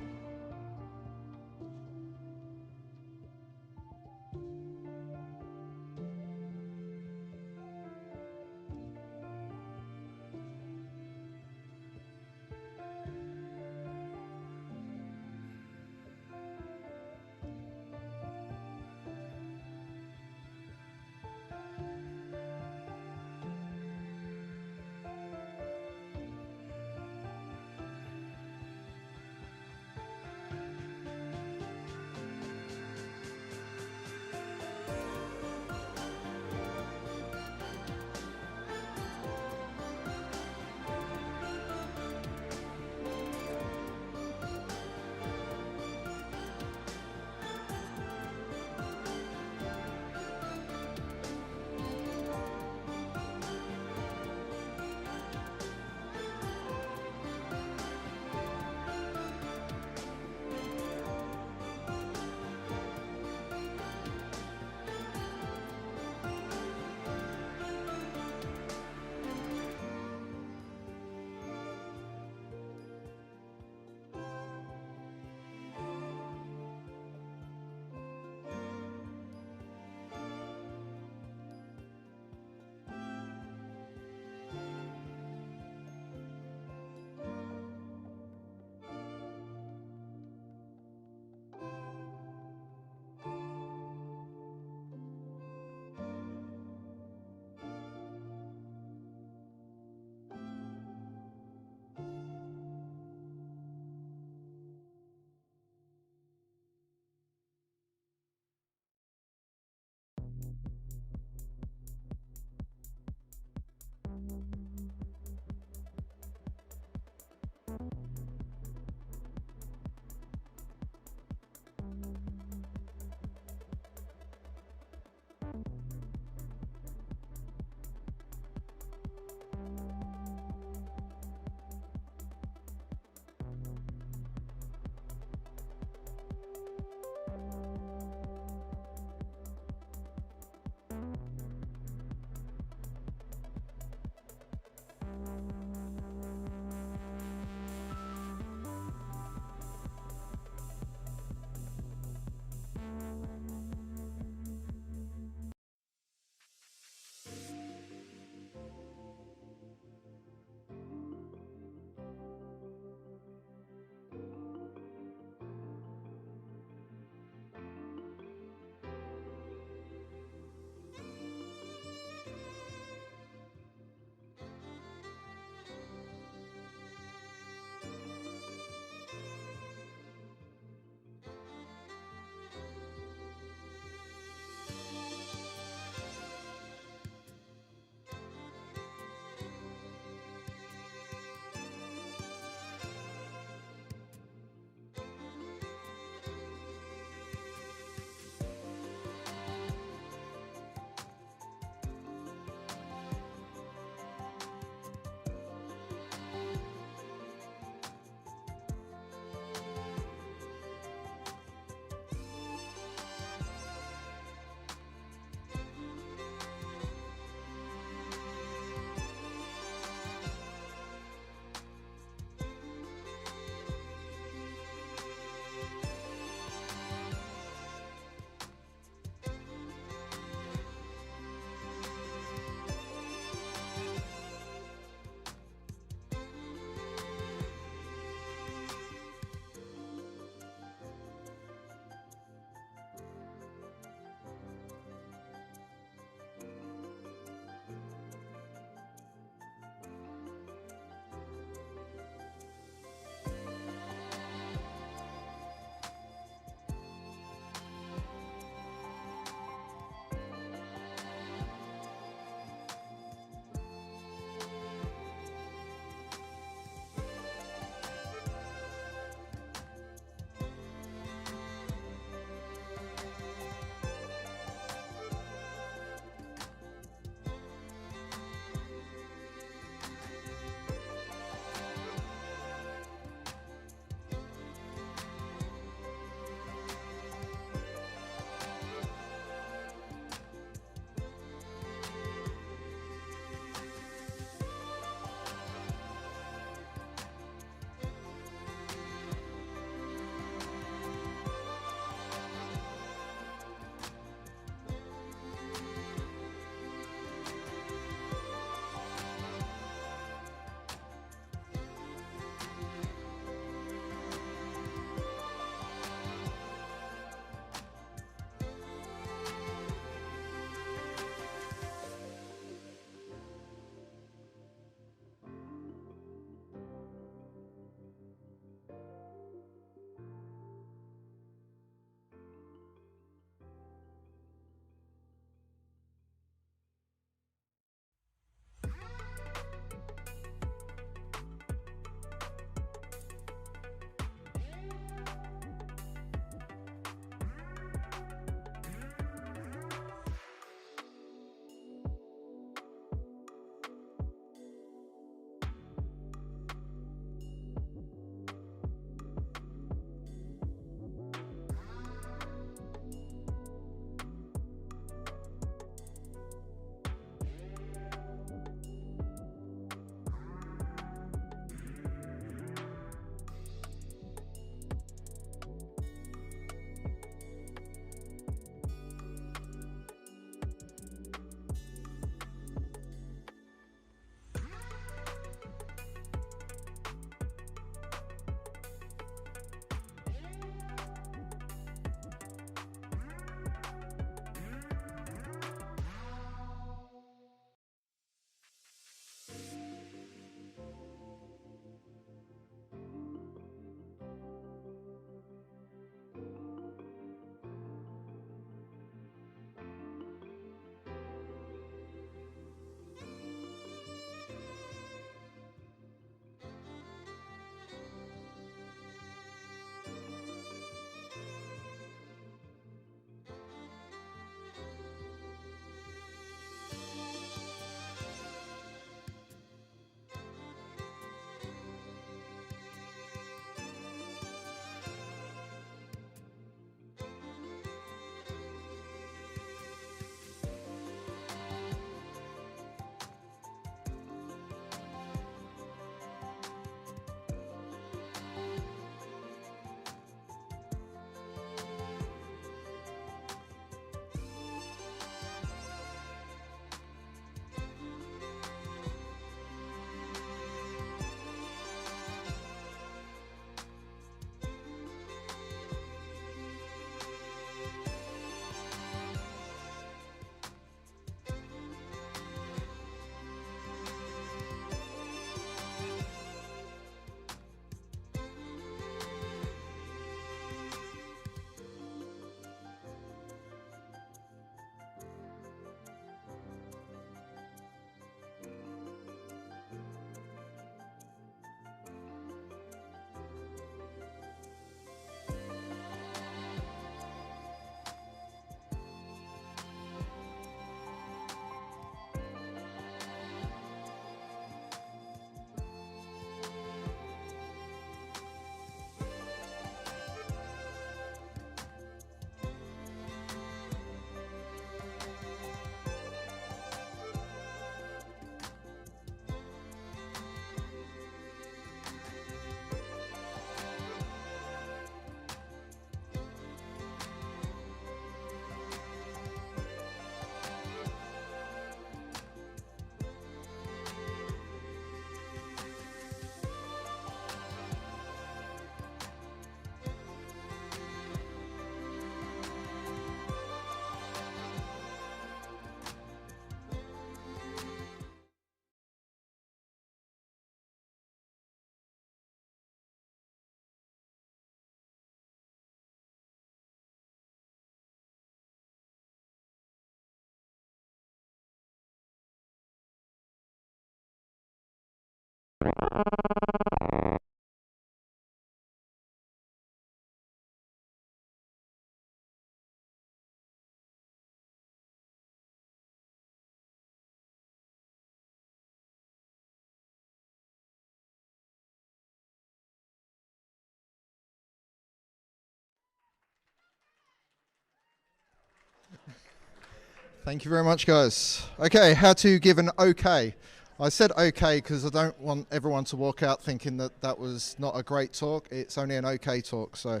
Thank you very much, guys. Okay, how to give an okay. I said okay because I don't want everyone to walk out thinking that that was not a great talk. It's only an okay talk. So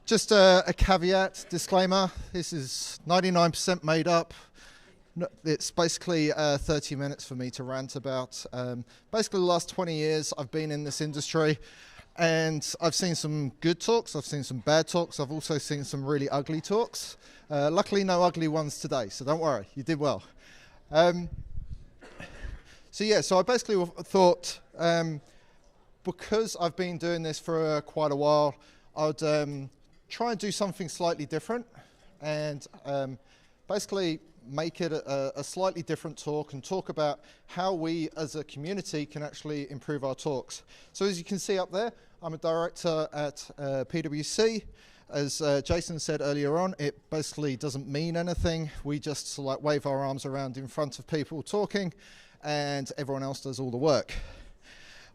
just a caveat, disclaimer, this is 99% made up. It's basically 30 minutes for me to rant about. Basically the last 20 years I've been in this industry, and I've seen some good talks, I've seen some bad talks, I've also seen some really ugly talks. Luckily no ugly ones today, so don't worry, you did well. So I basically thought, because I've been doing this for quite a while, I'd try and do something slightly different, and basically make it a slightly different talk and talk about how we as a community can actually improve our talks. So as you can see up there, I'm a director at PwC. As Jason said earlier on, it basically doesn't mean anything. We just like wave our arms around in front of people talking, and everyone else does all the work.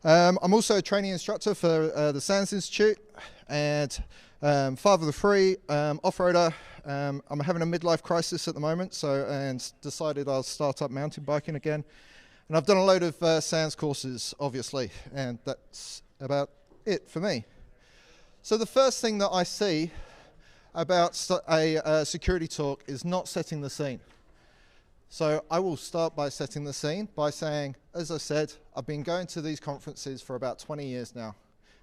I'm also a training instructor for the Sands Institute, and father of the three, off-roader. I'm having a midlife crisis at the moment, and decided I'll start up mountain biking again. And I've done a load of Sands courses, obviously, and that's about it for me. So the first thing that I see about a security talk is not setting the scene. So I will start by setting the scene by saying, as I said, I've been going to these conferences for about 20 years now.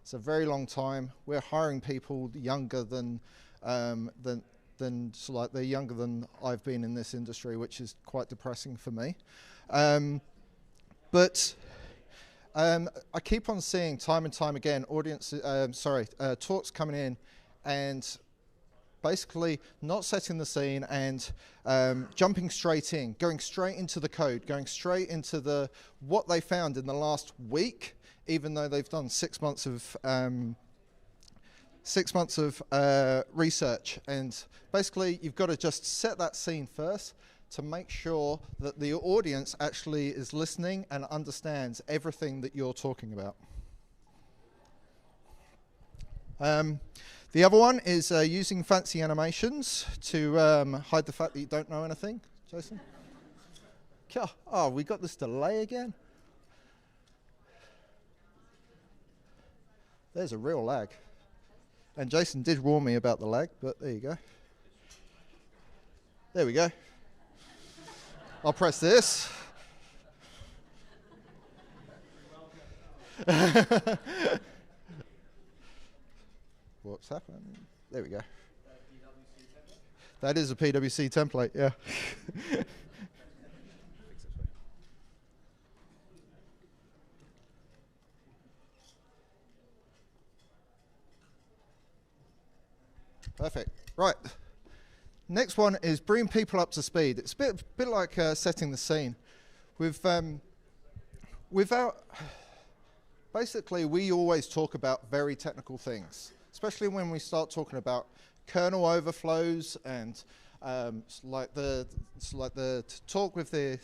It's a very long time. We're hiring people younger than they're younger than I've been in this industry, which is quite depressing for me. I keep on seeing time and time again talks coming in and basically not setting the scene and jumping straight in, going straight into the code, going straight into what they found in the last week, even though they've done 6 months of research. And basically you've got to just set that scene first to make sure that the audience actually is listening and understands everything that you're talking about. The other one is using fancy animations to hide the fact that you don't know anything. Jason? Oh, we got this delay again? There's a real lag. And Jason did warn me about the lag, but there you go. There we go. I'll press this. What's happened? There we go. That is a PwC template, yeah. Perfect. Right. Next one is bring people up to speed. It's a bit like setting the scene. Basically, we always talk about very technical things, especially when we start talking about kernel overflows and like the talk with the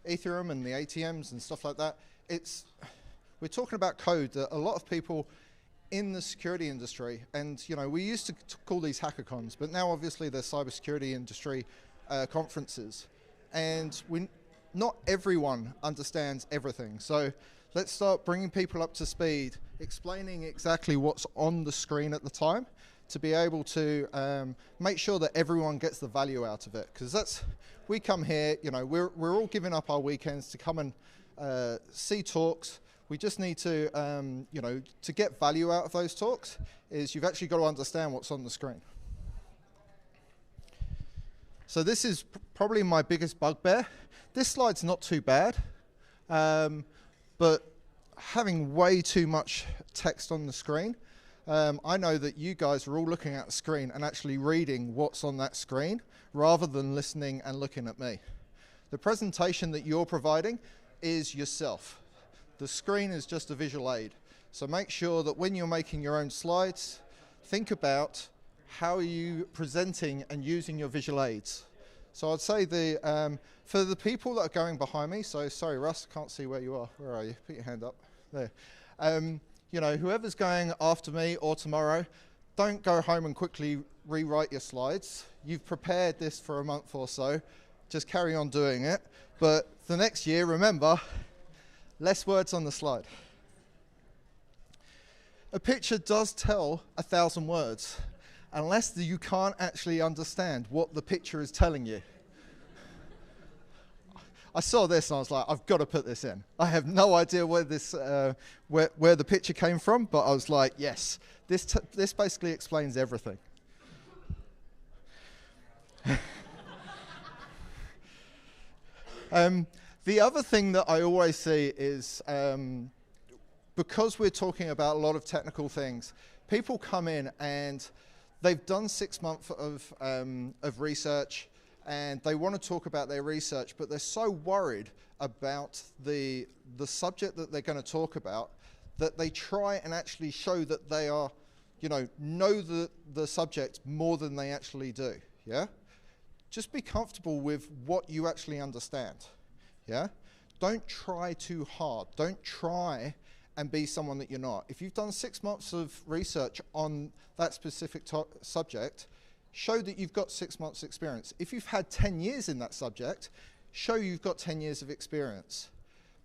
Ethereum and the ATMs and stuff like that. We're talking about code that a lot of people in the security industry, and we used to call these hackathons, but now obviously they're cybersecurity industry conferences, and not everyone understands everything. So let's start bringing people up to speed, explaining exactly what's on the screen at the time, to be able to make sure that everyone gets the value out of it. Because we come here, we're all giving up our weekends to come and see talks. We just need to, to get value out of those talks, is you've actually got to understand what's on the screen. So this is probably my biggest bugbear. This slide's not too bad, but having way too much text on the screen, I know that you guys are all looking at the screen and actually reading what's on that screen, rather than listening and looking at me. The presentation that you're providing is yourself. The screen is just a visual aid. So make sure that when you're making your own slides, think about how are you presenting and using your visual aids. So I'd say for the people that are going behind me, so sorry Russ, can't see where you are. Where are you? Put your hand up. There. Whoever's going after me or tomorrow, don't go home and quickly rewrite your slides. You've prepared this for a month or so. Just carry on doing it. But the next year, remember, less words on the slide. A picture does tell 1,000 words, unless you can't actually understand what the picture is telling you. I saw this and I was like, I've got to put this in. I have no idea where this, where the picture came from, but I was like, yes, this basically explains everything. The other thing that I always see is, because we're talking about a lot of technical things, people come in and they've done 6 months of research, and they want to talk about their research, but they're so worried about the subject that they're going to talk about that they try and actually show that they are, know the subject more than they actually do. Yeah? Just be comfortable with what you actually understand. Yeah? Don't try too hard. Don't try and be someone that you're not. If you've done 6 months of research on that specific subject, show that you've got 6 months experience. If you've had 10 years in that subject, show you've got 10 years of experience.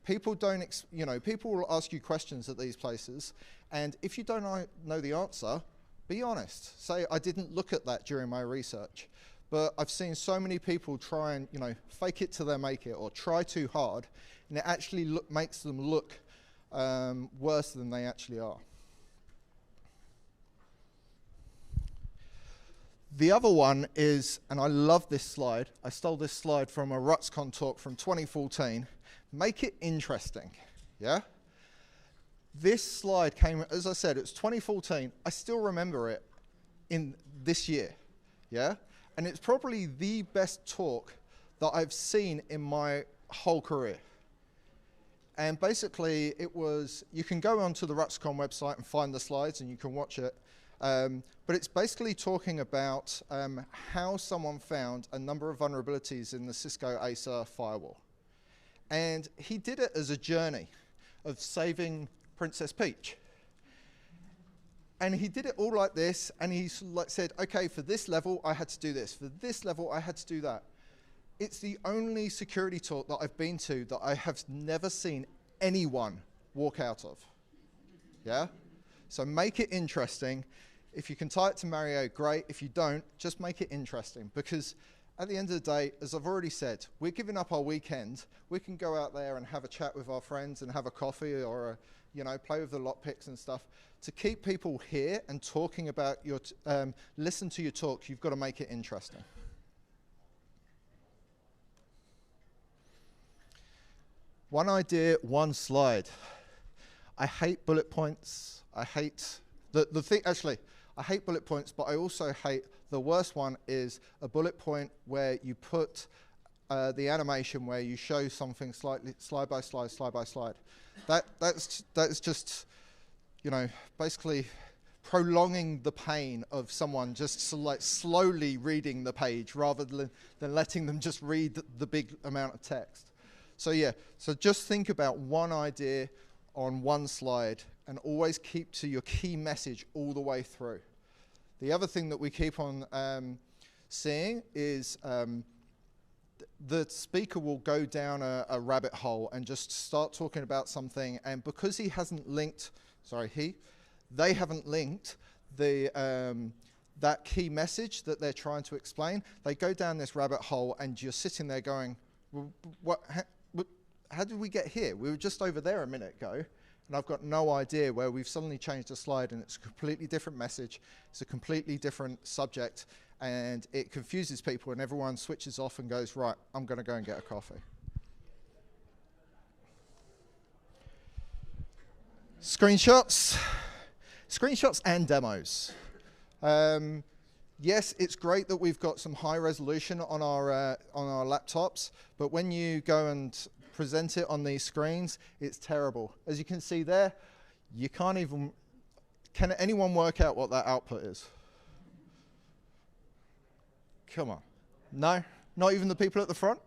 People don't, people will ask you questions at these places, and if you don't know the answer, be honest. Say, I didn't look at that during my research. But I've seen so many people try and, fake it till they make it, or try too hard, and it actually makes them look worse than they actually are. The other one is, and I love this slide, I stole this slide from a RutsCon talk from 2014, make it interesting, yeah? This slide came, as I said, it was 2014, I still remember it in this year, yeah? And it's probably the best talk that I've seen in my whole career. And basically it was, you can go onto the RutsCon website and find the slides and you can watch it. But it's basically talking about how someone found a number of vulnerabilities in the Cisco Acer firewall. And he did it as a journey of saving Princess Peach. And he did it all like this, and he said, okay, for this level, I had to do this. For this level, I had to do that. It's the only security talk that I've been to that I have never seen anyone walk out of. Yeah? So make it interesting. If you can tie it to Mario, great. If you don't, just make it interesting. Because at the end of the day, as I've already said, we're giving up our weekend. We can go out there and have a chat with our friends and have a coffee or play with the lockpicks and stuff. To keep people here and talking about your, listen to your talk, you've got to make it interesting. One idea, one slide. I hate bullet points. I hate the thing, actually, I hate bullet points, but I also hate, the worst one is a bullet point where you put the animation where you show something slightly, slide by slide, slide by slide. That's just, basically prolonging the pain of someone just slowly reading the page rather than letting them just read the big amount of text. So yeah, so just think about one idea on one slide and always keep to your key message all the way through. The other thing that we keep on seeing is the speaker will go down a rabbit hole and just start talking about something, and because he hasn't linked, they haven't linked the that key message that they're trying to explain, they go down this rabbit hole and you're sitting there going, how did we get here? We were just over there a minute ago, and I've got no idea where we've suddenly changed the slide and it's a completely different message, it's a completely different subject, and it confuses people and everyone switches off and goes, right, I'm going to go and get a coffee. Screenshots and demos. Yes, it's great that we've got some high resolution on our laptops, but when you go and present it on these screens, it's terrible. As you can see there, you can't even, can anyone work out what that output is? Come on. No? Not even the people at the front?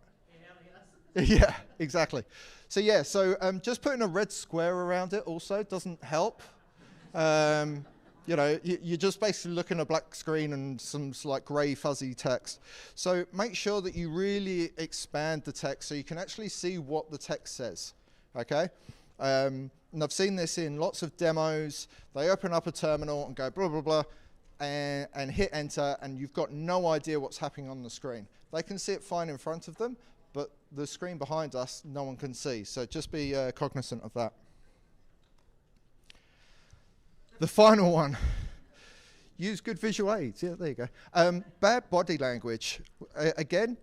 Yeah, exactly. So yeah, so just putting a red square around it also doesn't help. you know, you're just basically looking at a black screen and some like grey fuzzy text. So make sure that you really expand the text so you can actually see what the text says, okay? And I've seen this in lots of demos. They open up a terminal and go blah, blah, blah, and hit enter, and you've got no idea what's happening on the screen. They can see it fine in front of them, but the screen behind us, no one can see. So just be cognizant of that. The final one, use good visual aids. Yeah, there you go. Bad body language. Again,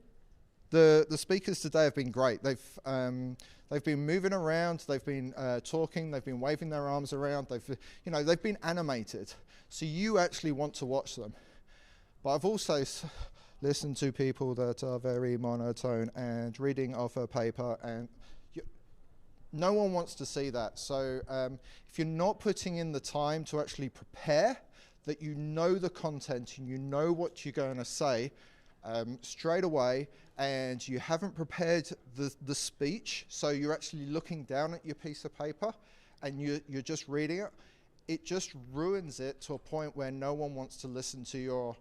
the speakers today have been great. They've been moving around, they've been talking, they've been waving their arms around, they've been animated. So you actually want to watch them. But I've also listened to people that are very monotone and reading off a paper, and no one wants to see that. So if you're not putting in the time to actually prepare, that you know the content and you know what you're going to say straight away, and you haven't prepared the speech, so you're actually looking down at your piece of paper and you're just reading it, it just ruins it to a point where no one wants to listen to your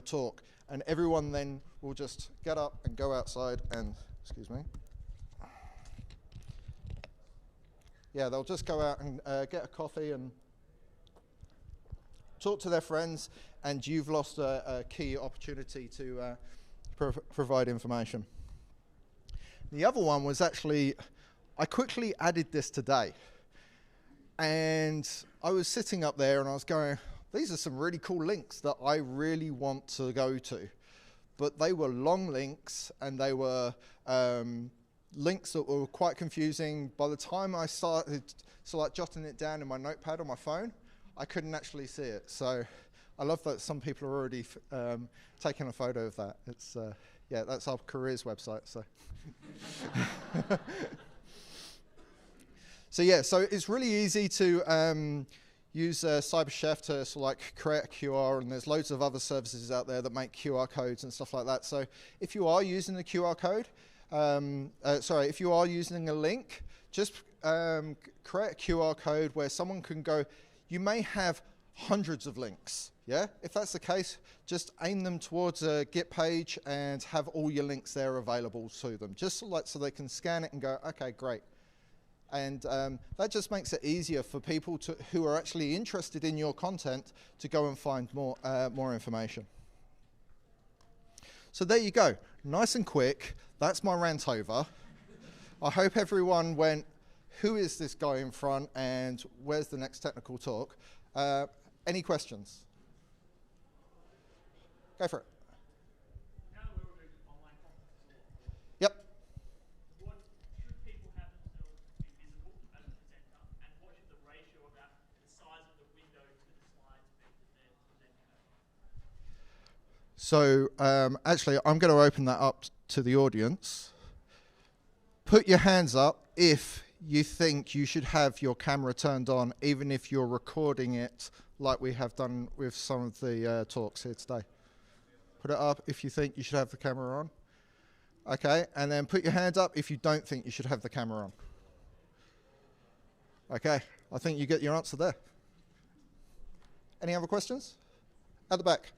talk. And everyone then will just get up and go outside and, excuse me, yeah, they'll just go out and get a coffee and talk to their friends, and you've lost a key opportunity to provide information. The other one was actually, I quickly added this today, and I was sitting up there and I was going, these are some really cool links that I really want to go to. But they were long links, and they were links that were quite confusing. By the time I started jotting it down in my notepad on my phone, I couldn't actually see it. So I love that some people are already taking a photo of that. It's yeah, that's our careers website. So so yeah, so it's really easy to use CyberChef to sort of like create a QR, and there's loads of other services out there that make QR codes and stuff like that. So if you are using the QR code, if you are using a link, just create a QR code where someone can go. You may have hundreds of links, yeah? If that's the case, just aim them towards a Git page and have all your links there available to them, just so they can scan it and go, okay, great. And that just makes it easier for people who are actually interested in your content to go and find more information. So there you go, nice and quick. That's my rant over. I hope everyone went, who is this guy in front, and where's the next technical talk? Any questions? Go for it. Yep. What should people have themselves be visible as a presenter, and what should the ratio about the size of the window to the slides be that they're presenting over? So actually, I'm going to open that up to the audience. Put your hands up if you think you should have your camera turned on, even if you're recording it like we have done with some of the talks here today. Put it up if you think you should have the camera on. Okay, and then put your hands up if you don't think you should have the camera on. Okay, I think you get your answer there. Any other questions? At the back.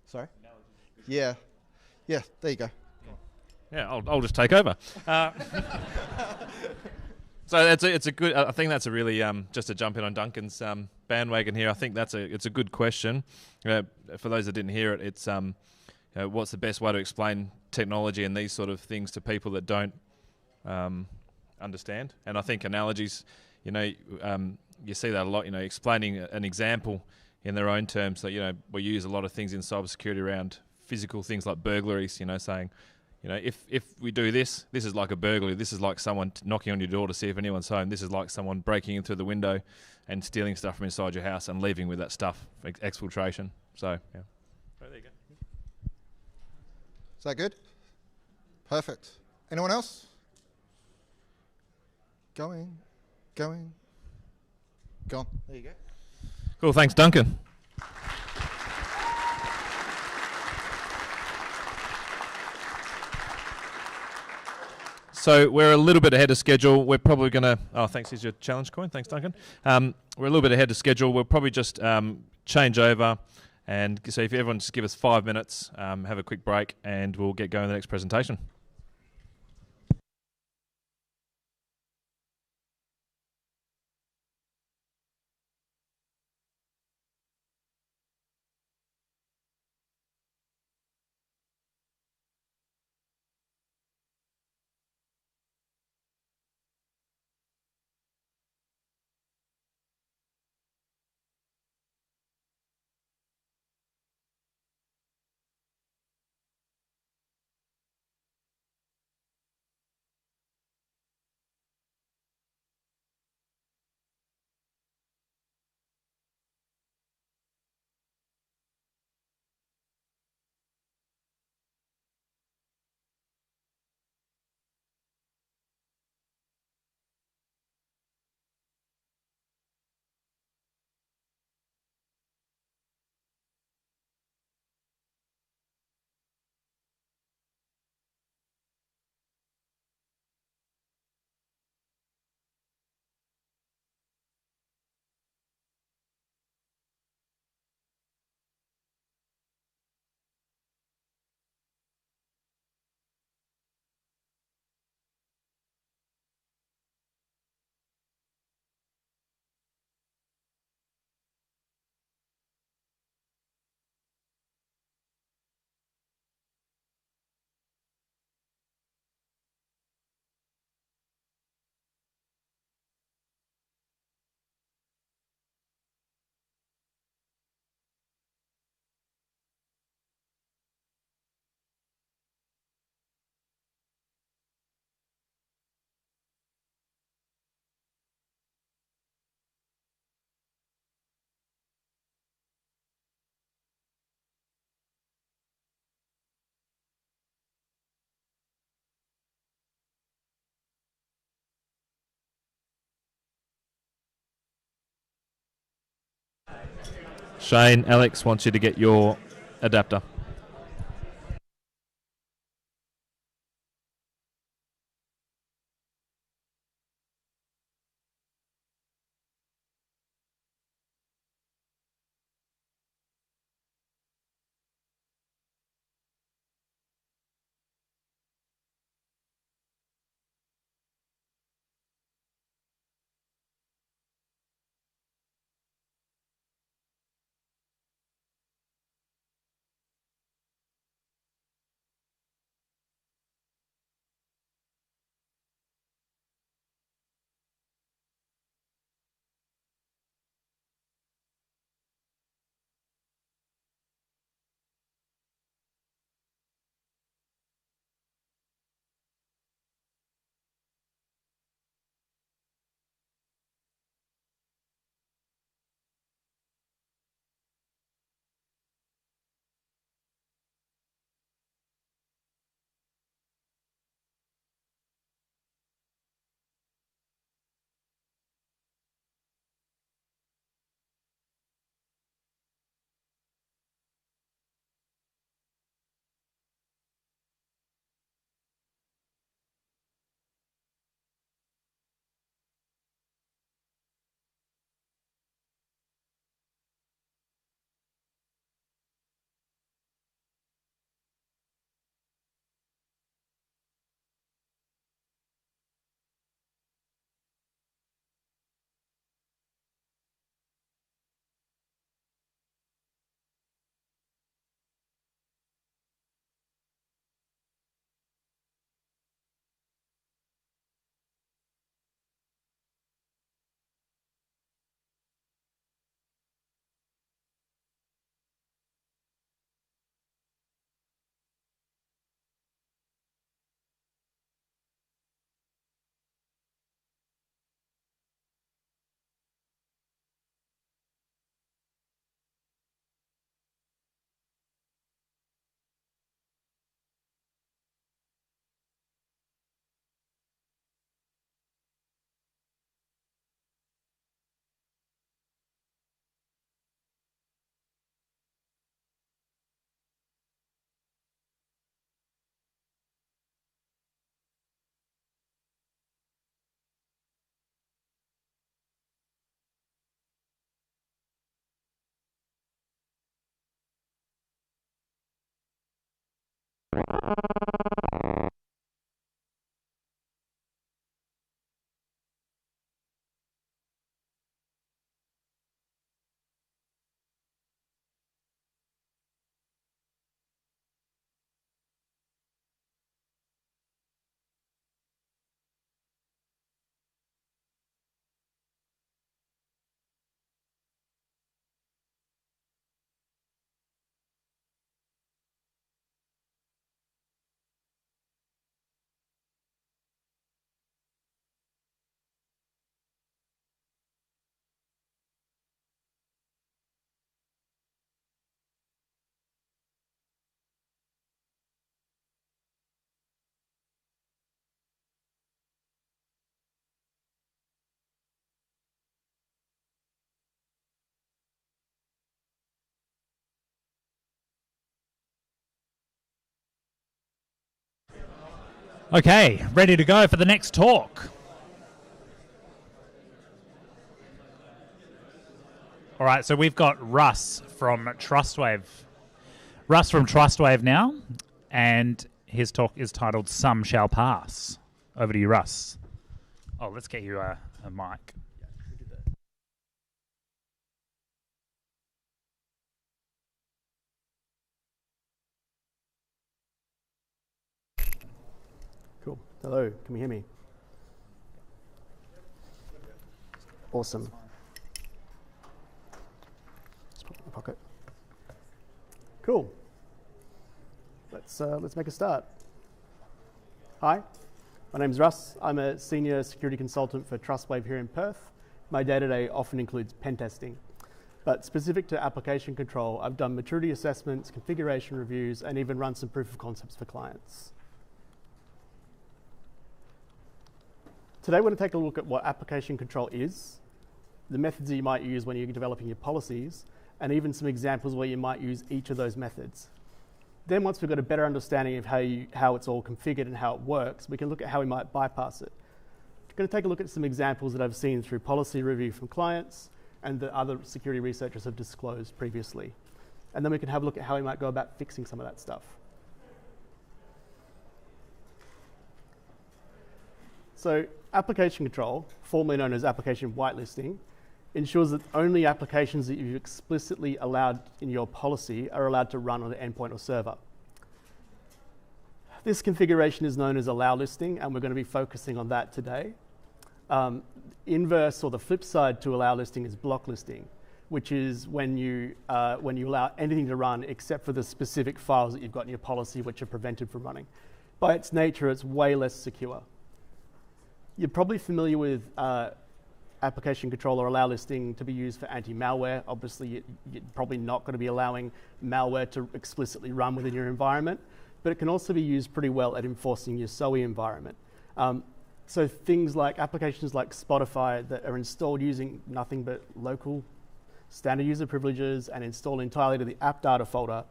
Sorry? Yeah. Yeah, there you go. Yeah, I'll just take over. So it's a good. I think that's a really just to jump in on Duncan's bandwagon here. I think it's a good question. For those that didn't hear it, it's what's the best way to explain technology and these sort of things to people that don't understand? And I think analogies, you see that a lot. Explaining an example in their own terms. So we use a lot of things in cybersecurity around physical things like burglaries. Saying, if we do this, this is like a burglary. This is like someone knocking on your door to see if anyone's home. This is like someone breaking in through the window and stealing stuff from inside your house and leaving with that stuff, exfiltration. So, yeah. Right, there you go. Is that good? Perfect. Anyone else? Going. Gone. There you go. Cool, thanks, Duncan. So we're a little bit ahead of schedule. We're probably going to... Oh, thanks. Here's your challenge coin. Thanks, Duncan. We're a little bit ahead of schedule. We'll probably just change over. And so if everyone just give us 5 minutes, have a quick break, and we'll get going with the next presentation. Shane, Alex wants you to get your adapter. Okay, ready to go for the next talk. All right, so we've got Russ from Trustwave. Russ from Trustwave now, and his talk is titled Some Shall Pass. Over to you, Russ. Oh, let's get you a mic. Cool. Hello, can you hear me? Awesome. Just put it in my pocket. Cool. Let's make a start. Hi, my name's Russ. I'm a senior security consultant for Trustwave here in Perth. My day-to-day often includes pen testing, but specific to application control, I've done maturity assessments, configuration reviews, and even run some proof of concepts for clients. Today, we're going to take a look at what application control is, the methods that you might use when you're developing your policies, and even some examples where you might use each of those methods. Then once we've got a better understanding of how it's all configured and how it works, we can look at how we might bypass it. We're going to take a look at some examples that I've seen through policy review from clients and that other security researchers have disclosed previously. And then we can have a look at how we might go about fixing some of that stuff. So application control, formerly known as application whitelisting, ensures that only applications that you've explicitly allowed in your policy are allowed to run on an endpoint or server. This configuration is known as allow listing, and we're going to be focusing on that today. Inverse, or the flip side to allow listing, is block listing, which is when you allow anything to run except for the specific files that you've got in your policy which are prevented from running. By its nature, it's way less secure. You're probably familiar with application control or allow listing to be used for anti-malware. Obviously, you're probably not going to be allowing malware to explicitly run within your environment, but it can also be used pretty well at enforcing your SOE environment. So things like applications like Spotify that are installed using nothing but local standard user privileges and installed entirely to the app data folder,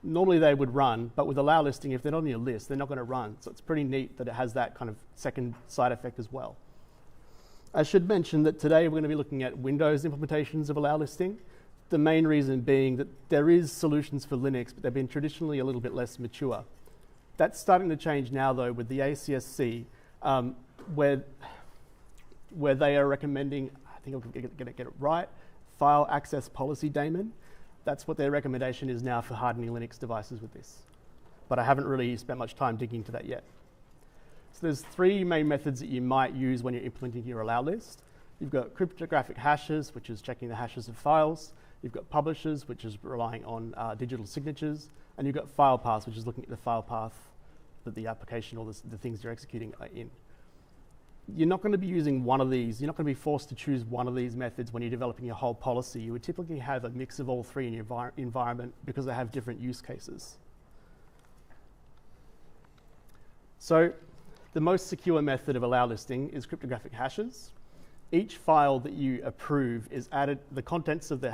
normally they would run, but with allow listing, if they're not on your list, they're not going to run. So it's pretty neat that it has that kind of second side effect as well. I should mention that today we're going to be looking at Windows implementations of allow listing. The main reason being that there is solutions for Linux, but they've been traditionally a little bit less mature. That's starting to change now, though, with the ACSC, where they are recommending, I think I'm going to get it right, file access policy daemon. That's what their recommendation is now for hardening Linux devices with this. But I haven't really spent much time digging into that yet. So there's three main methods that you might use when you're implementing your allow list. You've got cryptographic hashes, which is checking the hashes of files. You've got publishers, which is relying on digital signatures. And you've got file paths, which is looking at the file path that the application or the things you're executing are in. You're not going to be using one of these. You're not going to be forced to choose one of these methods when you're developing your whole policy. You would typically have a mix of all three in your environment because they have different use cases. So the most secure method of allow listing is cryptographic hashes. Each file that you approve is added, the contents of the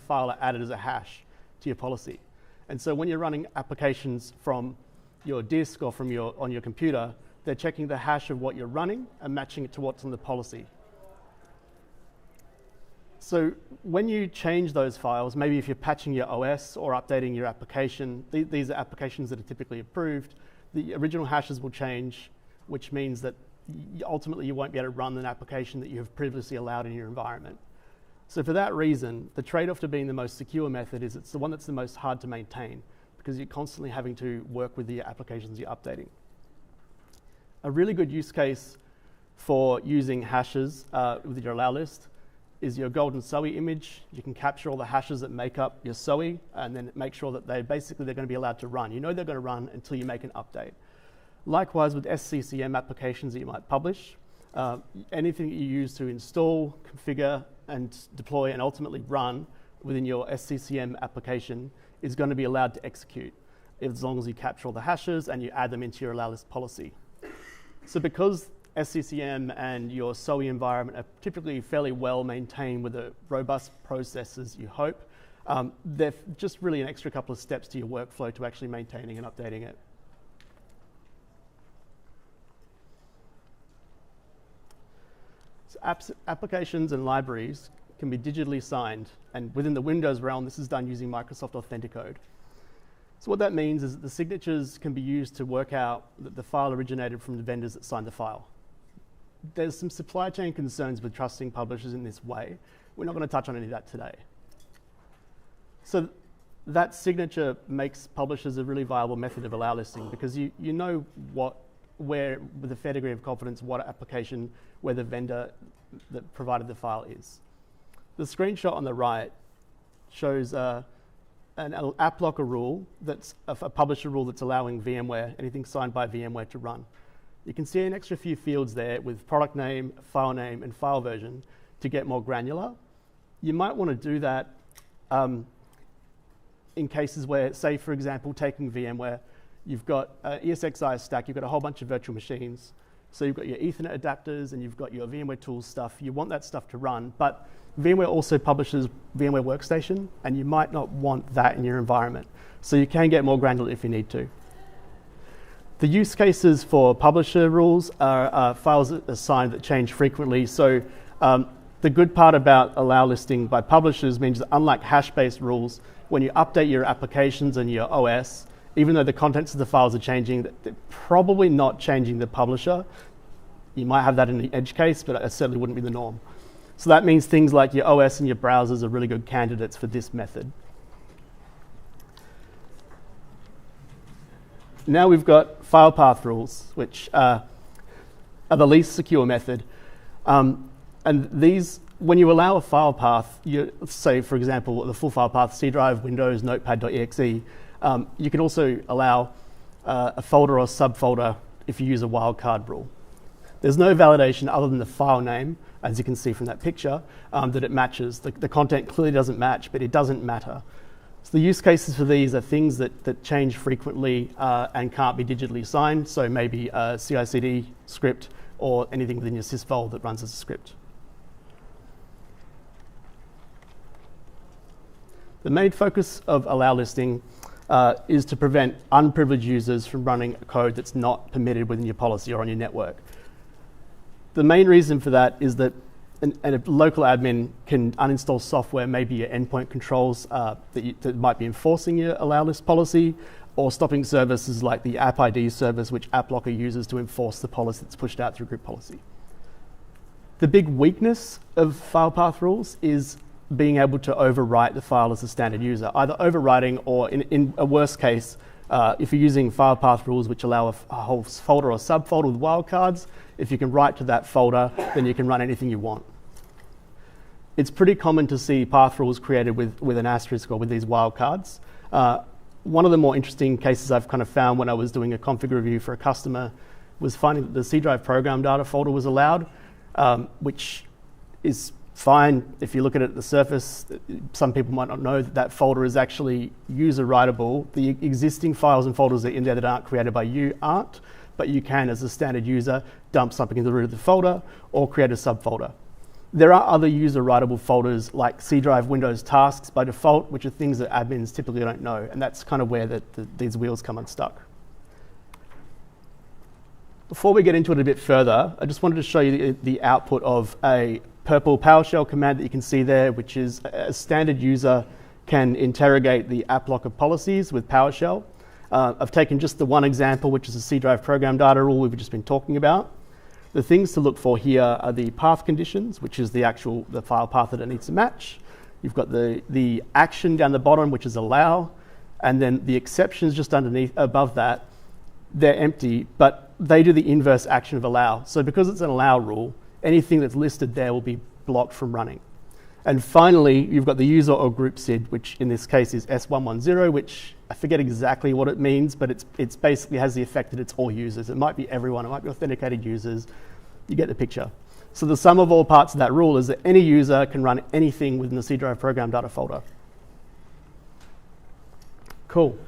file are added as a hash to your policy. And so when you're running applications from your disk or from on your computer, they're checking the hash of what you're running and matching it to what's in the policy. So when you change those files, maybe if you're patching your OS or updating your application, these are applications that are typically approved, the original hashes will change, which means that ultimately you won't be able to run an application that you have previously allowed in your environment. So for that reason, the trade-off to being the most secure method is it's the one that's the most hard to maintain because you're constantly having to work with the applications you're updating. A really good use case for using hashes with your allow list is your golden SOE image. You can capture all the hashes that make up your SOE and then make sure that they're going to be allowed to run. You know they're going to run until you make an update. Likewise with SCCM applications that you might publish, anything that you use to install, configure, and deploy and ultimately run within your SCCM application is going to be allowed to execute as long as you capture all the hashes and you add them into your allow list policy. So because SCCM and your SOE environment are typically fairly well maintained with a robust processes, you hope, they're just really an extra couple of steps to your workflow to actually maintaining and updating it. So applications and libraries can be digitally signed, and within the Windows realm, this is done using Microsoft Authenticode. So what that means is that the signatures can be used to work out that the file originated from the vendors that signed the file. There's some supply chain concerns with trusting publishers in this way. We're not going to touch on any of that today. So that signature makes publishers a really viable method of allow listing because you know where, with a fair degree of confidence, what application, where the vendor that provided the file is. The screenshot on the right shows an app locker rule that's a publisher rule that's allowing VMware, anything signed by VMware, to run. You can see an extra few fields there with product name, and file version to get more granular. You might want to do that in cases where, say, for example, taking VMware, you've got an ESXi stack, you've got a whole bunch of virtual machines. So you've got your Ethernet adapters and you've got your VMware tools stuff. You want that stuff to run, but VMware also publishes VMware Workstation, and you might not want that in your environment. So you can get more granular if you need to. The use cases for publisher rules are files assigned that change frequently. So the good part about allow listing by publishers means that unlike hash-based rules, when you update your applications and your OS, even though the contents of the files are changing, they're probably not changing the publisher. You might have that in the edge case, but it certainly wouldn't be the norm. So that means things like your OS and your browsers are really good candidates for this method. Now we've got file path rules, which are the least secure method. And these, when you allow a file path, say, for example, the full file path, C drive, Windows, Notepad.exe, you can also allow a folder or subfolder if you use a wildcard rule. There's no validation other than the file name, as you can see from that picture, that it matches. The content clearly doesn't match, but it doesn't matter. So the use cases for these are things that change frequently and can't be digitally signed, so maybe a CI/CD script or anything within your sysvol that runs as a script. The main focus of allow listing is to prevent unprivileged users from running code that's not permitted within your policy or on your network. The main reason for that is that a local admin can uninstall software, maybe your endpoint controls that might be enforcing your allow list policy, or stopping services like the app ID service, which AppLocker uses to enforce the policy that's pushed out through group policy. The big weakness of file path rules is being able to overwrite the file as a standard user, either overwriting or in a worst case, if you're using file path rules which allow a whole folder or subfolder with wildcards, if you can write to that folder, then you can run anything you want. It's pretty common to see path rules created with an asterisk or with these wildcards. One of the more interesting cases I've kind of found when I was doing a config review for a customer was finding that the C drive program data folder was allowed, which is fine. If you look at it at the surface, some people might not know that that folder is actually user writable. The existing files and folders that are in there that aren't created by you aren't, but you can, as a standard user, dump something in the root of the folder or create a subfolder. There are other user writable folders like C drive Windows tasks by default, which are things that admins typically don't know, and that's kind of where these wheels come unstuck. Before we get into it a bit further, I just wanted to show you the output of a purple PowerShell command that you can see there, which is a standard user can interrogate the app locker policies with PowerShell. I've taken just the one example, which is the C drive program data rule we've just been talking about. The things to look for here are the path conditions, which is the file path that it needs to match. You've got the action down the bottom, which is allow, and then the exceptions just underneath, above that, they're empty, but they do the inverse action of allow. So because it's an allow rule, anything that's listed there will be blocked from running. And finally, you've got the user or group SID, which in this case is S110, which I forget exactly what it means, but it's basically has the effect that it's all users. It might be everyone, it might be authenticated users. You get the picture. So the sum of all parts of that rule is that any user can run anything within the C drive program data folder. Cool.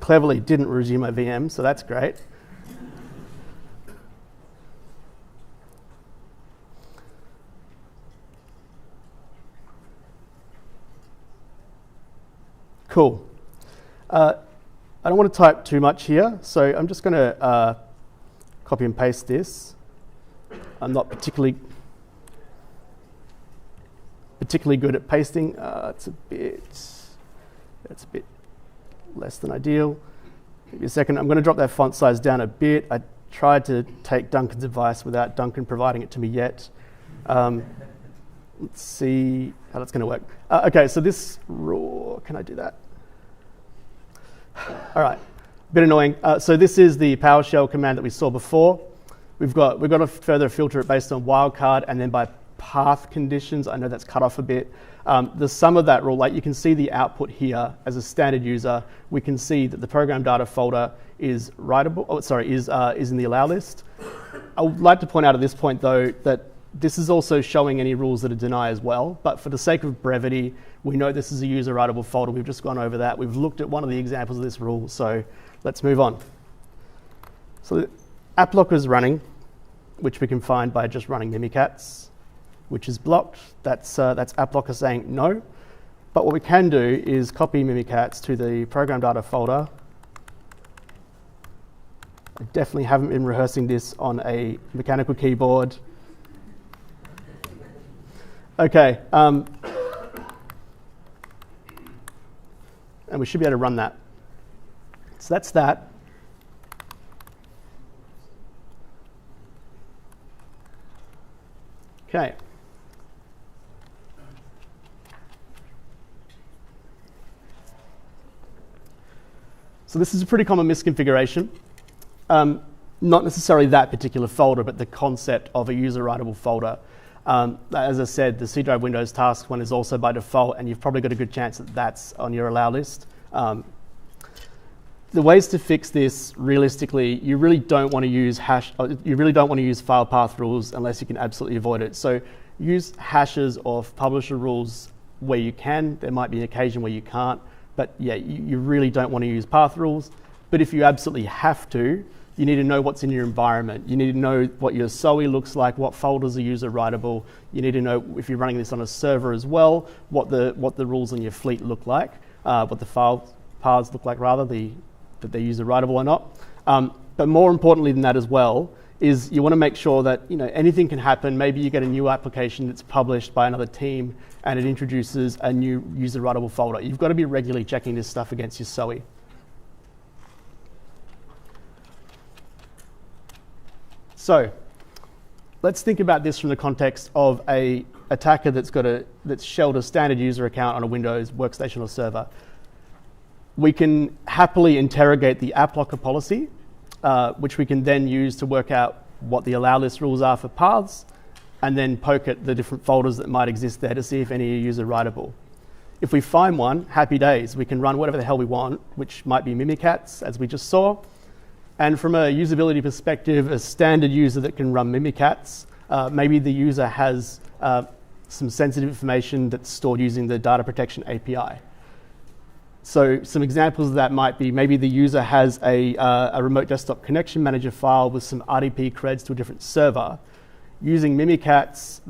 Cleverly didn't resume my VM, so that's great. Cool. I don't want to type too much here, so I'm just going to copy and paste this. I'm not particularly good at pasting. It's a bit less than ideal. Give me a second. I'm going to drop that font size down a bit. I tried to take Duncan's advice without Duncan providing it to me yet. Let's see how that's going to work. Okay, so this raw, can I do that? All right, a bit annoying. So this is the PowerShell command that we saw before. We've got to further filter it based on wildcard and then by path conditions. I know that's cut off a bit. The sum of that rule, like you can see the output here as a standard user. We can see that the program data folder is writable. Oh, sorry, is in the allow list. I would like to point out at this point though that this is also showing any rules that are deny as well. But for the sake of brevity, we know this is a user writable folder. We've just gone over that. We've looked at one of the examples of this rule. So let's move on. So the app locker is running, which we can find by just running mimikatz, which is blocked. That's app locker saying no. But what we can do is copy mimikatz to the program data folder. I definitely haven't been rehearsing this on a mechanical keyboard. Okay, and we should be able to run that. So that's that. Okay. So this is a pretty common misconfiguration. Not necessarily that particular folder, but the concept of a user writable folder. As I said, the C drive Windows task one is also by default, and you've probably got a good chance that that's on your allow list. The ways to fix this, realistically, you really don't want to use file path rules unless you can absolutely avoid it. So use hashes of publisher rules where you can. There might be an occasion where you can't, but yeah, you really don't want to use path rules. But if you absolutely have to, you need to know what's in your environment. You need to know what your SOE looks like, what folders are user writable. You need to know, if you're running this on a server as well, what the rules on your fleet look like, what the file paths look like rather, that they're user writable or not. But more importantly than that as well, is you want to make sure that anything can happen. Maybe you get a new application that's published by another team and it introduces a new user writable folder. You've got to be regularly checking this stuff against your SOE. So let's think about this from the context of an attacker that's shelled a standard user account on a Windows workstation or server. We can happily interrogate the app locker policy, which we can then use to work out what the allow list rules are for paths, and then poke at the different folders that might exist there to see if any are user writable. If we find one, happy days. We can run whatever the hell we want, which might be mimikatz, as we just saw. And from a usability perspective, a standard user that can run mimikatz, maybe the user has some sensitive information that's stored using the data protection API. So some examples of that might be maybe the user has a remote desktop connection manager file with some RDP creds to a different server. Using mimikatz,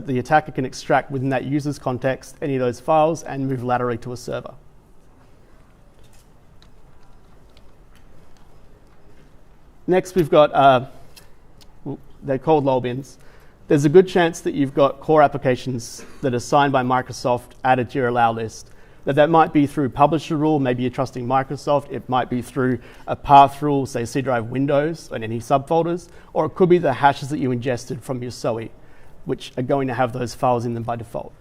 the attacker can extract within that user's context any of those files and move laterally to a server. Next, we've got, they're called lol bins. There's a good chance that you've got core applications that are signed by Microsoft added to your allow list. That might be through publisher rule, maybe you're trusting Microsoft. It might be through a path rule, say C drive Windows and any subfolders, or it could be the hashes that you ingested from your SOE, which are going to have those files in them by default,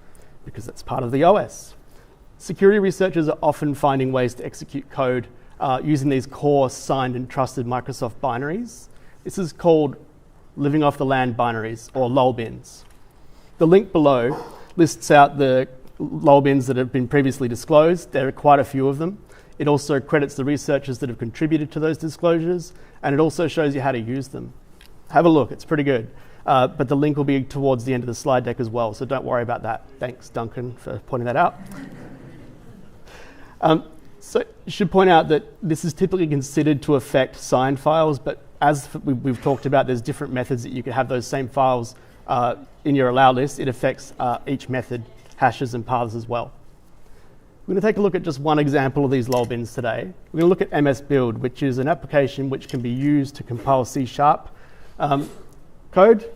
because that's part of the OS. Security researchers are often finding ways to execute code using these core signed and trusted Microsoft binaries. This is called living off the land binaries, or lol bins. The link below lists out the lol bins that have been previously disclosed. There are quite a few of them. It also credits the researchers that have contributed to those disclosures, and it also shows you how to use them. Have a look, it's pretty good. But the link will be towards the end of the slide deck as well, so don't worry about that. Thanks, Duncan, for pointing that out. So you should point out that this is typically considered to affect signed files, but as we've talked about, there's different methods that you could have those same files in your allow list. It affects each method, hashes and paths as well. We're going to take a look at just one example of these lol bins today. We're going to look at MS Build, which is an application which can be used to compile C# code,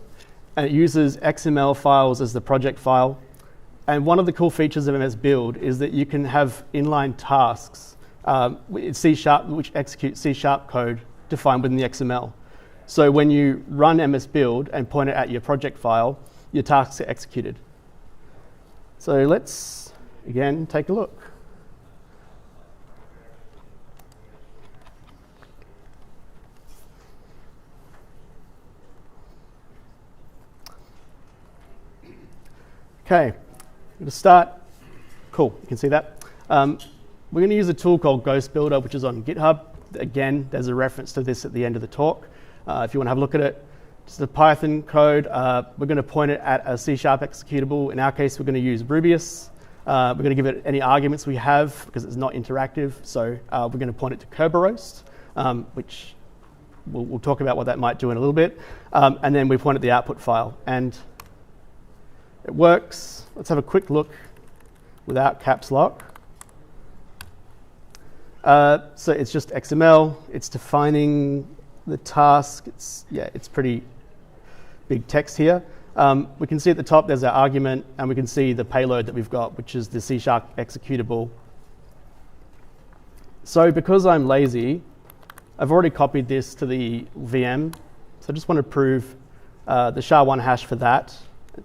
and it uses XML files as the project file. And one of the cool features of MS Build is that you can have inline tasks in C# which execute C# code defined within the XML. So when you run MS Build and point it at your project file, your tasks are executed. So let's, again, take a look. Okay, I'm going to start. Cool, you can see that. We're going to use a tool called Ghost Builder, which is on GitHub. Again, there's a reference to this at the end of the talk. If you want to have a look at it, it's a Python code. We're going to point it at a C# executable. In our case, we're going to use Rubius. We're going to give it any arguments we have because it's not interactive. So we're going to point it to Kerberoast, which we'll talk about what that might do in a little bit. And then we point at the output file. And it works. Let's have a quick look without caps lock. So it's just XML. It's defining the task. It's pretty big text here. We can see at the top there's our argument, and we can see the payload that we've got, which is the C# executable. So because I'm lazy, I've already copied this to the VM. So I just want to prove the SHA-1 hash for that.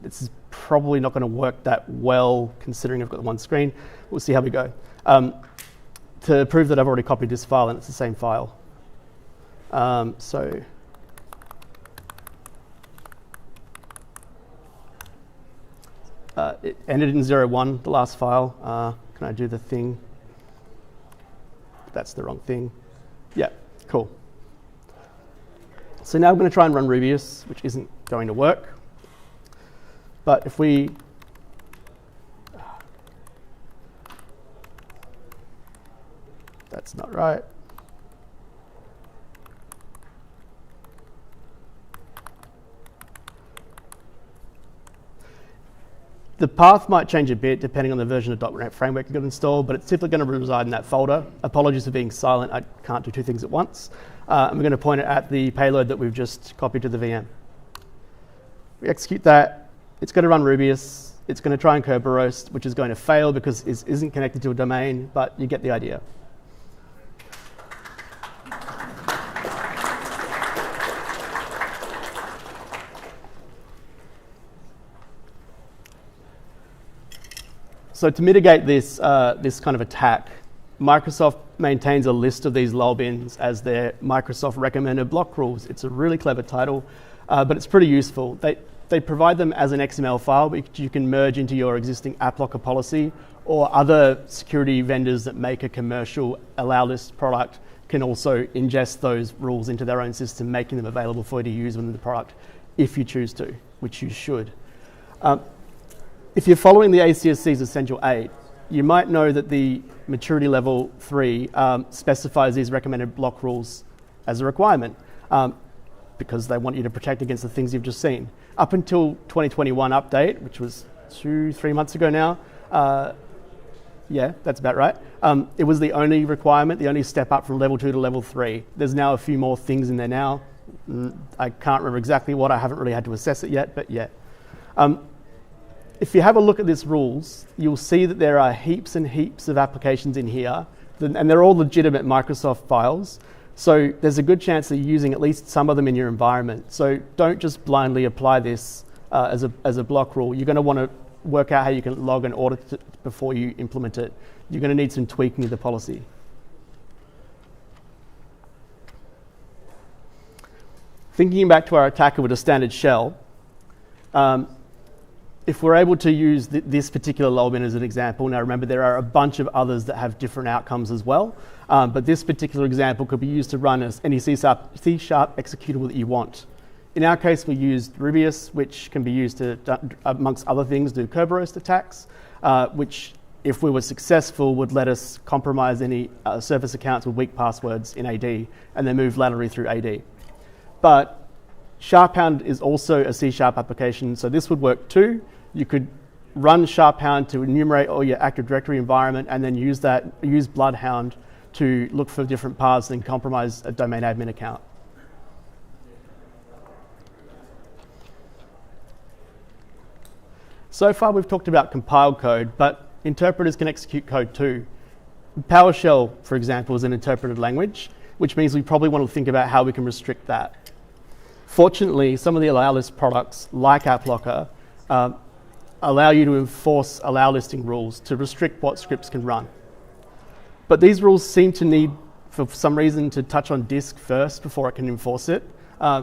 This is probably not going to work that well considering I've got the one screen. We'll see how we go. To prove that I've already copied this file and it's the same file. It ended in 01, the last file. Can I do the thing? That's the wrong thing. Yeah, cool. So now I'm going to try and run Rubius, which isn't going to work. But if we that's not right. The path might change a bit depending on the version of .NET Framework you've got installed, but it's typically going to reside in that folder. Apologies for being silent. I can't do two things at once. And we're going to point it at the payload that we've just copied to the VM. We execute that. It's going to run Rubius. It's going to try and Kerberoast, which is going to fail because it isn't connected to a domain, but you get the idea. So to mitigate this, this kind of attack, Microsoft maintains a list of these lol bins as their Microsoft recommended block rules. It's a really clever title, but it's pretty useful. They provide them as an XML file, which you can merge into your existing app locker policy, or other security vendors that make a commercial allow list product can also ingest those rules into their own system, making them available for you to use within the product if you choose to, which you should. If you're following the ACSC's Essential 8, you might know that the maturity level 3 specifies these recommended block rules as a requirement because they want you to protect against the things you've just seen. Up until 2021 update, which was 2-3 months ago now, Yeah, that's about right. It was the only requirement, the only step up from level 2 to level 3. There's now a few more things in there now. I can't remember exactly what. I haven't really had to assess it yet, but yeah. If you have a look at these rules, you'll see that there are heaps and heaps of applications in here, and they're all legitimate Microsoft files. So there's a good chance that you're using at least some of them in your environment. So don't just blindly apply this as a block rule. You're going to want to work out how you can log and audit it before you implement it. You're going to need some tweaking of the policy. Thinking back to our attacker with a standard shell, if we're able to use this particular login as an example, now remember there are a bunch of others that have different outcomes as well, but this particular example could be used to run as any C# executable that you want. In our case, we used Rubius, which can be used to, amongst other things, do Kerberos attacks, which, if we were successful, would let us compromise any service accounts with weak passwords in AD and then move laterally through AD. But Sharphound is also a C# application, so this would work too. You could run Sharphound to enumerate all your Active Directory environment and then use Bloodhound to look for different paths and compromise a domain admin account. So far we've talked about compiled code, but interpreters can execute code too. PowerShell, for example, is an interpreted language, which means we probably want to think about how we can restrict that. Fortunately, some of the allow list products, like AppLocker, allow you to enforce allow listing rules to restrict what scripts can run. But these rules seem to need, for some reason, to touch on disk first before it can enforce it,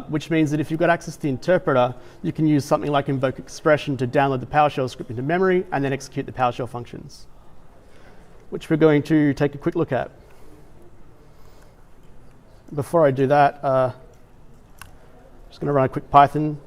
which means that if you've got access to the interpreter, you can use something like invoke expression to download the PowerShell script into memory and then execute the PowerShell functions, which we're going to take a quick look at. Before I do that, just going to run a quick Python